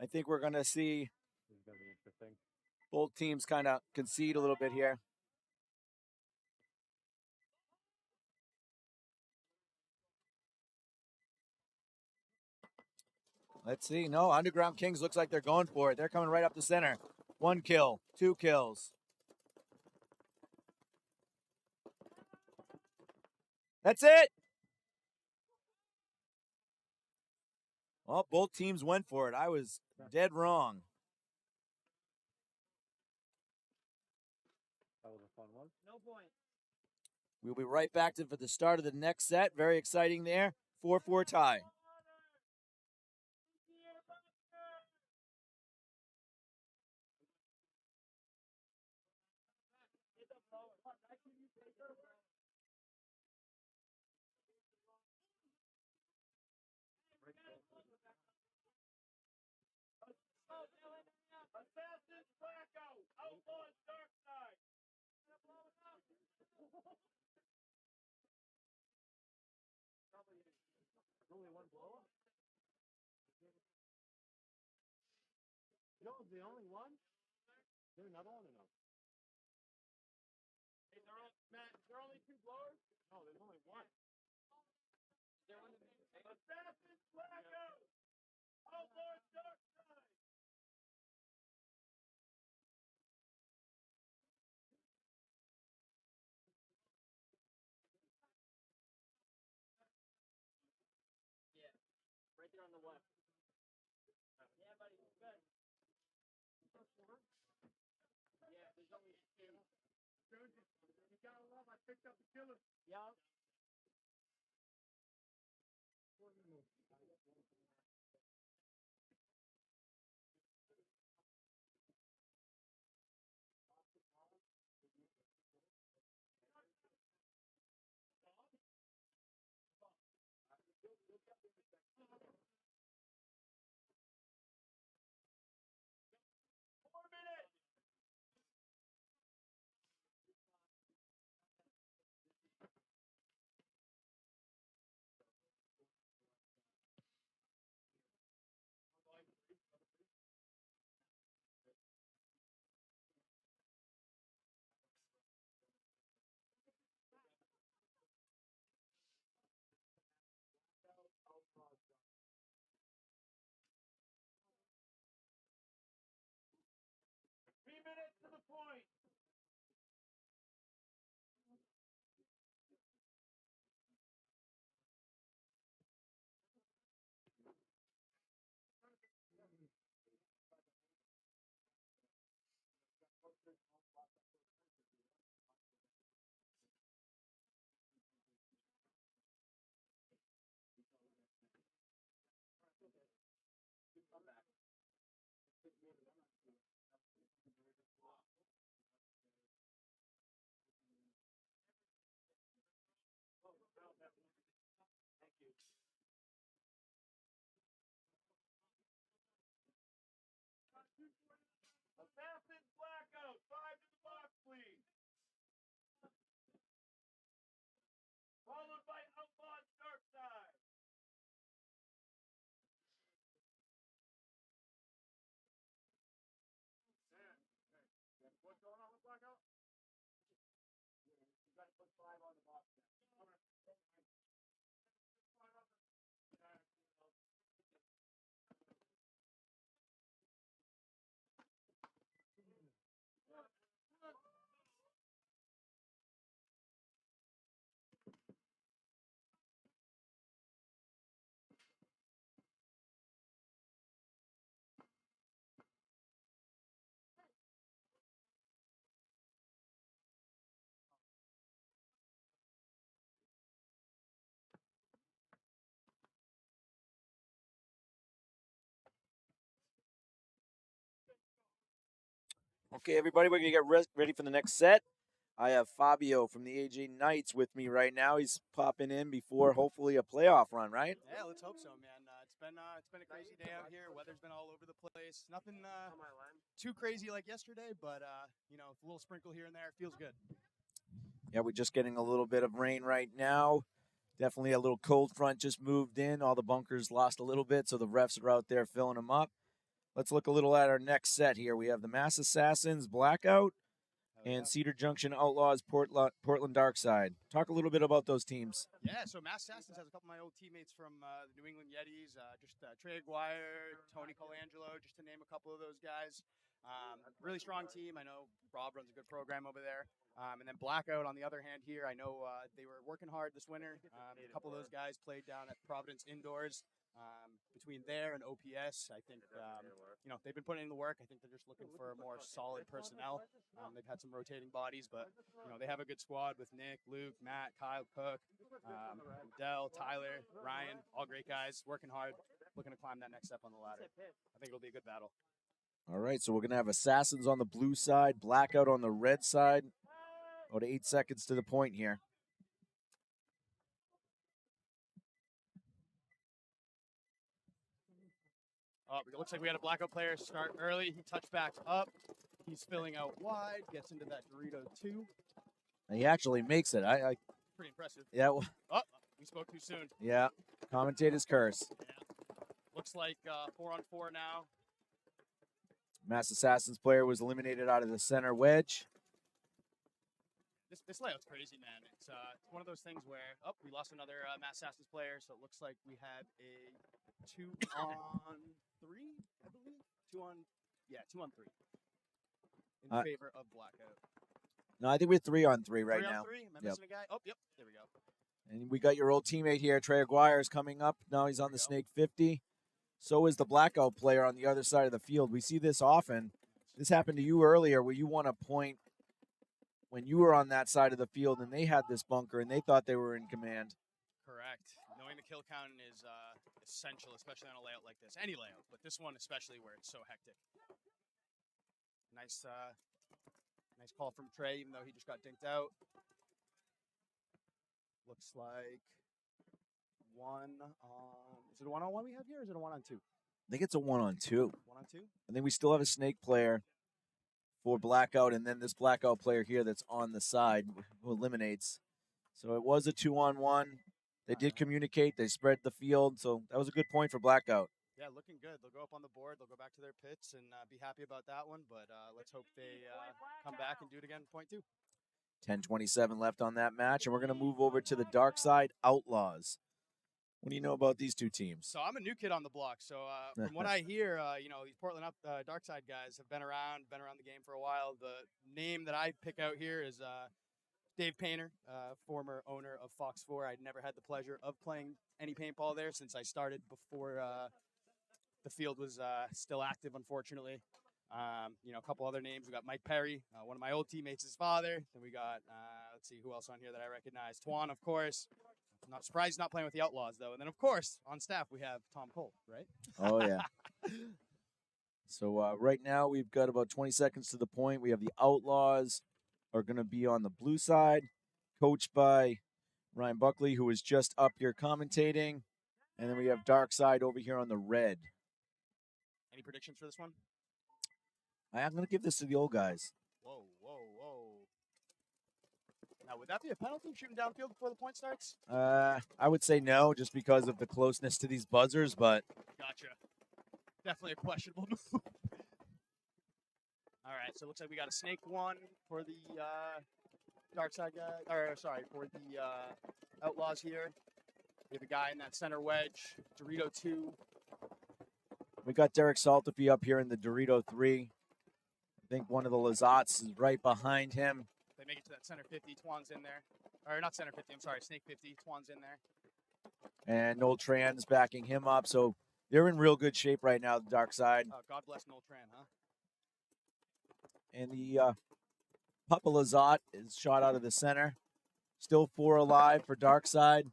I think we're going to see This is gonna be interesting. both teams kind of concede a little bit here. Let's see. No, Underground Kings looks like they're going for it. They're coming right up the center. 1 kill, 2 kills. That's it. Well, both teams went for it. I was dead wrong. That was a fun one. No point. We'll be right back for the start of the next set. Very exciting there. 4-4 tie. Assassins, Blackout, Outlaws, Darkside. Only one blow up? Joe's the only one? Is there another one or no? Hey, Matt, is there only 2 blowers? No, there's only one. Assassins, Blackout, Outlaws, Darkside. Right there on the left. Yeah, buddy. Good. Yeah, there's only 2. You gotta love, I picked up the killer. Yeah. Minutes to the point. Assassins, Blackout, 5 to the box, please. Followed by Outlaws, Darkside. What's going on with Blackout? You got to put 5 on the box now. Okay, everybody, we're going to get ready for the next set. I have Fabio from the AJ Knights with me right now. He's popping in before hopefully a playoff run, right? Yeah, let's hope so, man. It's been a crazy day out here. Weather's been all over the place. Nothing too crazy like yesterday, but you know, a little sprinkle here and there. It feels good. Yeah, we're just getting a little bit of rain right now. Definitely a little cold front just moved in. All the bunkers lost a little bit, so the refs are out there filling them up. Let's look a little at our next set here. We have the Mass Assassins Blackout and Cedar Junction Outlaws Portland Darkside. Talk a little bit about those teams. Yeah, so Mass Assassins has a couple of my old teammates from the New England Yetis, Trey Aguirre, Tony Colangelo, just to name a couple of those guys. Really strong team. I know Rob runs a good program over there. And then Blackout, on the other hand here, I know they were working hard this winter. A couple of those guys played down at Providence Indoors. Between there and OPS, I think, you know, they've been putting in the work. I think they're just looking for more solid personnel. They've had some rotating bodies, but, you know, they have a good squad with Nick, Luke, Matt, Kyle, Cook, Dell, Tyler, Ryan, all great guys, working hard, looking to climb that next step on the ladder. I think it'll be a good battle. All right, so we're going to have Assassins on the blue side, Blackout on the red side. About 8 seconds to the point here. Oh, it looks like we had a Blackout player start early. He touchbacks up. He's filling out wide, gets into that Dorito 2. And he actually makes it. I Pretty impressive. Yeah. Oh, we spoke too soon. Yeah. Commentator's curse. Yeah. Looks like 4-on-4 now. Mass Assassins player was eliminated out of the center wedge. This layout's crazy, man. It's one of those things where, we lost another Mass Assassins player, so it looks like we have a 2-on-3, I believe. 2-on-3 in favor of Blackout. No, I think we're 3-on-3 right 3 on now. 3? Am I missing a guy? Oh, yep. There we go. And we got your old teammate here, Trey Aguirre, is coming up. Now he's on the Snake 50. So is the Blackout player on the other side of the field. We see this often. This happened to you earlier where you won a point when you were on that side of the field and they had this bunker and they thought they were in command. Correct. Knowing the kill count is essential, especially on a layout like this. Any layout, but this one especially where it's so hectic. Nice call from Trey, even though he just got dinked out. Looks like is it a 1-on-1 we have here, or is it a 1-on-2? I think it's a 1-on-2. 1-on-2? I think we still have a Snake player for Blackout, and then this Blackout player here that's on the side who eliminates. So it was a 2-on-1. They did communicate. They spread the field, so that was a good point for Blackout. Yeah, looking good. They'll go up on the board. They'll go back to their pits and be happy about that one. But let's hope they come back and do it again. Point 2. 10:27 left on that match, and we're going to move over to the Darkside Outlaws. What do you know about these two teams? So I'm a new kid on the block. So from what I hear, you know, these Portland Darkside guys have been around the game for a while. The name that I pick out here is Dave Painter, former owner of Fox 4. I'd never had the pleasure of playing any paintball there since I started before the field was still active, unfortunately. You know, a couple other names. We got Mike Perry, one of my old teammates' father. Then we got, let's see, who else on here that I recognize? Twan, of course. I'm not surprised he's not playing with the Outlaws, though. And then, of course, on staff, we have Tom Cole, right? Oh, yeah. So right now we've got about 20 seconds to the point. We have the Outlaws are going to be on the blue side, coached by Ryan Buckley, who is just up here commentating. And then we have Darkside over here on the red. Any predictions for this one? I'm going to give this to the old guys. Whoa. Now, would that be a penalty, shooting downfield before the point starts? I would say no, just because of the closeness to these buzzers, but... Gotcha. Definitely a questionable move. All right, so it looks like we got a Snake 1 for the Darkside guy, for the Outlaws here. We have a guy in that center wedge, Dorito 2. We got Derek Saltafy up here in the Dorito 3. I think one of the Lazats is right behind him. They make it to that center 50. Twan's in there. Or not center 50, I'm sorry, Snake 50. Twan's in there. And Noel Tran's backing him up. So they're in real good shape right now, the Darkside. God bless Noel Tran, huh? And the Papa Lazat is shot out of the center. Still 4 alive for Darkside.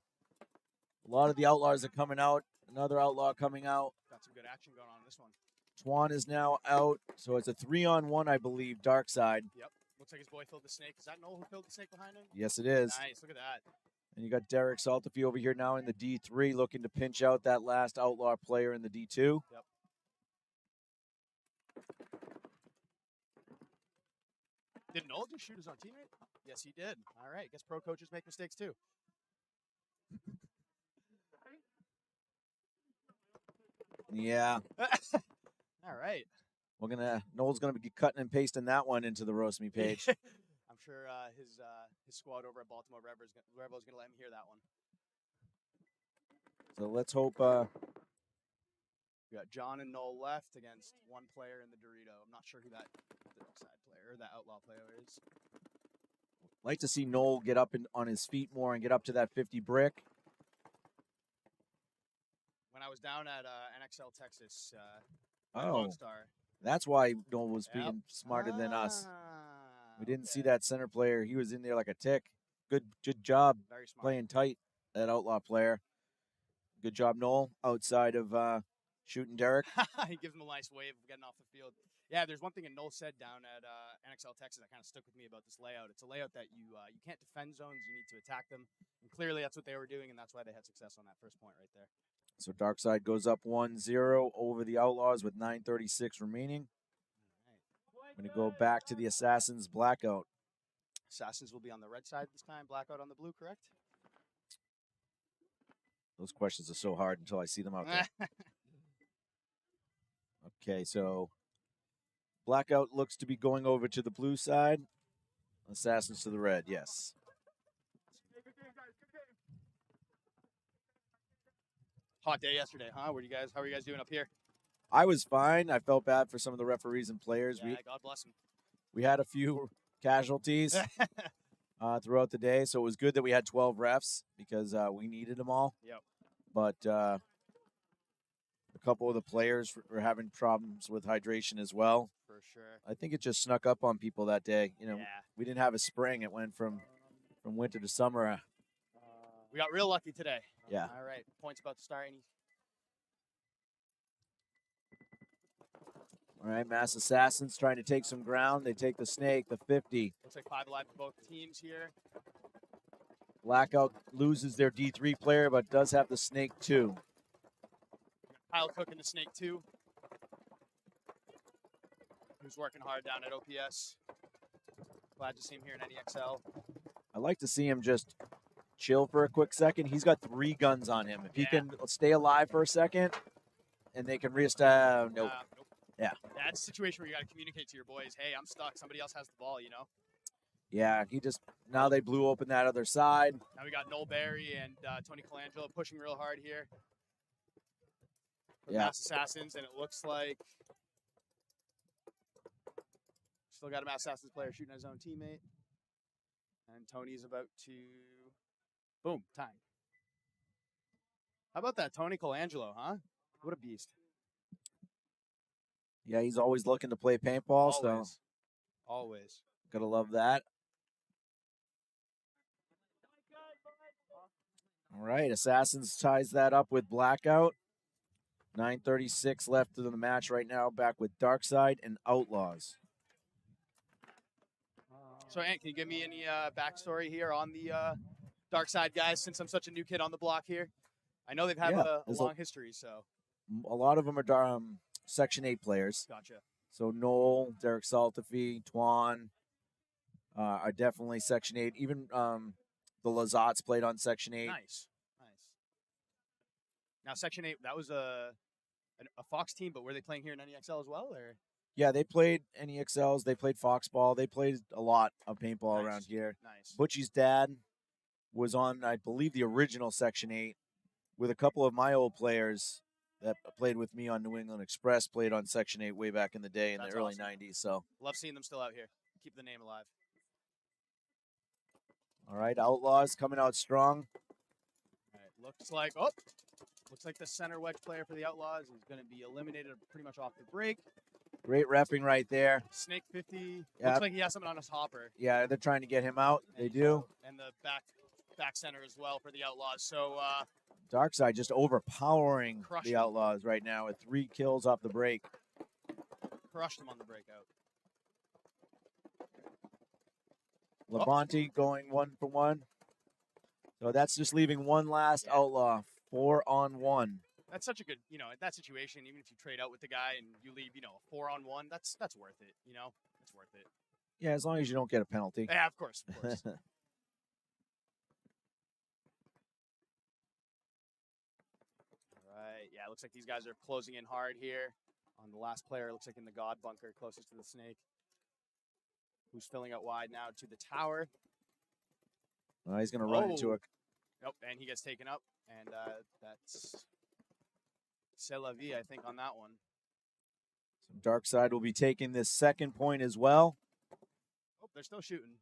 A lot of the Outlaws are coming out. Another Outlaw coming out. Got some good action going on in this one. Twan is now out, so it's a 3-on-1, I believe, Darkside. Yep. Looks like his boy filled the snake. Is that Noel who filled the snake behind him? Yes, it is. Nice. Look at that. And you got Derek Saltafy over here now in the D3, looking to pinch out that last Outlaw player in the D2. Yep. Did Noel just shoot his own teammate? Yes, he did. All right. Guess pro coaches make mistakes too. Yeah. All right. Noel's gonna be cutting and pasting that one into the Roast Me page. I'm sure his squad over at Baltimore Rebels going to let him hear that one. So let's hope. We got John and Noel left against one player in the Dorito. I'm not sure who that Darkside player or that Outlaw player is. Like to see Noel get up on his feet more and get up to that 50 brick. When I was down at NXL Texas, Oh, Star. that's why Noel was Yep. being smarter than us. We didn't see Okay. that center player. He was in there like a tick. Good job Very smart. playing tight, that Outlaw player. Good job, Noel, outside of shooting Derek. He gives him a nice wave of getting off the field. Yeah, there's one thing that Noel said down at NXL Texas that kind of stuck with me about this layout. It's a layout that you can't defend zones, you need to attack them. And clearly that's what they were doing, and that's why they had success on that first point right there. So Darkside goes up 1-0 over the Outlaws with 9:36 remaining. I'm going to go back to the Assassins Blackout. Assassins will be on the red side this time, Blackout on the blue, correct? Those questions are so hard until I see them out there. Okay, so Blackout looks to be going over to the blue side. Assassins to the red, yes. Hot day yesterday, huh? How are you guys doing up here? I was fine. I felt bad for some of the referees and players. Yeah, God bless them. We had a few casualties throughout the day, so it was good that we had 12 refs because we needed them all. Yep. But a couple of the players were having problems with hydration as well. For sure. I think it just snuck up on people that day. You know, Yeah. we didn't have a spring. It went from winter to summer. We got real lucky today. Yeah. All right. Points about to start. All right, Mass Assassins trying to take some ground. They take the snake, the 50. Looks like 5 alive for both teams here. Blackout loses their D3 player, but does have the snake too. Kyle Cook and the snake too. Who's working hard down at OPS. Glad to see him here in NEXL. I like to see him just chill for a quick second. He's got 3 guns on him. If he can stay alive for a second, and they can nope. Nope. Yeah. That's a situation where you got to communicate to your boys, hey, I'm stuck. Somebody else has the ball, you know? Yeah, now they blew open that other side. Now we got Noel Berry and Tony Colangelo pushing real hard here. For Mass Assassins, and it looks like still got a Mass Assassins player shooting at his own teammate. And Tony's about to boom, time. How about that, Tony Colangelo, huh? What a beast. Yeah, he's always looking to play paintball, so Always. gotta love that. All right, Assassins ties that up with Blackout. 9:36 left in the match right now. Back with Darkside and Outlaws. So, Ant, can you give me any backstory here on the Darkside guys, since I'm such a new kid on the block here? I know they've had a long history, so. A lot of them are Section 8 players. Gotcha. So Noel, Derek Saltafy, Twan are definitely Section 8. Even the Lazats played on Section 8. Nice. Now, Section 8, that was a Fox team, but were they playing here in NEXL as well, or? Yeah, they played NEXLs. They played Foxball. They played a lot of paintball around here. Nice. Butchie's dad was on, I believe, the original Section 8 with a couple of my old players that played with me on New England Express, played on Section 8 way back in the day in the early 90s. So love seeing them still out here. Keep the name alive. All right, Outlaws coming out strong. All right, looks like the center wedge player for the Outlaws is going to be eliminated pretty much off the break. Great repping right there. Snake 50. Yeah. Looks like he has something on his hopper. Yeah, they're trying to get him out. They do. And the back center as well for the Outlaws. So Darkside just overpowering Crushing. the Outlaws right now with 3 kills off the break. crushed him on the breakout. Labonte going 1 for 1. So that's just leaving one last outlaw. 4-on-1. That's such a good, in that situation, even if you trade out with the guy and you leave, a 4-on-1, that's worth it, It's worth it. Yeah, as long as you don't get a penalty. Yeah, of course, of course. All right, yeah, it looks like these guys are closing in hard here on the last player. It looks like in the God bunker closest to the snake, who's filling out wide now to the tower. Well, he's going to run into a... Nope, and he gets taken up, and that's c'est la vie, I think, on that one. So Darkside will be taking this second point as well. Oh, they're still shooting.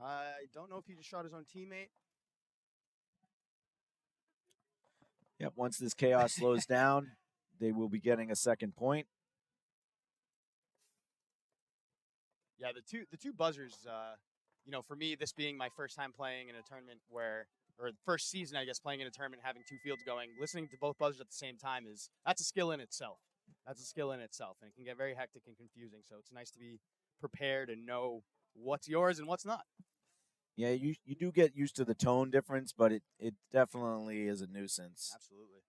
I don't know if he just shot his own teammate. Yep, once this chaos slows down, they will be getting a second point. Yeah, the two buzzers, for me, this being my first time playing in a tournament or first season, I guess, playing in a tournament, having two fields going, listening to both buzzers at the same time that's a skill in itself. That's a skill in itself, and it can get very hectic and confusing. So it's nice to be prepared and know what's yours and what's not. Yeah, you do get used to the tone difference, but it definitely is a nuisance. Absolutely.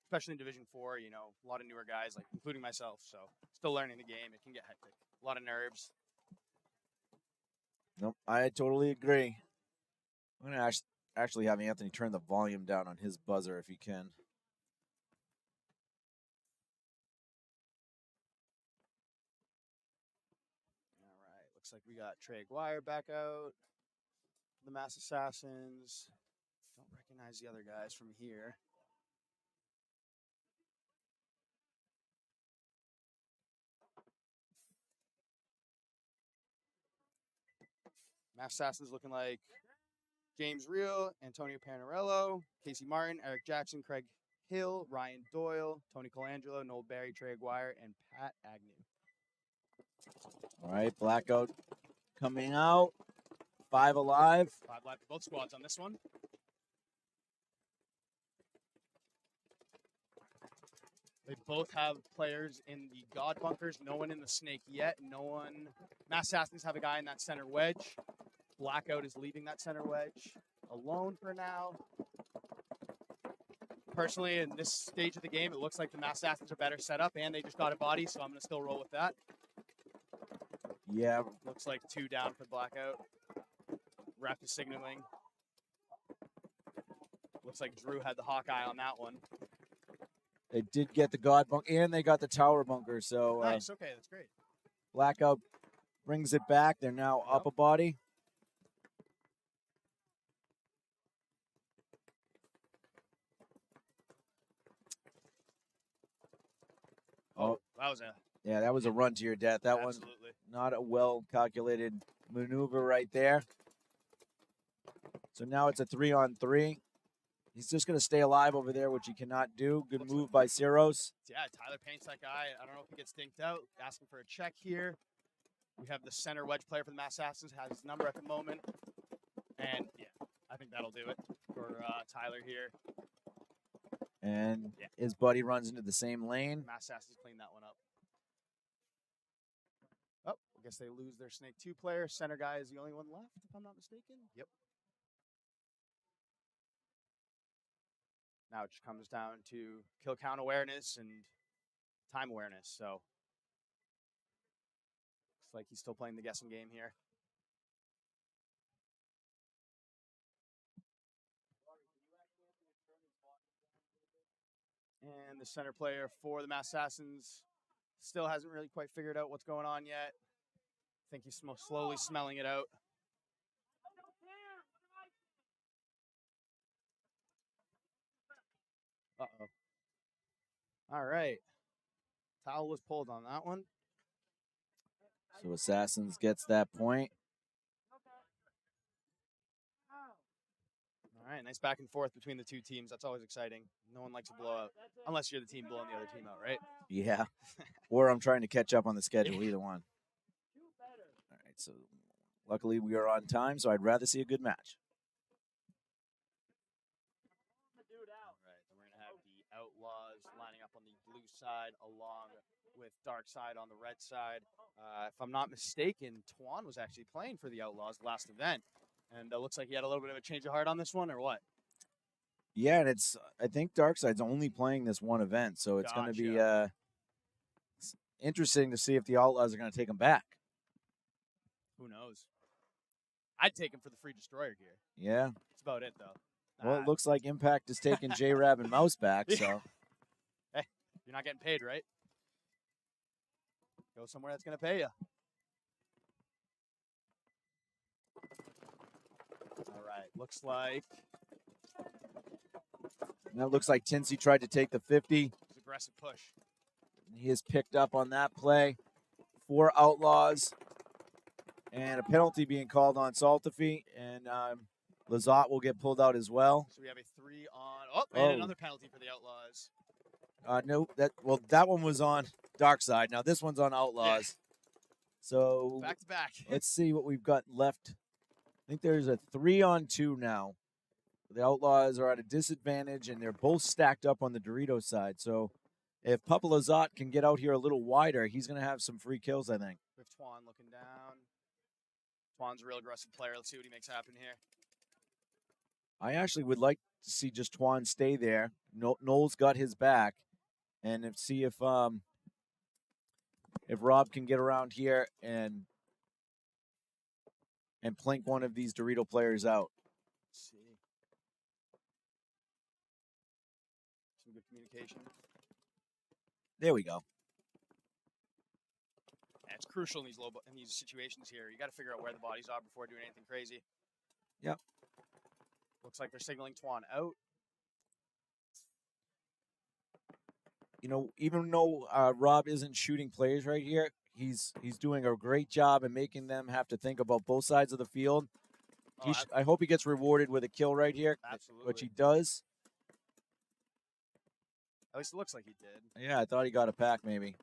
Especially in Division 4, a lot of newer guys, like including myself, so still learning the game. It can get hectic. A lot of nerves. Nope, I totally agree. I'm going to actually have Anthony turn the volume down on his buzzer if he can. All right, looks like we got Trey Aguirre back out. The Mass Assassins. Don't recognize the other guys from here. Mass Assassins looking like James Reel, Antonio Panarello, Casey Martin, Eric Jackson, Craig Hill, Ryan Doyle, Tony Colangelo, Noel Barry, Trey Aguirre, and Pat Agnew. All right, Blackout coming out. 5 alive. 5 alive for both squads on this one. They both have players in the God bunkers. No one in the snake yet. No one. Mass Assassins have a guy in that center wedge. Blackout is leaving that center wedge alone for now. Personally, in this stage of the game, it looks like the Mass Assassins are better set up, and they just got a body, so I'm going to still roll with that. Yeah. Looks like 2 down for Blackout. Ref is signaling. Looks like Drew had the Hawkeye on that one. They did get the God bunker, and they got the tower bunker, so... Nice, okay, that's great. Blackout brings it back. They're now up a body. Oh, that was that was a run to your death. That one, not a well-calculated maneuver right there. So now it's a 3-on-3. He's just going to stay alive over there, which he cannot do. Good move by Ciros. Yeah, Tyler paints that guy. I don't know if he gets dinked out. Asking for a check here. We have the center wedge player for the Mass Assassins, has his number at the moment. And, yeah, I think that'll do it for Tyler here. And his buddy runs into the same lane. Mass Assassins clean that one up. Oh, I guess they lose their Snake 2 player. Center guy is the only one left, if I'm not mistaken. Yep. Now it just comes down to kill count awareness and time awareness. So looks like he's still playing the guessing game here. And the center player for the Mass Assassins still hasn't really quite figured out what's going on yet. I think he's slowly smelling it out. Uh-oh. All right. Towel was pulled on that one. So Assassins gets that point. All right, nice back and forth between the two teams. That's always exciting. No one likes a blowout, unless you're the team blowing the other team out, right? Yeah. Or I'm trying to catch up on the schedule, either one. All right, so luckily we are on time, so I'd rather see a good match. All right, then we're going to have the Outlaws lining up on the side, along with Darkside on the red side. If I'm not mistaken, Twan was actually playing for the Outlaws last event, and it looks like he had a little bit of a change of heart on this one, or what? Yeah, and I think Darkside's only playing this one event, so it's going to be interesting to see if the Outlaws are going to take him back. Who knows? I'd take him for the free destroyer gear. Yeah. That's about it, though. Well, it looks like Impact is taking J-Rab and Mouse back, so. Hey, you're not getting paid, right? Go somewhere that's going to pay you. All right, looks like. Now it looks like Tinsey tried to take the 50. It's an aggressive push. He is picked up on that play. 4 Outlaws. And a penalty being called on Saltafy. And Lazat will get pulled out as well. So we have a 3 on. And another penalty for the Outlaws. No, that one was on Darkside. Now this one's on Outlaws. So back to back. Let's see what we've got left. I think there's a 3-on-2 now. The Outlaws are at a disadvantage, and they're both stacked up on the Dorito side. So if Papa Lazat can get out here a little wider, he's going to have some free kills, I think. With Twan looking down. Twan's a real aggressive player. Let's see what he makes happen here. I actually would like to see just Twan stay there. Noel's got his back, and see if Rob can get around here and plink one of these Dorito players out. Let's see. Some good communication. There we go. Yeah, it's crucial in these situations here. You got to figure out where the bodies are before doing anything crazy. Yep. Looks like they're signaling Twan out. You know, even though Rob isn't shooting players right here, he's doing a great job in making them have to think about both sides of the field. I hope he gets rewarded with a kill right here, absolutely, which he does. At least it looks like he did. Yeah, I thought he got a pack maybe.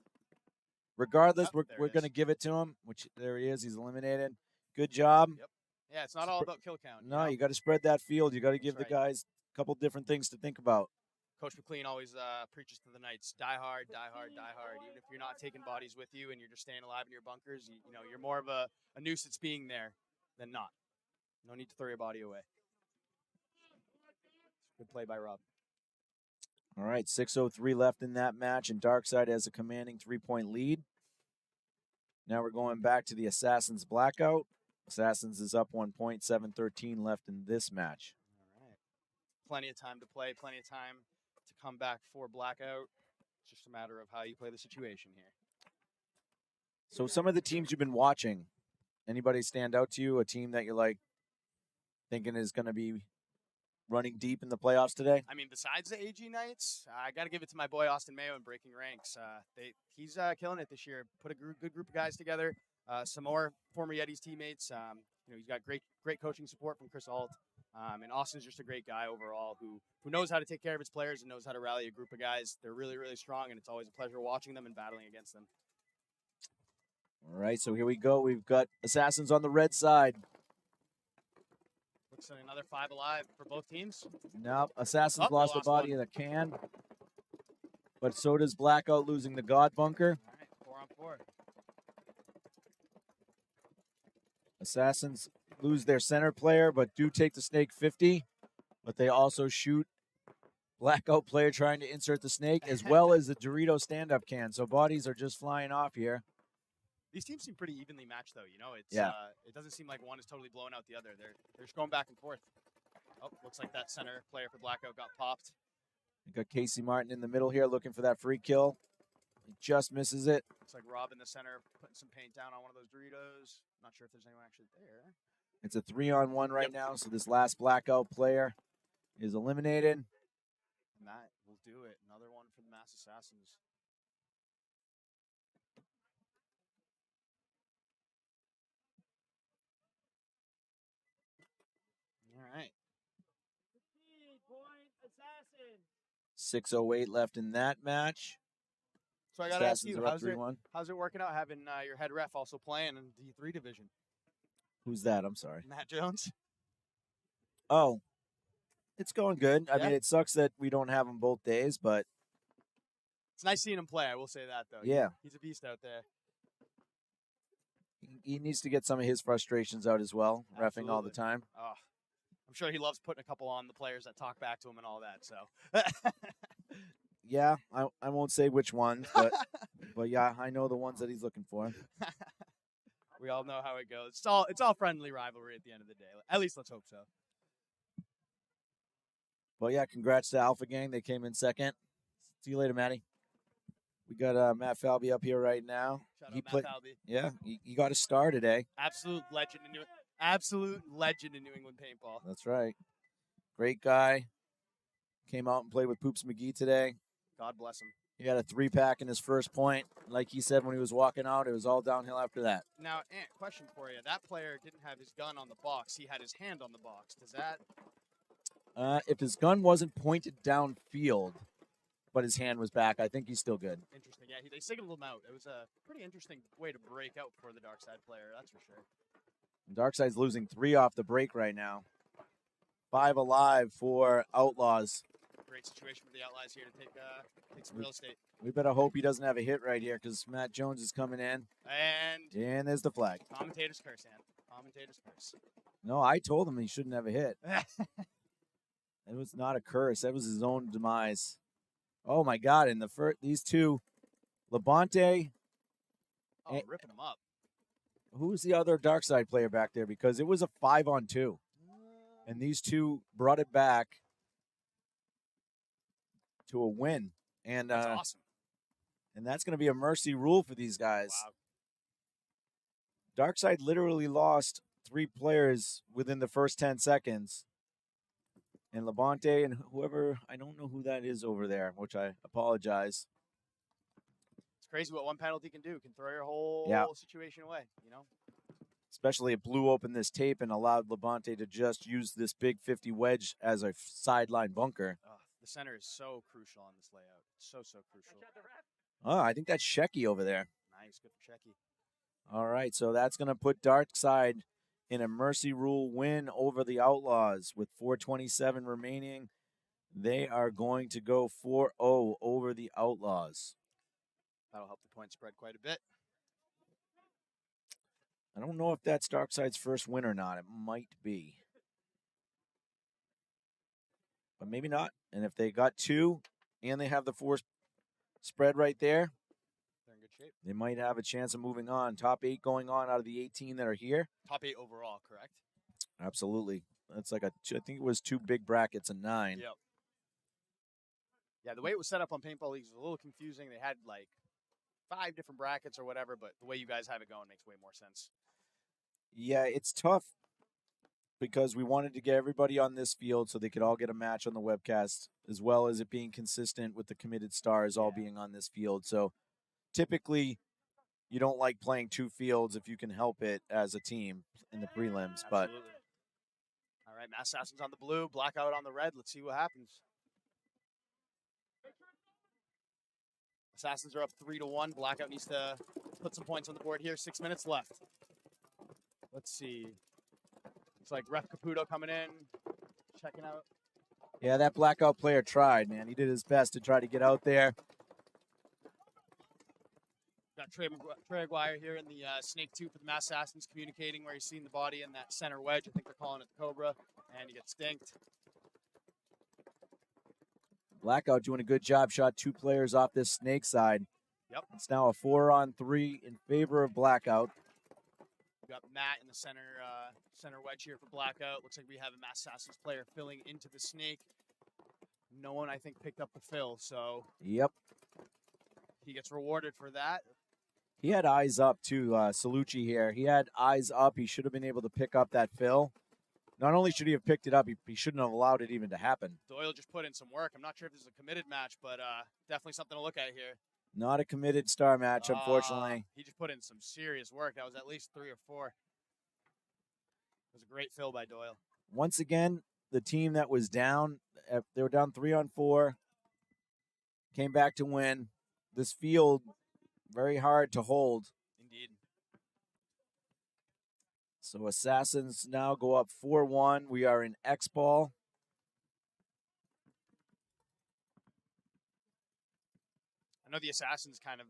Regardless, Yep, we're going to give it to him, which there he is. He's eliminated. Good job. Yep. Yeah, it's not all about kill count. No, you got to spread that field. You got to give the right. guys a couple different things to think about. Coach McLean always preaches to the Knights, die hard, die hard, die hard. Even if you're not taking bodies with you and you're just staying alive in your bunkers, you know, you're more of a nuisance being there than not. No need to throw your body away. Good play by Rob. All right, 6:03 left in that match, and Darkside has a commanding 3-point lead. Now we're going back to the Assassins Blackout. Assassins is up 1 point, 7:13 left in this match. All right. Plenty of time to play, plenty of time to come back for Blackout. It's just a matter of how you play the situation here. So some of the teams you've been watching, anybody stand out to you? A team that you're like thinking is going to be running deep in the playoffs today? I mean, besides the AG Knights, I got to give it to my boy Austin Mayo in breaking ranks. He's killing it this year. Put a good group of guys together. Some more former Yetis teammates. You know, he's got great coaching support from Chris Alt. And Austin's just a great guy overall who knows how to take care of his players and knows how to rally a group of guys. They're really, really strong, and it's always a pleasure watching them and battling against them. All right, so here we go. We've got Assassins on the red side. Looks like another 5 alive for both teams. Nope, Assassins lost the body of the can. But so does Blackout, losing the God Bunker. All right, 4 on 4. Assassins lose their center player, but do take the snake 50. But they also shoot Blackout player trying to insert the snake, as well as the Dorito stand-up can. So bodies are just flying off here. These teams seem pretty evenly matched, though. You know, it's it doesn't seem like one is totally blowing out the other. They're just going back and forth. Oh, looks like that center player for Blackout got popped. You got Casey Martin in the middle here looking for that free kill. He just misses it. Looks like Rob in the center putting some paint down on one of those Doritos. Not sure if there's anyone actually there. It's a 3-on-1 right now, so this last Blackout player is eliminated. And that will do it. Another one for the Mass Assassins. All right. 15-point assassin. 6:08 left in that match. So I got to ask you, Assassins how's it working out having your head ref also playing in the D3 division? Who's that? I'm sorry. Matt Jones. Oh, it's going good. I Yeah. mean, it sucks that we don't have them both days, but It's nice seeing him play. I will say that though. Yeah. He's a beast out there. He needs to get some of his frustrations out as well, reffing all the Absolutely. time. Oh, I'm sure he loves putting a couple on the players that talk back to him and all that. So. Yeah, I won't say which ones, but yeah, I know the ones that he's looking for. We all know how it goes. It's all friendly rivalry at the end of the day. At least let's hope so. But yeah, congrats to Alpha Gang. They came in second. See you later, Matty. We got Matt Falby up here right now. Shout He out played. Matt Falby. Yeah, he got a star today. Absolute legend in New England paintball. That's right. Great guy. Came out and played with Poops McGee today. God bless him. He had a 3-pack in his first point. Like he said when he was walking out, it was all downhill after that. Now, Ant, question for you. That player didn't have his gun on the box. He had his hand on the box. Does that... If his gun wasn't pointed downfield, but his hand was back, I think he's still good. Interesting. Yeah, they signaled him out. It was a pretty interesting way to break out for the Darkside player, that's for sure. Darkside's losing 3 off the break right now. 5 alive for Outlaws. Great situation for the Outlaws here to take some real estate. We better hope he doesn't have a hit right here because Matt Jones is coming in. And there's the flag. Commentator's curse, Ant. Commentator's curse. No, I told him he shouldn't have a hit. It was not a curse. That was his own demise. Oh, my God. And these two, Labonte. Oh, ripping him up. Who's the other Darkside player back there? Because it was a 5-on-2. And these two brought it back to a win. And that's awesome. And that's going to be a mercy rule for these guys. Wow. Darkside literally lost 3 players within the first 10 seconds. And Labonte and whoever, I don't know who that is over there, which I apologize. It's crazy what one penalty can do. Can throw your whole situation away, you know? Especially it blew open this tape and allowed Labonte to just use this big 50 wedge as a sideline bunker. The center is so crucial on this layout. So crucial. Oh, I think that's Shecky over there. Nice, good for Shecky. All right, so that's going to put Darkside in a mercy rule win over the Outlaws with 4:27 remaining. They are going to go 4-0 over the Outlaws. That'll help the point spread quite a bit. I don't know if that's Darkside's first win or not. It might be. But maybe not. And if they got 2 and they have the 4 spread right there, they're in good shape. They might have a chance of moving on. Top 8 going on out of the 18 that are here. Top 8 overall, correct? Absolutely. That's like I think it was 2 big brackets and 9. Yep. Yeah, the way it was set up on Paintball Leagues was a little confusing. They had like 5 different brackets or whatever, but the way you guys have it going makes way more sense. Yeah, it's tough because we wanted to get everybody on this field so they could all get a match on the webcast, as well as it being consistent with the committed stars all being on this field. So typically you don't like playing 2 fields if you can help it as a team in the prelims. But absolutely. All right, Mass Assassins on the blue, Blackout on the red. Let's see what happens. Assassins are up 3-1. Blackout needs to put some points on the board here. 6 minutes left. Let's see. Looks like Ref Caputo coming in, checking out. Yeah, that Blackout player tried, man. He did his best to try to get out there. Got Trey Aguirre here in the Snake 2 for the Mass Assassins, communicating where he's seeing the body in that center wedge. I think they're calling it the Cobra, and he gets stinked. Blackout doing a good job. Shot 2 players off this Snake side. Yep. It's now a 4-on-3 in favor of Blackout. We got Matt in the center wedge here for Blackout. Looks like we have a Mass Assassins player filling into the Snake. No one, I think, picked up the fill, so Yep. he gets rewarded for that. He had eyes up, too, Salucci here. He had eyes up. He should have been able to pick up that fill. Not only should he have picked it up, he shouldn't have allowed it even to happen. Doyle just put in some work. I'm not sure if this is a committed match, but definitely something to look at here. Not a committed star match, unfortunately. He just put in some serious work. That was at least 3 or 4. It was a great fill by Doyle. Once again, the team that was down, they were down 3-on-4, came back to win. This field, very hard to hold. Indeed. So Assassins now go up 4-1. We are in X-Ball. know the Assassins kind of,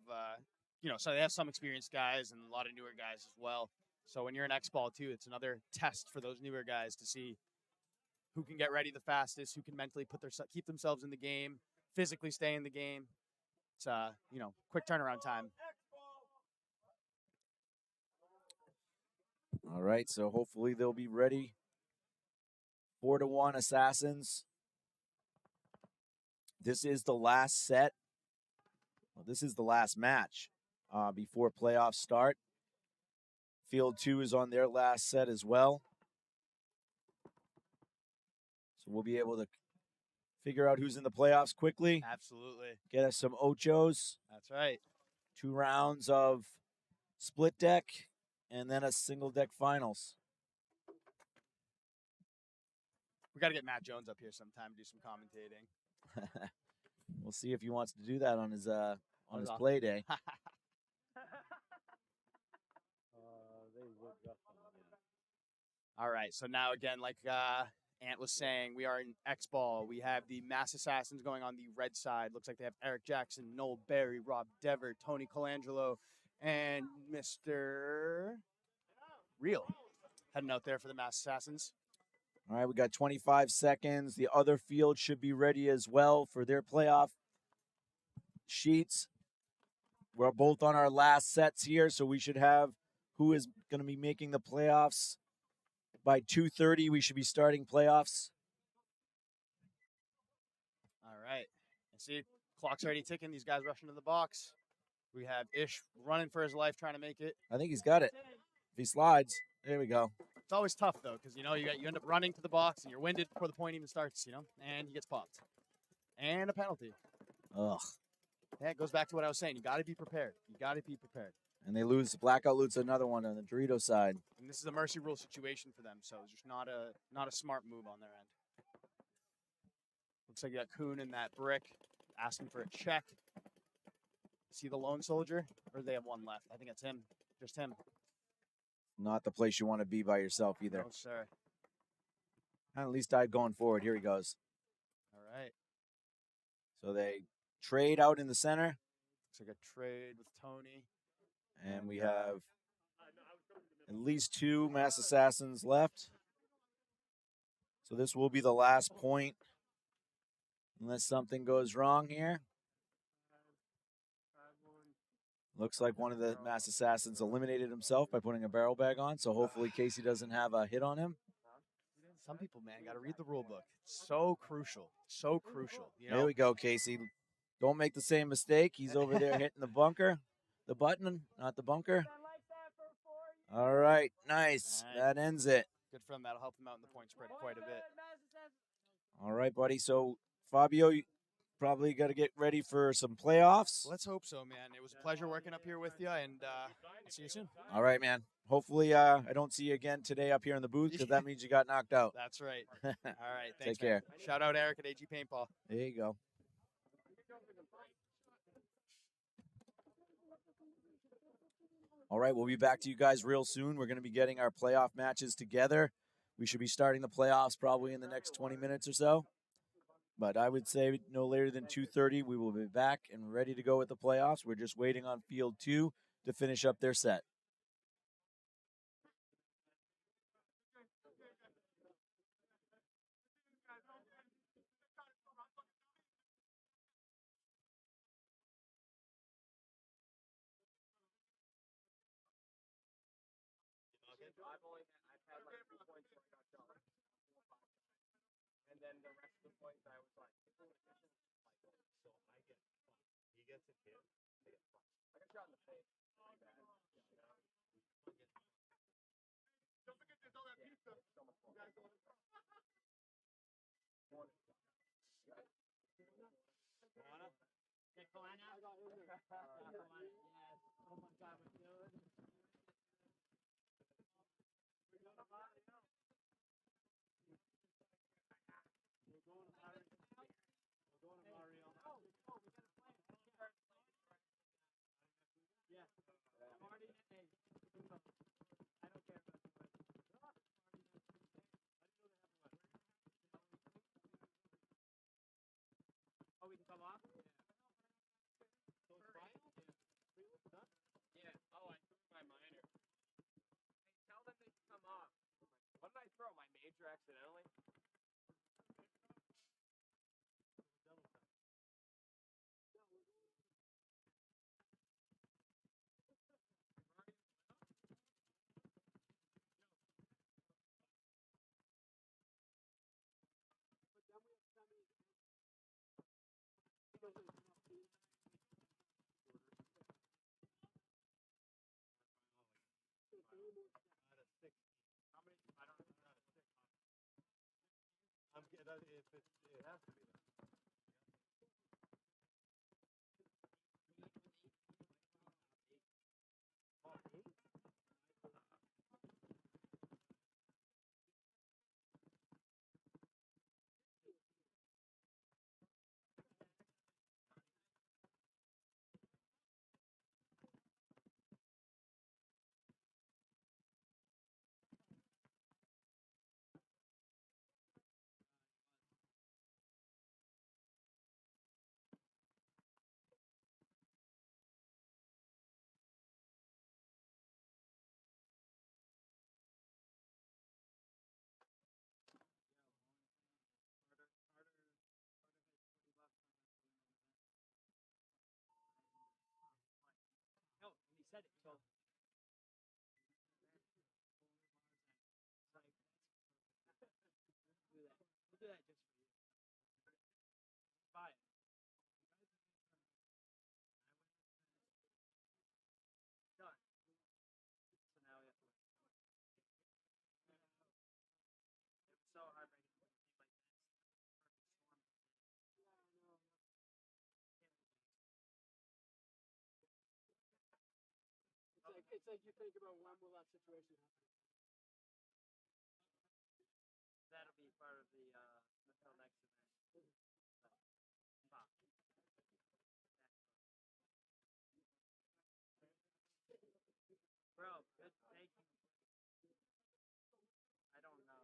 so they have some experienced guys and a lot of newer guys as well. So when you're in X-Ball too, it's another test for those newer guys to see who can get ready the fastest, who can mentally keep themselves in the game, physically stay in the game. It's quick turnaround time. All right, so hopefully they'll be ready. 4-1 Assassins. This is the last set. Well, this is the last match before playoffs start. Field 2 is on their last set as well. So we'll be able to figure out who's in the playoffs quickly. Absolutely. Get us some ochos. That's right. 2 rounds of split deck, and then a single deck finals. We got to get Matt Jones up here sometime to do some commentating. We'll see if he wants to do that on his play day. All right, so now again, like Ant was saying, we are in X-Ball. We have the Mass Assassins going on the red side. Looks like they have Eric Jackson, Noel Berry, Rob Dever, Tony Colangelo, and Mr. Real heading out there for the Mass Assassins. All right, we got 25 seconds. The other field should be ready as well for their playoff sheets. We're both on our last sets here, so we should have who is going to be making the playoffs. By 2:30, we should be starting playoffs. All right. See, clock's already ticking. These guys rushing to the box. We have Ish running for his life, trying to make it. I think he's got it. If he slides, there we go. It's always tough, though, because, you end up running to the box, and you're winded before the point even starts, and he gets popped. And a penalty. Ugh. Yeah, it goes back to what I was saying. You got to be prepared. You got to be prepared. And they lose. Blackout loses another one on the Dorito side. And this is a mercy rule situation for them, so it's just not a smart move on their end. Looks like you got Kuhn in that brick, asking for a check. See the lone soldier? Or do they have one left? I think it's him. Just him. Not the place you want to be by yourself either. No, sir. And at least died going forward. Here he goes. All right. So they trade out in the center. Looks like a trade with Tony. And we have at least 2 Mass Assassins left. So this will be the last point. Unless something goes wrong here. Looks like one of the Mass Assassins eliminated himself by putting a barrel bag on. So hopefully Casey doesn't have a hit on him. Some people, man, got to read the rule book. It's so crucial. So crucial. There we go, Casey. Don't make the same mistake. He's over there hitting the bunker. The button, not the bunker. All right, nice. That ends it. Good for them. That'll help them out in the point spread quite a bit. All right, buddy. So, Fabio, you probably got to get ready for some playoffs. Let's hope so, man. It was a pleasure working up here with you, and I'll see you soon. All right, man. Hopefully, I don't see you again today up here in the booth because that means you got knocked out. That's right. All right, thanks. Take care. Man. Shout out Eric at AG Paintball. There you go. All right, we'll be back to you guys real soon. We're going to be getting our playoff matches together. We should be starting the playoffs probably in the next 20 minutes or so. But I would say no later than 2:30, we will be back and ready to go with the playoffs. We're just waiting on Field 2 to finish up their set. I've had like 2 points where I got jumped 4 or 5 times. And then the rest of the points I was like, so I get fucked. He gets a hit. I get fucked. I got shot in the face. Bad. Don't forget there's all that pizza. So much fun. Get Kalana? I got Uber. Kalana, yes. Oh my god, we're good. Oh, we can come off? Yeah. So throw out my major accidentally. But then we have semi. Out of 60. How many? I don't know. Out of 6. It has to be that. Oh, 8? No, and he said it. He goes, like, we'll do that. We'll do that just for you. Buy it. Done. So now we have to wait. It was so heartbreaking when it came like this. Perfect storm. Yeah, I know. It's like you think about when will that situation happen. That'll be part of the until next event. Fuck. Bro, good. Thank you. I don't know.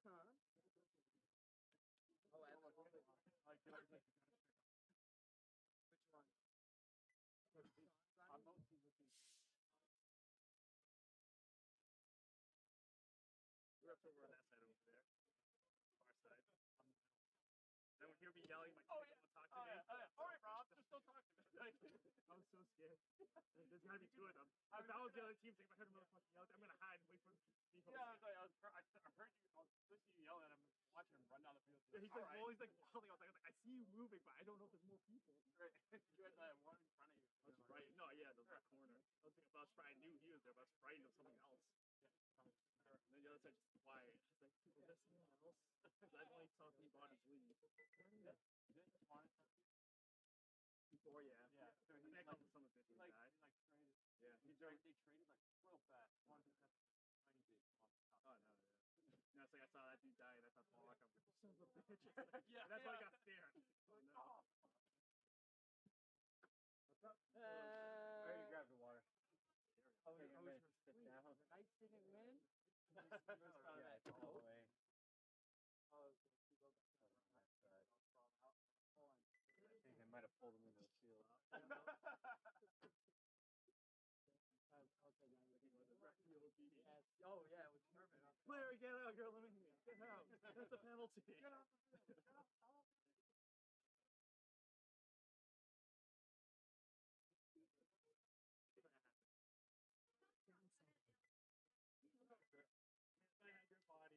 Huh? Oh, absolutely. Which one? I'm mostly looking. We're up over on that side over there. Far side. On the middle. Then when he'll be yelling, like, Oh, don't talk to Oh, me. yeah. Oh, yeah. All right, Rob. Just don't talk to me. I was so scared. There's gotta be two of them. If that was the other team, if I heard a motherfucking yell, I'm gonna hide and wait for him to be Yeah, I was like, I heard you. I was listening to you yelling, and I'm watching him run down the field. Yeah, he's like, always like wilding. I was like, I see you moving, but I don't know if there's more people. Right. You had that one in front of you. I was frightened. No, yeah, the corner. I was thinking, I was frightened. I knew he was there, but I was frightened of something else. And then the other side just quiet. I was like, is there someone else? I only saw 3 bodies leave. Oh yeah. Yeah. So he's like, some of it he like died. traded. Yeah. They traded like real fast. One has 90 days. Oh no, yeah. No, it's like I saw that dude die and I thought, oh, I'm like, son of a bitch. Yeah, And that's why I yeah. got scared. Oh, no. Oh. What's up? I already grabbed the water. Oh, Take a minute to sit down. The Knights didn't win? Yeah, it's all the way. Oh, I think they might have pulled him into the field. Oh, yeah, it was perfect. Larry, get out! You're eliminated. Get out! That's a penalty. Get out the field. Get out. Your body.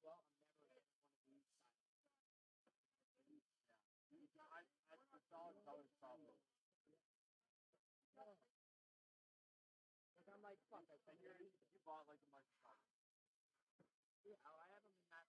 well, I'm never getting one of these kinds. Yeah. I the solid colors probably. Like I'm like, fuck. And you bought like a microscope. Yeah, I have them in that.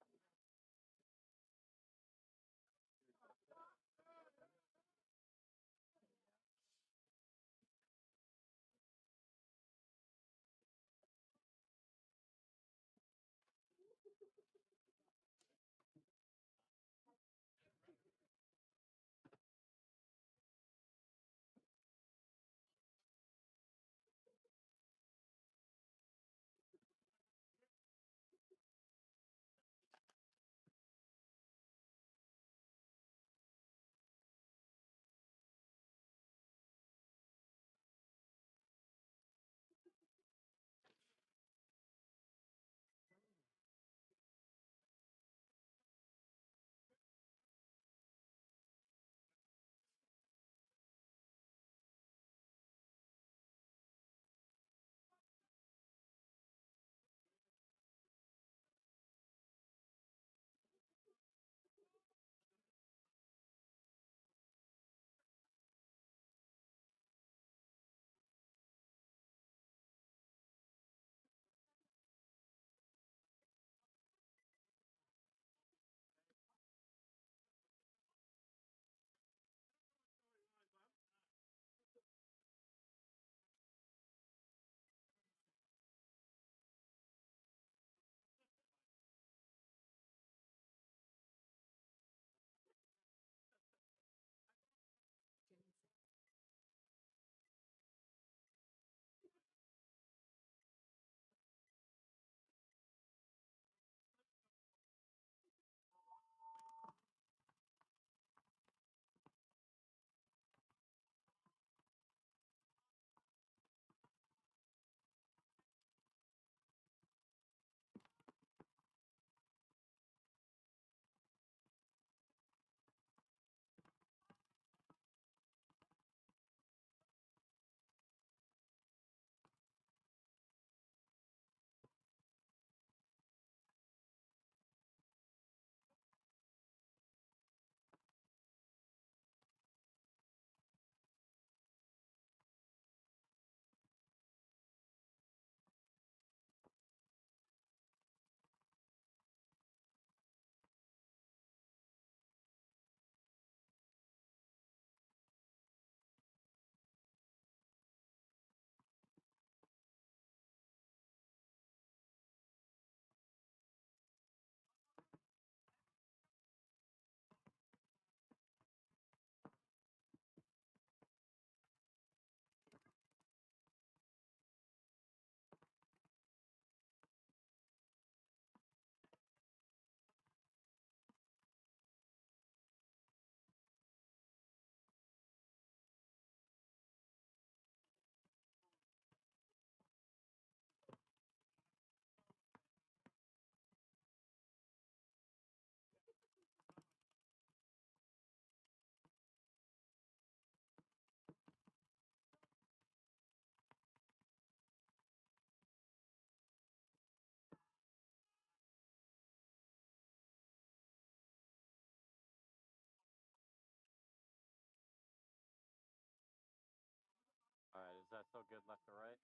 All right, is that still good left to right?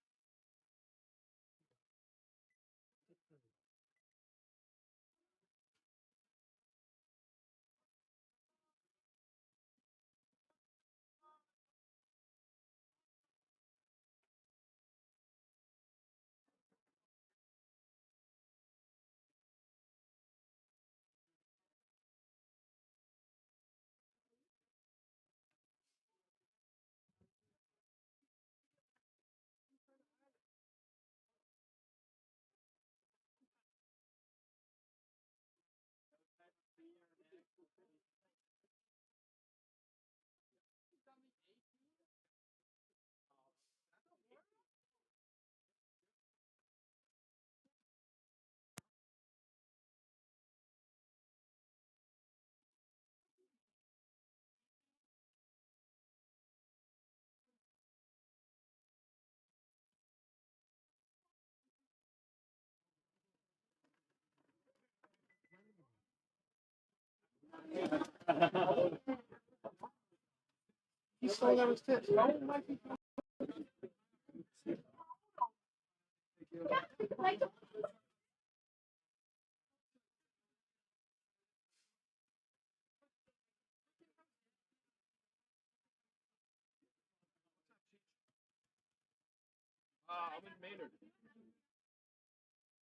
I'm in Maynard.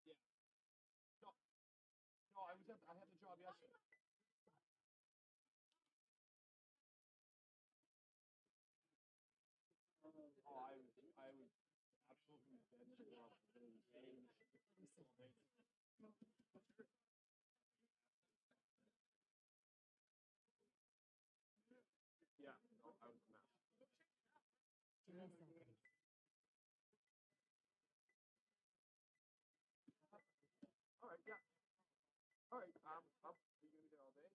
Yeah. No, I had the job yesterday. Oh, I was absolutely dead to the world. Yeah, no, I was a mess. All right, yeah. All right, are you gonna be there all day?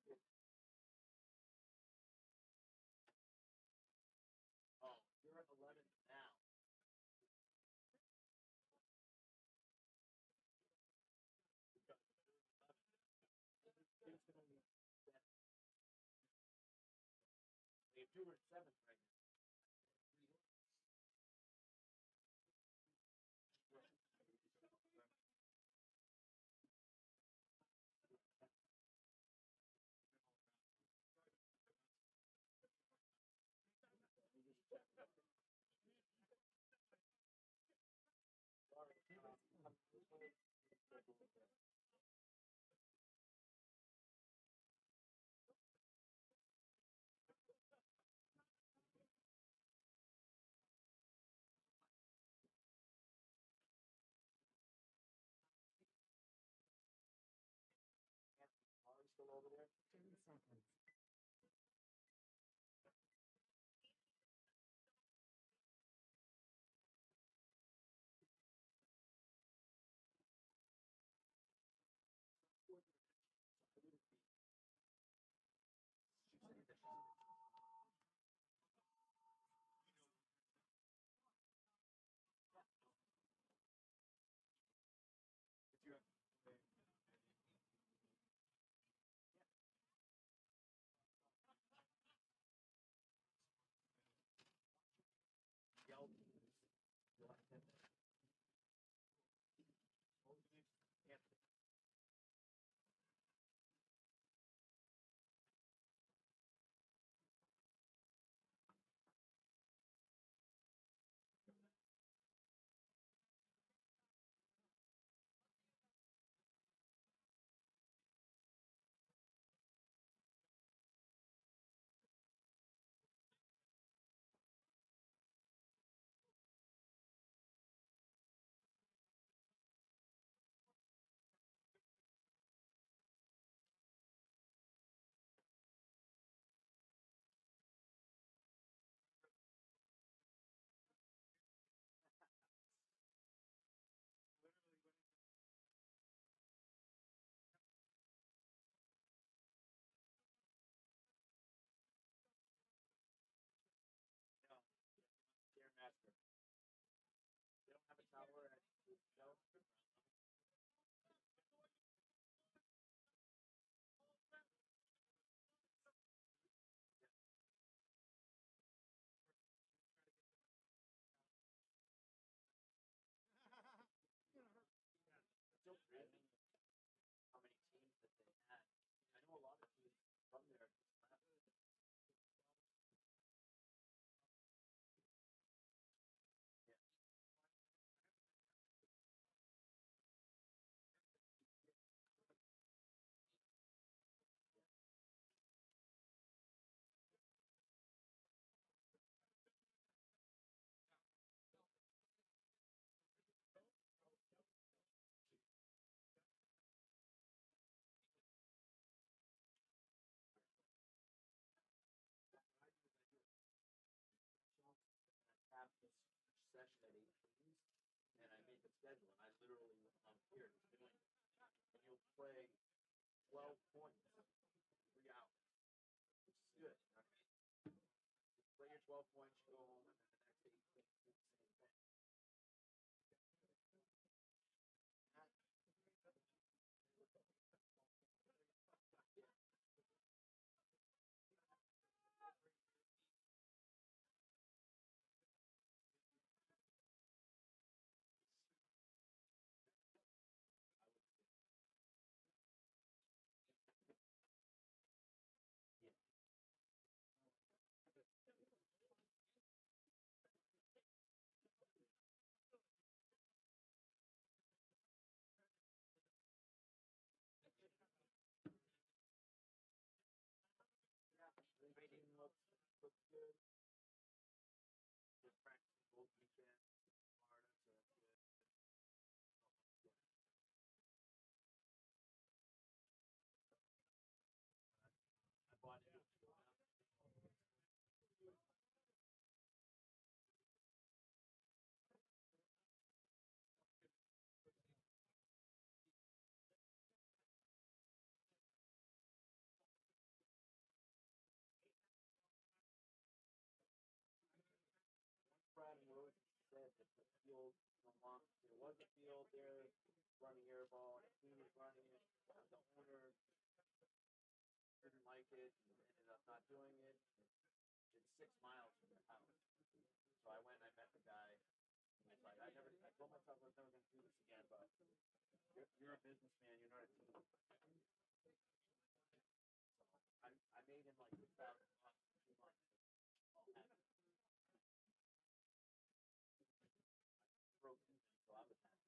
Oh, you're at 11 now. It's gonna be 7. We have 2 or 7 right now. Are you still over there? 30 seconds. Yelp. You like that? Anthony. No. Stairmaster. They don't have a tower at Shellshock. Still crazy how many teams that they had. I know a lot of teams from there just left. Yeah. And I tapped this session at 8 teams, and I made the schedule, and I literally was on here just doing it. And you'll play 12 points, 3 hours, which is good. You know what I mean? You play your 12 points, you go home, and then the next 8 teams do the same thing. Yeah. field there running airball, and he was running it. The owner didn't like it and ended up not doing it. It's 6 miles from their house. So I went and I met the guy. I was like, I told myself I was never going to do this again, but you're a businessman, you're not a team. So I made him like $2,000 in 2 months. All happy. Broke even, so I was happy.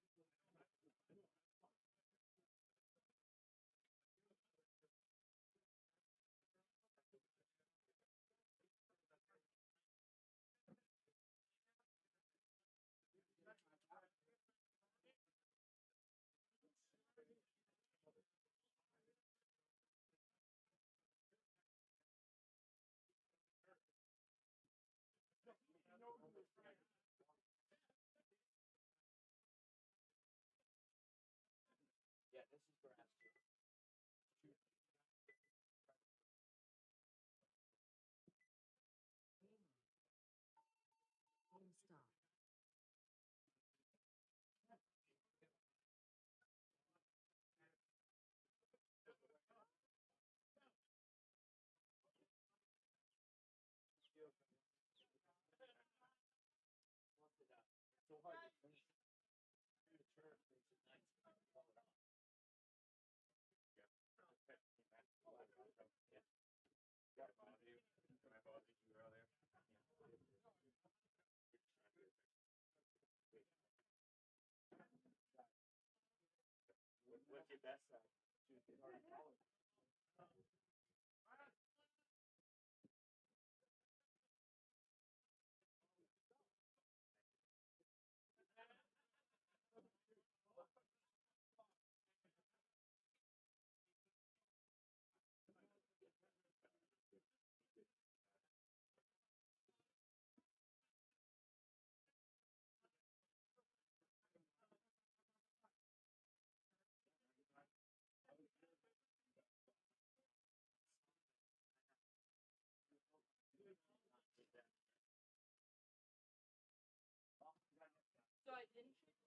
Yeah, this is grass too. Stop. So hard to finish the turf makes it nice to pull it off. Yeah. Got bother you? Can I bother you earlier? What's your best side? So I didn't shoot.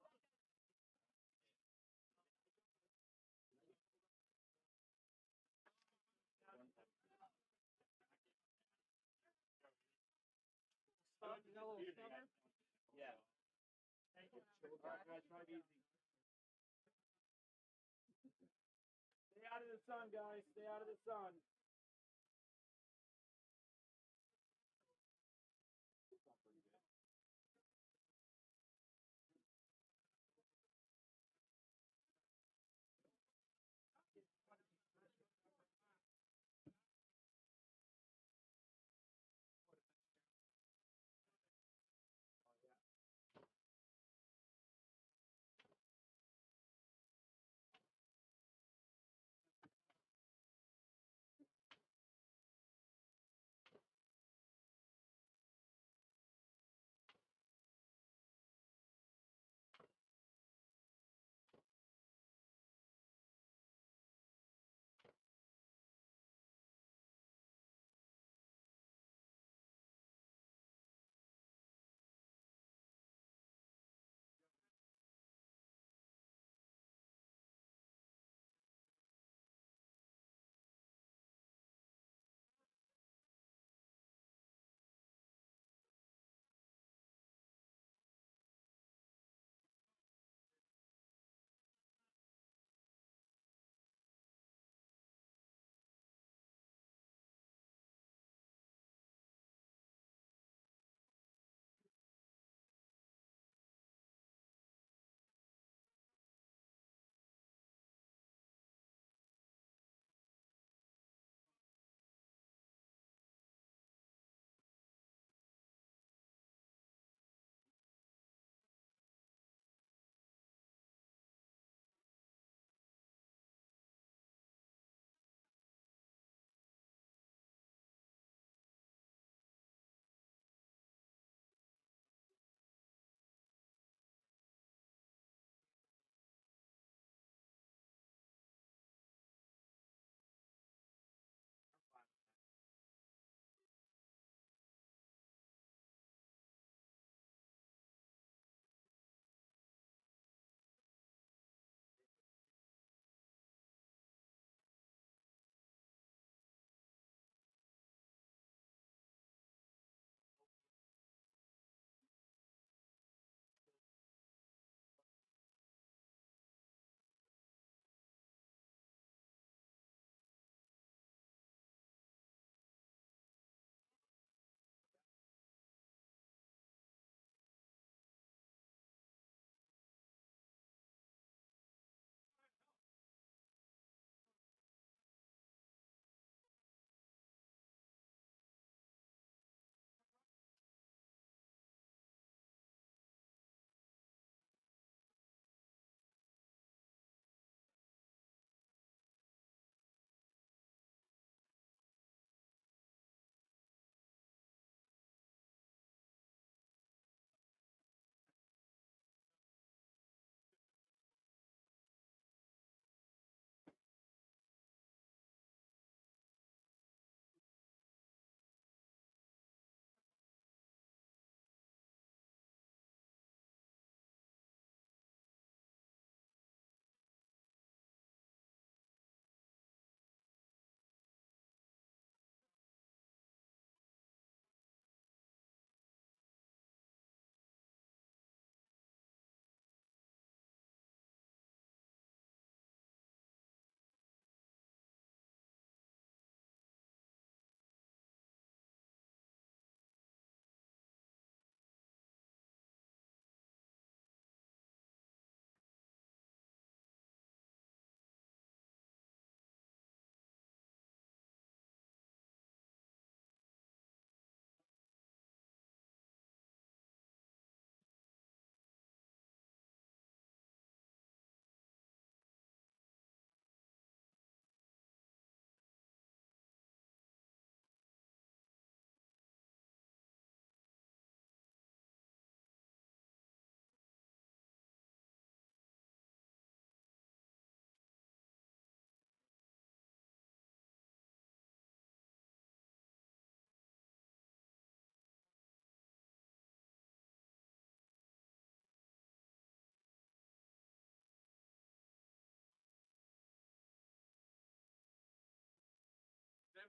Yeah. Thank you. All right, guys, drive easy. Stay out of the sun, guys. Stay out of the sun. Pretty good.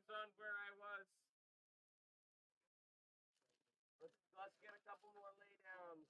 was on where I was. Let's get a couple more laydowns.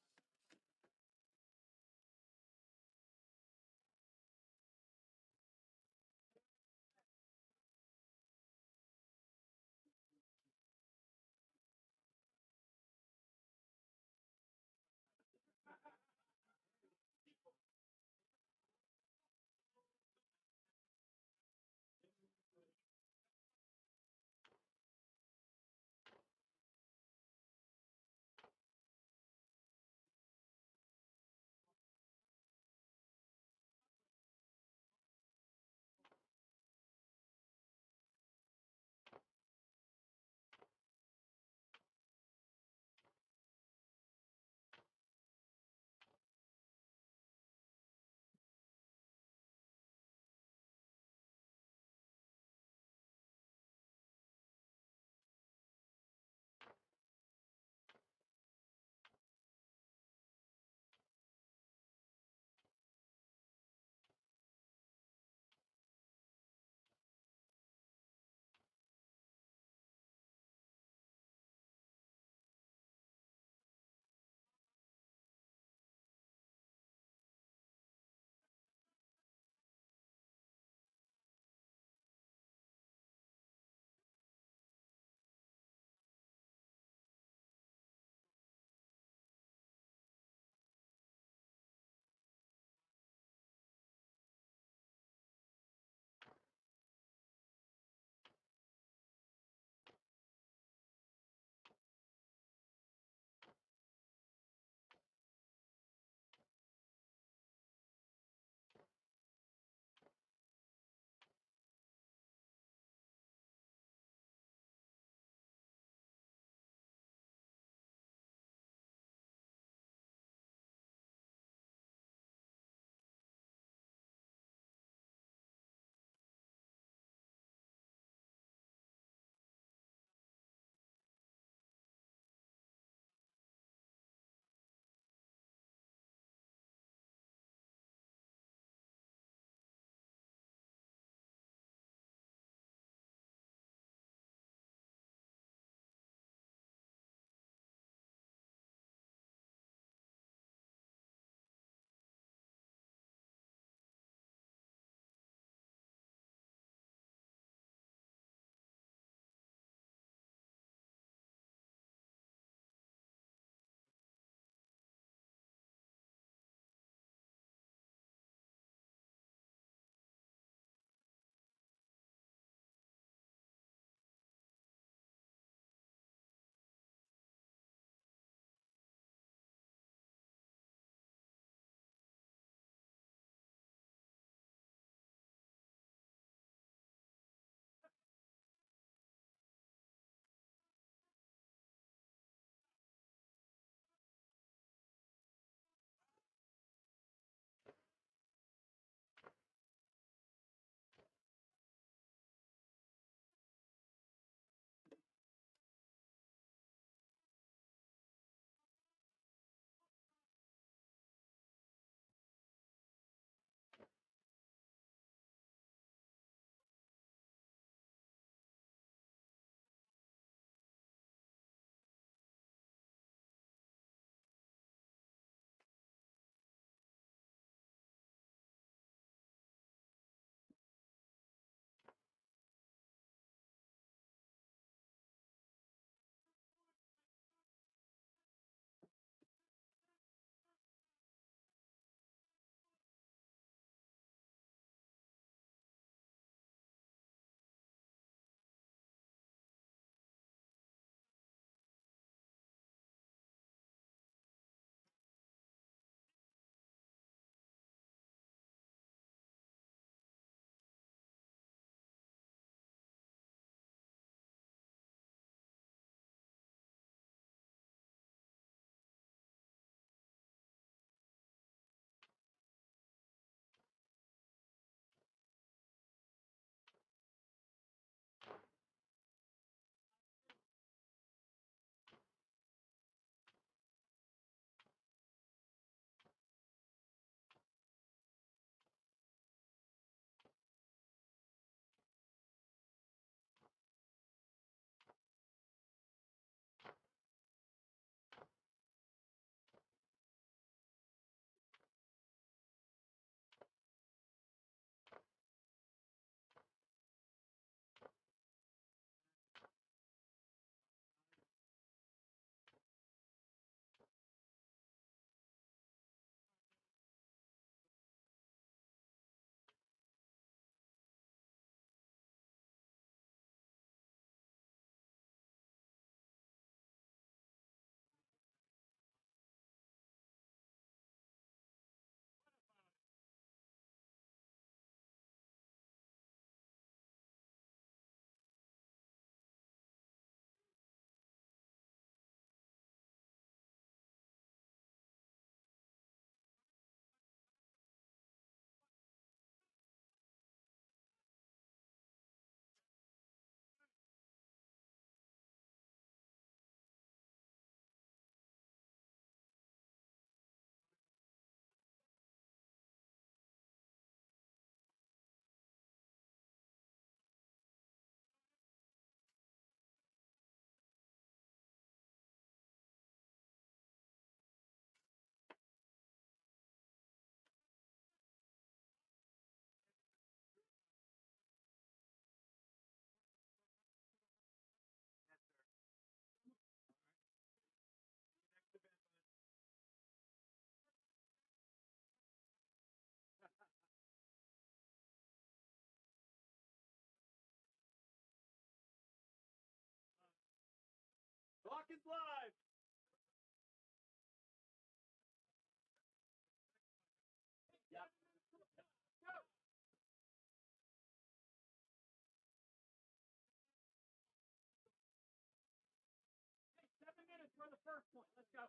first point. Let's go.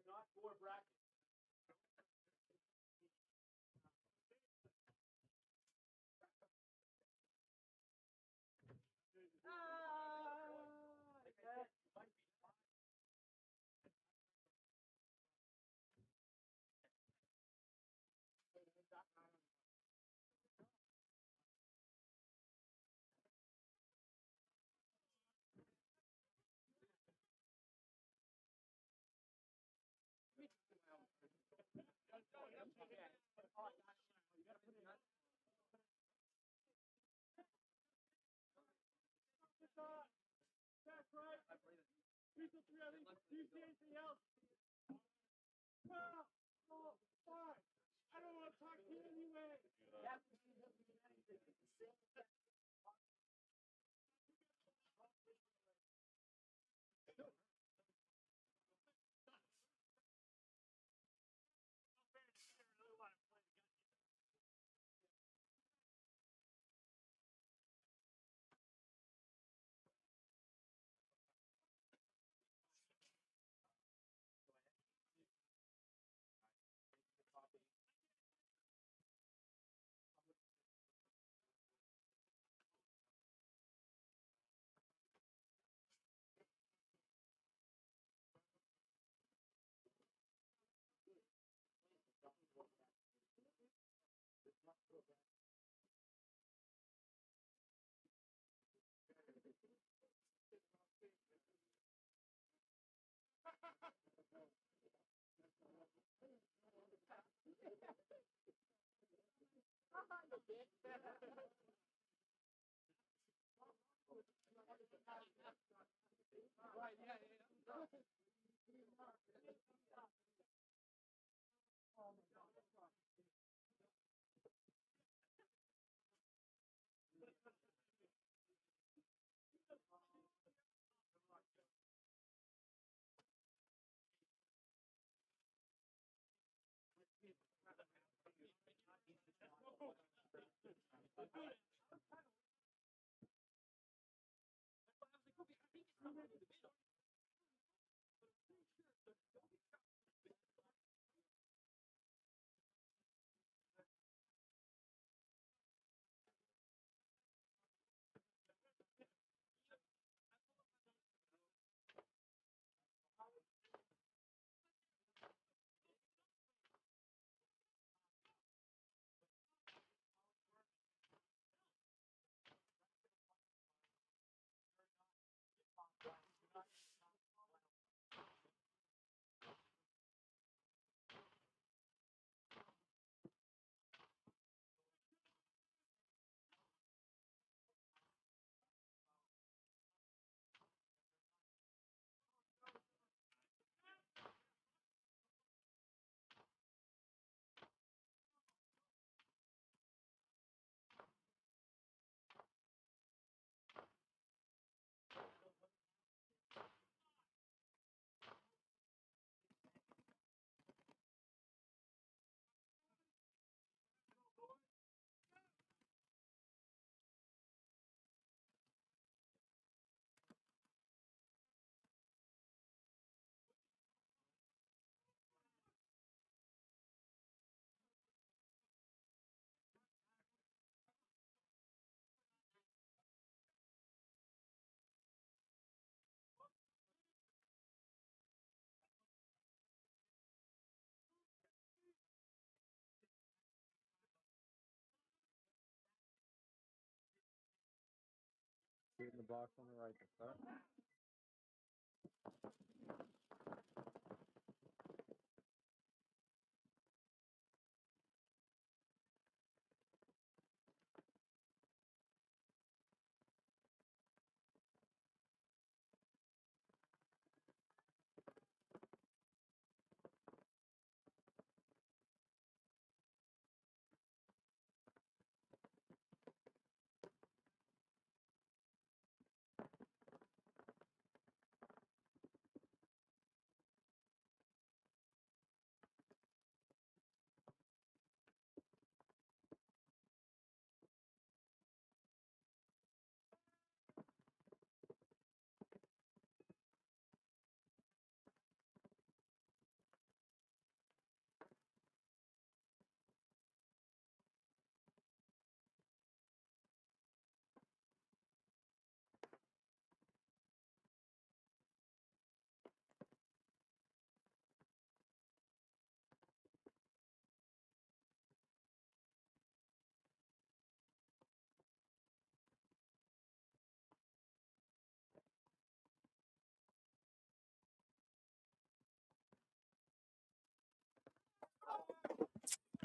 Not for bracket. That's right. Piece of 3 on each. Do you see anything else? 12, 5. I don't want to talk to you anyway. in the box on the right to start.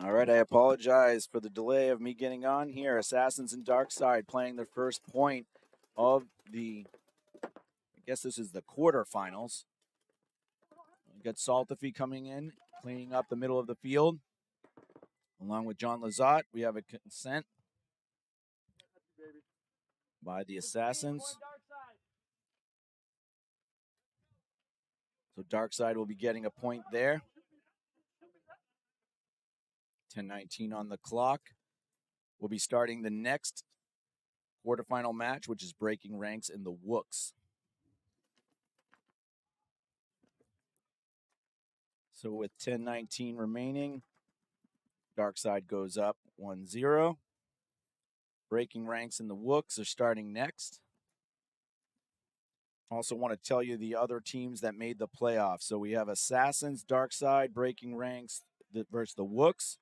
All right, I apologize for the delay of me getting on here. Assassins and Darkside playing their first point of the, I guess this is the quarterfinals. We got Saltafy coming in, cleaning up the middle of the field. Along with John Lazat, we have a consent by the Assassins. So Darkside will be getting a point there. 10:19 on the clock. We'll be starting the next quarterfinal match, which is breaking ranks in the Wooks. So with 10:19 remaining, Darkside goes up 1-0. Breaking ranks in the Wooks are starting next. Also want to tell you the other teams that made the playoffs. So we have Assassins, Darkside, breaking ranks versus the Wooks.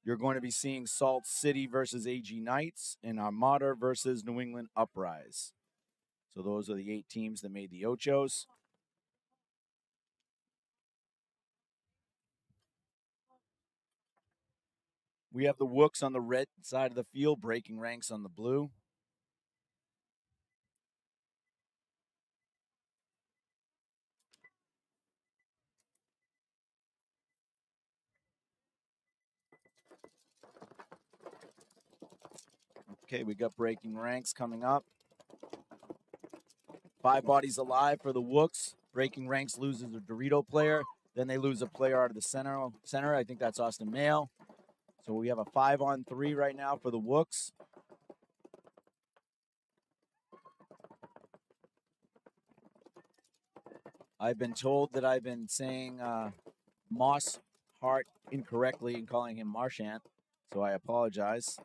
You're going to be seeing Salt City versus AG Knights and Armada versus New England Uprise. So those are the 8 teams that made the Ochos. We have the Wooks on the red side of the field, breaking ranks on the blue. Okay, we got breaking ranks coming up. 5 bodies alive for the Wooks. Breaking ranks loses a Dorito player. Then they lose a player out of the center. I think that's Austin Mayo. So we have a 5-on-3 right now for the Wooks. I've been told that I've been saying Moss Hart incorrectly and calling him Marchant, so I apologize.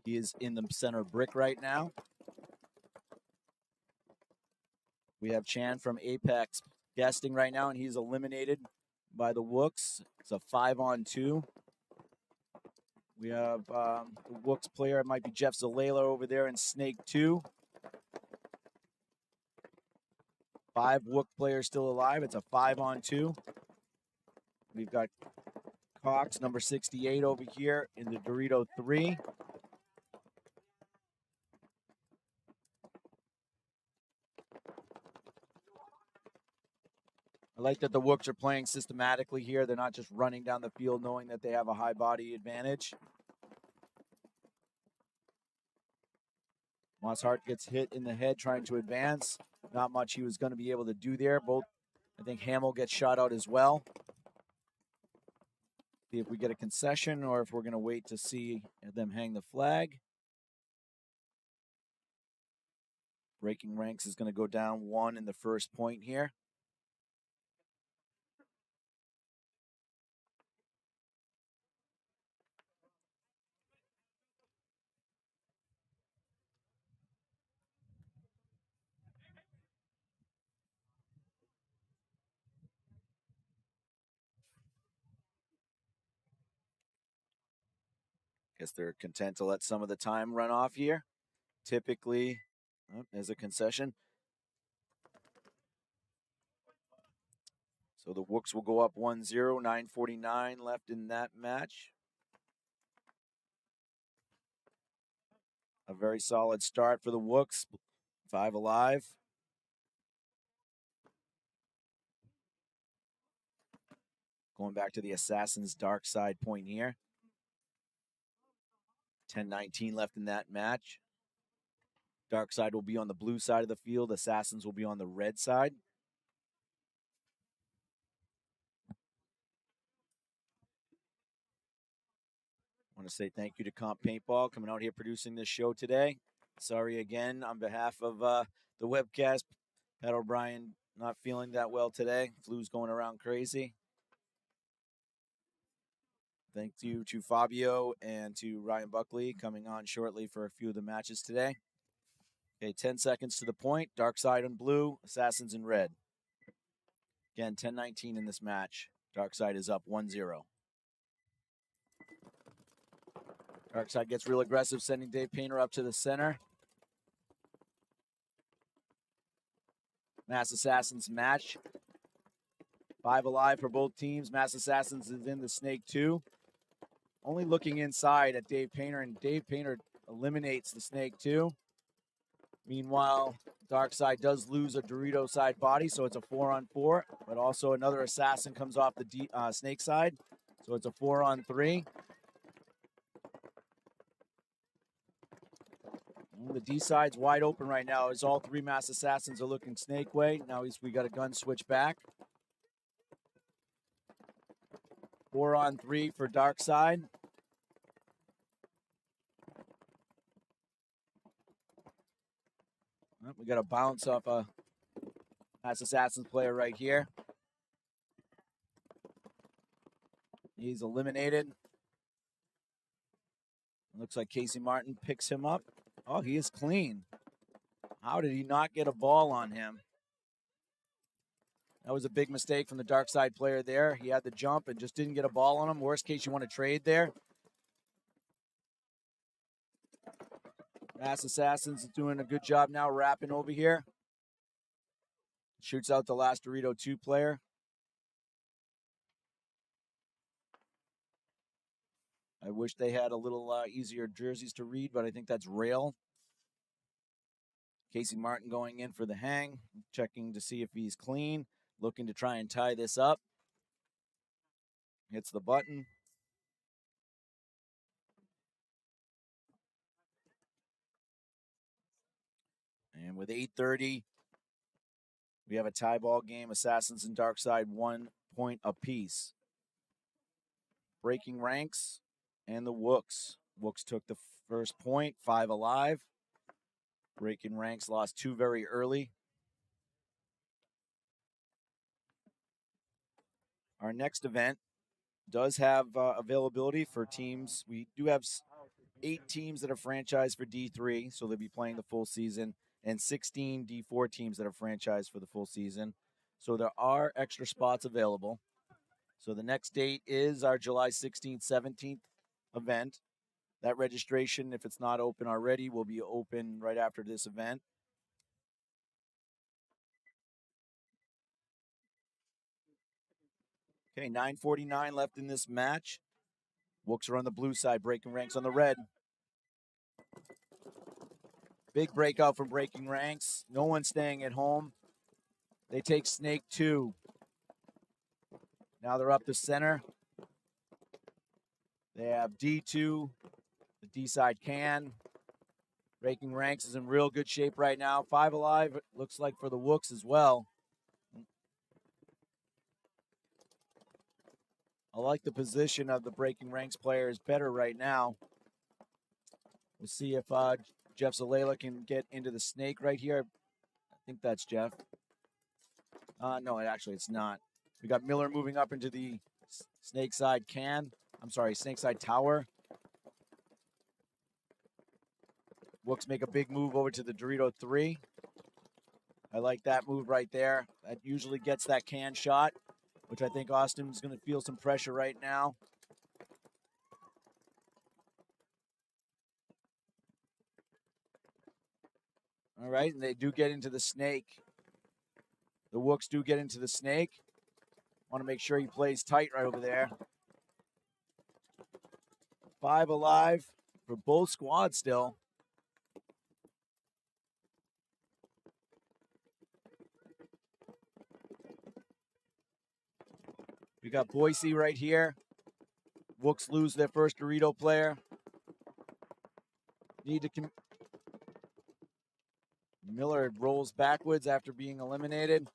He is in the center brick right now. We have Chan from Apex guesting right now, and he's eliminated by the Wooks. It's a 5-on-2. We have the Wooks player, it might be Jeff Zalela over there in Snake 2. 5 Wook players still alive. It's a 5-on-2. We've got Cox, number 68 over here in the Dorito 3. I like that the Wooks are playing systematically here. They're not just running down the field knowing that they have a high body advantage. Moss Hart gets hit in the head trying to advance. Not much he was going to be able to do there. I think Hamill gets shot out as well. See if we get a concession or if we're going to wait to see them hang the flag. Breaking ranks is going to go down 1 in the first point here. Guess they're content to let some of the time run off here. Typically, Oh, there's a concession. So the Wooks will go up 1-0, 9:49 left in that match. A very solid start for the Wooks, 5 alive. Going back to the Assassin's Darkside point here. 10:19 left in that match. Darkside will be on the blue side of the field. Assassins will be on the red side. I want to say thank you to Comp Paintball coming out here producing this show today. Sorry again on behalf of the webcast. Pat O'Brien not feeling that well today. Flu's going around crazy. Thank you to Fabio and to Ryan Buckley coming on shortly for a few of the matches today. Okay, 10 seconds to the point. Darkside in blue, Assassins in red. Again, 10:19 in this match. Darkside is up 1-0. Darkside gets real aggressive, sending Dave Painter up to the center. Mass Assassins match. 5 alive for both teams. Mass Assassins is in the Snake 2. Only looking inside at Dave Painter, and Dave Painter eliminates the Snake 2. Meanwhile, Darkside does lose a Dorito side body, so it's a 4-on-4, but also another Assassin comes off the Snake side, so it's a 4-on-3. The D side's wide open right now as all 3 Mass Assassins are looking Snake way. Now we got a gun switch back. 4-on-3 for Darkside. We got a bounce off a Mass Assassins player right here. He's eliminated. Looks like Casey Martin picks him up. Oh, he is clean. How did he not get a ball on him? That was a big mistake from the Darkside player there. He had the jump and just didn't get a ball on him. Worst case, you want to trade there. Mass Assassins is doing a good job now wrapping over here. Shoots out the last Dorito 2 player. I wish they had a little easier jerseys to read, but I think that's Rail. Casey Martin going in for the hang, checking to see if he's clean, looking to try and tie this up. Hits the button. And with 8:30, we have a tie ball game. Assassins and Darkside 1 point apiece. Breaking ranks and the Wooks. Wooks took the first point, 5 alive. Breaking ranks lost 2 very early. Our next event does have availability for teams. We do have 8 teams that are franchised for D3, so they'll be playing the full season, and 16 D4 teams that are franchised for the full season. So there are extra spots available. So the next date is our July 16th, 17th event. That registration, if it's not open already, will be open right after this event. Okay, 9:49 left in this match. Wooks are on the blue side, breaking ranks on the red. Big breakout from breaking ranks. No one staying at home. They take Snake 2. Now they're up the center. They have D2. The D side can. Breaking ranks is in real good shape right now. 5 alive, it looks like, for the Wooks as well. I like the position of the breaking ranks players better right now. We'll see if Jeff Zalela can get into the Snake right here. I think that's Jeff. No, actually it's not. We got Miller moving up into the Snake side can. I'm sorry, Snake side tower. Wooks make a big move over to the Dorito 3. I like that move right there. That usually gets that can shot, which I think Austin's going to feel some pressure right now. All right, and they do get into the snake. The Wooks do get into the snake. Want to make sure he plays tight right over there. 5 alive for both squads still. We got Boise right here. Wooks lose their first Dorito player. Miller rolls backwards after being eliminated.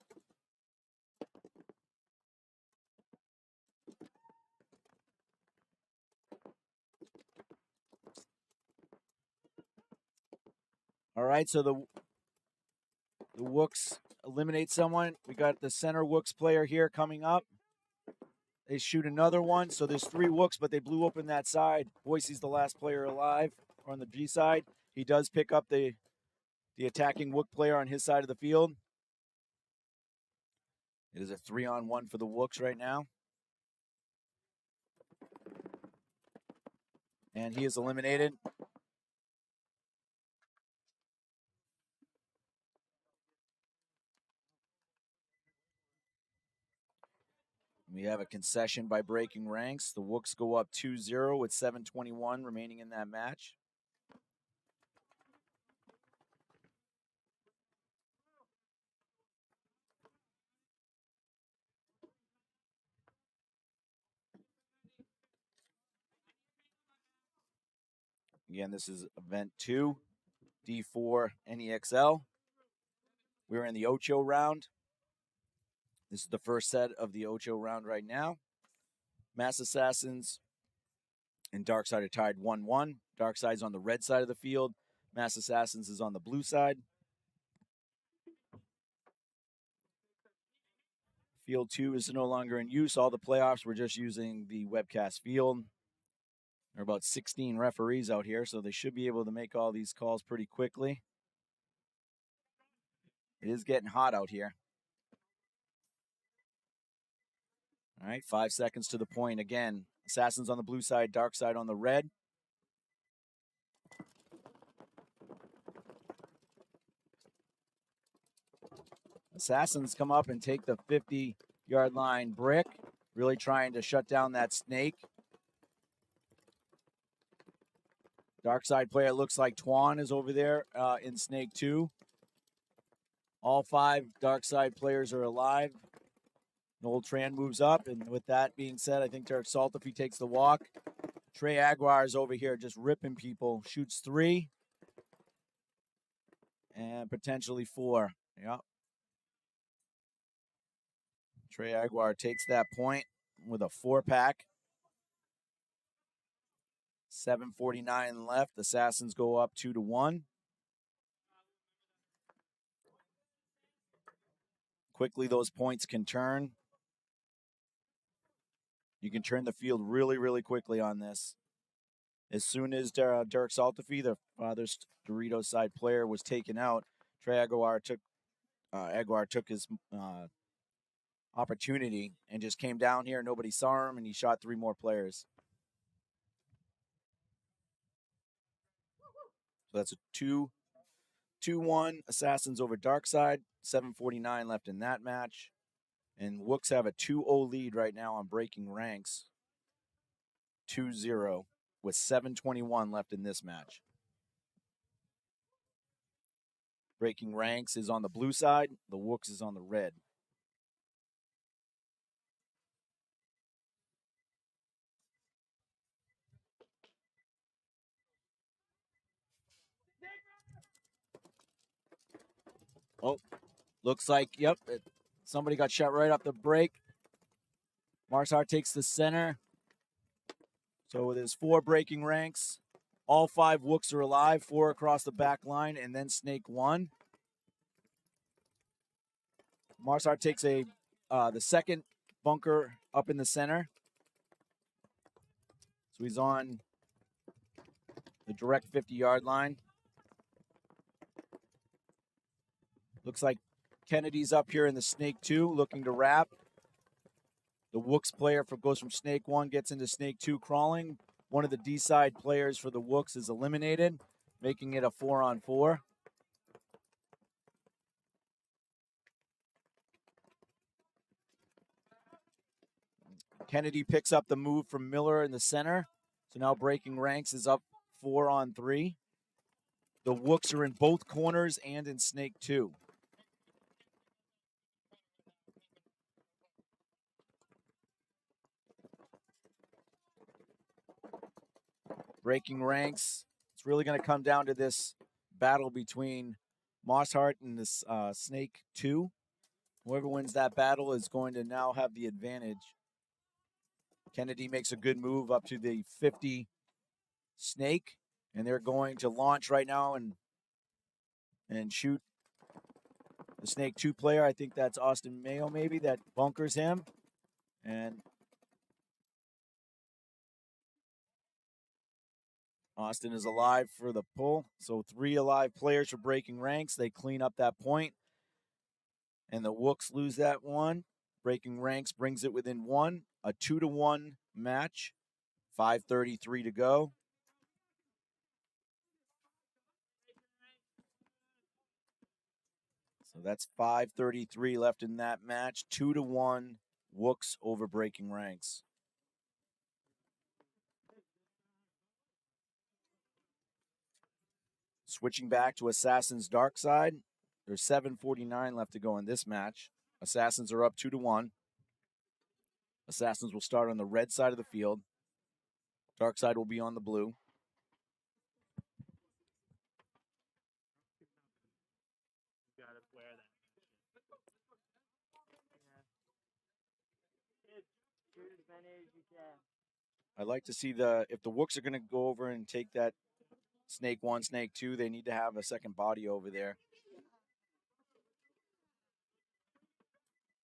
All right, so the Wooks eliminate someone. We got the center Wooks player here coming up. They shoot another one, so there's 3 Wooks, but they blew open that side. Boise's the last player alive on the G side. He does pick up the attacking Wook player on his side of the field. It is a 3-on-1 for the Wooks right now. And he is eliminated. We have a concession by breaking ranks. The Wooks go up 2-0 with 7:21 remaining in that match. Again, this is event 2, D4 NEXL. We're in the Ocho round. This is the first set of the Ocho round right now. Mass Assassins and Darkside are tied 1-1. Darkside's on the red side of the field. Mass Assassins is on the blue side. Field 2 is no longer in use. All the playoffs were just using the webcast field. There are about 16 referees out here, so they should be able to make all these calls pretty quickly. It is getting hot out here. All right, 5 seconds to the point. Again, Assassins on the blue side, Darkside on the red. Assassins come up and take the 50-yard line brick, really trying to shut down that snake. Darkside player looks like Twan is over there in snake 2. All 5 Darkside players are alive. Noel Tran moves up, and with that being said, I think Derek Salt, if he takes the walk. Trey Aguiar is over here just ripping people. Shoots 3 and potentially 4. Yep. Trey Aguiar takes that point with a 4-pack. 7:49 left. Assassins go up 2-1. Quickly, those points can turn. You can turn the field really, really quickly on this. As soon as Derek Saltafy, the father's Doritos side player, was taken out, Trey Aguiar took his opportunity and just came down here. Nobody saw him, and he shot 3 more players. So that's a 2-1 Assassins over Darkside. 7:49 left in that match. And Wooks have a 2-0 lead right now on breaking ranks. 2-0 with 7:21 left in this match. Breaking ranks is on the blue side. The Wooks is on the red. Oh, looks like, yep, somebody got shot right off the break. Marshart takes the center. So there's 4 breaking ranks. All 5 Wooks are alive, 4 across the back line, and then Snake 1. Marshart takes the second bunker up in the center. So he's on the direct 50-yard line. Looks like Kennedy's up here in the Snake 2, looking to wrap. The Wooks player goes from Snake 1, gets into Snake 2 crawling. One of the D-side players for the Wooks is eliminated, making it a 4-on-4. Kennedy picks up the move from Miller in the center. So now breaking ranks is up 4-on-3. The Wooks are in both corners and in Snake 2. Breaking ranks. It's really going to come down to this battle between Mosshart and this Snake 2. Whoever wins that battle is going to now have the advantage. Kennedy makes a good move up to the 50 Snake, and they're going to launch right now and shoot the Snake 2 player. I think that's Austin Mayo maybe that bunkers him. And Austin is alive for the pull. So 3 alive players for breaking ranks. They clean up that point. And the Wooks lose that one. Breaking ranks brings it within 1. A 2-1 match. 5:33 to go. So that's 5:33 left in that match. 2-1 Wooks over breaking ranks. Switching back to Assassin's Darkside. There's 7:49 left to go in this match. Assassins are up 2-1. Assassins will start on the red side of the field. Darkside will be on the blue. You gotta wear that. Shoot as many as you can. I'd like to see if the Wooks are going to go over and take that Snake 1, Snake 2, they need to have a second body over there.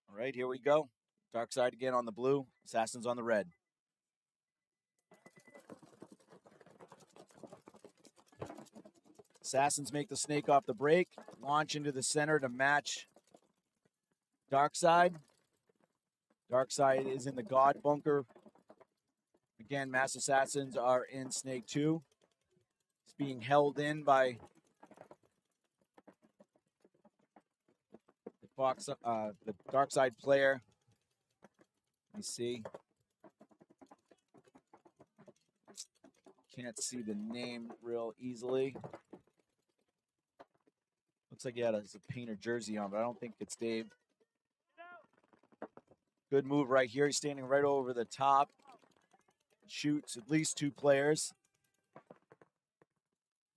All right, here we go. Darkside again on the blue, Assassins on the red. Assassins make the Snake off the break, launch into the center to match Darkside. Darkside is in the God bunker. Again, Mass Assassins are in Snake 2. It's being held in by the Darkside player. Let me see. Can't see the name real easily. Looks like he had a painter jersey on, but I don't think it's Dave. Good move right here. He's standing right over the top. Shoots at least 2 players.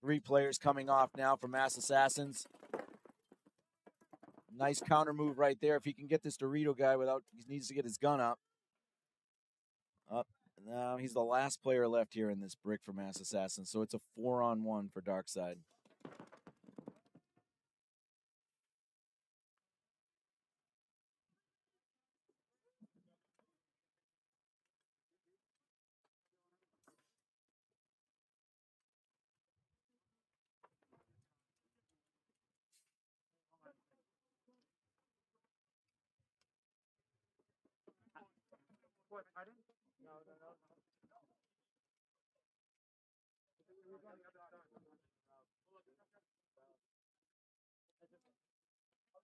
3 players coming off now for Mass Assassins. Nice counter move right there. If he can get this Dorito guy he needs to get his gun up. Up. Now he's the last player left here in this brick for Mass Assassins. So it's a 4-on-1 for Darkside. What, pardon? No.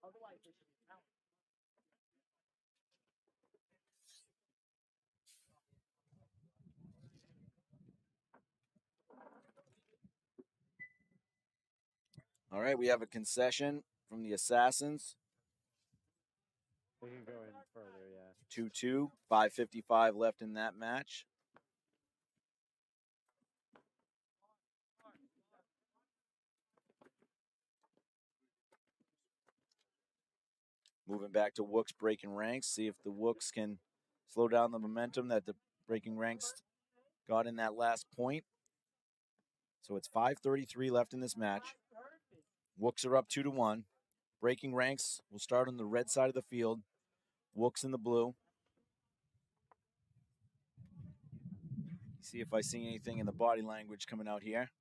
Otherwise, they should be out. All right, we have a concession from the Assassins. We can go in further, yeah. 2-2, 5:55 left in that match. Moving back to Wooks breaking ranks. See if the Wooks can slow down the momentum that the breaking ranks got in that last point. So it's 5:33 left in this match. Wooks are up 2-1. Breaking ranks will start on the red side of the field. Wooks in the blue. See if I see anything in the body language coming out here.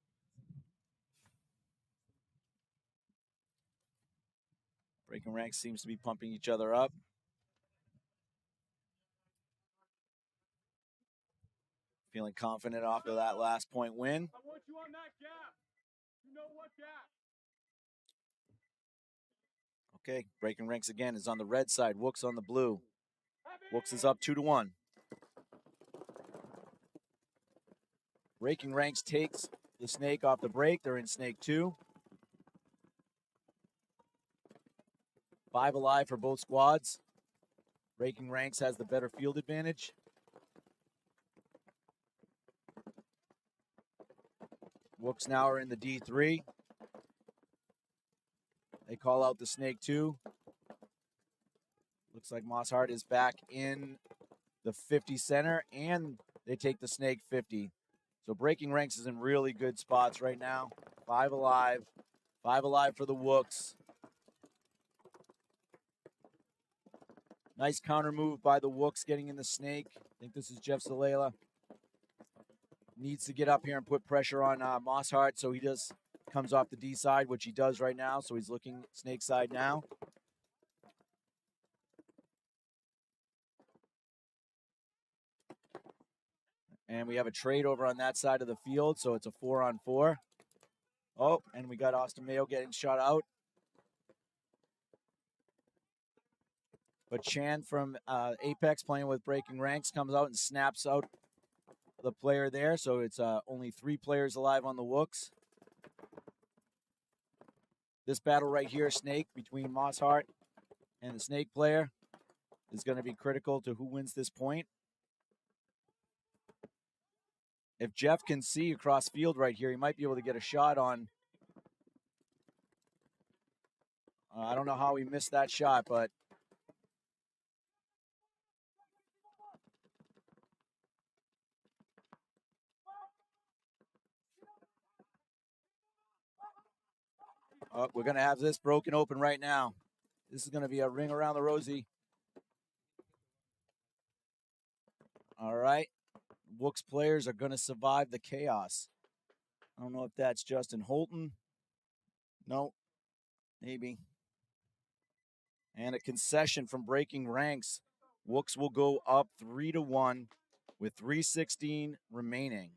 Breaking ranks seems to be pumping each other up. Feeling confident off of that last point win. I want you on that gap. You know what gap? Okay, breaking ranks again is on the red side. Wooks on the blue. Wooks is up 2-1. Breaking Ranks takes the snake off the break. They're in snake 2. 5 alive for both squads. Breaking Ranks has the better field advantage. Wooks now are in the D3. They call out the snake 2. Looks like Mosshart is back in the 50 center, and they take the snake 50. So Breaking Ranks is in really good spots right now. 5 alive. 5 alive for the Wooks. Nice counter move by the Wooks getting in the snake. I think this is Jeff Zalela. Needs to get up here and put pressure on Mosshart, so he just comes off the D side, which he does right now. So he's looking snake side now. And we have a trade over on that side of the field, so it's a 4-on-4. Oh, and we got Austin Mayo getting shot out. But Chan from Apex playing with Breaking Ranks comes out and snaps out the player there. So it's only 3 players alive on the Wooks. This battle right here, Snake, between Mosshart and the Snake player is going to be critical to who wins this point. If Jeff can see across field right here, he might be able to get a shot on. I don't know how he missed that shot, but we're going to have this broken open right now. This is going to be a ring around the rosy. All right. Wooks players are going to survive the chaos. I don't know if that's Justin Holton. No, maybe. And a concession from Breaking Ranks. Wooks will go up 3-1 with 3:16 remaining.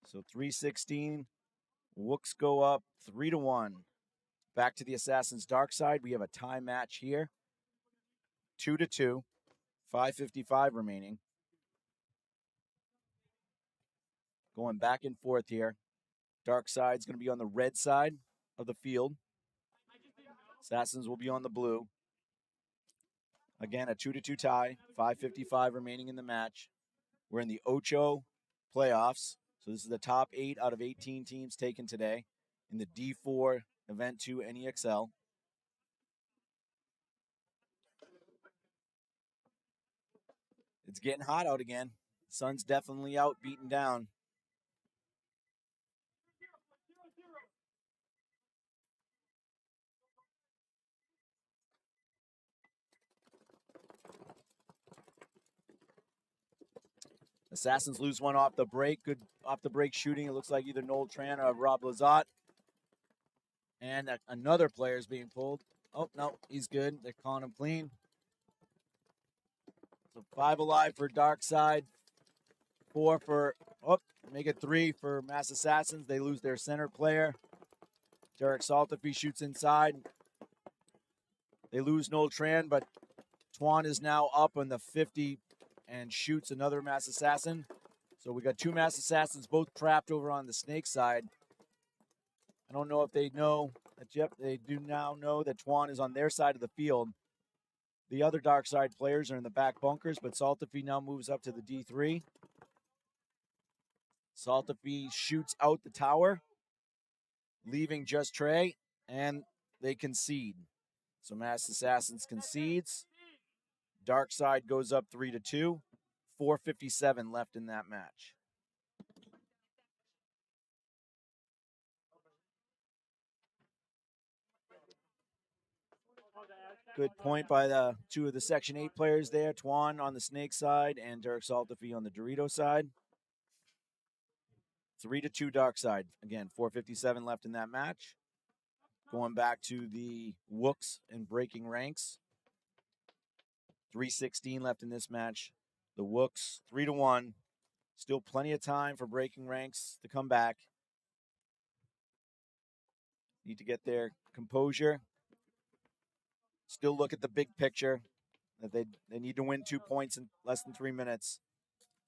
So 3:16, Wooks go up 3-1. Back to the Assassin's Darkside. We have a tie match here. 2-2, 5:55 remaining. Going back and forth here. Darkside's going to be on the red side of the field. Assassins will be on the blue. Again, a 2-2 tie, 5:55 remaining in the match. We're in the Ocho playoffs. So this is the top 8 out of 18 teams taken today in the D4 Event 2 NEXL. It's getting hot out again. Sun's definitely out, beaten down. Assassins lose one off the break. Good off the break shooting. It looks like either Noel Tran or Rob Lazat. And another player is being pulled. Oh, no, he's good. They're calling him clean. So 5 alive for Darkside. 4 for, make it 3 for Mass Assassins. They lose their center player. Derek Saltafy shoots inside. They lose Noel Tran, but Twan is now up on the 50 and shoots another Mass Assassin. So we got 2 Mass Assassins, both trapped over on the Snake side. I don't know if they know that they do now know that Twan is on their side of the field. The other Darkside players are in the back bunkers, but Saltafy now moves up to the D3. Saltafy shoots out the tower, leaving just Trey, and they concede. So Mass Assassins concedes. Darkside goes up 3-2. 4:57 left in that match. Good point by the 2 of the Section 8 players there. Twan on the Snake side and Derek Saltafy on the Dorito side. 3-2 Darkside. Again, 4:57 left in that match. Going back to the Wooks and Breaking Ranks. 3:16 left in this match. The Wooks 3-1. Still plenty of time for Breaking Ranks to come back. Need to get their composure. still look at the big picture that they need to win 2 points in less than 3 minutes,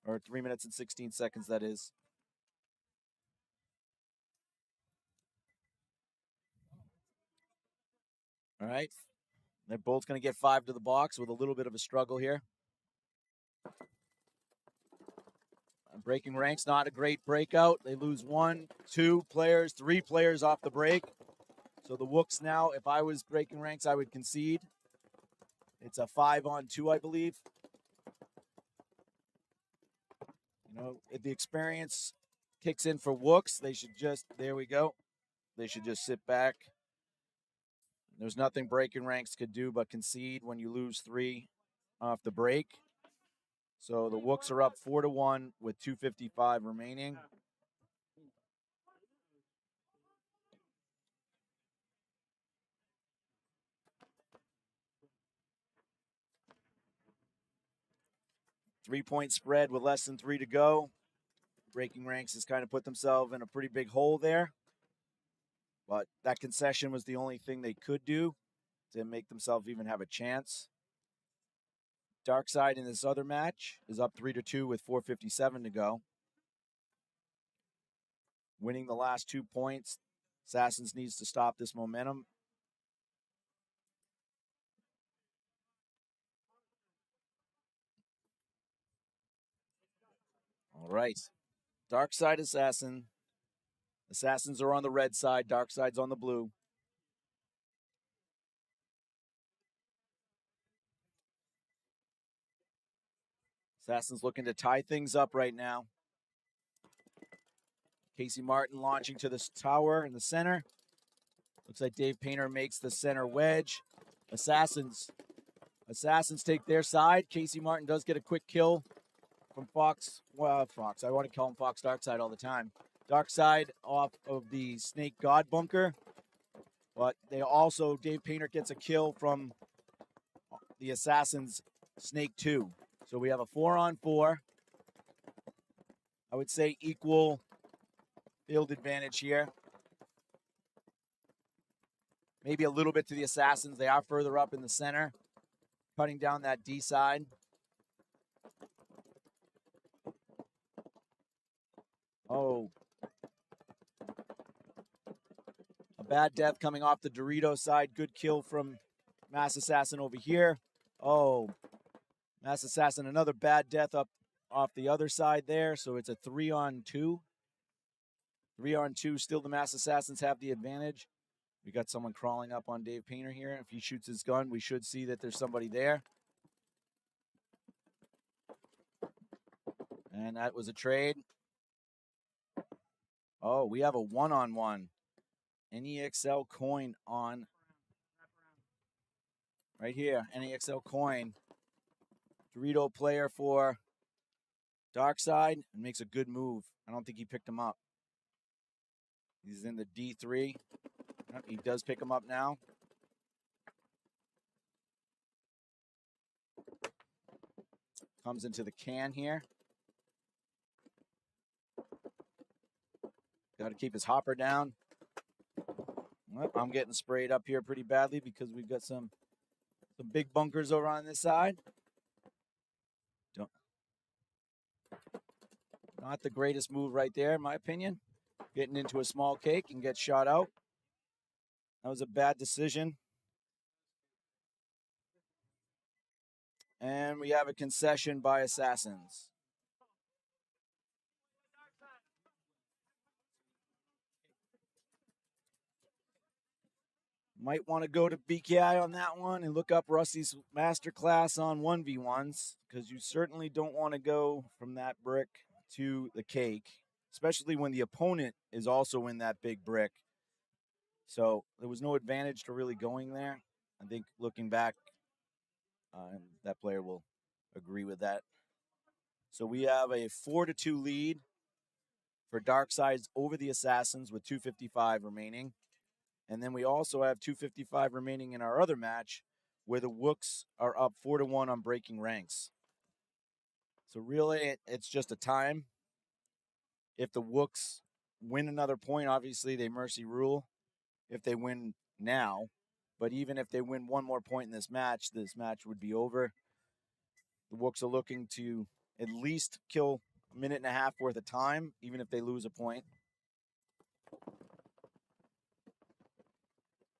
or 3 minutes and 16 seconds, that is. All right. They're both going to get 5 to the box with a little bit of a struggle here. Breaking ranks, not a great breakout. They lose 1, 2 players, 3 players off the break. So the Wooks now, if I was breaking ranks, I would concede. It's a 5-on-2, I believe. You know, if the experience kicks in for Wooks, they should just, there we go. They should just sit back. There's nothing breaking ranks could do but concede when you lose 3 off the break. So the Wooks are up 4-1 with 2:55 remaining. Three-point spread with less than 3 to go. Breaking ranks has kind of put themselves in a pretty big hole there. But that concession was the only thing they could do to make themselves even have a chance. Darkside in this other match is up 3-2 with 4:57 to go. Winning the last 2 points, Assassins needs to stop this momentum. All right. Darkside Assassin. Assassins are on the red side. Darkside's on the blue. Assassins looking to tie things up right now. Casey Martin launching to this tower in the center. Looks like Dave Painter makes the center wedge. Assassins take their side. Casey Martin does get a quick kill from Fox. Well, Fox. I want to call him Fox Darkside all the time. Darkside off of the Snake God bunker. But they also, Dave Painter gets a kill from the Assassins Snake 2. So we have a 4-on-4. I would say equal field advantage here. Maybe a little bit to the Assassins. They are further up in the center, cutting down that D side. Oh. A bad death coming off the Dorito side. Good kill from Mass Assassin over here. Oh. Mass Assassin, another bad death up off the other side there. So it's a 3-on-2. 3-on-2. Still the Mass Assassins have the advantage. We got someone crawling up on Dave Painter here. If he shoots his gun, we should see that there's somebody there. And that was a trade. Oh, we have a 1-on-1. NEXL coin on. Right here, NEXL coin. Dorito player for Darkside and makes a good move. I don't think he picked him up. He's in the D3. He does pick him up now. Comes into the can here. Got to keep his hopper down. Well, I'm getting sprayed up here pretty badly because we've got some big bunkers over on this side. Not the greatest move right there, in my opinion. Getting into a small cake and get shot out. That was a bad decision. And we have a concession by Assassins. Might want to go to BKI on that one and look up Rusty's masterclass on 1v1s, because you certainly don't want to go from that brick to the cake, especially when the opponent is also in that big brick. So there was no advantage to really going there. I think looking back, that player will agree with that. So we have a 4-2 lead for Darkside's over the Assassins with 2:55 remaining. And then we also have 2:55 remaining in our other match where the Wooks are up 4-1 on breaking ranks. So really, it's just a time. If the Wooks win another point, obviously they mercy rule. If they win now, But even if they win one more point in this match would be over. The Wooks are looking to at least kill a minute and a half worth of time, even if they lose a point.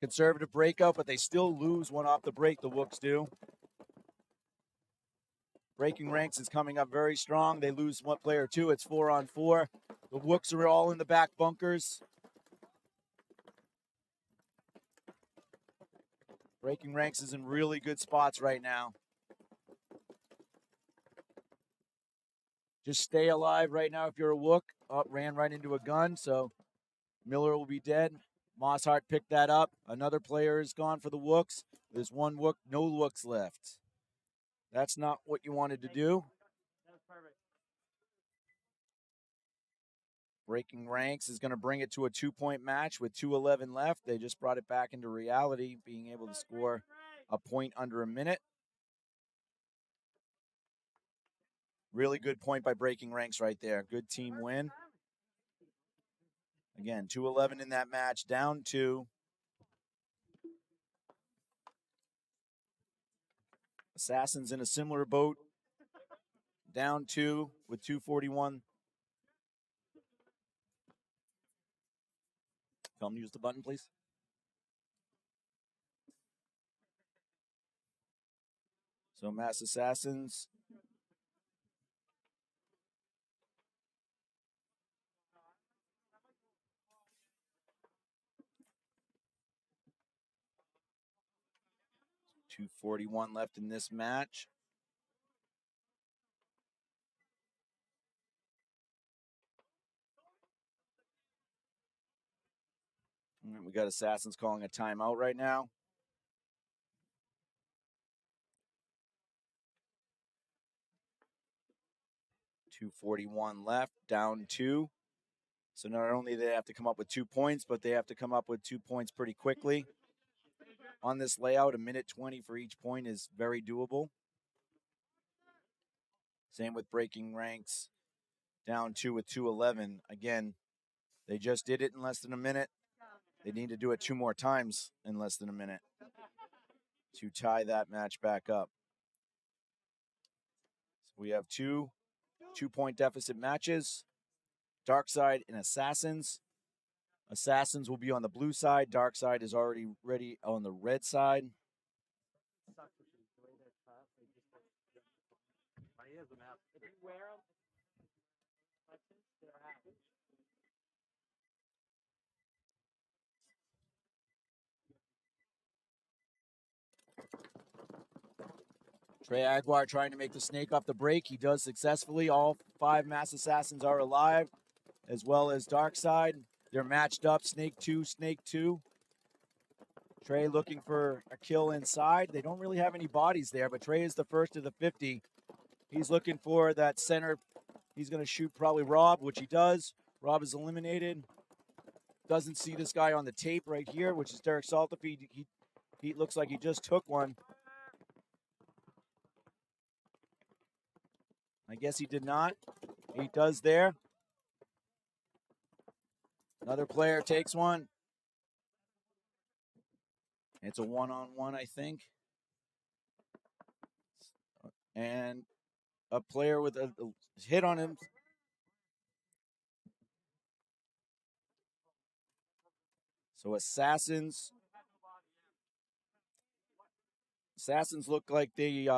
Conservative breakout, but they still lose one off the break, the Wooks do. Breaking ranks is coming up very strong. They lose one player or two. It's 4-on-4. The Wooks are all in the back bunkers. Breaking ranks is in really good spots right now. Just stay alive right now if you're a Wook. Oh, ran right into a gun, so Miller will be dead. Mosshart picked that up. Another player is gone for the Wooks. There's one Wook, no Wooks left. That's not what you wanted to do. That's perfect. Breaking ranks is going to bring it to a 2-point match with 2:11 left. They just brought it back into reality, being able to score a point under a minute. Really good point by Breaking Ranks right there. Good team win. Again, 2:11 in that match, down 2. Assassins in a similar boat, down 2 with 2:41. Tell them to use the button, please. So Mass Assassins. .241 left in this match. And we got Assassins calling a timeout right now. .241 left, down 2. So not only do they have to come up with 2 points, but they have to come up with 2 points pretty quickly. On this layout, a minute 20 for each point is very doable. Same with Breaking Ranks, down 2 with 2:11. Again, they just did it in less than a minute. They need to do it 2 more times in less than a minute to tie that match back up. So we have 2 2-point deficit matches. Darkside and Assassins. Assassins will be on the blue side. Darkside is already ready on the red side. If you wear them, they're out. Trey Aguiar trying to make the snake off the break. He does successfully. All 5 Mass Assassins are alive, as well as Darkside. They're matched up, Snake 2, Snake 2. Trey looking for a kill inside. They don't really have any bodies there, but Trey is the first to the 50. He's looking for that center. He's going to shoot probably Rob, which he does. Rob is eliminated. Doesn't see this guy on the tape right here, which is Derek Saltafy. He looks like he just took one. I guess he did not. He does there. Another player takes one. It's a 1-on-1, I think. And a player with a hit on him. So Assassins look like they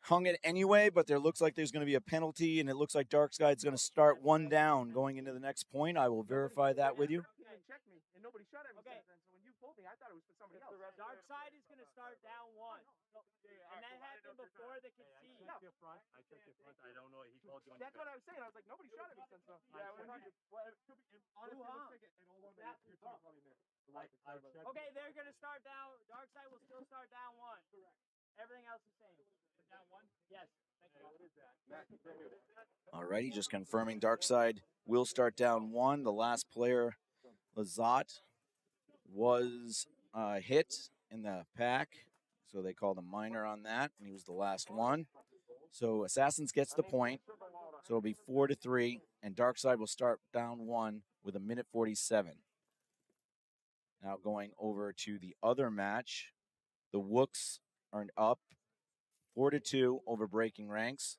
hung it anyway, but there looks like there's going to be a penalty, and it looks like Darkside's going to start 1 down going into the next point. I will verify that with you. You didn't check me, and nobody shot at me since then. So when you pulled me, I thought it was for somebody else. Darkside is going to start down 1. And that happened before the concede. I checked your front. I don't know. He told you. That's what I was saying. I was like, nobody shot at me since then. Yeah, Well, honestly, looks like it all over there. You're probably in there. Okay, they're going to start down. Darkside will still start down 1. Correct. Everything else is the same. Down 1? Yes. Thank you. What is that? All righty, just confirming Darkside will start down 1. The last player, Lazat, was hit in the pack, so they called a minor on that, and he was the last one. So Assassins gets the point, so it'll be 4-3, and Darkside will start down 1 with a minute 47. Now going over to the other match, the Wooks are up 4-2 over Breaking Ranks.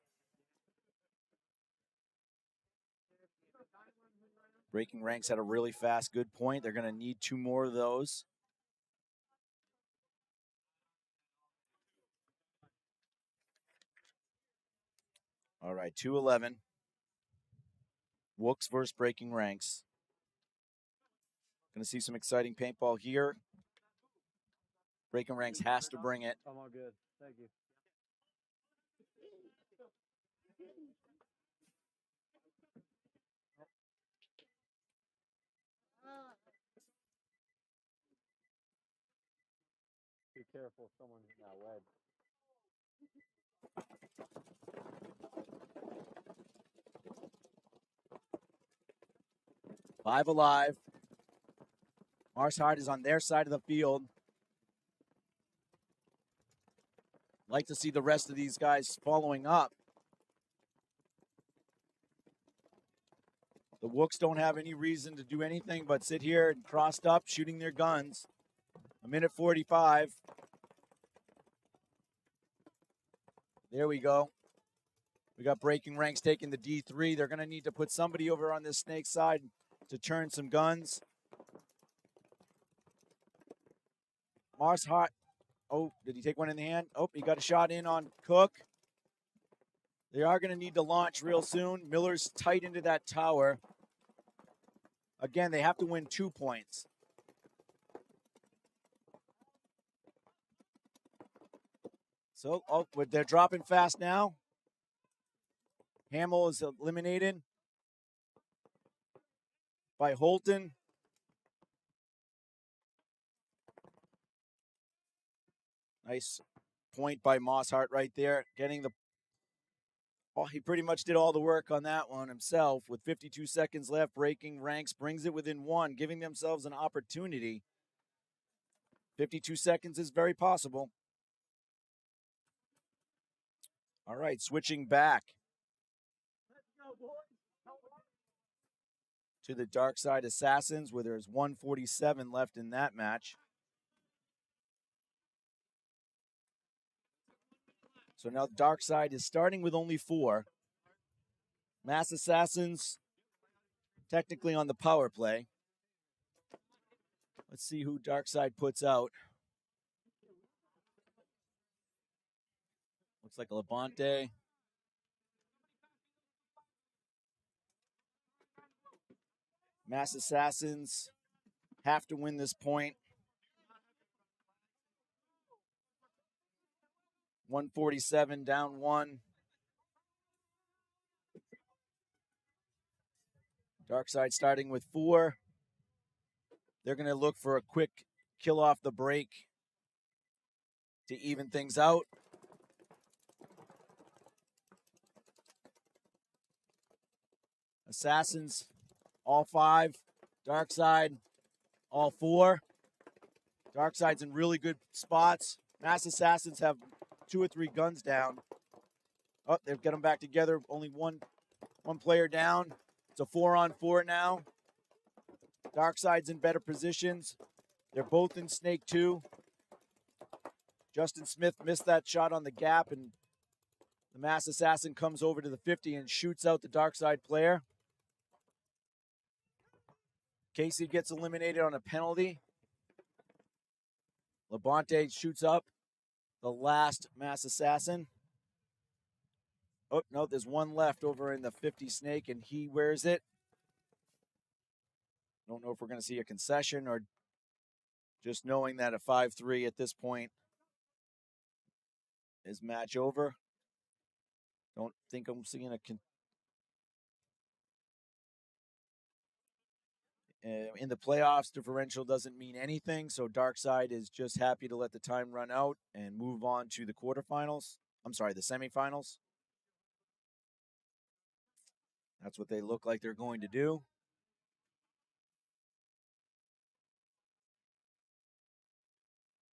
Breaking Ranks had a really fast good point. They're going to need 2 more of those. All right, 2-11. Wooks versus Breaking Ranks. Going to see some exciting paintball here. Breaking Ranks has to bring it. I'm all good. Thank you. Be careful, someone's not wed. 5 alive. Mars Hart is on their side of the field. Like to see the rest of these guys following up. The Wooks don't have any reason to do anything but sit here and crossed up, shooting their guns. 1:45. There we go. We got Breaking Ranks taking the D3. They're going to need to put somebody over on this snake side to turn some guns. Mars Hart. Oh, did he take one in the hand? Oh, he got a shot in on Cook. They are going to need to launch real soon. Miller's tight into that tower. Again, they have to win 2 points. So, oh, but they're dropping fast now. Hamill is eliminated by Holton. Nice point by Mosshart right there. Getting the... Oh, he pretty much did all the work on that one himself. With 52 seconds left, Breaking Ranks brings it within 1, giving themselves an opportunity. 52 seconds is very possible. All right, switching back to the Darkside Assassins, where there's 1:47 left in that match. So now Darkside is starting with only 4. Mass Assassins technically on the power play. Let's see who Darkside puts out. Looks like a Levante. Mass Assassins have to win this point. 1:47 down 1. Darkside starting with 4. They're going to look for a quick kill off the break to even things out. Assassins, all 5. Darkside, all 4. Darkside's in really good spots. Mass Assassins have 2 or 3 guns down. Oh, they've got them back together. Only one player down. It's a 4-on-4 now. Darkside's in better positions. They're both in Snake 2. Justin Smith missed that shot on the gap, and the Mass Assassin comes over to the 50 and shoots out the Darkside player. Casey gets eliminated on a penalty. Labonte shoots up the last Mass Assassin. Oh, no, there's one left over in the 50 Snake, and he wears it. Don't know if we're going to see a concession or just knowing that a 5-3 at this point is match over. Don't think I'm seeing a in the playoffs, differential doesn't mean anything, so Darkside is just happy to let the time run out and move on to the quarterfinals. I'm sorry, the semifinals. That's what they look like they're going to do.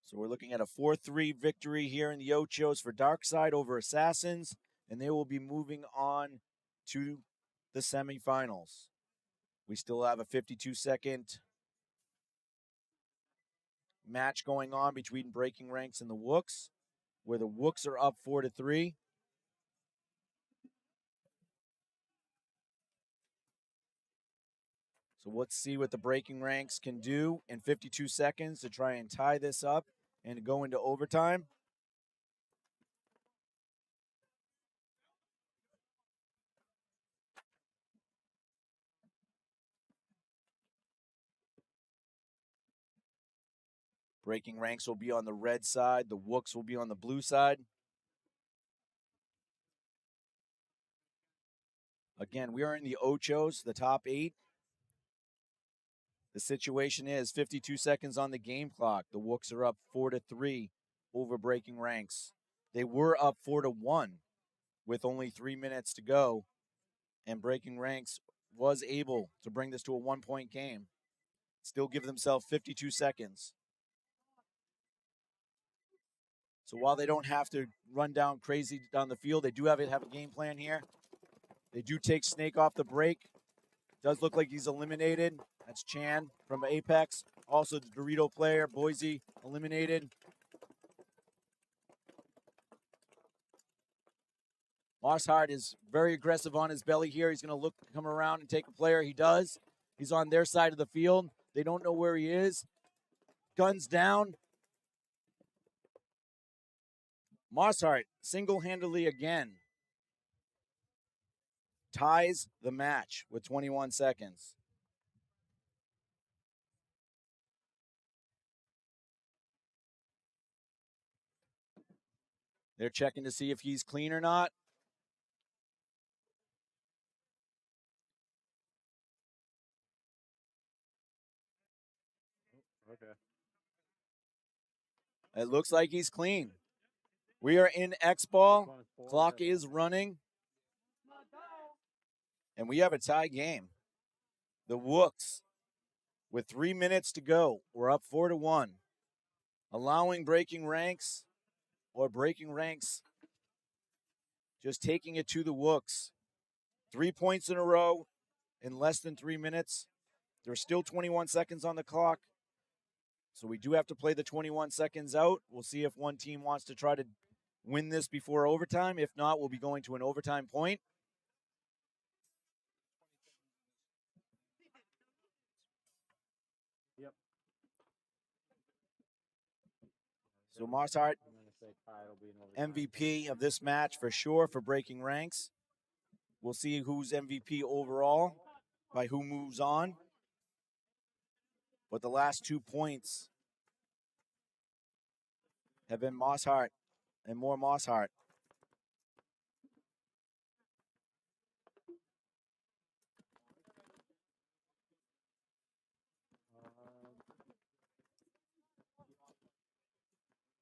So we're looking at a 4-3 victory here in the Ochos for Darkside over Assassins, and they will be moving on to the semifinals. We still have a 52-second match going on between Breaking Ranks and the Wooks, where the Wooks are up 4-3. So let's see what the Breaking Ranks can do in 52 seconds to try and tie this up and go into overtime. Breaking Ranks will be on the red side. The Wooks will be on the blue side. Again, we are in the Ochos, the top 8. The situation is 52 seconds on the game clock. The Wooks are up 4-3 over Breaking Ranks. They were up 4-1 with only 3 minutes to go, and Breaking Ranks was able to bring this to a 1-point game. Still give themselves 52 seconds. So while they don't have to run down crazy down the field, they do have a game plan here. They do take Snake off the break. Does look like he's eliminated. That's Chan from Apex. Also the Dorito player, Boise, eliminated. Mosshart is very aggressive on his belly here. He's going to come around and take a player. He does. He's on their side of the field. They don't know where he is. Guns down. Mosshart single-handedly again ties the match with 21 seconds. They're checking to see if he's clean or not. Okay. It looks like he's clean. We are in X-Ball. Clock is running. And we have a tie game. The Wooks, with 3 minutes to go, we're up 4-1. Allowing Breaking Ranks, or Breaking Ranks just taking it to the Wooks. 3 points in a row in less than 3 minutes. There's still 21 seconds on the clock. So we do have to play the 21 seconds out. We'll see if one team wants to try to win this before overtime. If not, we'll be going to an overtime point. Yep. So Mosshart, MVP of this match for sure for Breaking Ranks. We'll see who's MVP overall by who moves on. But the last 2 points have been Mosshart and more Mosshart.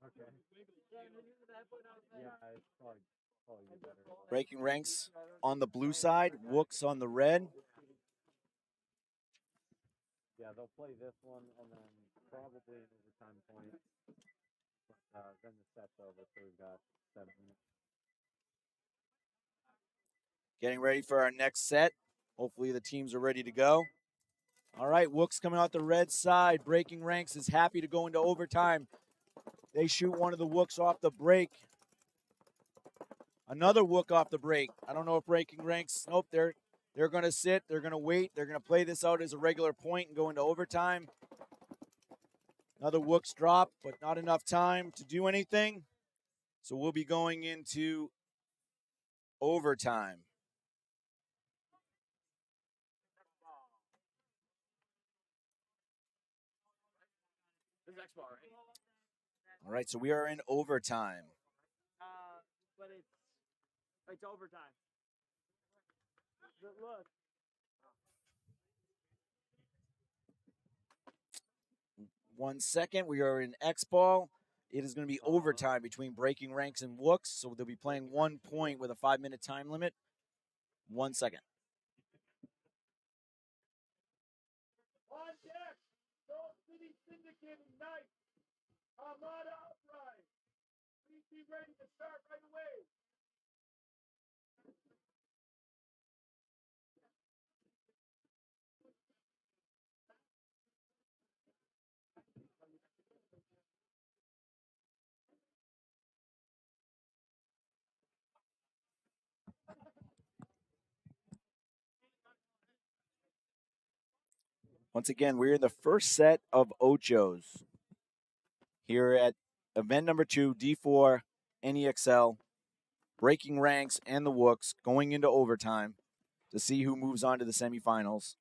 Okay. Yeah, it's probably better. Breaking Ranks on the blue side, Wooks on the red. Yeah, they'll play this one and then probably an overtime point. But then the set's over, so we've got 7 minutes. Getting ready for our next set. Hopefully the teams are ready to go. All right, Wooks coming out the red side. Breaking Ranks is happy to go into overtime. They shoot one of the Wooks off the break. Another Wook off the break. I don't know if Breaking Ranks, nope, they're going to sit. They're going to wait. They're going to play this out as a regular point and go into overtime. Another Wooks drop, but not enough time to do anything. So we'll be going into overtime. This is X-Ball, right? All right, so we are in overtime. But it's overtime. Look. 1 second, we are in X-Ball. It is going to be overtime between Breaking Ranks and Wooks, so they'll be playing 1 point with a 5-minute time limit. 1 second. On deck, Salt City Syndicate Ignite. Armada Uprise. Please be ready to start right away. Once again, we're in the first set of Ochos here at event number 2, D4 NEXL, breaking ranks and the Wooks going into overtime to see who moves on to the semifinals.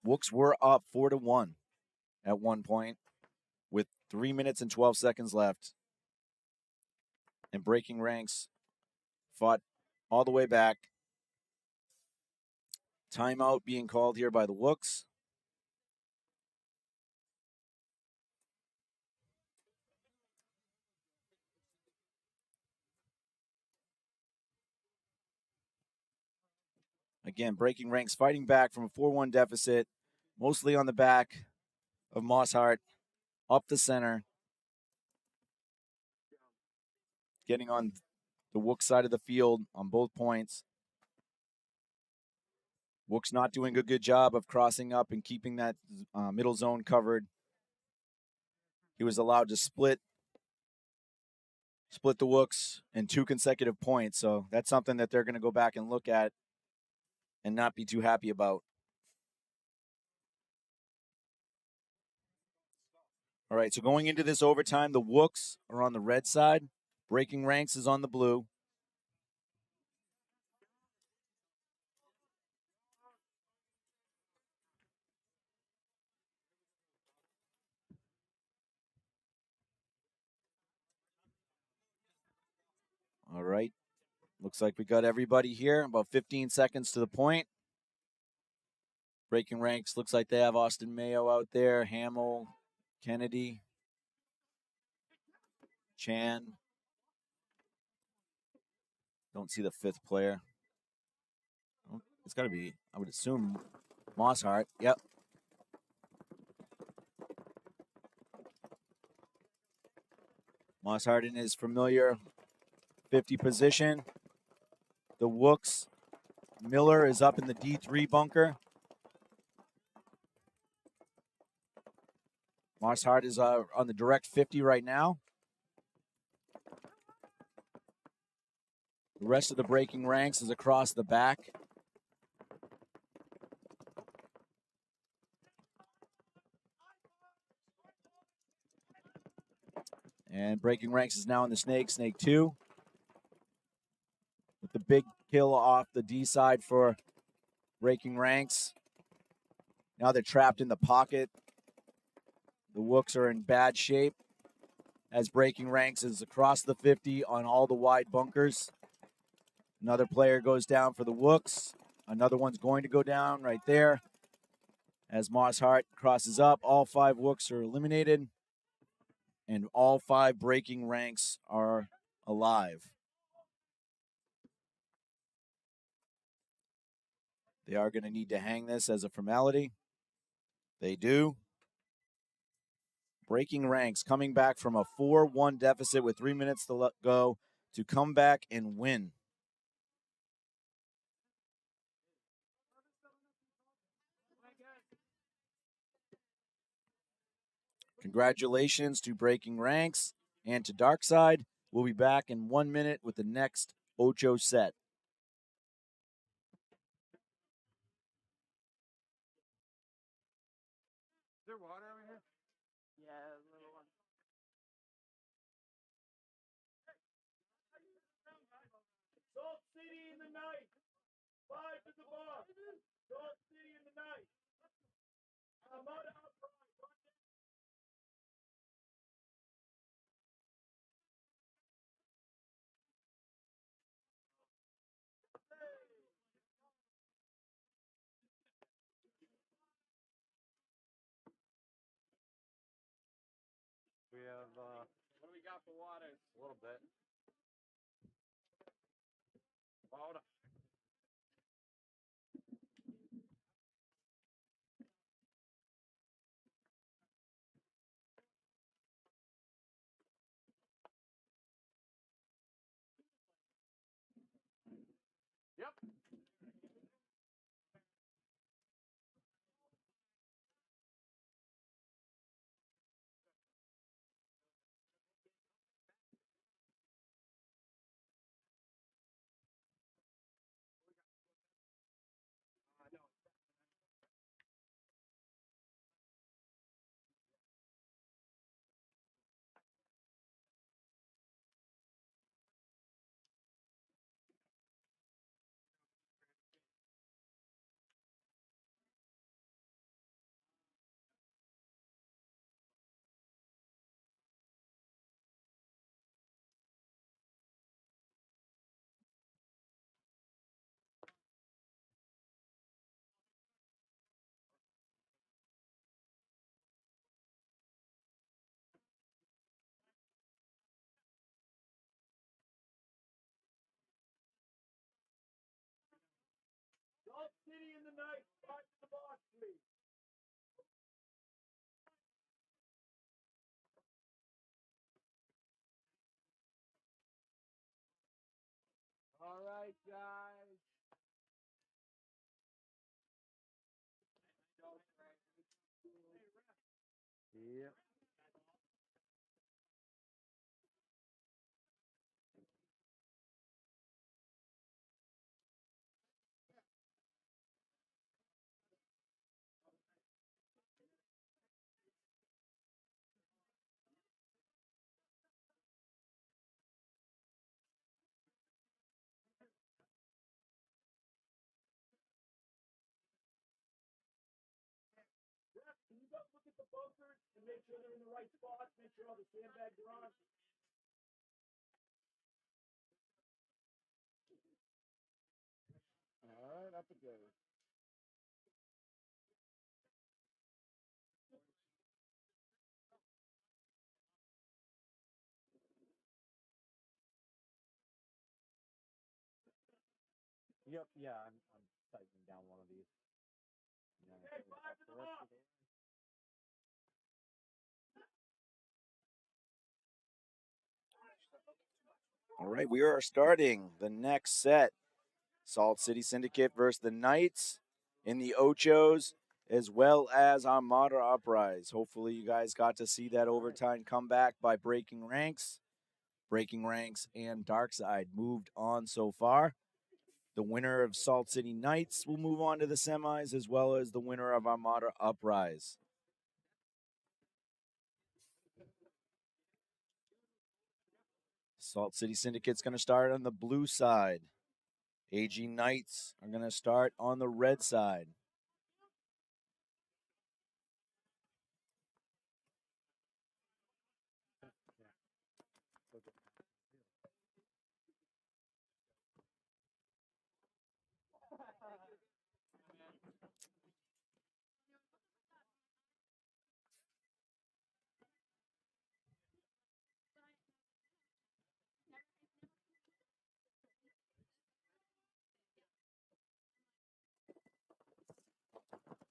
Wooks were up 4-1 at one point with 3 minutes and 12 seconds left. And breaking ranks fought all the way back. Timeout being called here by the Wooks. Again, breaking ranks fighting back from a 4-1 deficit, mostly on the back of Mosshart, up the center, getting on the Wooks side of the field on both points. Wooks not doing a good job of crossing up and keeping that middle zone covered. He was allowed to split the Wooks in 2 consecutive points, so that's something that they're going to go back and look at and not be too happy about. All right, so going into this overtime, the Wooks are on the red side. Breaking ranks is on the blue. All right. Looks like we got everybody here. About 15 seconds to the point. Breaking ranks. Looks like they have Austin Mayo out there. Hamill, Kennedy, Chan. Don't see the 5th player. Oh, it's got to be, I would assume, Mosshart. Yep. Mosshart in his familiar 50 position. The Wooks. Miller is up in the D3 bunker. Mosshart is on the direct 50 right now. The rest of the breaking ranks is across the back. And breaking ranks is now in the snake 2. With the big kill off the D side for breaking ranks. Now they're trapped in the pocket. The Wooks are in bad shape as breaking ranks is across the 50 on all the wide bunkers. Another player goes down for the Wooks. Another one's going to go down right there. As Mosshart crosses up, all 5 Wooks are eliminated. And all 5 breaking ranks are alive. They are going to need to hang this as a formality. They do. Breaking ranks coming back from a 4-1 deficit with 3 minutes to go to come back and win. Congratulations to Breaking Ranks and to Darkside. We'll be back in 1 minute with the next Ocho set. Is there water over here? Yeah, a little one. Salt City in the night. 5 to the bar. Salt City in the night. Armada Uprise. We have What do we got for water? a little bit. Water. Yep. City and the Knights, back to the box, please. All right, guys. Yep. Jeff, can you go look at the bunkers and make sure they're in the right spots? Make sure all the sandbags are on. All right, up it goes. Yep, yeah, I'm tightening down one of these. And then Okay, put five up to the the rest box. of it. All right, we are starting the next set. Salt City Syndicate versus the Knights in the Ochos, as well as Armada Uprise. Hopefully you guys got to see that overtime comeback by Breaking Ranks. Breaking Ranks and Darkside moved on so far. The winner of Salt City Knights will move on to the semis, as well as the winner of Armada Uprise. Salt City Syndicate's going to start on the blue side. AG Knights are going to start on the red side.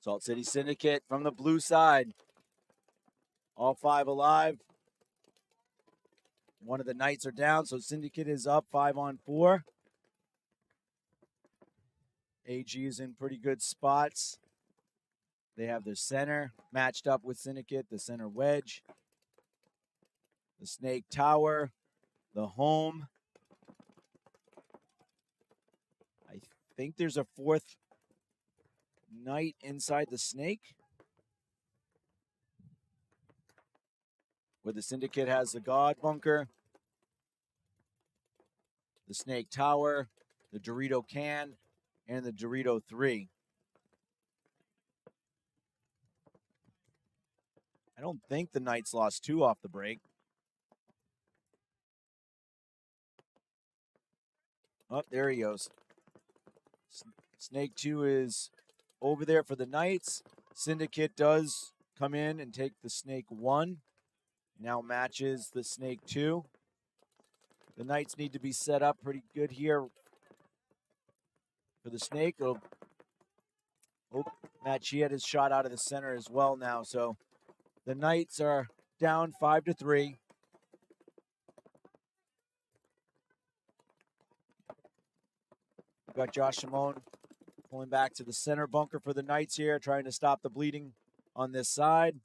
Salt City Syndicate from the blue side. All five alive. One of the Knights are down, so Syndicate is up 5-on-4. AG is in pretty good spots. They have their center matched up with Syndicate, the center wedge, the Snake Tower, the home. I think there's a fourth Knight inside the Snake, where the Syndicate has the God Bunker, the Snake Tower, the Dorito Can, and the Dorito 3. I don't think the Knights lost 2 off the break. Oh, there he goes. Snake 2 is over there for the Knights. Syndicate does come in and take the Snake 1. Now matches the Snake 2. The Knights need to be set up pretty good here for the Snake. Oh, Matt Chi had his shot out of the center as well now. So the Knights are down 5-3. We've got Josh Simone pulling back to the center bunker for the Knights here, trying to stop the bleeding on this side.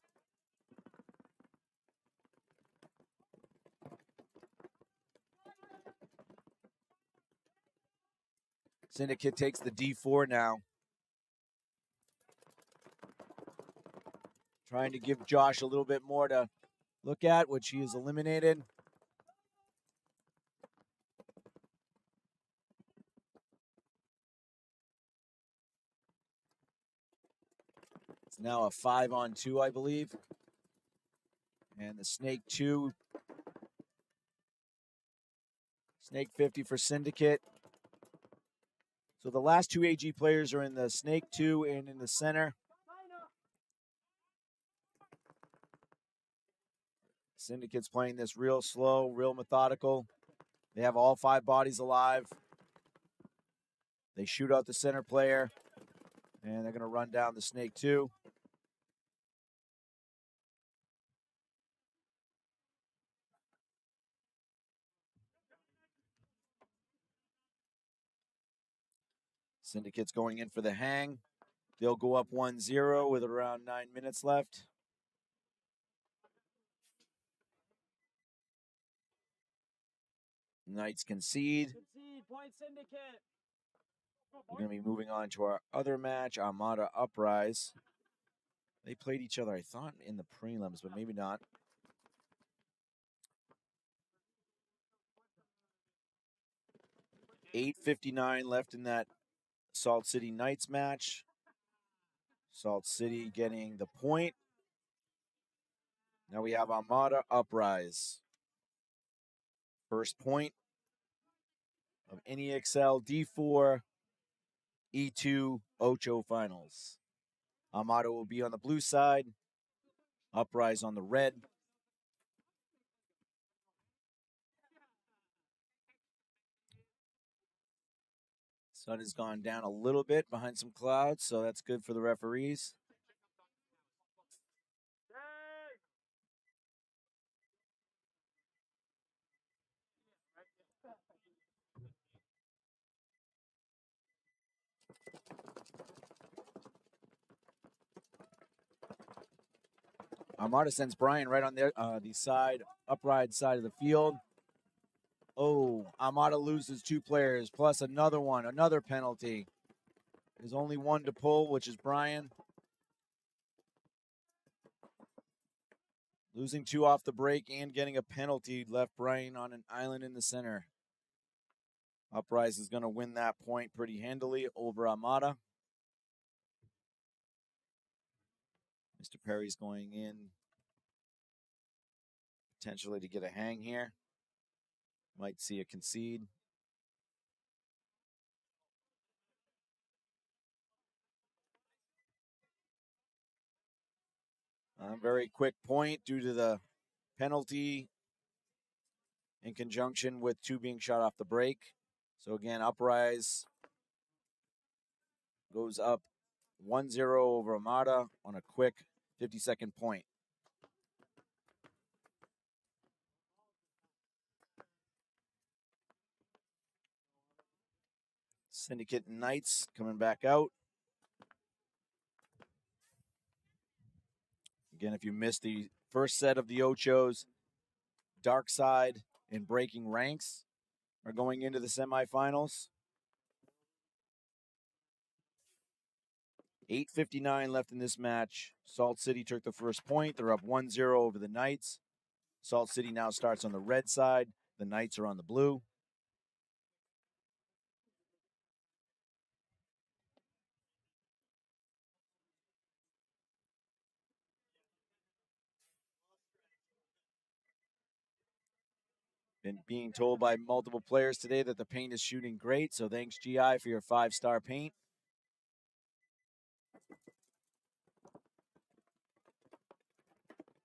Syndicate takes the D4 now. Trying to give Josh a little bit more to look at, which he is eliminated. It's now a 5-on-2, I believe. And the Snake 2. Snake 50 for Syndicate. So the last 2 AG players are in the Snake 2 and in the center. Syndicate's playing this real slow, real methodical. They have all 5 bodies alive. They shoot out the center player. And they're going to run down the snake too. Syndicate's going in for the hang. They'll go up 1-0 with around 9 minutes left. Knights concede. Concede, point Syndicate. We're going to be moving on to our other match, Armada Uprise. They played each other, I thought, in the prelims, but maybe not. $8:59 left in that Salt City Knights match. Salt City getting the point. Now we have Armada Uprise. First point of NEXL D4 E2 Ocho Finals. Armada will be on the blue side, Uprise on the red. Sun has gone down a little bit behind some clouds, so that's good for the referees. Armada sends Brian right on the side, Uprise side of the field. Oh, Armada loses 2 players, plus another one, another penalty. There's only one to pull, which is Brian. Losing 2 off the break and getting a penalty left Brian on an island in the center. Uprise is going to win that point pretty handily over Armada. Mr. Perry's going in potentially to get a hang here. Might see a concede. Very quick point due to the penalty in conjunction with 2 being shot off the break. So again, Uprise goes up 1-0 over Armada on a quick 50-second point. Syndicate and Knights coming back out. Again, if you missed the first set of the Ochos, Darkside and Breaking Ranks are going into the semifinals. 8:59 left in this match. Salt City took the first point. They're up 1-0 over the Knights. Salt City now starts on the red side. The Knights are on the blue. Been being told by multiple players today that the paint is shooting great, so thanks, GI, for your 5-star paint.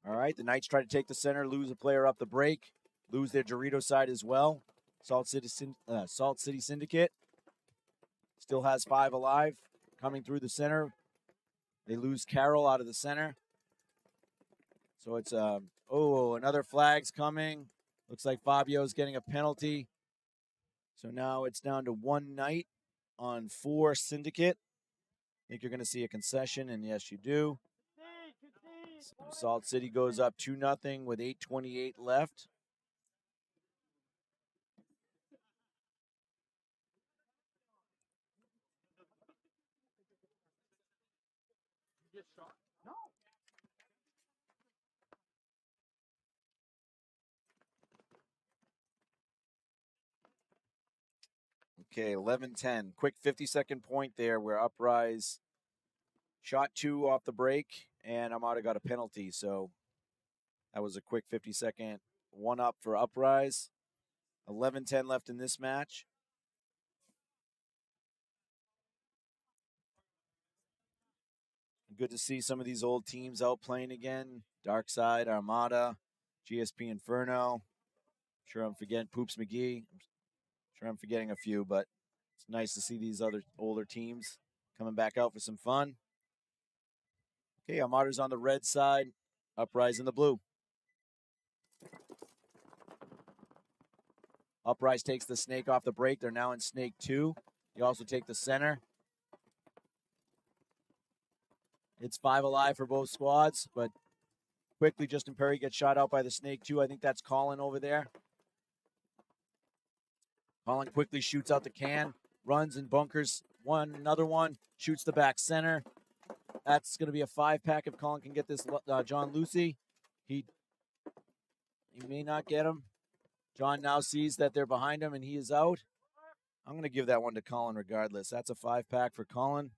All right, the Knights try to take the center, lose a player up the break, lose their Dorito side as well. Salt City Syndicate still has 5 alive coming through the center. They lose Carol out of the center. So it's, another flag's coming. Looks like Fabio's getting a penalty. So now it's down to 1 Knight on 4 Syndicate. I think you're going to see a concession, and yes, you do. So Salt City goes up 2-0 with 8:28 left. Okay, 11-10. Quick 50-second point there where Uprise shot 2 off the break, and Armada got a penalty. So that was a quick 50-second one-up for Uprise. 11-10 left in this match. Good to see some of these old teams out playing again. Darkside, Armada, GSP Inferno. I'm sure I'm forgetting Poops McGee. I'm sure I'm forgetting a few, but it's nice to see these other older teams coming back out for some fun. Okay, Armada's on the red side, Uprise in the blue. Uprise takes the snake off the break. They're now in snake 2. You also take the center. It's 5 alive for both squads, but quickly Justin Perry gets shot out by the snake 2. I think that's Colin over there. Colin quickly shoots out the can, runs and bunkers another one, shoots the back center. That's going to be a 5-pack if Colin can get this John Lucy. He may not get him. John now sees that they're behind him and he is out. I'm going to give that one to Colin regardless. That's a 5-pack for Colin.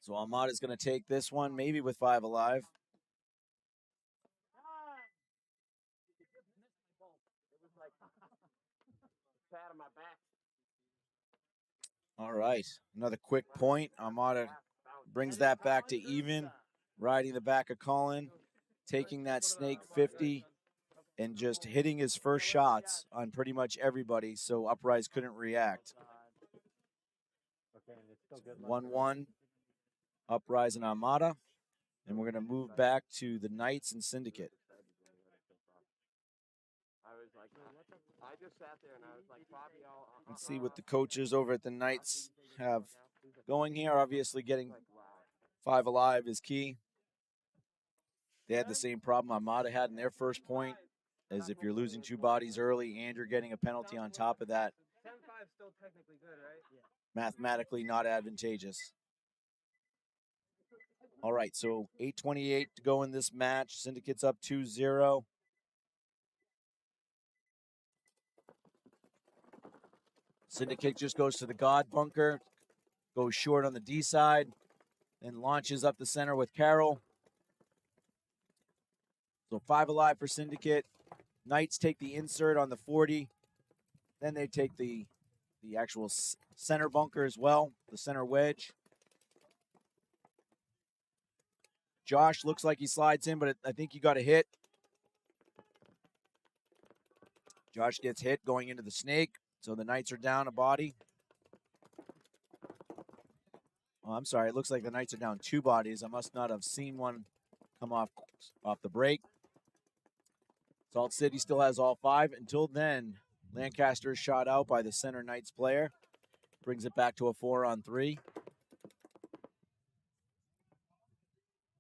So Armada's going to take this one, maybe with 5 alive. All right, another quick point. Armada brings that back to even, riding the back of Colin, taking that snake 50 and just hitting his first shots on pretty much everybody, so Uprise couldn't react. 1-1, Uprise and Armada, and we're going to move back to the Knights and Syndicate. Let's see what the coaches over at the Knights have going here. Obviously, getting 5 alive is key. They had the same problem Armada had in their first point, as if you're losing 2 bodies early and you're getting a penalty on top of that. 10-5 still technically good, right? Yeah. Mathematically not advantageous. All right, so 8:28 to go in this match. Syndicate's up 2-0. Syndicate just goes to the God bunker, goes short on the D side, then launches up the center with Carroll. So 5 alive for Syndicate. Knights take the insert on the 40. Then they take the actual center bunker as well, the center wedge. Josh looks like he slides in, but I think he got a hit. Josh gets hit going into the snake, so the Knights are down a body. Oh, I'm sorry, it looks like the Knights are down 2 bodies. I must not have seen one come off the break. Salt City still has all 5. Until then, Lancaster is shot out by the center Knights player. Brings it back to a 4-on-3.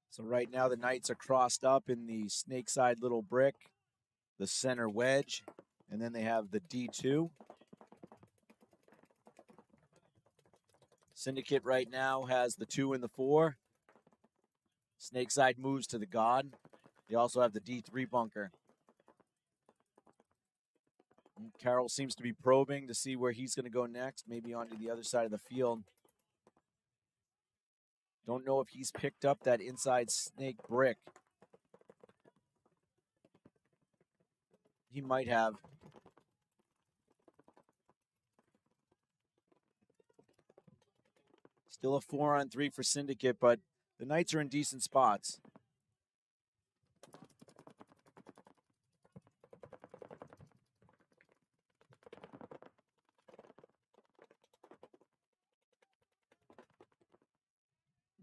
So right now the Knights are crossed up in the snake side little brick, the center wedge, and then they have the D2. Syndicate right now has the 2 and the 4. Snake side moves to the God. They also have the D3 bunker. And Carroll seems to be probing to see where he's going to go next, maybe onto the other side of the field. Don't know if he's picked up that inside snake brick. He might have. Still a 4-on-3 for Syndicate, but the Knights are in decent spots.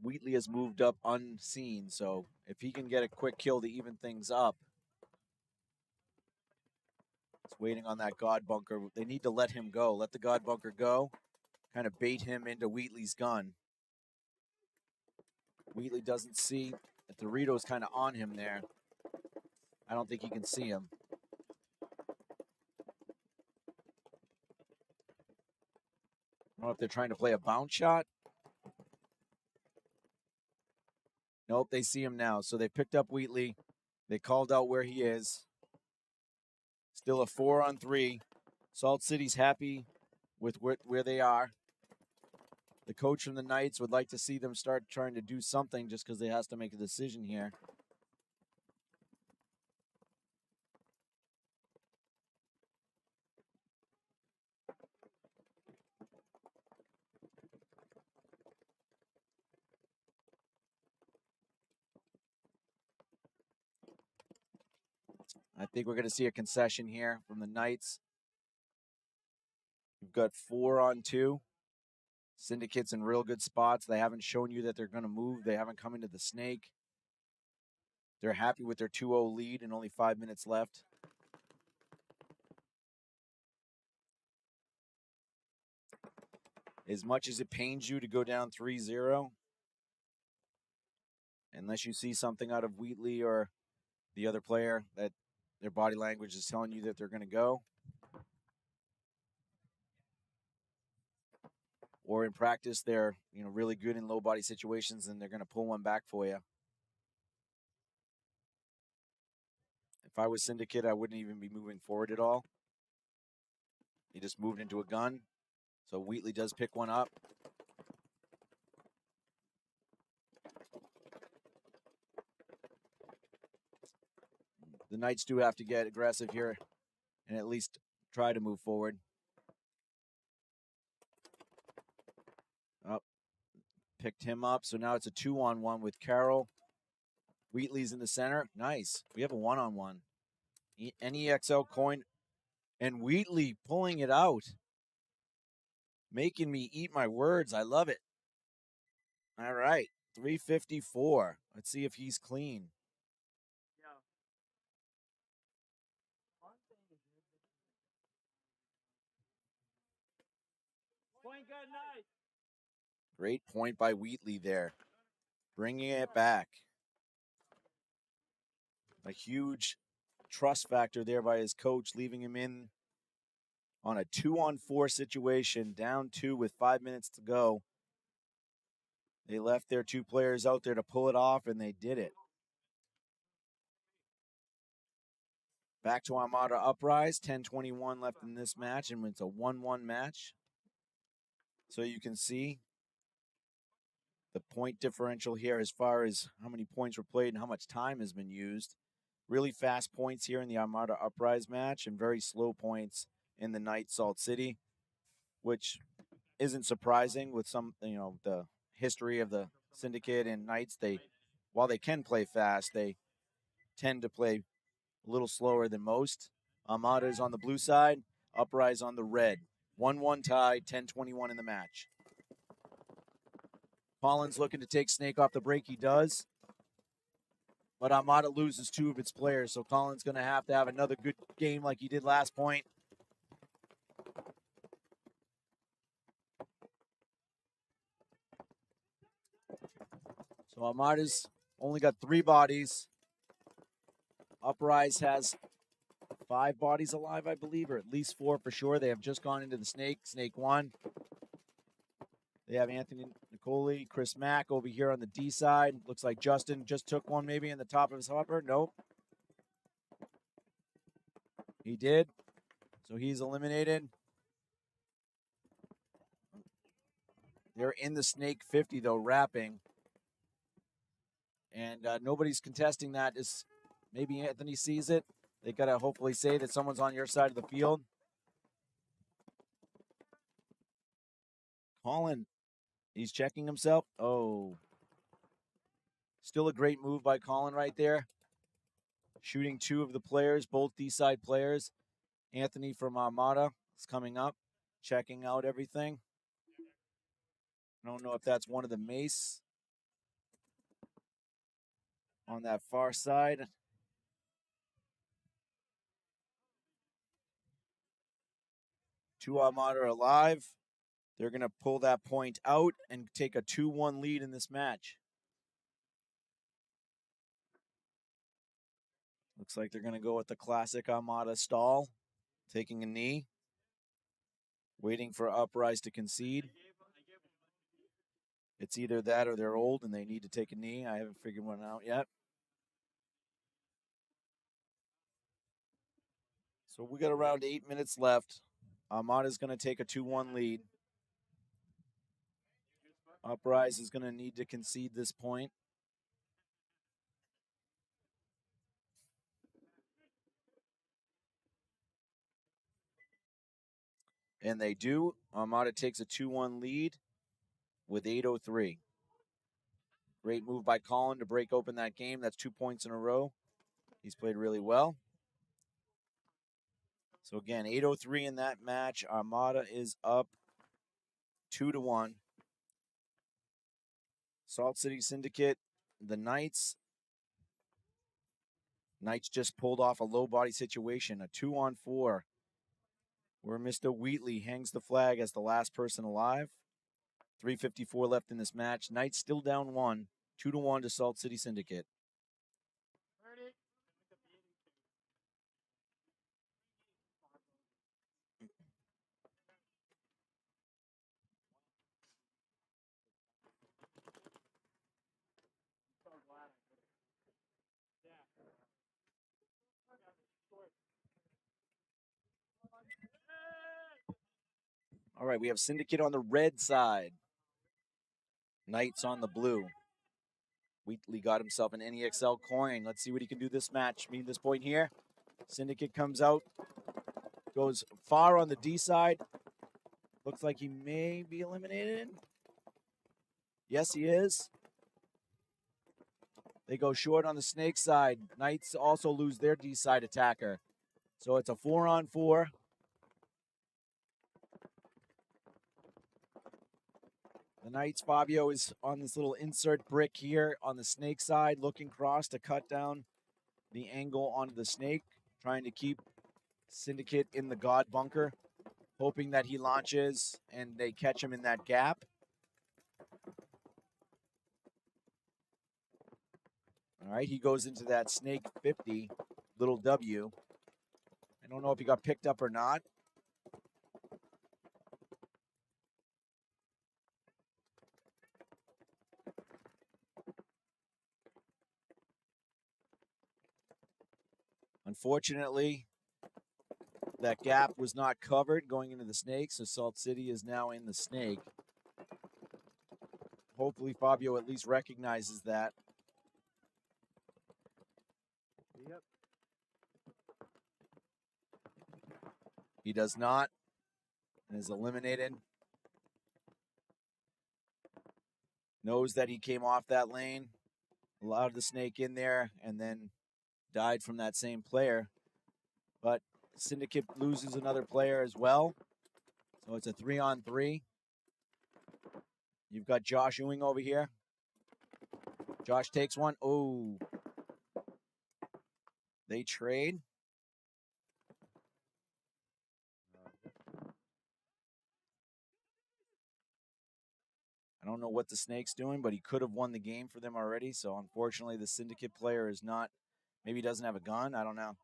Wheatley has moved up unseen, so if he can get a quick kill to even things up. It's waiting on that God bunker. They need to let him go. Let the God bunker go. Kind of bait him into Wheatley's gun. Wheatley doesn't see that Dorito's kind of on him there. I don't think he can see him. I don't know if they're trying to play a bounce shot. Nope, they see him now. So they picked up Wheatley. They called out where he is. Still a 4-on-3. Salt City's happy with where they are. The coach from the Knights would like to see them start trying to do something just because they has to make a decision here. I think we're going to see a concession here from the Knights. We've got 4 on 2. Syndicate's in real good spots. They haven't shown you that they're going to move. They haven't come into the snake. They're happy with their 2-0 lead and only 5 minutes left. As much as it pains you to go down 3-0, unless you see something out of Wheatley or the other player that their body language is telling you that they're going to go, or in practice they're really good in low body situations and they're going to pull one back for you. If I was Syndicate, I wouldn't even be moving forward at all. He just moved into a gun. So Wheatley does pick one up. The Knights do have to get aggressive here and at least try to move forward. Up, picked him up. So now it's a 2-on-1 with Carroll. Wheatley's in the center. Nice. We have a 1-on-1. NEXL coin and Wheatley pulling it out. Making me eat my words. I love it. All right. 354. Let's see if he's clean. Point good night. Great point by Wheatley there. Bringing it back. A huge trust factor there by his coach, leaving him in on a 2-on-4 situation, down 2 with 5 minutes to go. They left their 2 players out there to pull it off, and they did it. Back to Armada Uprise, 10:21 left in this match, and it's a 1-1 match. So you can see the point differential here as far as how many points were played and how much time has been used. Really fast points here in the Armada Uprise match and very slow points in the Knight Salt City, which isn't surprising with some, the history of the Syndicate and Knights. While they can play fast, they tend to play a little slower than most. Armada is on the blue side, Uprise on the red. 1-1 tie, 10:21 in the match. Collins looking to take Snake off the break. He does. But Armada loses 2 of its players, so Collins going to have another good game like he did last point. So Armada's only got 3 bodies. Uprise has 5 bodies alive, I believe, or at least 4 for sure. They have just gone into the snake. Snake 1. They have Anthony Nicoli, Chris Mack over here on the D side. Looks like Justin just took one maybe in the top of his hopper. Nope. He did. So he's eliminated. They're in the snake 50, though, wrapping. And nobody's contesting that. Maybe Anthony sees it. They got to hopefully say that someone's on your side of the field. Colin, he's checking himself. Oh. Still a great move by Colin right there. Shooting 2 of the players, both D-side players. Anthony from Armada is coming up, checking out everything. I don't know if that's one of the mace on that far side. Two Armada are alive. They're going to pull that point out and take a 2-1 lead in this match. Looks like they're going to go with the classic Armada stall, taking a knee, waiting for Uprise to concede. It's either that or they're old and they need to take a knee. I haven't figured one out yet. So we got around 8 minutes left. Armada's going to take a 2-1 lead. Uprise is going to need to concede this point. And they do. Armada takes a 2-1 lead with 8:03. Great move by Colin to break open that game. That's 2 points in a row. He's played really well. So again, 8:03 in that match. Armada is up 2-1. Salt City Syndicate, the Knights. Knights just pulled off a low body situation, a 2-on-4, where Mr. Wheatley hangs the flag as the last person alive. 3:54 left in this match. Knights still down 1, 2-1 to Salt City Syndicate. All right, we have Syndicate on the red side. Knights on the blue. Wheatley got himself an NEXL coin. Let's see what he can do this match. This point here. Syndicate comes out. Goes far on the D side. Looks like he may be eliminated. Yes, he is. They go short on the snake side. Knights also lose their D side attacker. So it's a 4-on-4. The Knights, Fabio is on this little insert brick here on the snake side, looking cross to cut down the angle onto the snake, trying to keep Syndicate in the God bunker, hoping that he launches and they catch him in that gap. All right, he goes into that snake 50, little W. I don't know if he got picked up or not. Unfortunately, that gap was not covered going into the snake, so Salt City is now in the snake. Hopefully Fabio at least recognizes that. Yep. He does not and is eliminated. Knows that he came off that lane, allowed the snake in there, and then died from that same player. But Syndicate loses another player as well. So it's a 3-on-3. You've got Josh Ewing over here. Josh takes one. Oh. They trade. I don't know what the snake's doing, but he could have won the game for them already. So unfortunately, the Syndicate player is not, maybe he doesn't have a gun. I don't know.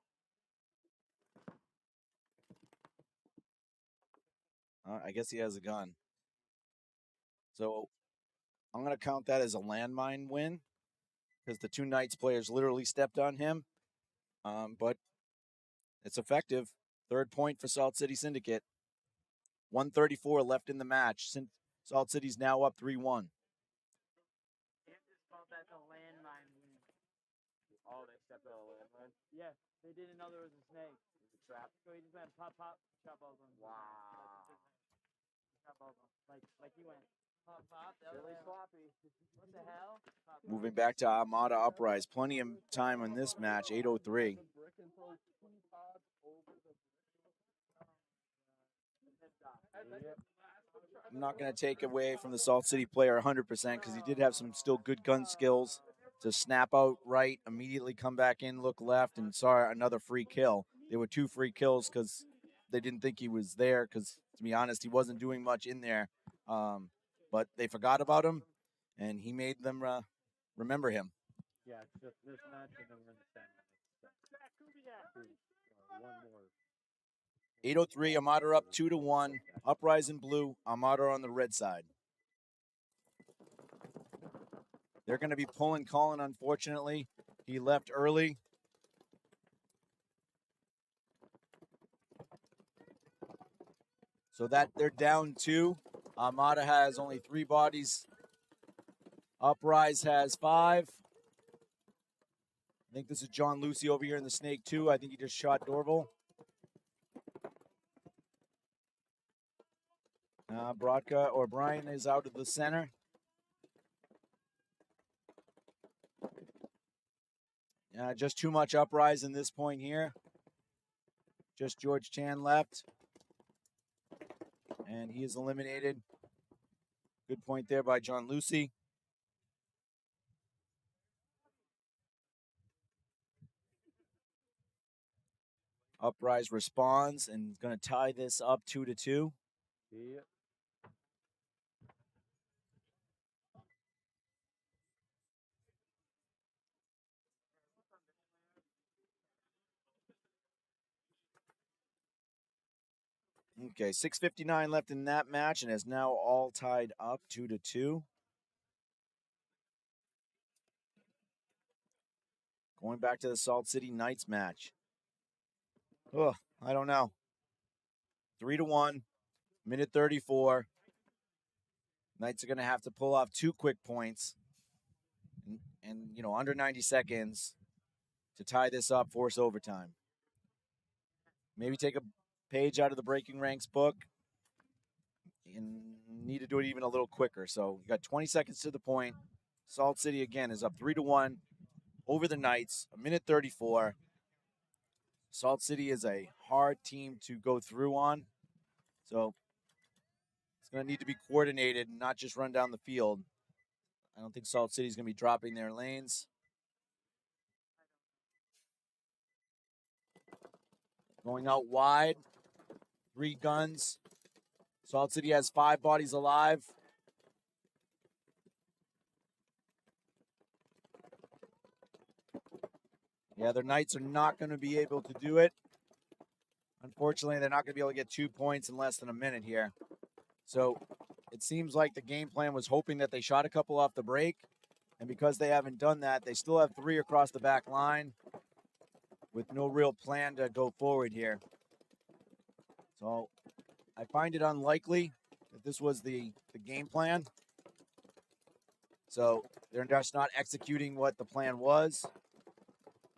I guess he has a gun. So I'm going to count that as a landmine win because the two Knights players literally stepped on him. But it's effective. Third point for Salt City Syndicate. 1:34 left in the match. Salt City's now up 3-1. Can't just call that a landmine win. Oh, they stepped on a landmine? Yeah, they didn't know there was a snake. It was a trap. So he just went pop, pop, shot balls on. Wow. Shot balls on. Like he went pop, pop. The other Really way. sloppy. What the hell? Pop, pop. Moving back to Armada Uprise. Plenty of time on this match. 8:03. I'm not going to take away from the Salt City player 100% because he did have some still good gun skills to snap out right, immediately come back in, look left, and saw another free kill. There were 2 free kills because they didn't think he was there because, to be honest, he wasn't doing much in there. But they forgot about him, and he made them remember him. Yeah, it's just this match and then we're in the semi. One more. 8:03, Armada up 2-1. Uprise in blue, Armada on the red side. They're going to be pulling Colin, unfortunately. He left early. So that they're down 2. Armada has only 3 bodies. Uprise has 5. I think this is John Lucy over here in the snake too. I think he just shot Dorval. Brodka or Brian is out of the center. Just too much Uprise in this point here. Just George Chan left. And he is eliminated. Good point there by John Lucy. Uprise responds and is going to tie this up 2-2. Yeah. Okay, 6:59 left in that match, and is now all tied up 2-2. Going back to the Salt City Knights match. Oh, I don't know. 3-1, minute 34. Knights are going to have to pull off 2 quick points, and under 90 seconds to tie this up, force overtime. Maybe take a page out of the Breaking Ranks book and need to do it even a little quicker. So you got 20 seconds to the point. Salt City again is up 3-1 over the Knights, a minute 34. Salt City is a hard team to go through on. So it's going to need to be coordinated and not just run down the field. I don't think Salt City is going to be dropping their lanes. Going out wide, 3 guns. Salt City has 5 bodies alive. Yeah, the Knights are not going to be able to do it. Unfortunately, they're not going to be able to get 2 points in less than a minute here. So it seems like the game plan was hoping that they shot a couple off the break. And because they haven't done that, they still have 3 across the back line with no real plan to go forward here. So I find it unlikely that this was the game plan. So they're just not executing what the plan was,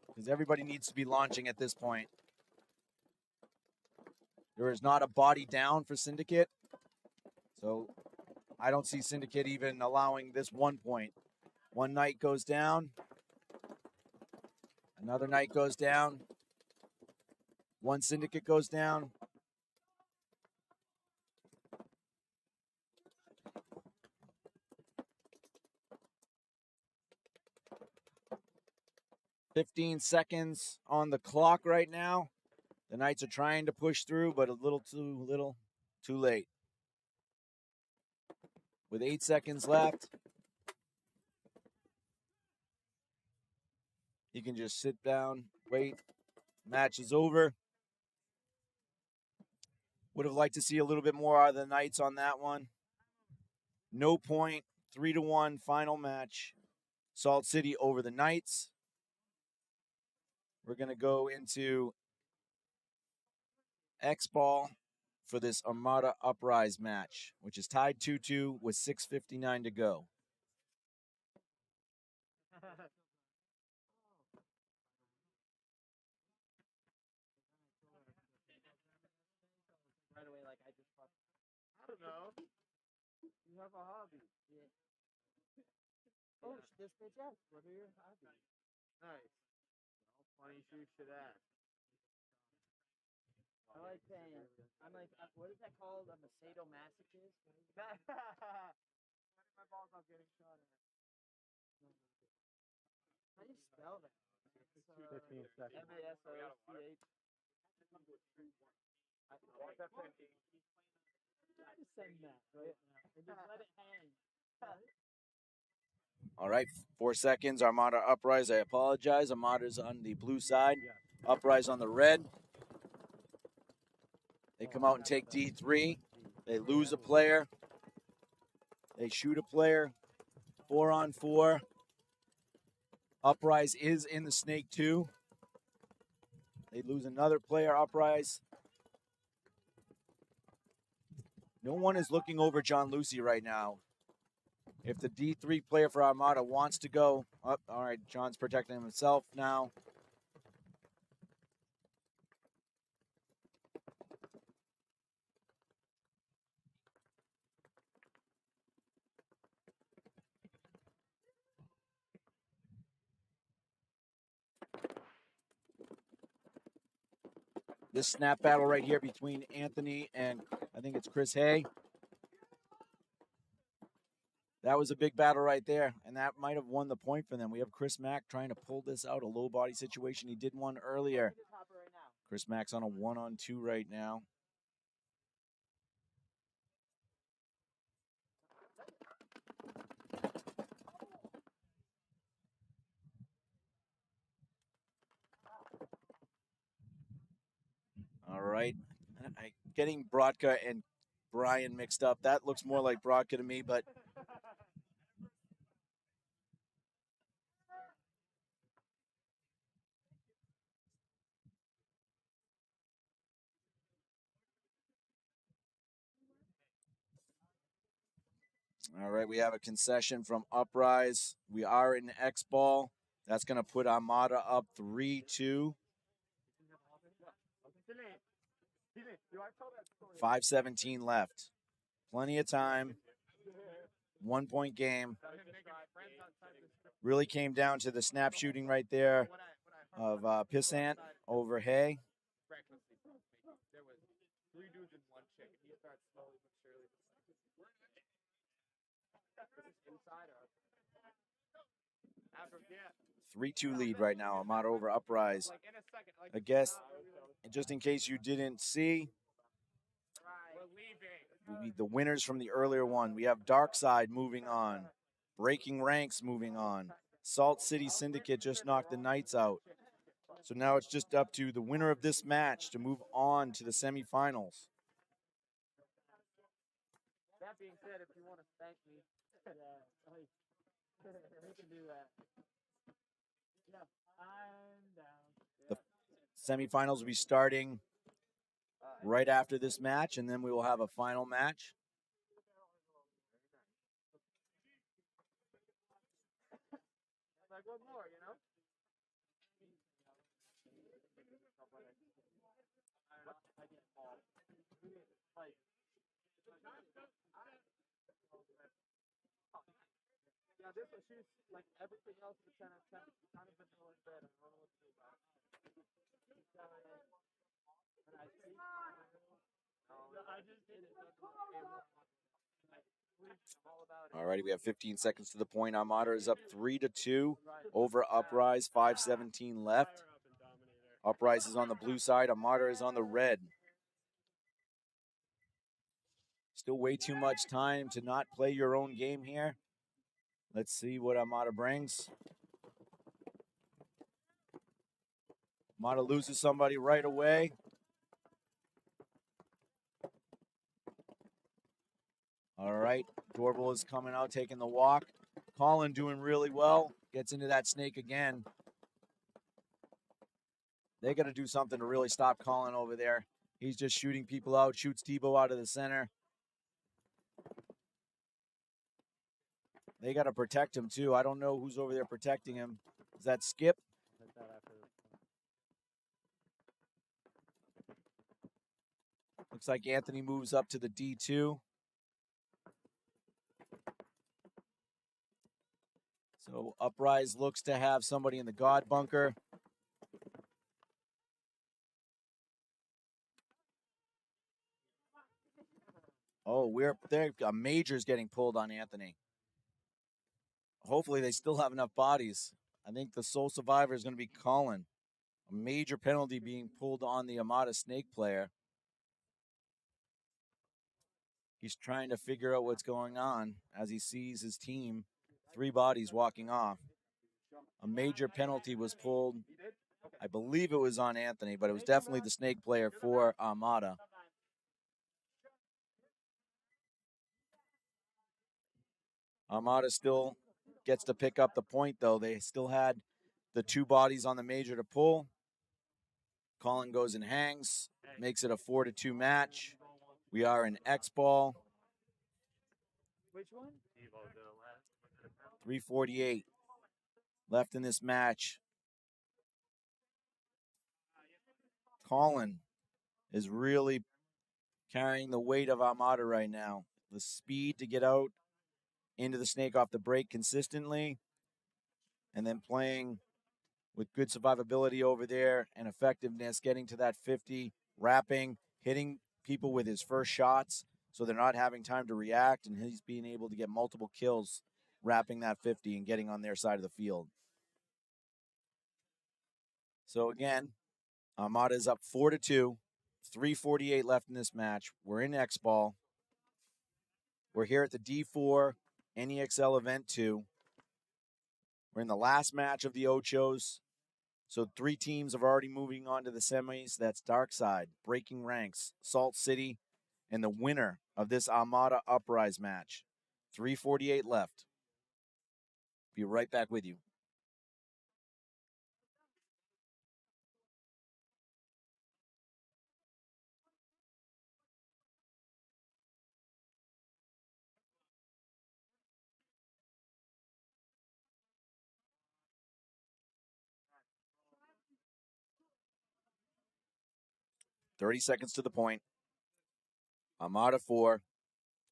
because everybody needs to be launching at this point. There is not a body down for Syndicate. So I don't see Syndicate even allowing this 1 point. 1 Knight goes down. Another Knight goes down. 1 Syndicate goes down. "15 seconds on the clock right now. The Knights are trying to push through, but a little too late. With 8 seconds left, you can just sit down, wait. Match is over. Would have liked to see a little bit more out of the Knights on that one. No point, 3-1 final match. Salt City over the Knights. We're going to go into X-Ball for this Armada Uprise match, which is tied 2-2 with 6:59 to go. Right away, like I just fucked. I don't know. You have a hobby. Yeah. Oh, this bitch ass. What are your hobbies? Nice. Funny you should ask. I like paying. I'm like, what is that called? I'm a sadomasochist. My balls off getting shot at. How do you spell that? 15 seconds. M-A-S-O-C-H. Just send that right now. And just let it hang. All right, 4 seconds. Armada Uprise. I apologize. Armada's on the blue side. Yes. Uprise on the red. They come out and take D3. They lose a player. They shoot a player. 4-on-4. Uprise is in the Snake 2. They lose another player, Uprise. No one is looking over John Lucy right now. If the D3 player for Armada wants to go up, all right, John's protecting himself now. this snap battle right here between Anthony and I think it's Chris Hay. That was a big battle right there, and that might have won the point for them. We have Chris Mack trying to pull this out, a low body situation. He did one earlier. Chris Mack's on a 1-on-2 right now. All right. Getting Brodka and Brian mixed up. That looks more like Brodka to me, but all right, we have a concession from Uprise. We are in X-Ball. That's going to put Armada up 3-2. 5:17 left. Plenty of time. 1 point game. Really came down to the snap shooting right there of Pissant over Hay. There was 3 dudes and 1 chick, and he starts slowly but surely. Inside or 3-2 lead right now. Armada over Uprise. like in a second, like I guess, just in case you didn't see, we're leaving. the winners from the earlier one. We have Darkside moving on. Breaking Ranks moving on. Salt City Syndicate just knocked the Knights out. So now it's just up to the winner of this match to move on to the semifinals. That being said, if you want to thank me, you can do that. Yeah, I'm down. The semifinals will be starting right after this match, and then we will have a final match. Like, what more, you know? Yeah, this one, she's like everything else is kind of vanilla in bed. I don't know what to do about it. And I see. I just did it. All righty, we have 15 seconds to the point. Armada is up 3-2 over Uprise. 5:17 left. Uprise is on the blue side. Armada is on the red. Still way too much time to not play your own game here. Let's see what Armada brings. Armada loses somebody right away. All right, Dorval is coming out, taking the walk. Colin doing really well. Gets into that snake again. They got to do something to really stop Colin over there. He's just shooting people out, shoots Tebow out of the center. They got to protect him, too. I don't know who's over there protecting him. Is that Skip? Looks like Anthony moves up to the D2. So Uprise looks to have somebody in the God bunker. Oh, a major's getting pulled on Anthony. Hopefully they still have enough bodies. I think the sole survivor is going to be Colin. A major penalty being pulled on the Armada Snake player. He's trying to figure out what's going on as he sees his team, 3 bodies walking off. A major penalty was pulled. I believe it was on Anthony, but it was definitely the Snake player for Armada. Armada still gets to pick up the point, though. They still had the 2 bodies on the major to pull. Colin goes and hangs, makes it a 4-2 match. We are in X-Ball. Which one? 3:48 left in this match. Colin is really carrying the weight of Armada right now. The speed to get out into the snake off the break consistently, and then playing with good survivability over there and effectiveness, getting to that 50 wrapping, hitting people with his first shots so they're not having time to react, and he's being able to get multiple kills wrapping that 50 and getting on their side of the field. So again, Armada is up 4-2, 3:48 left in this match. We're in X Ball. We're here at the D4 NEXL Event 2. We're in the last match of the Ochos. So 3 teams are already moving on to the semis. That's Darkside, Breaking Ranks, Salt City, and the winner of this Armada Uprise match. 3:48 left. Be right back with you. "30 seconds to the point. Armada 4,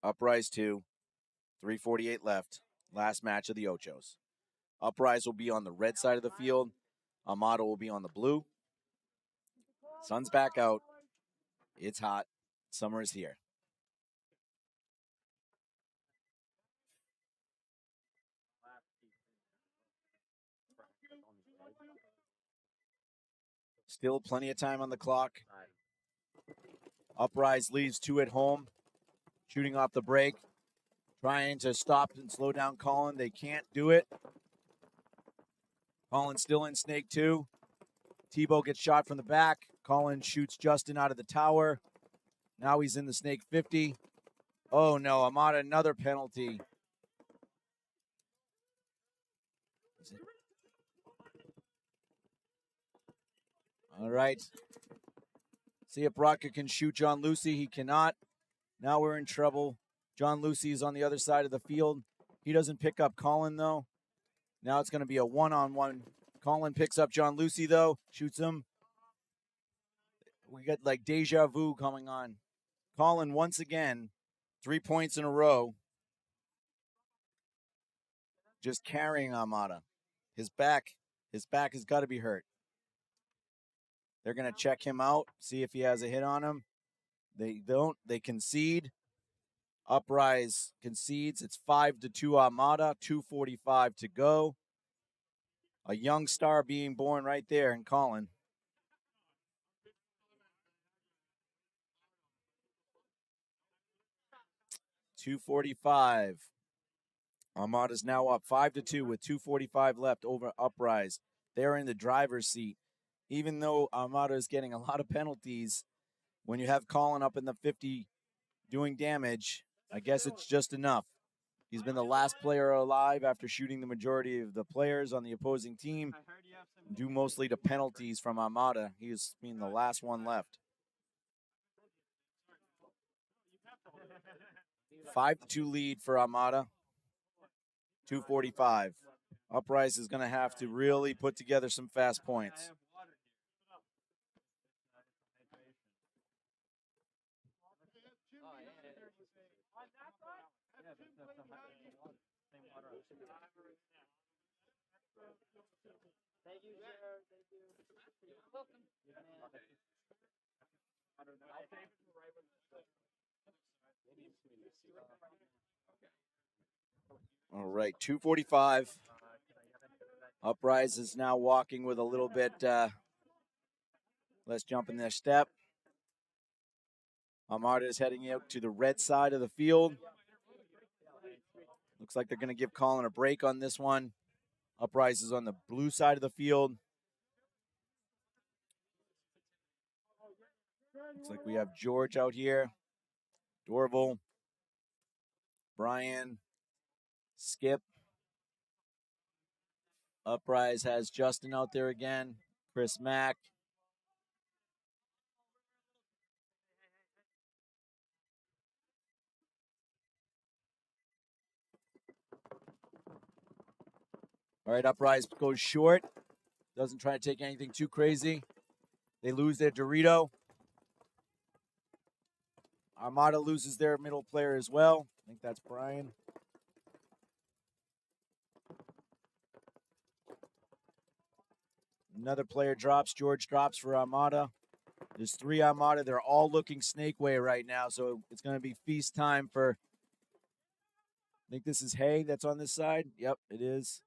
Uprise 2, 3:48 left. Last match of the Ochos. Uprise will be on the red side of the field. Armada will be on the blue. Sun's back out. It's hot. Summer is here. Still plenty of time on the clock. Uprise leaves 2 at home, shooting off the break, trying to stop and slow down Colin. They can't do it. Colin still in Snake 2. Tebow gets shot from the back. Colin shoots Justin out of the tower. Now he's in the Snake 50. Oh no, Armada, another penalty. All right. See if Brotka can shoot John Lucy. He cannot. Now we're in trouble. John Lucy is on the other side of the field. He doesn't pick up Colin, though. Now it's going to be a one-on-one. Colin picks up John Lucy, though. Shoots him. We got like deja vu coming on. Colin, once again, 3 points in a row. Just carrying Armada. His back has got to be hurt. They're going to check him out, see if he has a hit on him. They don't. They concede. Uprise concedes. It's 5-2 Armada, 2:45 to go. A young star being born right there in Colin. .245. Armada's now up 5-2 with 2:45 left over Uprise. They're in the driver's seat. Even though Armada is getting a lot of penalties, when you have Colin up in the 50 doing damage, I guess it's just enough. He's been the last player alive after shooting the majority of the players on the opposing team, due mostly to penalties from Armada. He has been the last one left. 5-2 lead for Armada. 2:45. Uprise is going to have to really put together some fast points. Thank you, sir. Thank you. Welcome. All right, 2:45. Uprise is now walking with a little bit less jump in their step. Armada is heading out to the red side of the field. Looks like they're going to give Colin a break on this one. Uprise is on the blue side of the field. Looks like we have George out here. Dorval. Brian. Skip. Uprise has Justin out there again. Chris Mack. All right, Uprise goes short. Doesn't try to take anything too crazy. They lose their Dorito. Armada loses their middle player as well. I think that's Brian. Another player drops. George drops for Armada. There's 3 Armada. They're all looking snake way right now, so it's going to be feast time for, I think this is Hay that's on this side. Yep, it is.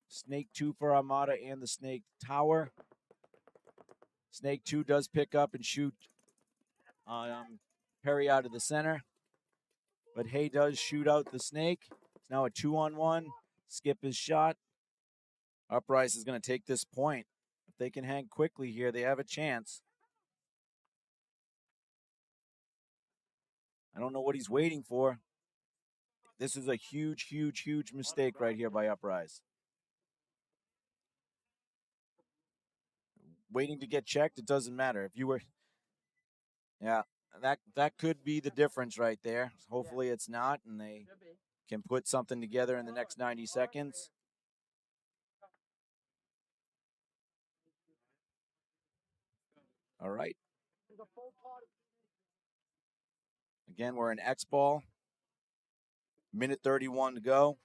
Snake 2 for Armada and the Snake Tower. Snake 2 does pick up and shoot Perry out of the center. But Hay does shoot out the Snake. It's now a 2-on-1. Skip his shot. Uprise is going to take this point. If they can hang quickly here, they have a chance. I don't know what he's waiting for. This is a huge, huge, huge mistake right here by Uprise. Waiting to get checked, it doesn't matter. If you were, yeah, that could be the difference right there. Hopefully it's not, and they can put something together in the next 90 seconds. All right. Again, we're in X ball. Minute 31 to go.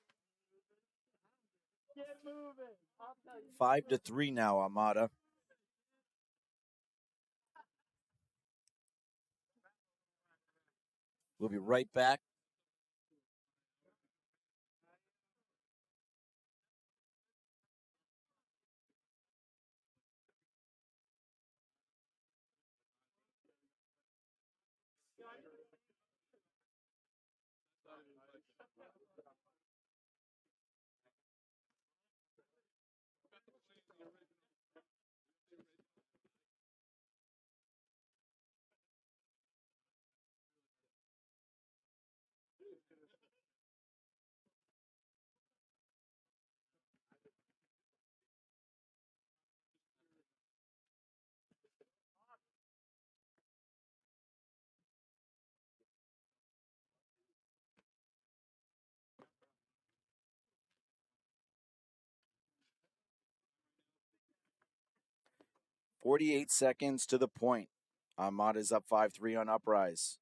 5-3 now, Armada. We'll be right back. .48 seconds to the point. Armada's up 5-3 on Uprise.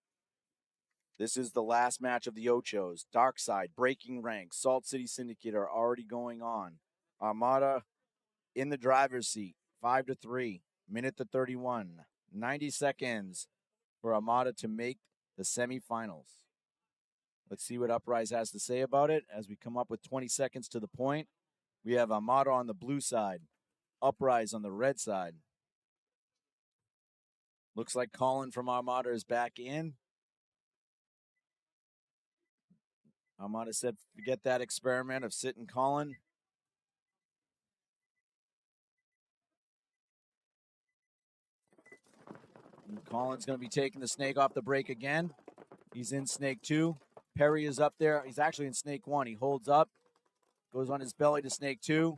This is the last match of the Ochos. Darkside, breaking ranks. Salt City Syndicate are already going on. Armada in the driver's seat. 5-3. Minute to 31. 90 seconds for Armada to make the semifinals. Let's see what Uprise has to say about it as we come up with 20 seconds to the point. We have Armada on the blue side. Uprise on the red side. Looks like Colin from Armada is back in. Armada said, forget that experiment of sitting Colin. And Colin's going to be taking the Snake off the break again. He's in Snake 2. Perry is up there. He's actually in Snake 1. He holds up, goes on his belly to Snake 2.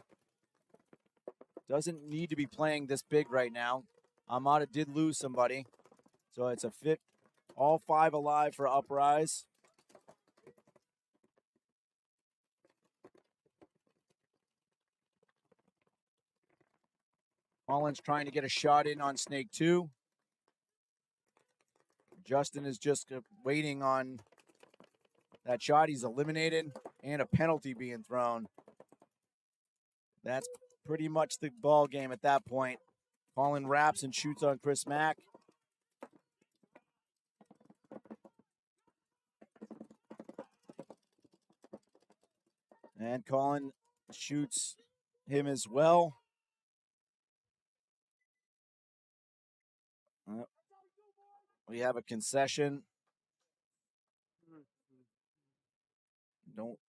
Doesn't need to be playing this big right now. Armada did lose somebody. So it's a fit. All 5 alive for Uprise. Colin's trying to get a shot in on Snake 2. Justin is just waiting on that shot. He's eliminated and a penalty being thrown. That's pretty much the ball game at that point. Colin wraps and shoots on Chris Mack. And Colin shoots him as well. We have a concession. Don't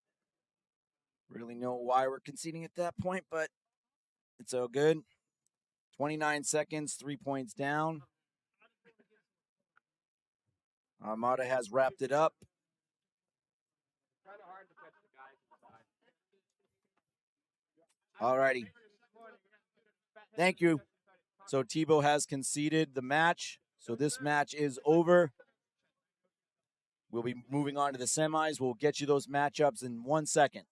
really know why we're conceding at that point, but it's all good. 29 seconds, 3 points down. Armada has wrapped it up. All righty. Thank you. So Tebow has conceded the match. So this match is over. We'll be moving on to the semis. We'll get you those matchups in 1 second.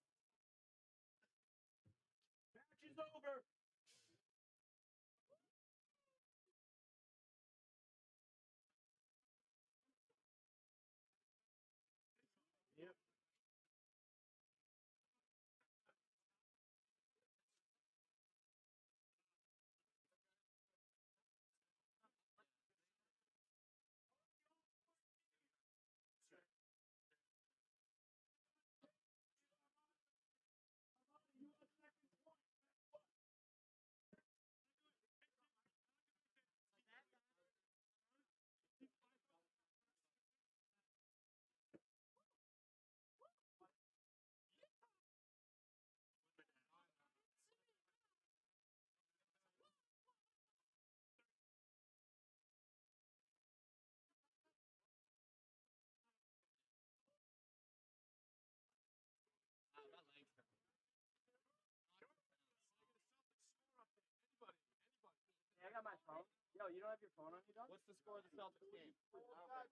Yo, you don't have your phone on you, dog? What's the score of the Celtics game? Not bad.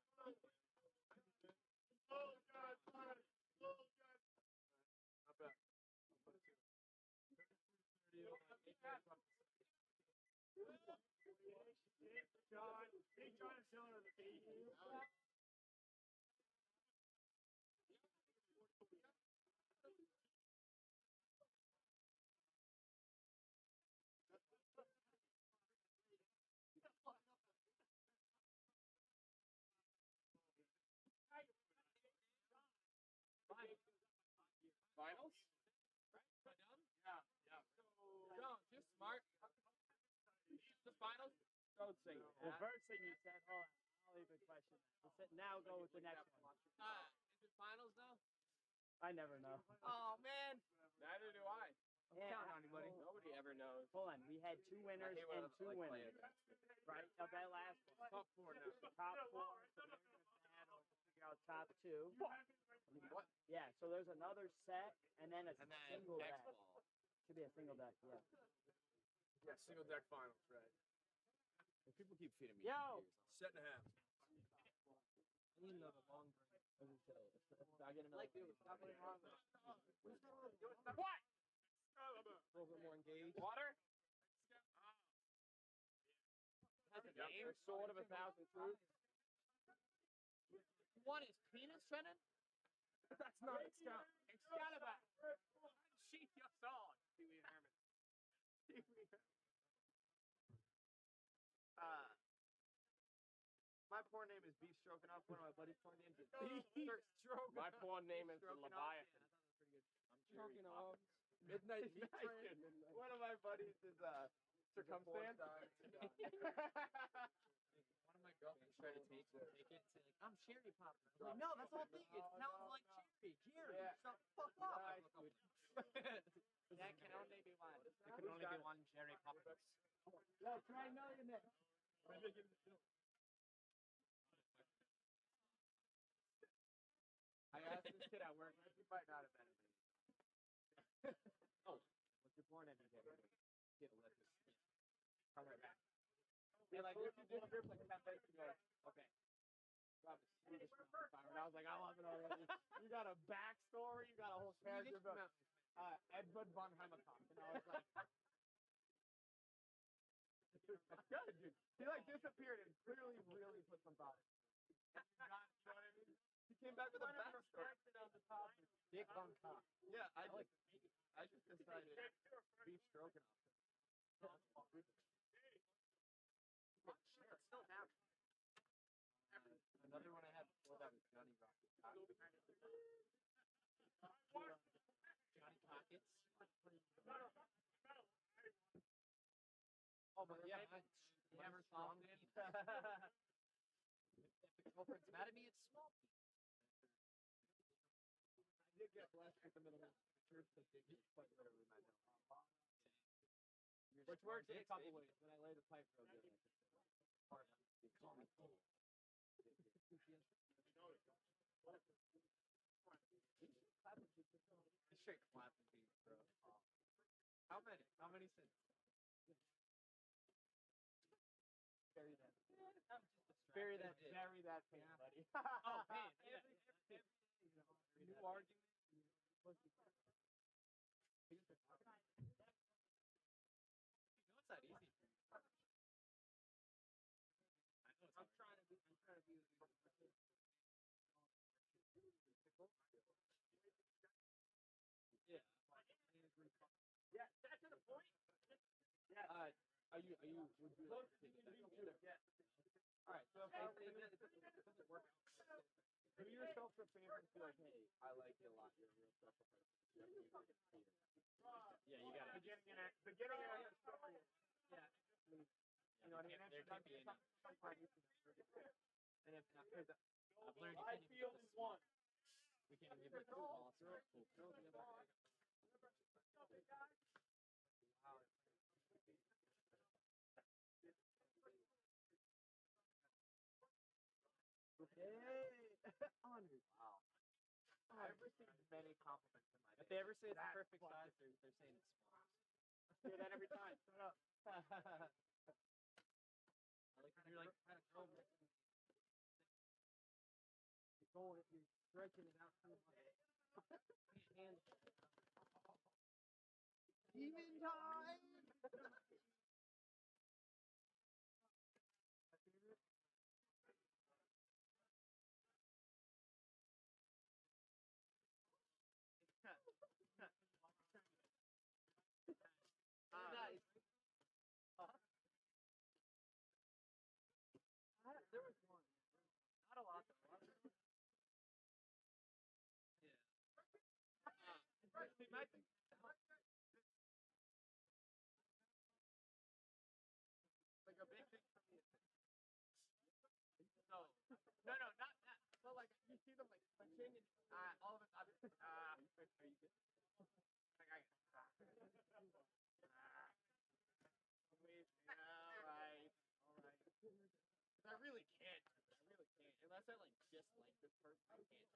Big John is still in the feed. Finals? Right? Am I done? Yeah. John, you're smart. The finals? Don't say The that. first thing you said, hold on, I'll even question that. Now go with the next one. Is it finals now? I never know. Oh, man. Neither do I. I'm Yeah. counting on you, buddy. Nobody ever knows. Hold on, we had 2 winners and 2 winners, right? Of that last one. Top 4 now. Top 4, so they're going to battle to figure out top 2. What? Yeah, so there's another set, and then a And then single next deck. ball. Should be a single deck, yeah. Yeah, single deck finals, right? And people keep feeding me. Yo! Set and a half. I need another long break. I get Like, another. something wrong with What? a little bit more engaged. Water? Has a name, Sword of 1,000 Truths. What is penis trending? That's not Excalibur. Sheath your sword. Pee-wee and Herman. My porn name is Beef Stroking Off. One of my buddies' porn names is Beef Stroking My porn name is the Leviathan. I'm stroking off. Midnight Meat Train. One of my buddies is Circumstance. One of my girlfriends tried to take it and say like, I'm cherry popping. I'm like, no, that's the whole thing. It smells like cherry. Jerry, shut the fuck up. That can only be one. There can only be one cherry poppers. Yo, try millionaire. I asked this kid at work, he might not have been a millionaire. Oh, what's your porn name? Kid let this. Come right back. Be like, if you did script like 10 minutes ago, okay. Travis, you just and I was like, I love it already. You got a backstory, you got a whole character about Edward von Hemmercock. And I was like, that's good, dude. He like disappeared and clearly really put some thought into it. You know what I mean? He came back with a backstory. On the top. Dick Von Cock. Yeah, I just decided beef stroganoff. It's still happening. Another one I had before that was Johnny Rockets. Johnny Pockets. Oh, but yeah, I never thought it. If the culprit's mad at me, it's small penis. I did get blessed with the middle church that did get quite literally my nose. Which works in a couple ways. When I lay the pipe real good, I can say, call me fool. Straight clapping beats, bro. How many? How many since? Bury that. Bury that. Bury that pain, buddy. Oh, pain. New argument. You know it's not easy for you. I know it's. I'm trying to be. Yeah. Yeah, that's to the point. Yeah. Are you? Would you like to take it? Yeah. All right. So if it doesn't work out, do yourself a favor and be like, hey, I like you a lot. You're a real special person. Yeah, you got to. Beginning and end story. Yeah. You know what I mean? There can't be any. And if not, I've learned you can't even give this one. We can't even give it small. Wow. Hey, honors. Wow. I've received many compliments in my day. If they ever say it's the perfect size, they're saying it's small. I hear that every time. Shut up. you're like kind of going, you're stretching it out too much. Can't handle it. Demon time. There was one. Not a lot though. See, my thing. Like a big thing for me is no, not that. But like you see them like punching and all of a sudden, are you good? Like I. All right. I really can't. Unless I like just like this person, I can't.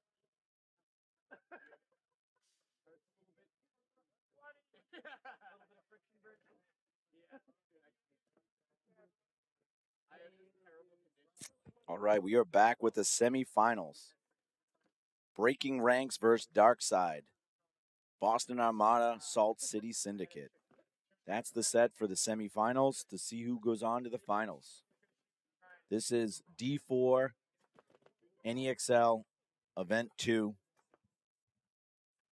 Hurts a little bit. A little bit of friction version. Yeah. I have terrible conditions. All right, we are back with the semifinals. Breaking Ranks versus Darkside. Boston Armada, Salt City Syndicate. That's the set for the semifinals to see who goes on to the finals. This is D4 NEXL Event 2.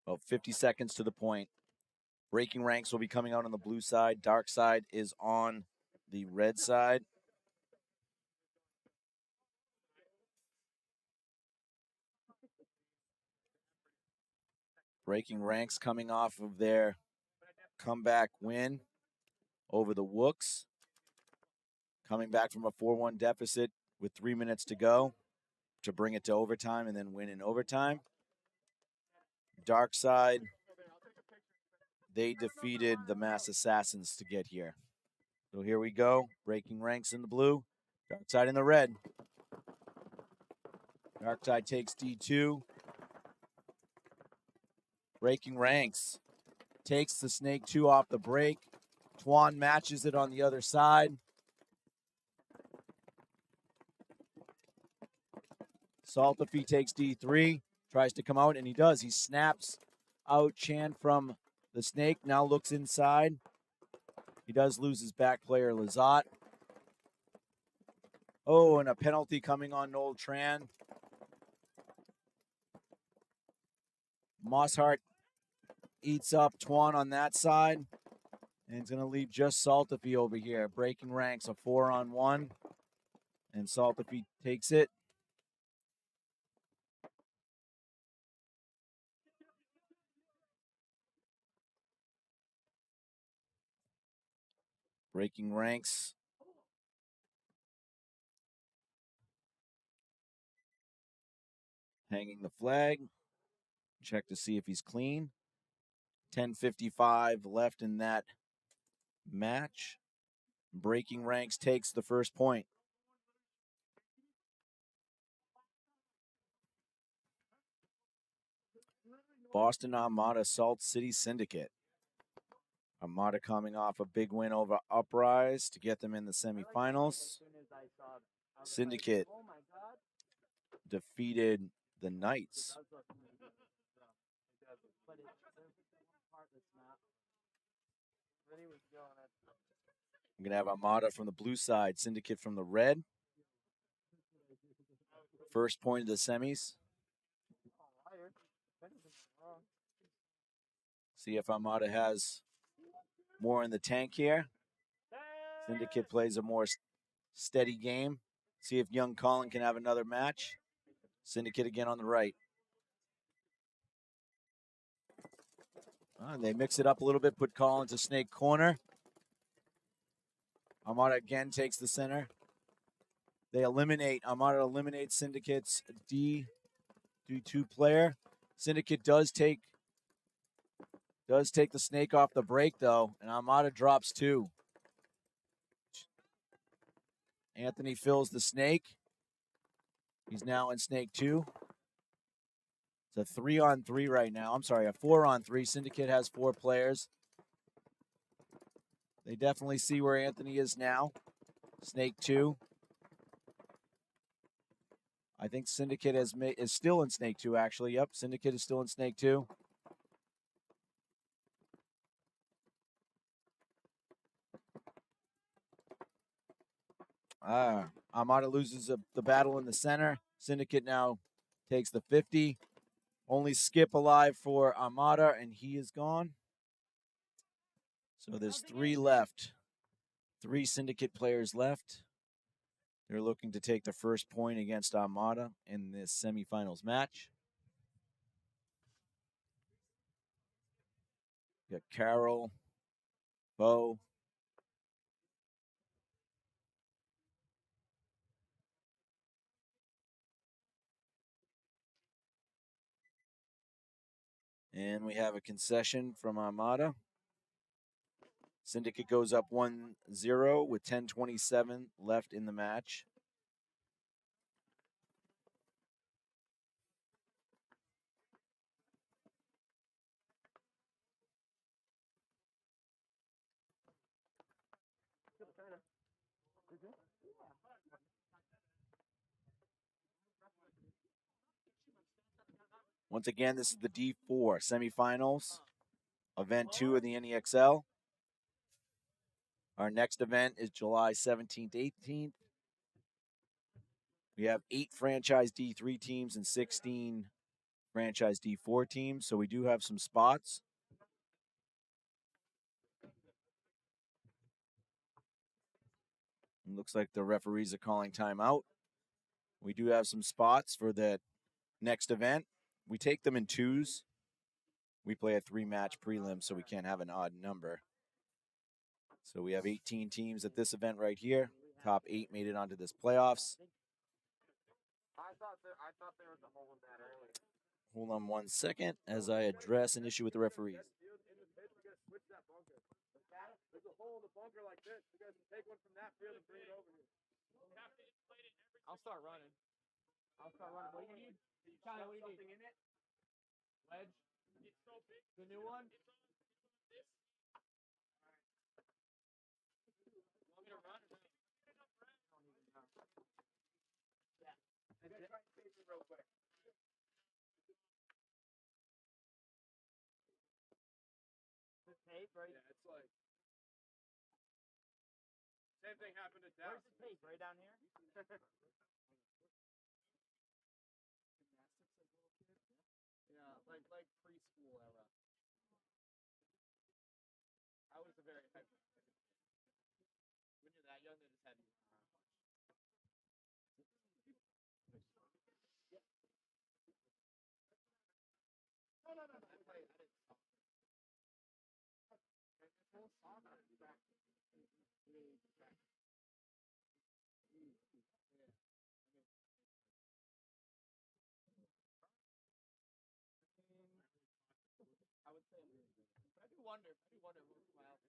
About 50 seconds to the point. Breaking Ranks will be coming out on the blue side. Darkside is on the red side. Breaking Ranks coming off of their comeback win over the Wooks. Coming back from a 4-1 deficit with 3 minutes to go to bring it to overtime and then win in overtime. Darkside, they defeated the Mass Assassins to get here. So here we go. Breaking Ranks in the blue. Darkside in the red. Darkside takes D2. Breaking Ranks takes the Snake 2 off the break. Twan matches it on the other side. Saltafy takes D3, tries to come out, and he does. He snaps out Chan from the Snake, now looks inside. He does lose his back player, Lazat. Oh, and a penalty coming on Noel Tran. Mosshart eats up Twan on that side. And it's going to leave just Saltafy over here. Breaking Ranks, a 4-on-1. And Saltafy takes it. Breaking Ranks. Hanging the flag. Check to see if he's clean. 10:55 left in that match. Breaking Ranks takes the first point. Boston Armada, Salt City Syndicate. Armada coming off a big win over Uprise to get them in the semifinals. Syndicate defeated the Knights. I'm going to have Armada from the blue side, Syndicate from the red. First point of the semis. See if Armada has more in the tank here. Syndicate plays a more steady game. See if young Colin can have another match. Syndicate again on the right. They mix it up a little bit, put Colin to Snake corner. Armada again takes the center. Armada eliminates Syndicate's D2 player. Syndicate does take the Snake off the break though, and Armada drops 2. Anthony fills the Snake. He's now in Snake 2. It's a 3-on-3 right now. I'm sorry, a 4-on-3. Syndicate has 4 players. They definitely see where Anthony is now. Snake 2. I think Syndicate is still in Snake 2, actually. Yep, Syndicate is still in Snake 2. Armada loses the battle in the center. Syndicate now takes the 50. Only Skip alive for Armada, and he is gone. So there's 3 left. 3 Syndicate players left. They're looking to take the first point against Armada in this semifinals match. We got Carol, Bo, and we have a concession from Armada. Syndicate goes up 1-0 with 10:27 left in the match. Once again, this is the D4 semifinals, event 2 of the NEXL. Our next event is July 17th, 18th. We have 8 franchise D3 teams and 16 franchise D4 teams, so we do have some spots. It looks like the referees are calling timeout. We do have some spots for that next event. We take them in 2s. We play a 3-match prelim, so we can't have an odd number. So we have 18 teams at this event right here. Top 8 made it onto this playoffs. I thought there was a hole in that earlier. Hold on one second as I address an issue with the referees. In the pit, we gotta switch that bunker. There's a hole in the bunker like this. You guys can take one from that field and bring it over here. I'll start running. What do you need? Tyler, what do you need? In it? Ledge? It's so big. The new one? It's on this. Want me to run? Yeah. I gotta try and save it real quick. The tape, right? Yeah, it's like same thing happened at Dallas. Where's the tape? Right down here? Yeah, like preschool era. I was a very hyper. When you're that young, they just had you. No. I didn't stop. Full soccer. I would say, but I do wonder who's my outfit.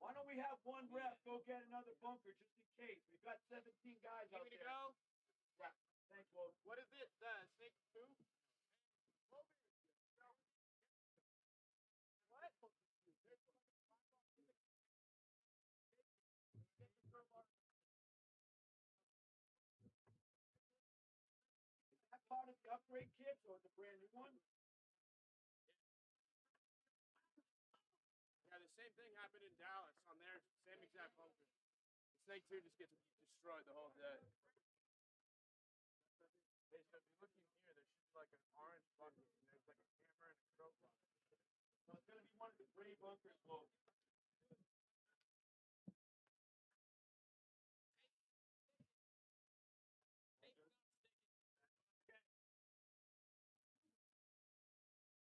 Why don't we have one rep go get another bunker just in case? We've got 17 guys out Need me to there. go? Yeah. Thanks, Wooks. What is it? Snake 2? What? Is that part of the upgrade kit or the brand new one? Yeah, the same thing happened in Dallas on their same exact bunker. The Snake 2 just gets destroyed the whole day. Hey, so if you look in here, there should be like an orange bucket, and there's like a hammer and a crowbar. So it's going to be one of the gray bunkers, Wooks.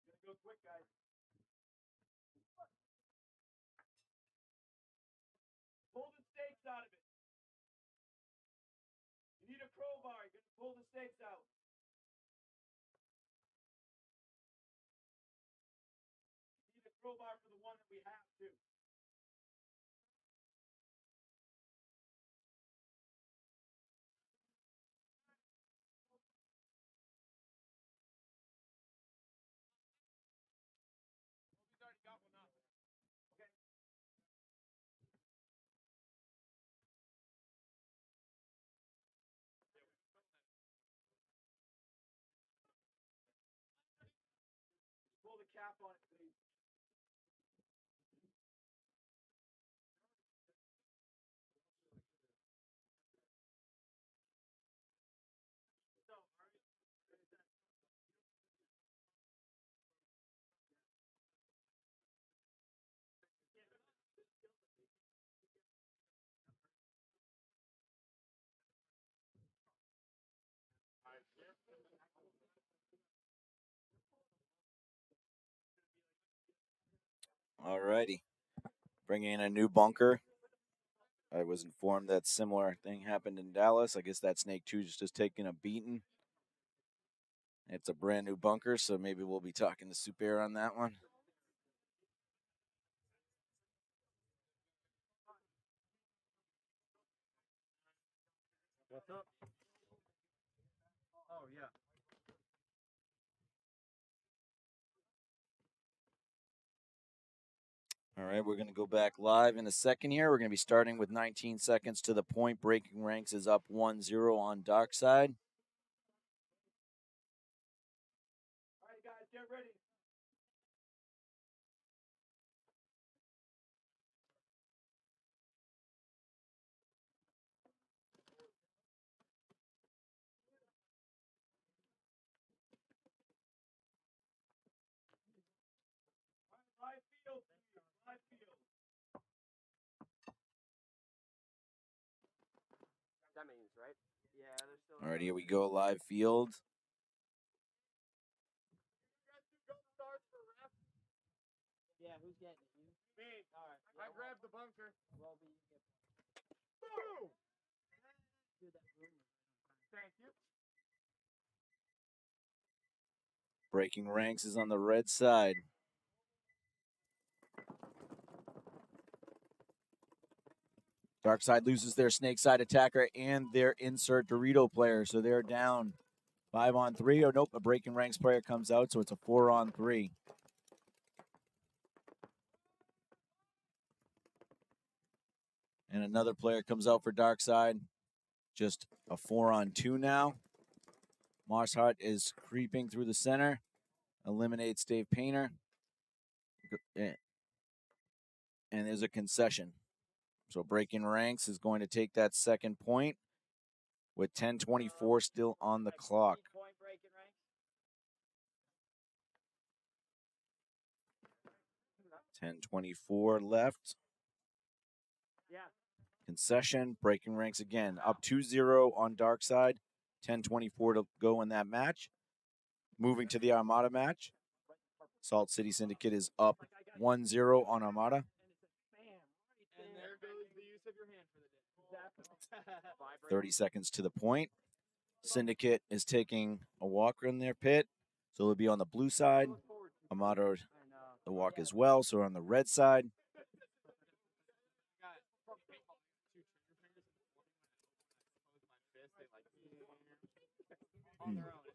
Gonna go quick, guys. Pull the stakes out of it. You need a crowbar. You're gonna pull the stakes out. You need a crowbar for the one that we have too. cap on it, please. All righty. Bringing in a new bunker. I was informed that similar thing happened in Dallas. I guess that Snake 2 is just taking a beating. It's a brand new bunker, so maybe we'll be talking to Super on that one. What's up? Oh, yeah. All right, we're going to go back live in a second here. We're going to be starting with 19 seconds to the point. Breaking Ranks is up 1-0 on Darkside. All right, guys, get ready. Live field, live field. That means, right? Yeah, they're still. All right, here we go, live field. Yeah, who's getting it? You? Me. All right. I grabbed the bunker. Roby, you get Boom! do that rumor. Thank you. Breaking Ranks is on the red side. Darkside loses their snake side attacker and their insert Dorito player, so they're down 5-on-3. Oh, nope, a Breaking Ranks player comes out, so it's a 4-on-3. And another player comes out for Darkside. Just a 4-on-2 now. Marshart is creeping through the center. Eliminates Dave Painter. And there's a concession. So Breaking Ranks is going to take that second point with 10:24 still on the clock. Point breaking ranks. 10:24 left. Yeah. Concession, Breaking Ranks again. Up 2-0 on Darkside. 10:24 to go in that match. Moving to the Armada match. Salt City Syndicate is up 1-0 on Armada. And there goes the use of your hand for the day. 30 seconds to the point. Syndicate is taking a walk in their pit. So it'll be on the blue side. Armada, the walk as well. So we're on the red side.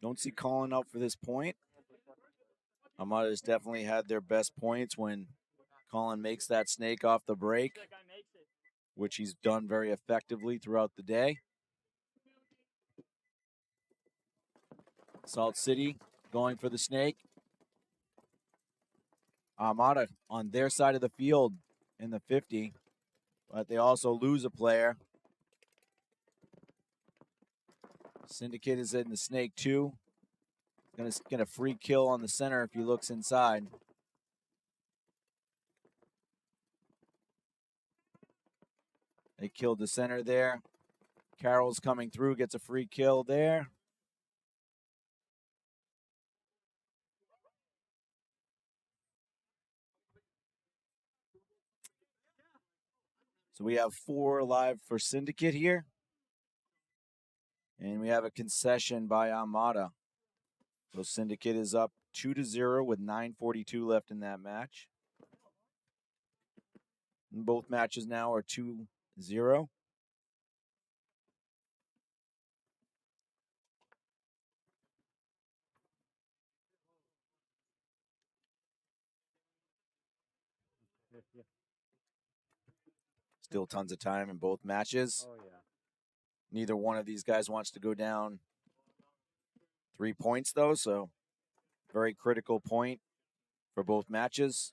Don't see Colin out for this point. Armada has definitely had their best points when Colin makes that snake off the break, which he's done very effectively throughout the day. Salt City going for the snake. Armada on their side of the field in the 50, but they also lose a player. Syndicate is in the snake 2. Gonna get a free kill on the center if he looks inside. They killed the center there. Carroll's coming through, gets a free kill there. So we have 4 alive for Syndicate here. And we have a concession by Armada. So Syndicate is up 2-0 with 9:42 left in that match. And both matches now are 2-0. Still tons of time in both matches. Oh, yeah. Neither one of these guys wants to go down 3 points, though, so very critical point for both matches.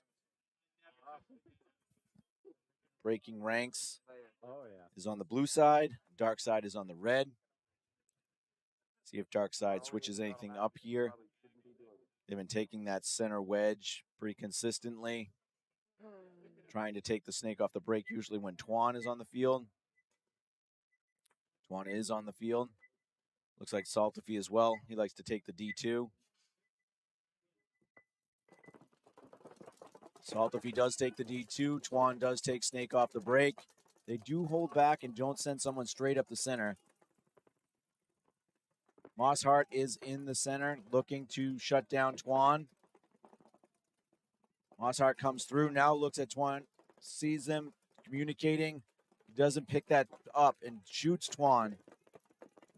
Breaking Ranks Oh, yeah. is on the blue side. Darkside is on the red. See if Darkside switches anything up here. They've been taking that center wedge pretty consistently. Trying to take the snake off the break usually when Tuan is on the field. Tuan is on the field. Looks like Saltafy as well. He likes to take the D2. Saltafy does take the D2. Tuan does take snake off the break. They do hold back and don't send someone straight up the center. Mosshart is in the center looking to shut down Tuan. Mosshart comes through, now looks at Tuan, sees him communicating. He doesn't pick that up and shoots Tuan.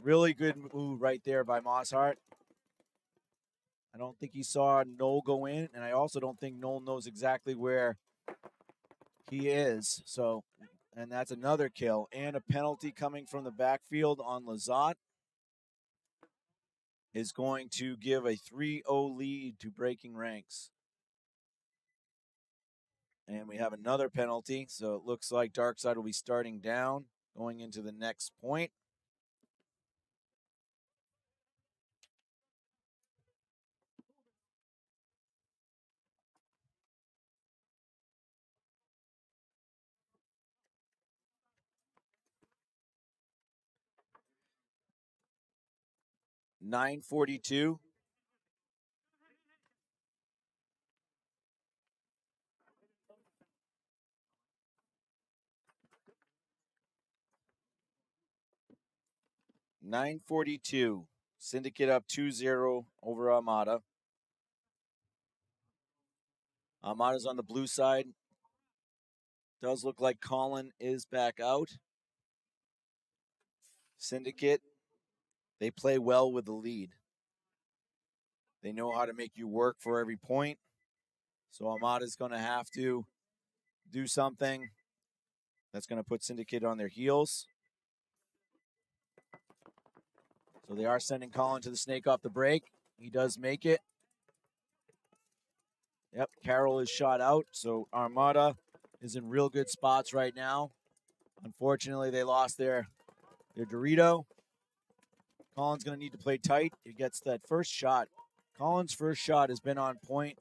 Really good move right there by Mosshart. I don't think he saw Noel go in, and I also don't think Noel knows exactly where he is. So, and that's another kill. And a penalty coming from the backfield on Lazat is going to give a 3-0 lead to Breaking Ranks. And we have another penalty, so it looks like Darkside will be starting down, going into the next point. .942. .942. Syndicate up 2-0 over Armada. Armada's on the blue side. Does look like Colin is back out. Syndicate, they play well with the lead. They know how to make you work for every point. So Armada's going to have to do something that's going to put Syndicate on their heels. So they are sending Colin to the snake off the break. He does make it. Yep, Carroll is shot out. So Armada is in real good spots right now. Unfortunately, they lost their Dorito. Colin's going to need to play tight. He gets that first shot. Colin's first shot has been on point.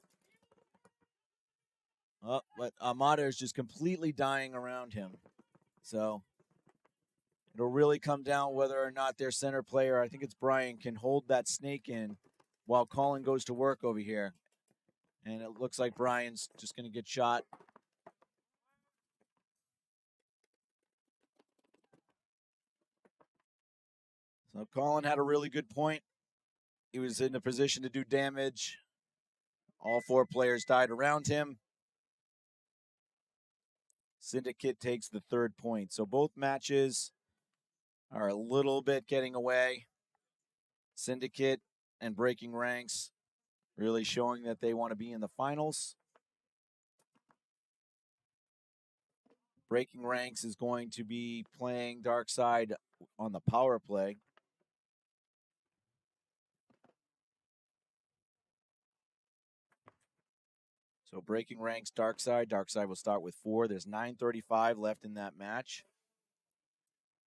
But Armada is just completely dying around him. So it'll really come down whether or not their center player, I think it's Brian, can hold that snake in while Colin goes to work over here. And it looks like Brian's just going to get shot. So Colin had a really good point. He was in a position to do damage. All four players died around him. Syndicate takes the third point. So both matches are a little bit getting away. Syndicate and Breaking Ranks really showing that they want to be in the finals. Breaking Ranks is going to be playing Darkside on the power play. So Breaking Ranks, Darkside. Darkside will start with 4. There's 9:35 left in that match.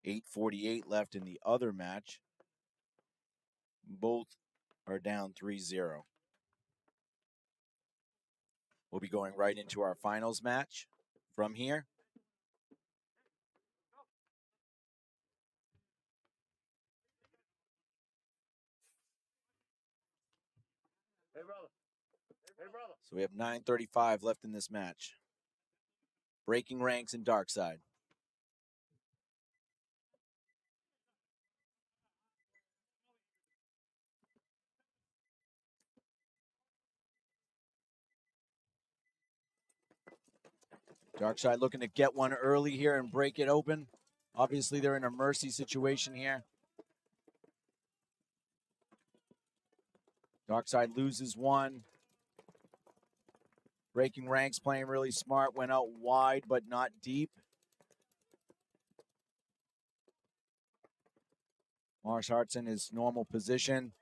8:48 left in the other match. Both are down 3-0. We'll be going right into our finals match from here. Hey, brother. Hey, brother. So we have 9:35 left in this match. Breaking Ranks and Darkside. Darkside looking to get one early here and break it open. Obviously, they're in a mercy situation here. Darkside loses one. Breaking Ranks playing really smart. Went out wide, but not deep. Marsh Hart's in his normal position.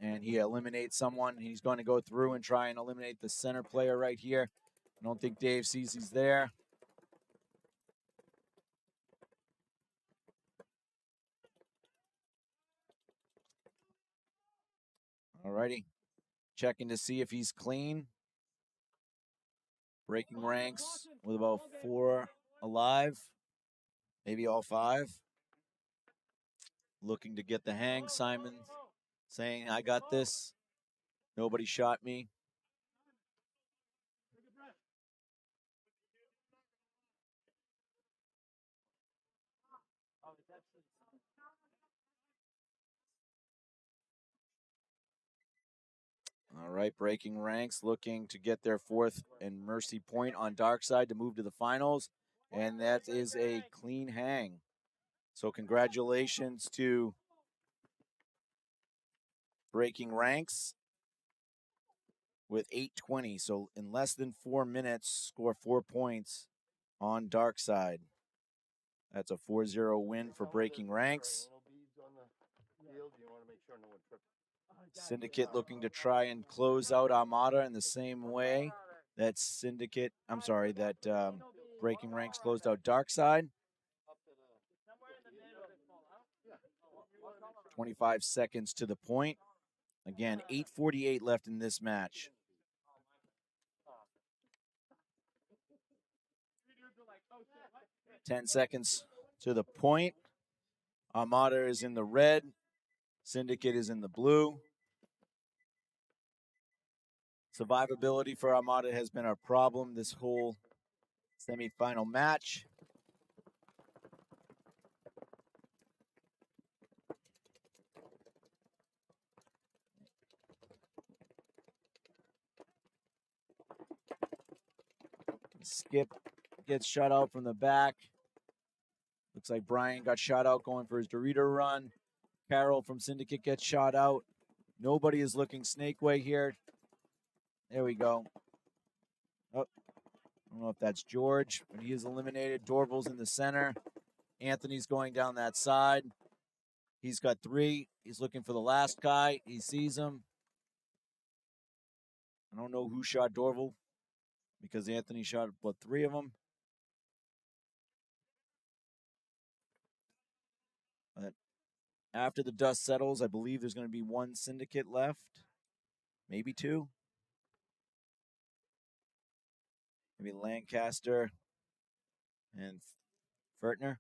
and he eliminates someone. He's going to go through and try and eliminate the center player right here. I don't think Dave sees he's there. Alrighty. Checking to see if he's clean. Breaking ranks with about 4 alive. Maybe all 5. Looking to get the hang. Simon saying, I got this. Nobody shot me. All right, breaking ranks, looking to get their 4th and mercy point on Darkside to move to the finals, and that is a clean hang. So congratulations to breaking ranks with 8:20. So in less than 4 minutes, score 4 points on Darkside. That's a 4-0 win for breaking ranks. Syndicate looking to try and close out Armada in the same way that breaking ranks closed out Darkside. 25 seconds to the point. Again, 8:48 left in this match. 10 seconds to the point. Armada is in the red. Syndicate is in the blue. Survivability for Armada has been our problem this whole semifinal match. Skip gets shut out from the back. Looks like Brian got shot out going for his Dorito run. Carol from Syndicate gets shot out. Nobody is looking Snake Way here. There we go. Oh, I don't know if that's George, but he is eliminated. Dorval's in the center. Anthony's going down that side. He's got 3. He's looking for the last guy. He sees him. I don't know who shot Dorval because Anthony shot about 3 of them. But after the dust settles, I believe there's going to be 1 Syndicate left. Maybe 2. Maybe Lancaster and Fertner.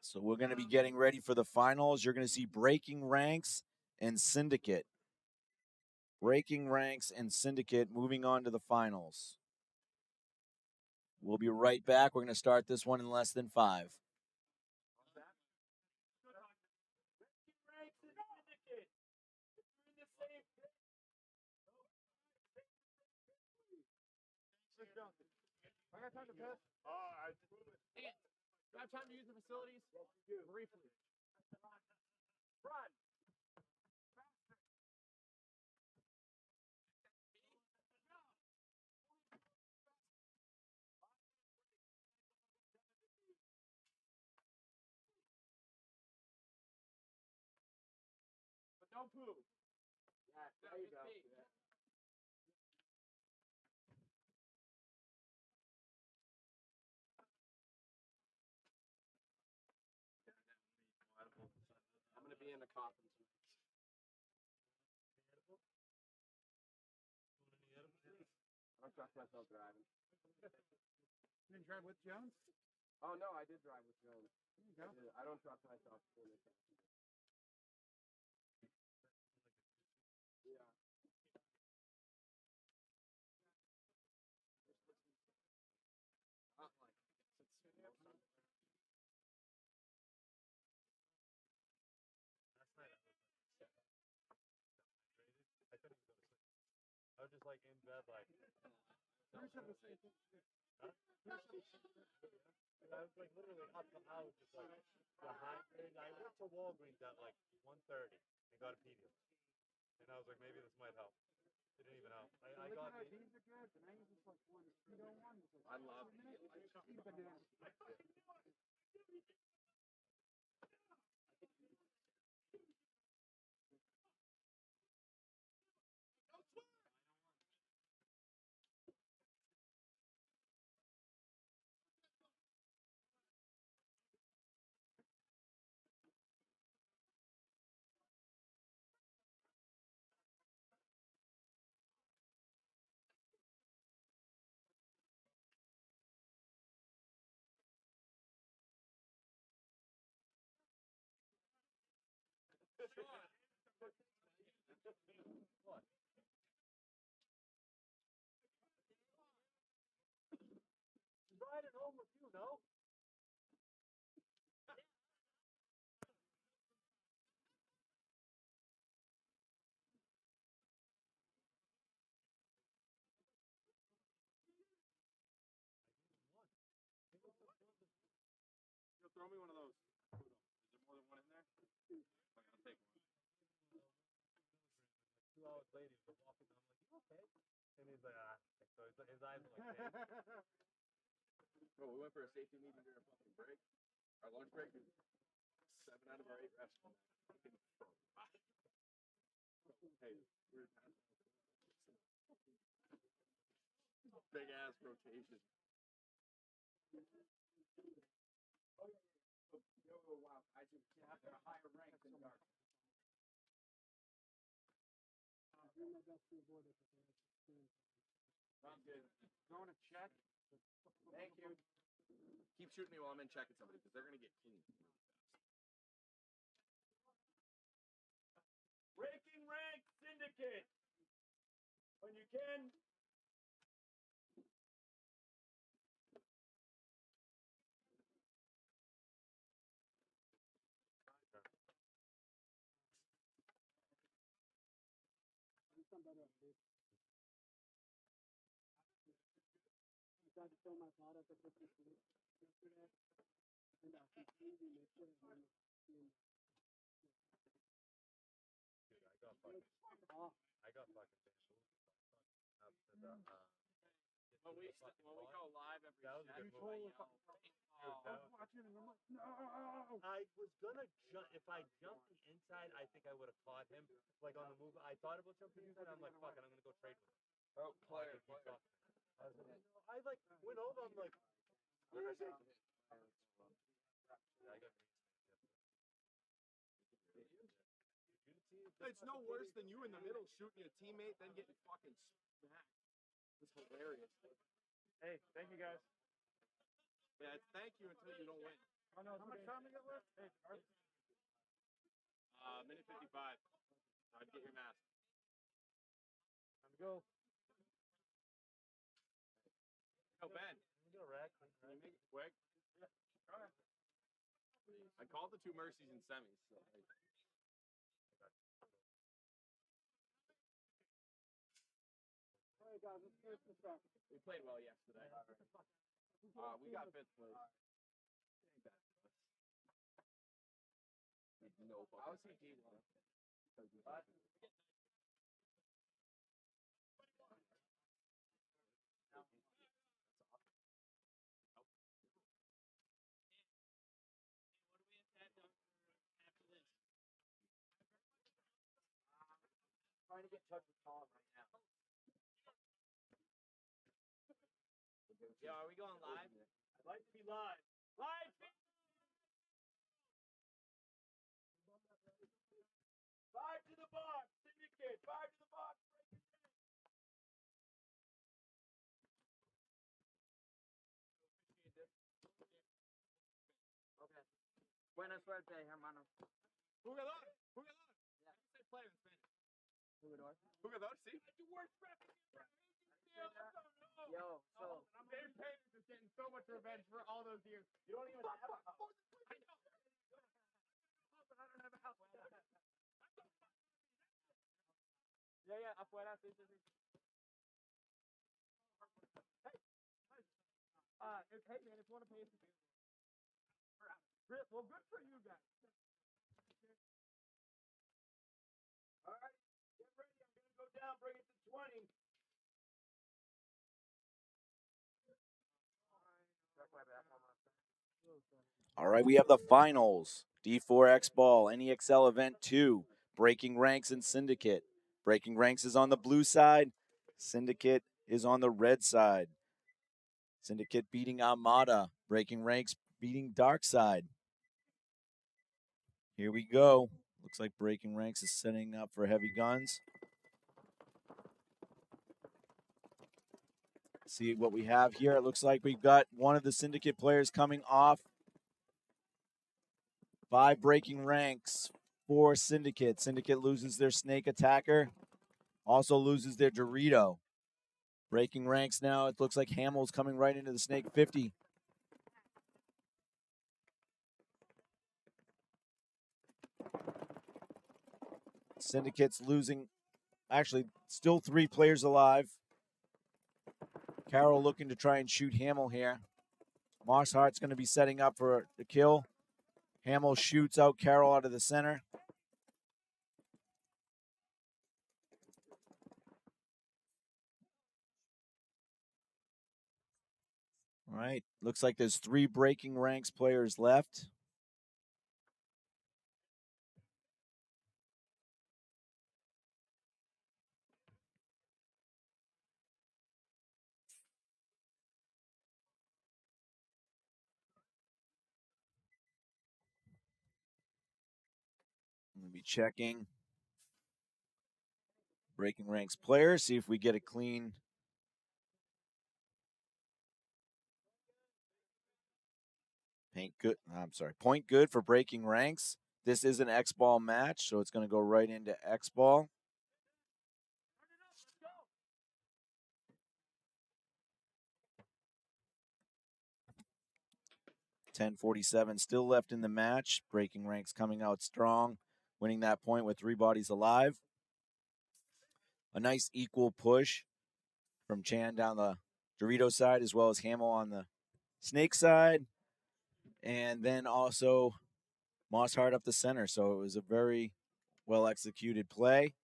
So we're going to be getting ready for the finals. You're going to see breaking ranks and Syndicate. Breaking ranks and Syndicate moving on to the finals. We'll be right back. We're going to start this one in less than 5. I got time to piss. Do I have time to use the facilities? Briefly. Run. But don't poo. Yeah, there you go. Yeah. I'm gonna be in the coffin tonight. I don't trust myself driving. You didn't drive with Jones? Oh no, I did drive with Jones. There you go. I don't trust myself doing this. Yeah. Not like I was just like in bed, like. Bruce said the same thing. Huh? I was like literally up the house, just like dehydrated. I went to Walgreens at like 1:30 and got a Pedialyte, and I was like, maybe this might help. It didn't even help. I got it. These are good, and I just like one. You don't want. I love Pedialyte. Eat a banana. He's riding home with you, no? Yo, throw me one of those. Is there more than one in there? Okay, I'll take one. 2 hours later, he's walking down. I'm like, you okay? And he's like, ah. So his eyes are like, hey. Bro, we went for a safety meeting during a fucking break. Our lunch break, 7 out of our 8 refs come back. Fucking bro. Hey, we're big ass rotation. Yo, wow. I just have their higher rank than Dark. Sounds good. Going to check. Thank you. Keep shooting me while I'm in checking somebody because they're gonna get clean really fast. Breaking rank, Syndicate. When you can. I tried to fill my pot up at 50 yesterday, and I completely missed it. Dude, I got fucking bamboozled. When we go live every That was a good Saturday, move. I yell, I was watching and I'm like, no. I was gonna jump. If I jumped the inside, I think I would have caught him. Like on the move, I thought about jumping inside. I'm like, fuck it, I'm gonna go trade with him. Oh, player. I was like, no. I like went over. I'm like, where is he? Yeah, I got It's no worse than you in the middle shooting your teammate, then getting fucking smacked. It's hilarious. Hey, thank you guys. Yeah, it's thank you until you don't win. How much time we got left? Hey, Minute 55. I'd get your mask. time to go. Yo, Ben. Can you go rack? Can you make it quick? I called the 2 mercies in semis. So All right, guys, let's finish this up. we played well yesterday. We got 5th place. Ain't bad for us. No fucking. How's he D1? What? Trying to get in touch with Tom right now. Yo, are we going live? I'd like to be live. Live feed. Five to the box, Syndicate. 5 to the box. Okay. Buena suerte, hermano. Jugador. Jugador. Yeah. Say player in Spanish. Jugador. Jugador, see? You worst repping ever. Yo, so Dave Payne is getting so much revenge for all those years. You don't even have a house. I know. But I don't have a house. yeah, afuera, sí. Hey man, if you want to pay us a bill, well, good for you guys. All right, get ready. I'm going to go down, bring it to 20. All right, we have the finals. D4X Ball, NEXL Event 2, Breaking Ranks and Syndicate. Breaking Ranks is on the blue side. Syndicate is on the red side. Syndicate beating Armada. Breaking Ranks beating Darkside. Here we go. Looks like Breaking Ranks is setting up for heavy guns. See what we have here. It looks like we've got one of the Syndicate players coming off by Breaking Ranks. for Syndicate. Syndicate loses their snake attacker, also loses their Dorito. Breaking ranks now. It looks like Hamill's coming right into the snake 50. Syndicate's losing, actually, still 3 players alive. Carroll looking to try and shoot Hamill here. Mosshart's going to be setting up for the kill. Hamill shoots out Carroll out of the center. All right, looks like there's 3 breaking ranks players left. I'm going to be checking breaking ranks player, see if we get a clean. Point good for breaking ranks. This is an X-ball match, so it's going to go right into X-ball. .10:47 still left in the match. Breaking ranks coming out strong, winning that point with 3 bodies alive. A nice equal push from Chan down the Dorito side as well as Hamill on the snake side. And then also Mosshart up the center. So it was a very well executed play.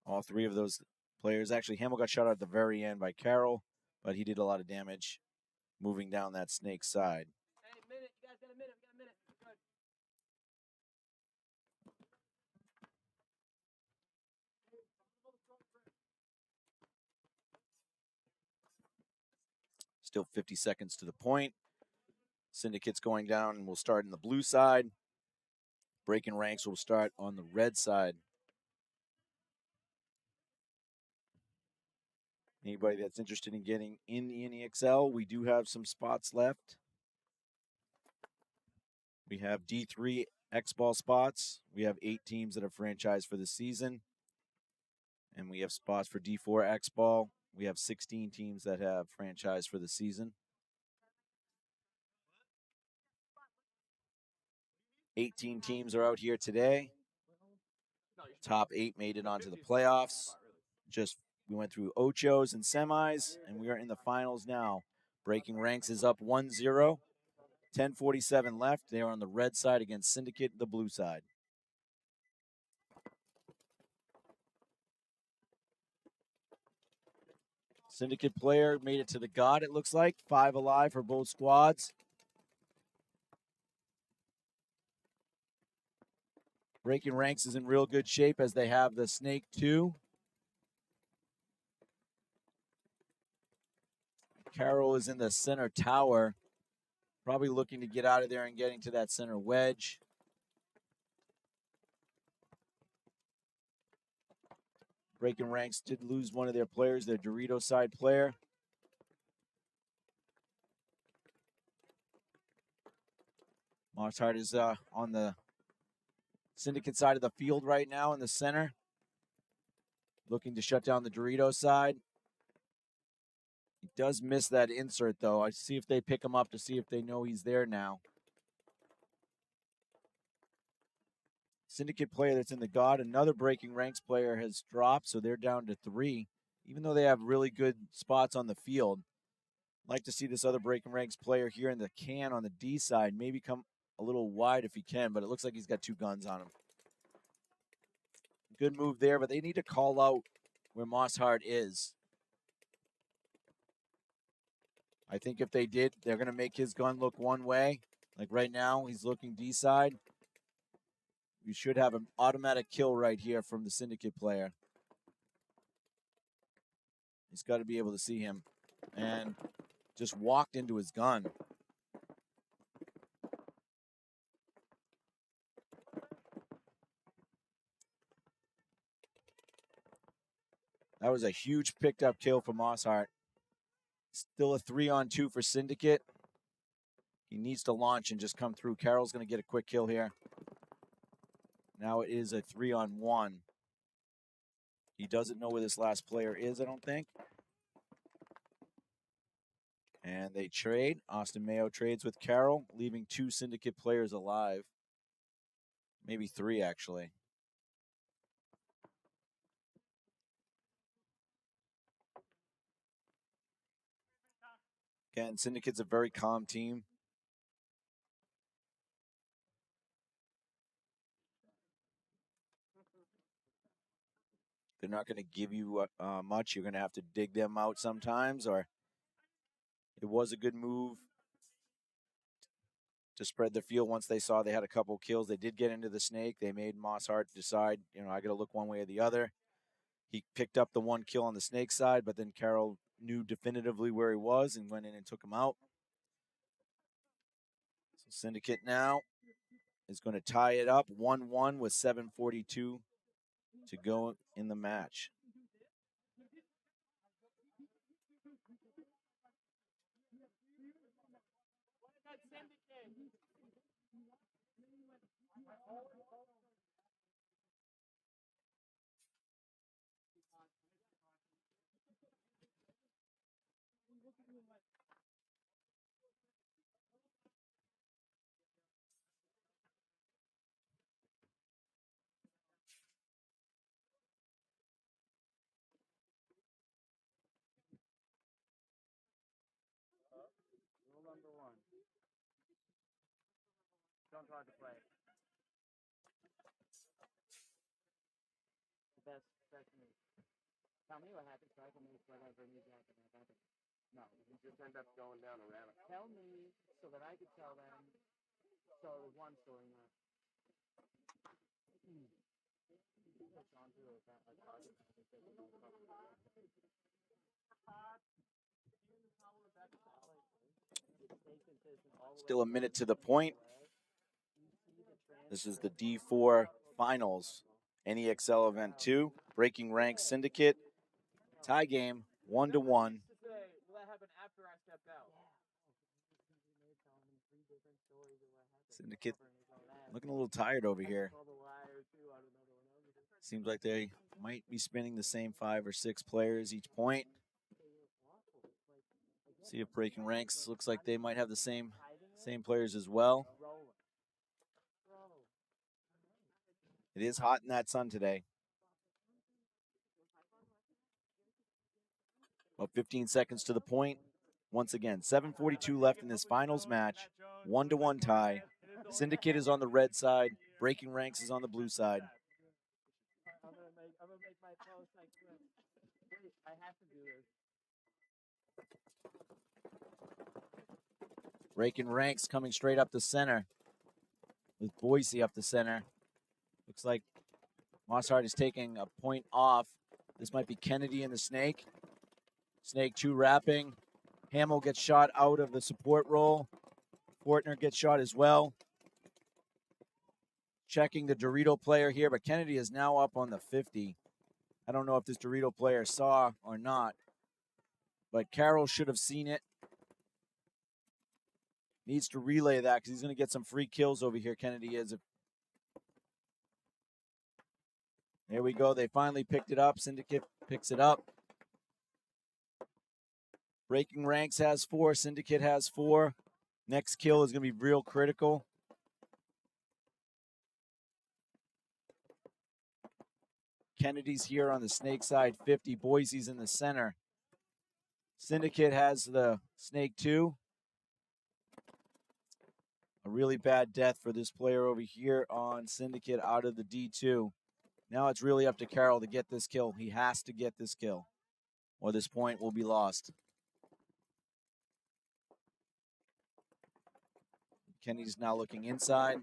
All 3 of those players. Actually, Hamill got shot out at the very end by Carroll, but he did a lot of damage moving down that snake side. Hey, minute. You guys got a minute. We got a minute. Good. Still 50 seconds to the point. Syndicate's going down and we'll start in the blue side. Breaking ranks will start on the red side. Anybody that's interested in getting in the NEXL, we do have some spots left. We have D3 X-Ball spots. We have 8 teams that are franchised for the season. And we have spots for D4 X-Ball. We have 16 teams that have franchised for the season. 18 teams are out here today. Top 8 made it onto the playoffs. We went through ochos and semis, and we are in the finals now. Breaking ranks is up 1-0. 10:47 left. They are on the red side against Syndicate, the blue side. Syndicate player made it to the God, it looks like. 5 alive for both squads. Breaking ranks is in real good shape as they have the Snake 2. Carroll is in the center tower, probably looking to get out of there and getting to that center wedge. Breaking ranks did lose one of their players, their Dorito side player. Marshart is on the Syndicate side of the field right now in the center, looking to shut down the Dorito side. He does miss that insert, though. I see if they pick him up to see if they know he's there now. Syndicate player that's in the God. Another breaking ranks player has dropped, so they're down to 3. Even though they have really good spots on the field, I'd like to see this other breaking ranks player here in the can on the D side maybe come a little wide if he can, but it looks like he's got 2 guns on him. Good move there, but they need to call out where Mosshart is. I think if they did, they're going to make his gun look one way. Like right now, he's looking D side. We should have an automatic kill right here from the Syndicate player. He's got to be able to see him. And just walked into his gun. That was a huge picked up kill for Mosshart. Still a 3-on-2 for Syndicate. He needs to launch and just come through. Carroll's going to get a quick kill here. Now it is a 3-on-1. He doesn't know where this last player is, I don't think. And they trade. Austin Mayo trades with Carroll, leaving 2 Syndicate players alive. Maybe 3, actually. Again, Syndicate's a very calm team. They're not going to give you much. You're going to have to dig them out sometimes, or it was a good move to spread the field once they saw they had a couple kills. They did get into the snake. They made Mosshart decide, you know, I got to look one way or the other. He picked up the 1 kill on the snake side, but then Carroll knew definitively where he was and went in and took him out. So Syndicate now is going to tie it up 1-1 with 7:42 to go in the match. Rule number 1. Don't try to play. Best move. Tell me what happened so I can make whatever needs to happen. No. You just end up going down a rabbit. Tell me so that I could tell them. So one story now. Still a minute to the point. This is the D4 Finals, NEXL Event 2, Breaking Ranks Syndicate. Tie game, 1-1. Will that happen after I stepped out? Syndicate looking a little tired over here. Seems like they might be spinning the same 5 or 6 players each point. See if Breaking Ranks looks like they might have the same players as well. It is hot in that sun today. About 15 seconds to the point. Once again, 7:42 left in this finals match. 1-1 tie. Syndicate is on the red side. Breaking Ranks is on the blue side. I'm gonna make my post like this. Wait, I have to do this. Breaking Ranks coming straight up the center. With Boise up the center. Looks like Mosshart is taking a point off. This might be Kennedy in the snake. Snake 2 wrapping. Hamill gets shot out of the support role. Fortner gets shot as well. Checking the Dorito player here, but Kennedy is now up on the 50. I don't know if this Dorito player saw or not, but Carroll should have seen it. Needs to relay that because he's going to get some free kills over here, Kennedy is. There we go. They finally picked it up. Syndicate picks it up. Breaking Ranks has 4. Syndicate has 4. Next kill is going to be real critical. Kennedy's here on the snake side, 50. Boise's in the center. Syndicate has the snake 2. A really bad death for this player over here on Syndicate out of the D2. Now it's really up to Carroll to get this kill. He has to get this kill, or this point will be lost. Kennedy's now looking inside.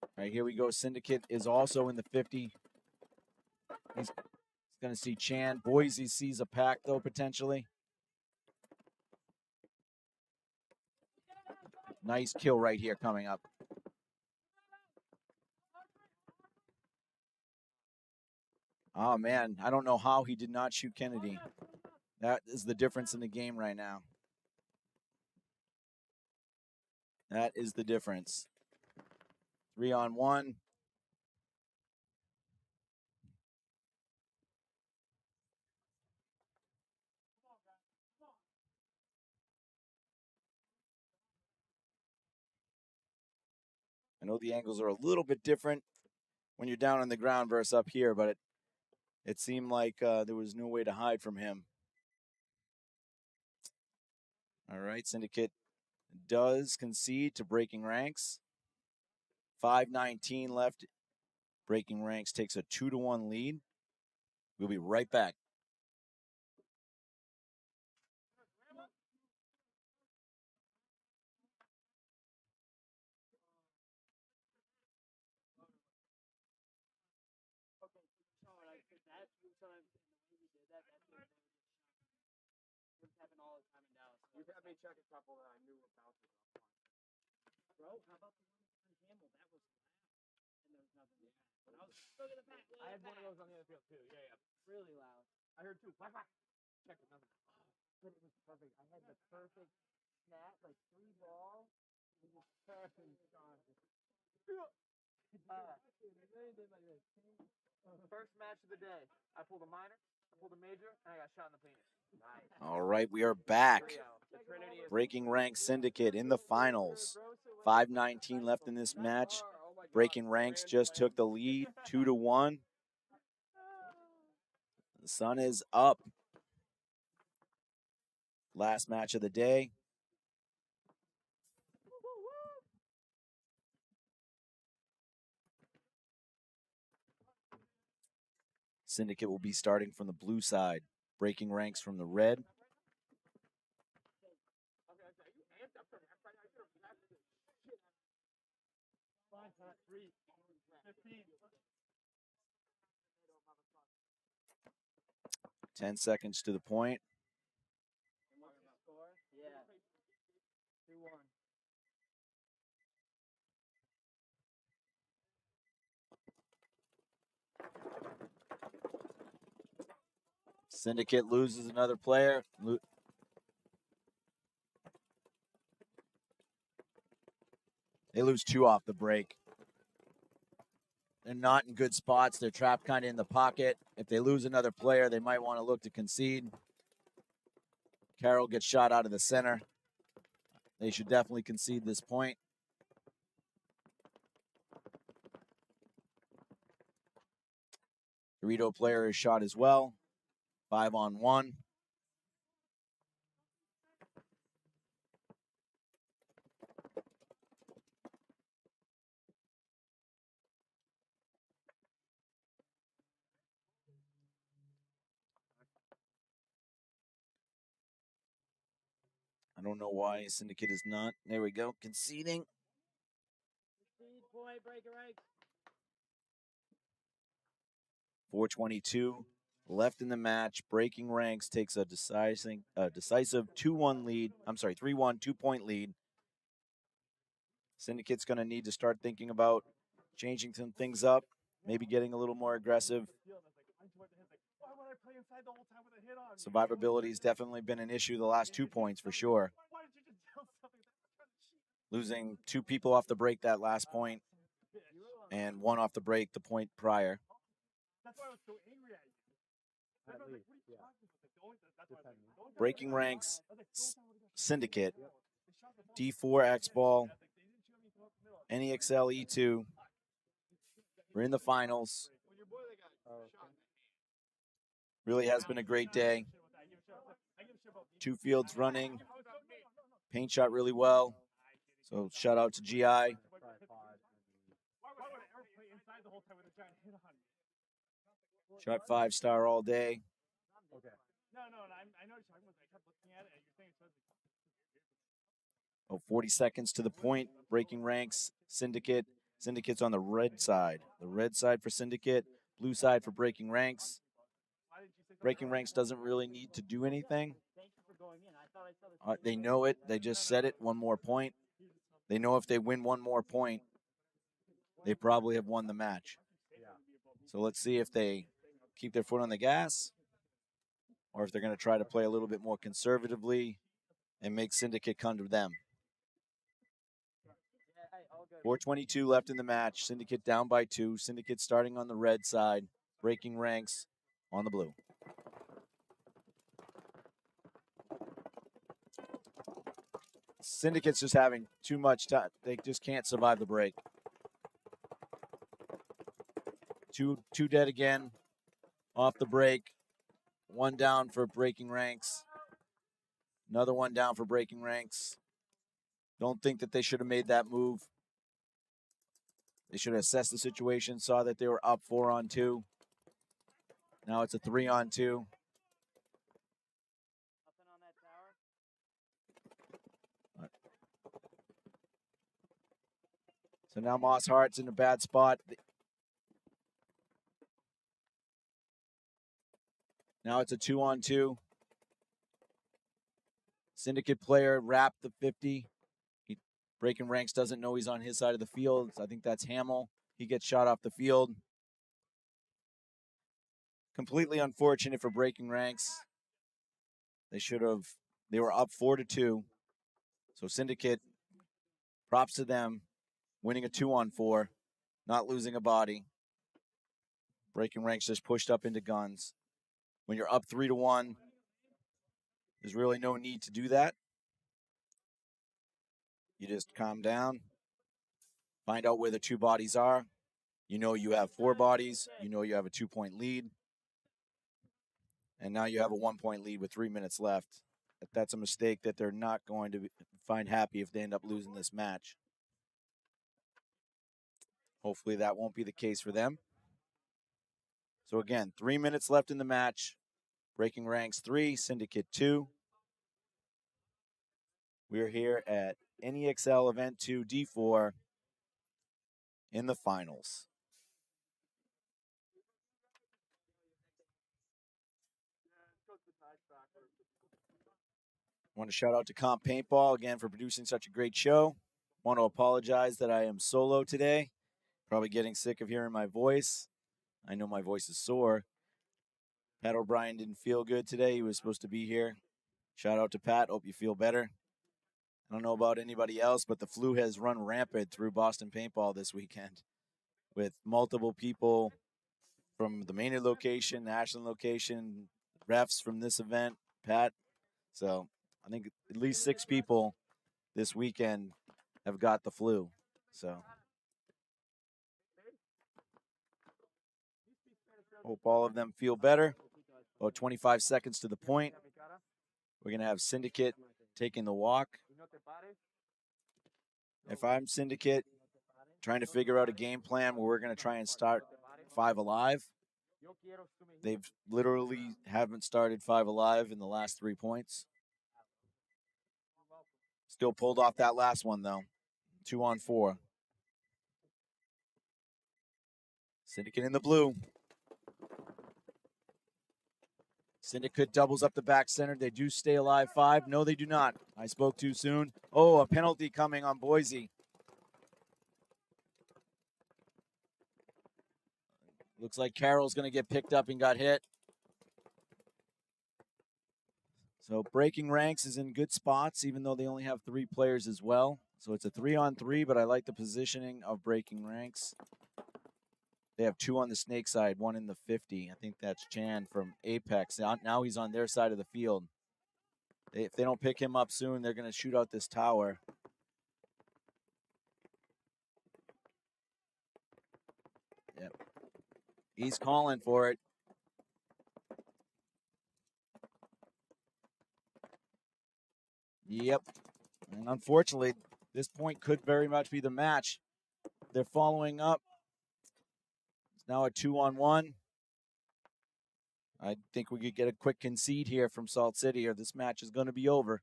All right, here we go. Syndicate is also in the 50. He's going to see Chan. Boise sees a pack, though, potentially. Nice kill right here coming up. Oh, man, I don't know how he did not shoot Kennedy. That is the difference in the game right now. That is the difference. 3-on-1. I know the angles are a little bit different when you're down on the ground versus up here, but it seemed like there was no way to hide from him. All right, Syndicate does concede to Breaking Ranks. 5:19 left. Breaking Ranks takes a 2-1 lead. We'll be right back. You've had me check a couple that I knew were bouncing off. Bro, how about the one on Campbell? That was loud. And there was nothing. When I was look at the back. I had one of those on the other field too. Yeah, yeah. Really loud. I heard two. Whack, whack. Check another. But it was perfect. I had the perfect snap, like 3 ball. It was perfect shot. First match of the day. I pulled a minor, I pulled a major, and I got shot in the penis. Nice. All right, we are back. The Trinity is Breaking Ranks Syndicate in the finals. 5:19 left in this match. Breaking Ranks just took the lead, 2-1. The sun is up. Last match of the day. Syndicate will be starting from the blue side. Breaking Ranks from the red. Fine, 3, 15. 10 seconds to the point. Yeah. 2-1. Syndicate loses another player. They lose 2 off the break. They're not in good spots. They're trapped kind of in the pocket. If they lose another player, they might want to look to concede. Carroll gets shot out of the center. They should definitely concede this point. Dorito player is shot as well. 5-on-1. I don't know why Syndicate is not. There we go. Conceding. Speed point, Breaking Ranks. 4:22 left in the match. Breaking Ranks takes a decisive 2-1 lead. I'm sorry, 3-1, 2-point lead. Syndicate's going to need to start thinking about changing some things up, maybe getting a little more aggressive. Survivability has definitely been an issue the last 2 points for sure. Losing 2 people off the break that last point and 1 off the break the point prior. That's why I was so angry at you. At least, yeah. Breaking Ranks Syndicate, D4 X-Ball, NEXL E2. We're in the finals. Really has been a great day. 2 fields running. Paint shot really well. So shout out to GI. Why would I ever play inside the whole time with a giant hit on me? Shot 5-star all day. Okay. No, I know what you're talking about. I kept looking at it, and you're saying it's Oh, 40 seconds to the point. Breaking Ranks Syndicate. Syndicate's on the red side. The red side for Syndicate. Blue side for Breaking Ranks. Breaking Ranks doesn't really need to do anything. They know it. They just said it. 1 more point. They know if they win 1 more point, they probably have won the match. So let's see if they keep their foot on the gas or if they're going to try to play a little bit more conservatively and make Syndicate come to them. Hey, all good. 4:22 left in the match. Syndicate down by 2. Syndicate starting on the red side, breaking ranks on the blue. Syndicate's just having too much time. They just can't survive the break. Two dead again off the break. One down for breaking ranks. Another one down for breaking ranks. Don't think that they should have made that move. They should have assessed the situation, saw that they were up 4-on-2. Now it's a 3-on-2. Nothing on that tower. So now Moss Hart's in a bad spot. Now it's a 2-on-2. Syndicate player wrapped the 50. Breaking ranks doesn't know he's on his side of the field. I think that's Hamill. He gets shot off the field. Completely unfortunate for breaking ranks. They were up 4-2. So Syndicate, props to them, winning a 2-on-4, not losing a body. Breaking ranks just pushed up into guns. When you're up 3-1, there's really no need to do that. You just calm down, find out where the 2 bodies are. You know you have 4 bodies. You know you have a 2-point lead. And now you have a 1-point lead with 3 minutes left. That's a mistake that they're not going to find happy if they end up losing this match. Hopefully that won't be the case for them. So again, 3 minutes left in the match. Breaking ranks 3, Syndicate 2. We're here at NEXL Event 2 D4 in the finals. I want to shout out to Comp Paintball again for producing such a great show. Want to apologize that I am solo today. Probably getting sick of hearing my voice. I know my voice is sore. Pat O'Brien didn't feel good today. He was supposed to be here. Shout out to Pat. Hope you feel better. I don't know about anybody else, but the flu has run rampant through Boston Paintball this weekend with multiple people from the Maynard location, the Ashland location, refs from this event, Pat. So I think at least 6 people this weekend have got the flu. So hope all of them feel better. About 25 seconds to the point. We're going to have Syndicate taking the walk. If I'm Syndicate, trying to figure out a game plan where we're going to try and start 5 alive. They've literally haven't started 5 alive in the last 3 points. Still pulled off that last one, though. 2-on-4. Syndicate in the blue. Syndicate doubles up the back center. They do stay alive 5. No, they do not. I spoke too soon. Oh, a penalty coming on Boise. Looks like Carroll's going to get picked up and got hit. So breaking ranks is in good spots, even though they only have 3 players as well. So it's a 3-on-3, but I like the positioning of breaking ranks. They have 2 on the snake side, 1 in the 50. I think that's Chan from Apex. Now he's on their side of the field. If they don't pick him up soon, they're going to shoot out this tower. Yep. He's calling for it. Yep. And unfortunately, this point could very much be the match. They're following up. It's now a 2-on-1. I think we could get a quick concede here from Salt City, or this match is going to be over.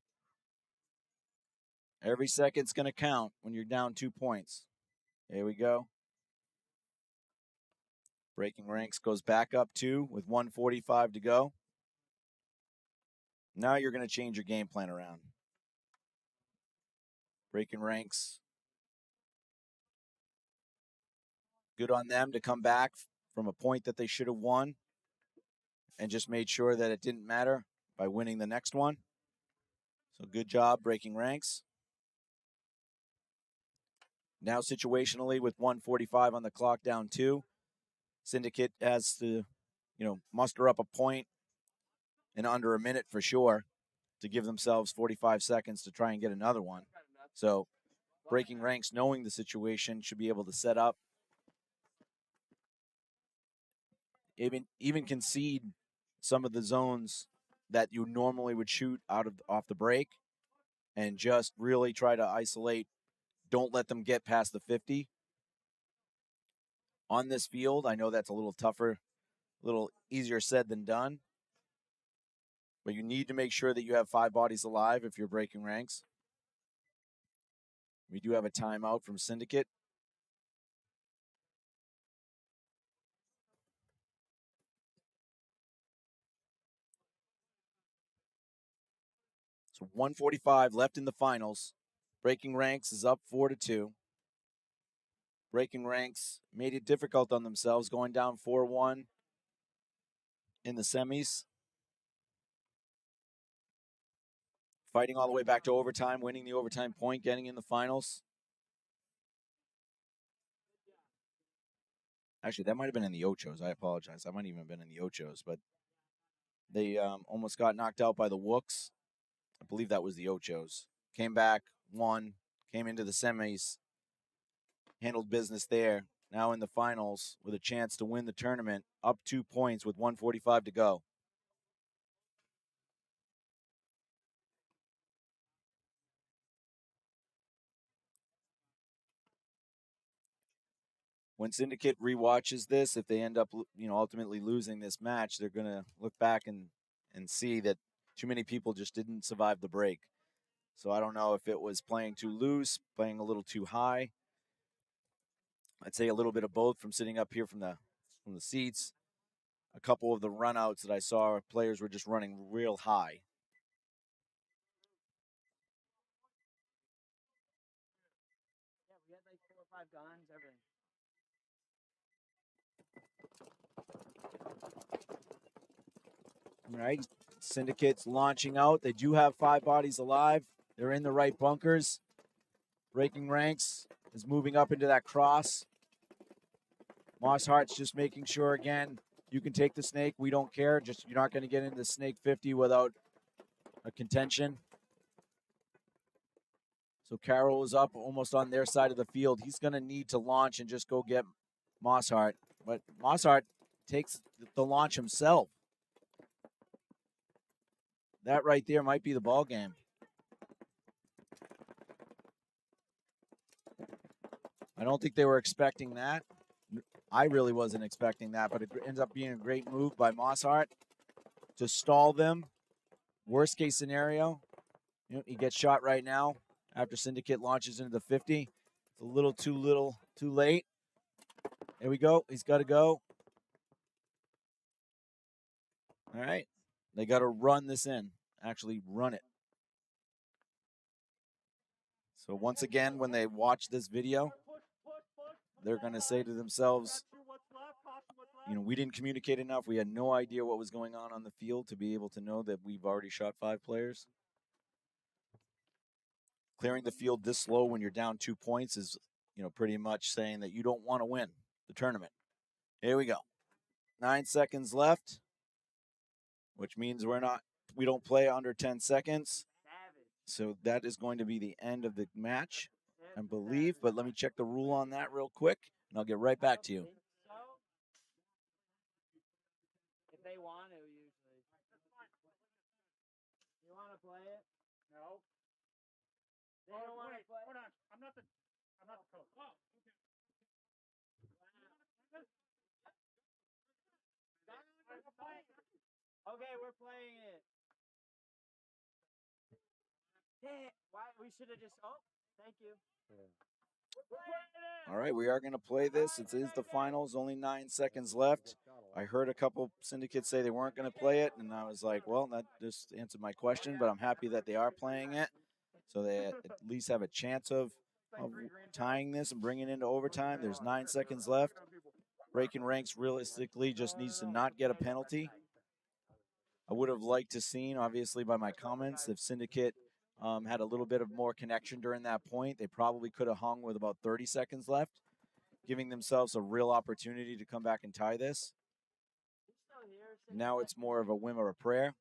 Every second's going to count when you're down 2 points. Here we go. Breaking ranks goes back up 2 with 1:45 to go. Now you're going to change your game plan around. Breaking ranks. Good on them to come back from a point that they should have won and just made sure that it didn't matter by winning the next one. So good job, breaking ranks. Now situationally with 1:45 on the clock down 2, Syndicate has to, muster up a point in under a minute for sure to give themselves 45 seconds to try and get another one. So breaking ranks, knowing the situation, should be able to set up, even concede some of the zones that you normally would shoot off the break, and just really try to isolate. Don't let them get past the 50. On this field, I know that's a little tougher, a little easier said than done, but you need to make sure that you have 5 bodies alive if you're breaking ranks. We do have a timeout from Syndicate. So 1:45 left in the finals. Breaking ranks is up 4-2. Breaking ranks made it difficult on themselves, going down 4-1 in the semis. Fighting all the way back to overtime, winning the overtime point, getting in the finals. Actually, that might have been in the Ochos. I apologize. I might even have been in the Ochos, but they almost got knocked out by the Wooks. I believe that was the Ochos. Came back, won, came into the semis, handled business there. Now in the finals with a chance to win the tournament, up 2 points with 1:45 to go. When Syndicate rewatches this, if they end up, ultimately losing this match, they're going to look back and see that too many people just didn't survive the break. So I don't know if it was playing too loose, playing a little too high. I'd say a little bit of both from sitting up here from the seats. A couple of the runouts that I saw, players were just running real high. Yeah, we had like 4 or 5 guns, everything. All right, Syndicate's launching out. They do have 5 bodies alive. They're in the right bunkers. Breaking ranks is moving up into that cross. Mosshart's just making sure, again, you can take the snake. We don't care. Just you're not going to get into the snake 50 without a contention. So Carroll is up almost on their side of the field. He's going to need to launch and just go get Mosshart. But Mosshart takes the launch himself. That right there might be the ball game. I don't think they were expecting that. I really wasn't expecting that, but it ends up being a great move by Mosshart to stall them. Worst case scenario, he gets shot right now after Syndicate launches into the 50. It's a little too late. There we go. He's got to go. All right. They got to run this in. Actually run it. So once again, when they watch this video, they're going to say to themselves, we didn't communicate enough. We had no idea what was going on the field to be able to know that we've already shot 5 players. Clearing the field this slow when you're down 2 points is, pretty much saying that you don't want to win the tournament. Here we go. 9 seconds left, which means we don't play under 10 seconds. So that is going to be the end of the match, I believe. But let me check the rule on that real quick, and I'll get right back to you. If they want to, usually. You want to play it? No. They don't want to play. Hold on. I'm not the coach. Oh, okay. Okay, we're playing it. Yeah, why we should have just. Oh, thank you. All right, we are going to play this. It is the finals. Only 9 seconds left. I heard a couple syndicates say they weren't going to play it, and I was like, well, that just answered my question, but I'm happy that they are playing it. So they at least have a chance of tying this and bringing it into overtime. There's 9 seconds left. Breaking ranks realistically just needs to not get a penalty. I would have liked to seen, obviously, by my comments, if Syndicate had a little bit of more connection during that point. They probably could have hung with about 30 seconds left, giving themselves a real opportunity to come back and tie this. Now it's more of a whim or a prayer.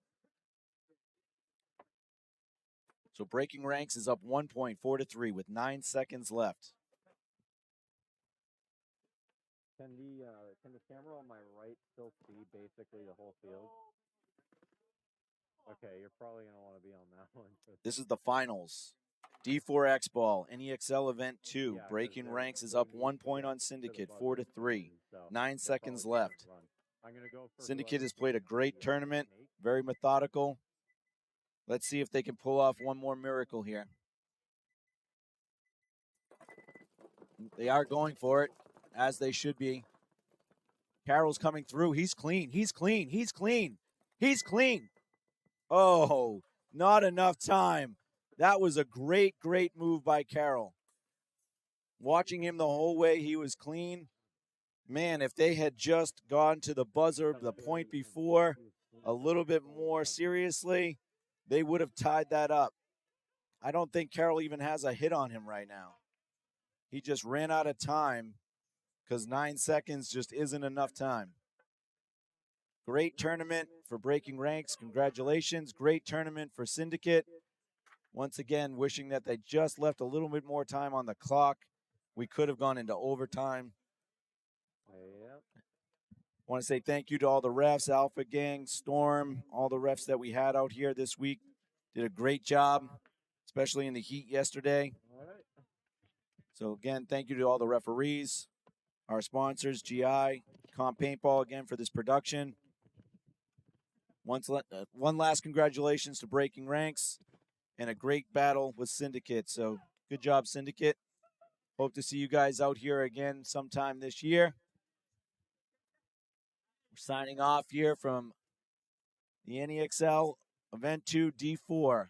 So Breaking Ranks is up 1 point, 4-3, with 9 seconds left. Can the camera on my right still see basically the whole field? Okay, you're probably gonna want to be on that one. This is the finals. D4 X Ball, NEXL Event 2. Yeah, 'cause Breaking they- Ranks is they up need 1 to point get on to the Syndicate, buzzer 4-3. soon, so 9 they're seconds probably gonna left. run. I'm gonna go for Syndicate has whoever's played a gonna great be, tournament, snake. very methodical. Let's see if they can pull off one more miracle here. They are going for it, as they should be. Carroll's coming through. He's clean. He's clean. He's clean. He's clean. Oh, not enough time. That was a great, great move by Carroll. Watching him the whole way, he was clean. Man, if they had just gone to the buzzer the point before a little bit more seriously, they would have tied that up. I don't think Carroll even has a hit on him right now. He just ran out of time because 9 seconds just isn't enough time. Great tournament for Breaking Ranks. Congratulations. Great tournament for Syndicate. Once again, wishing that they just left a little bit more time on the clock. We could have gone into overtime. Yep. I want to say thank you to all the refs, Alpha Gang, Storm, all the refs that we had out here this week. Did a great job, especially in the heat yesterday. All right. So again, thank you to all the referees, our sponsors, GI, Comp Paintball again for this production. One last congratulations to Breaking Ranks and a great battle with Syndicate. So good job, Syndicate. Hope to see you guys out here again sometime this year. We're signing off here from the NEXL Event 2 D4.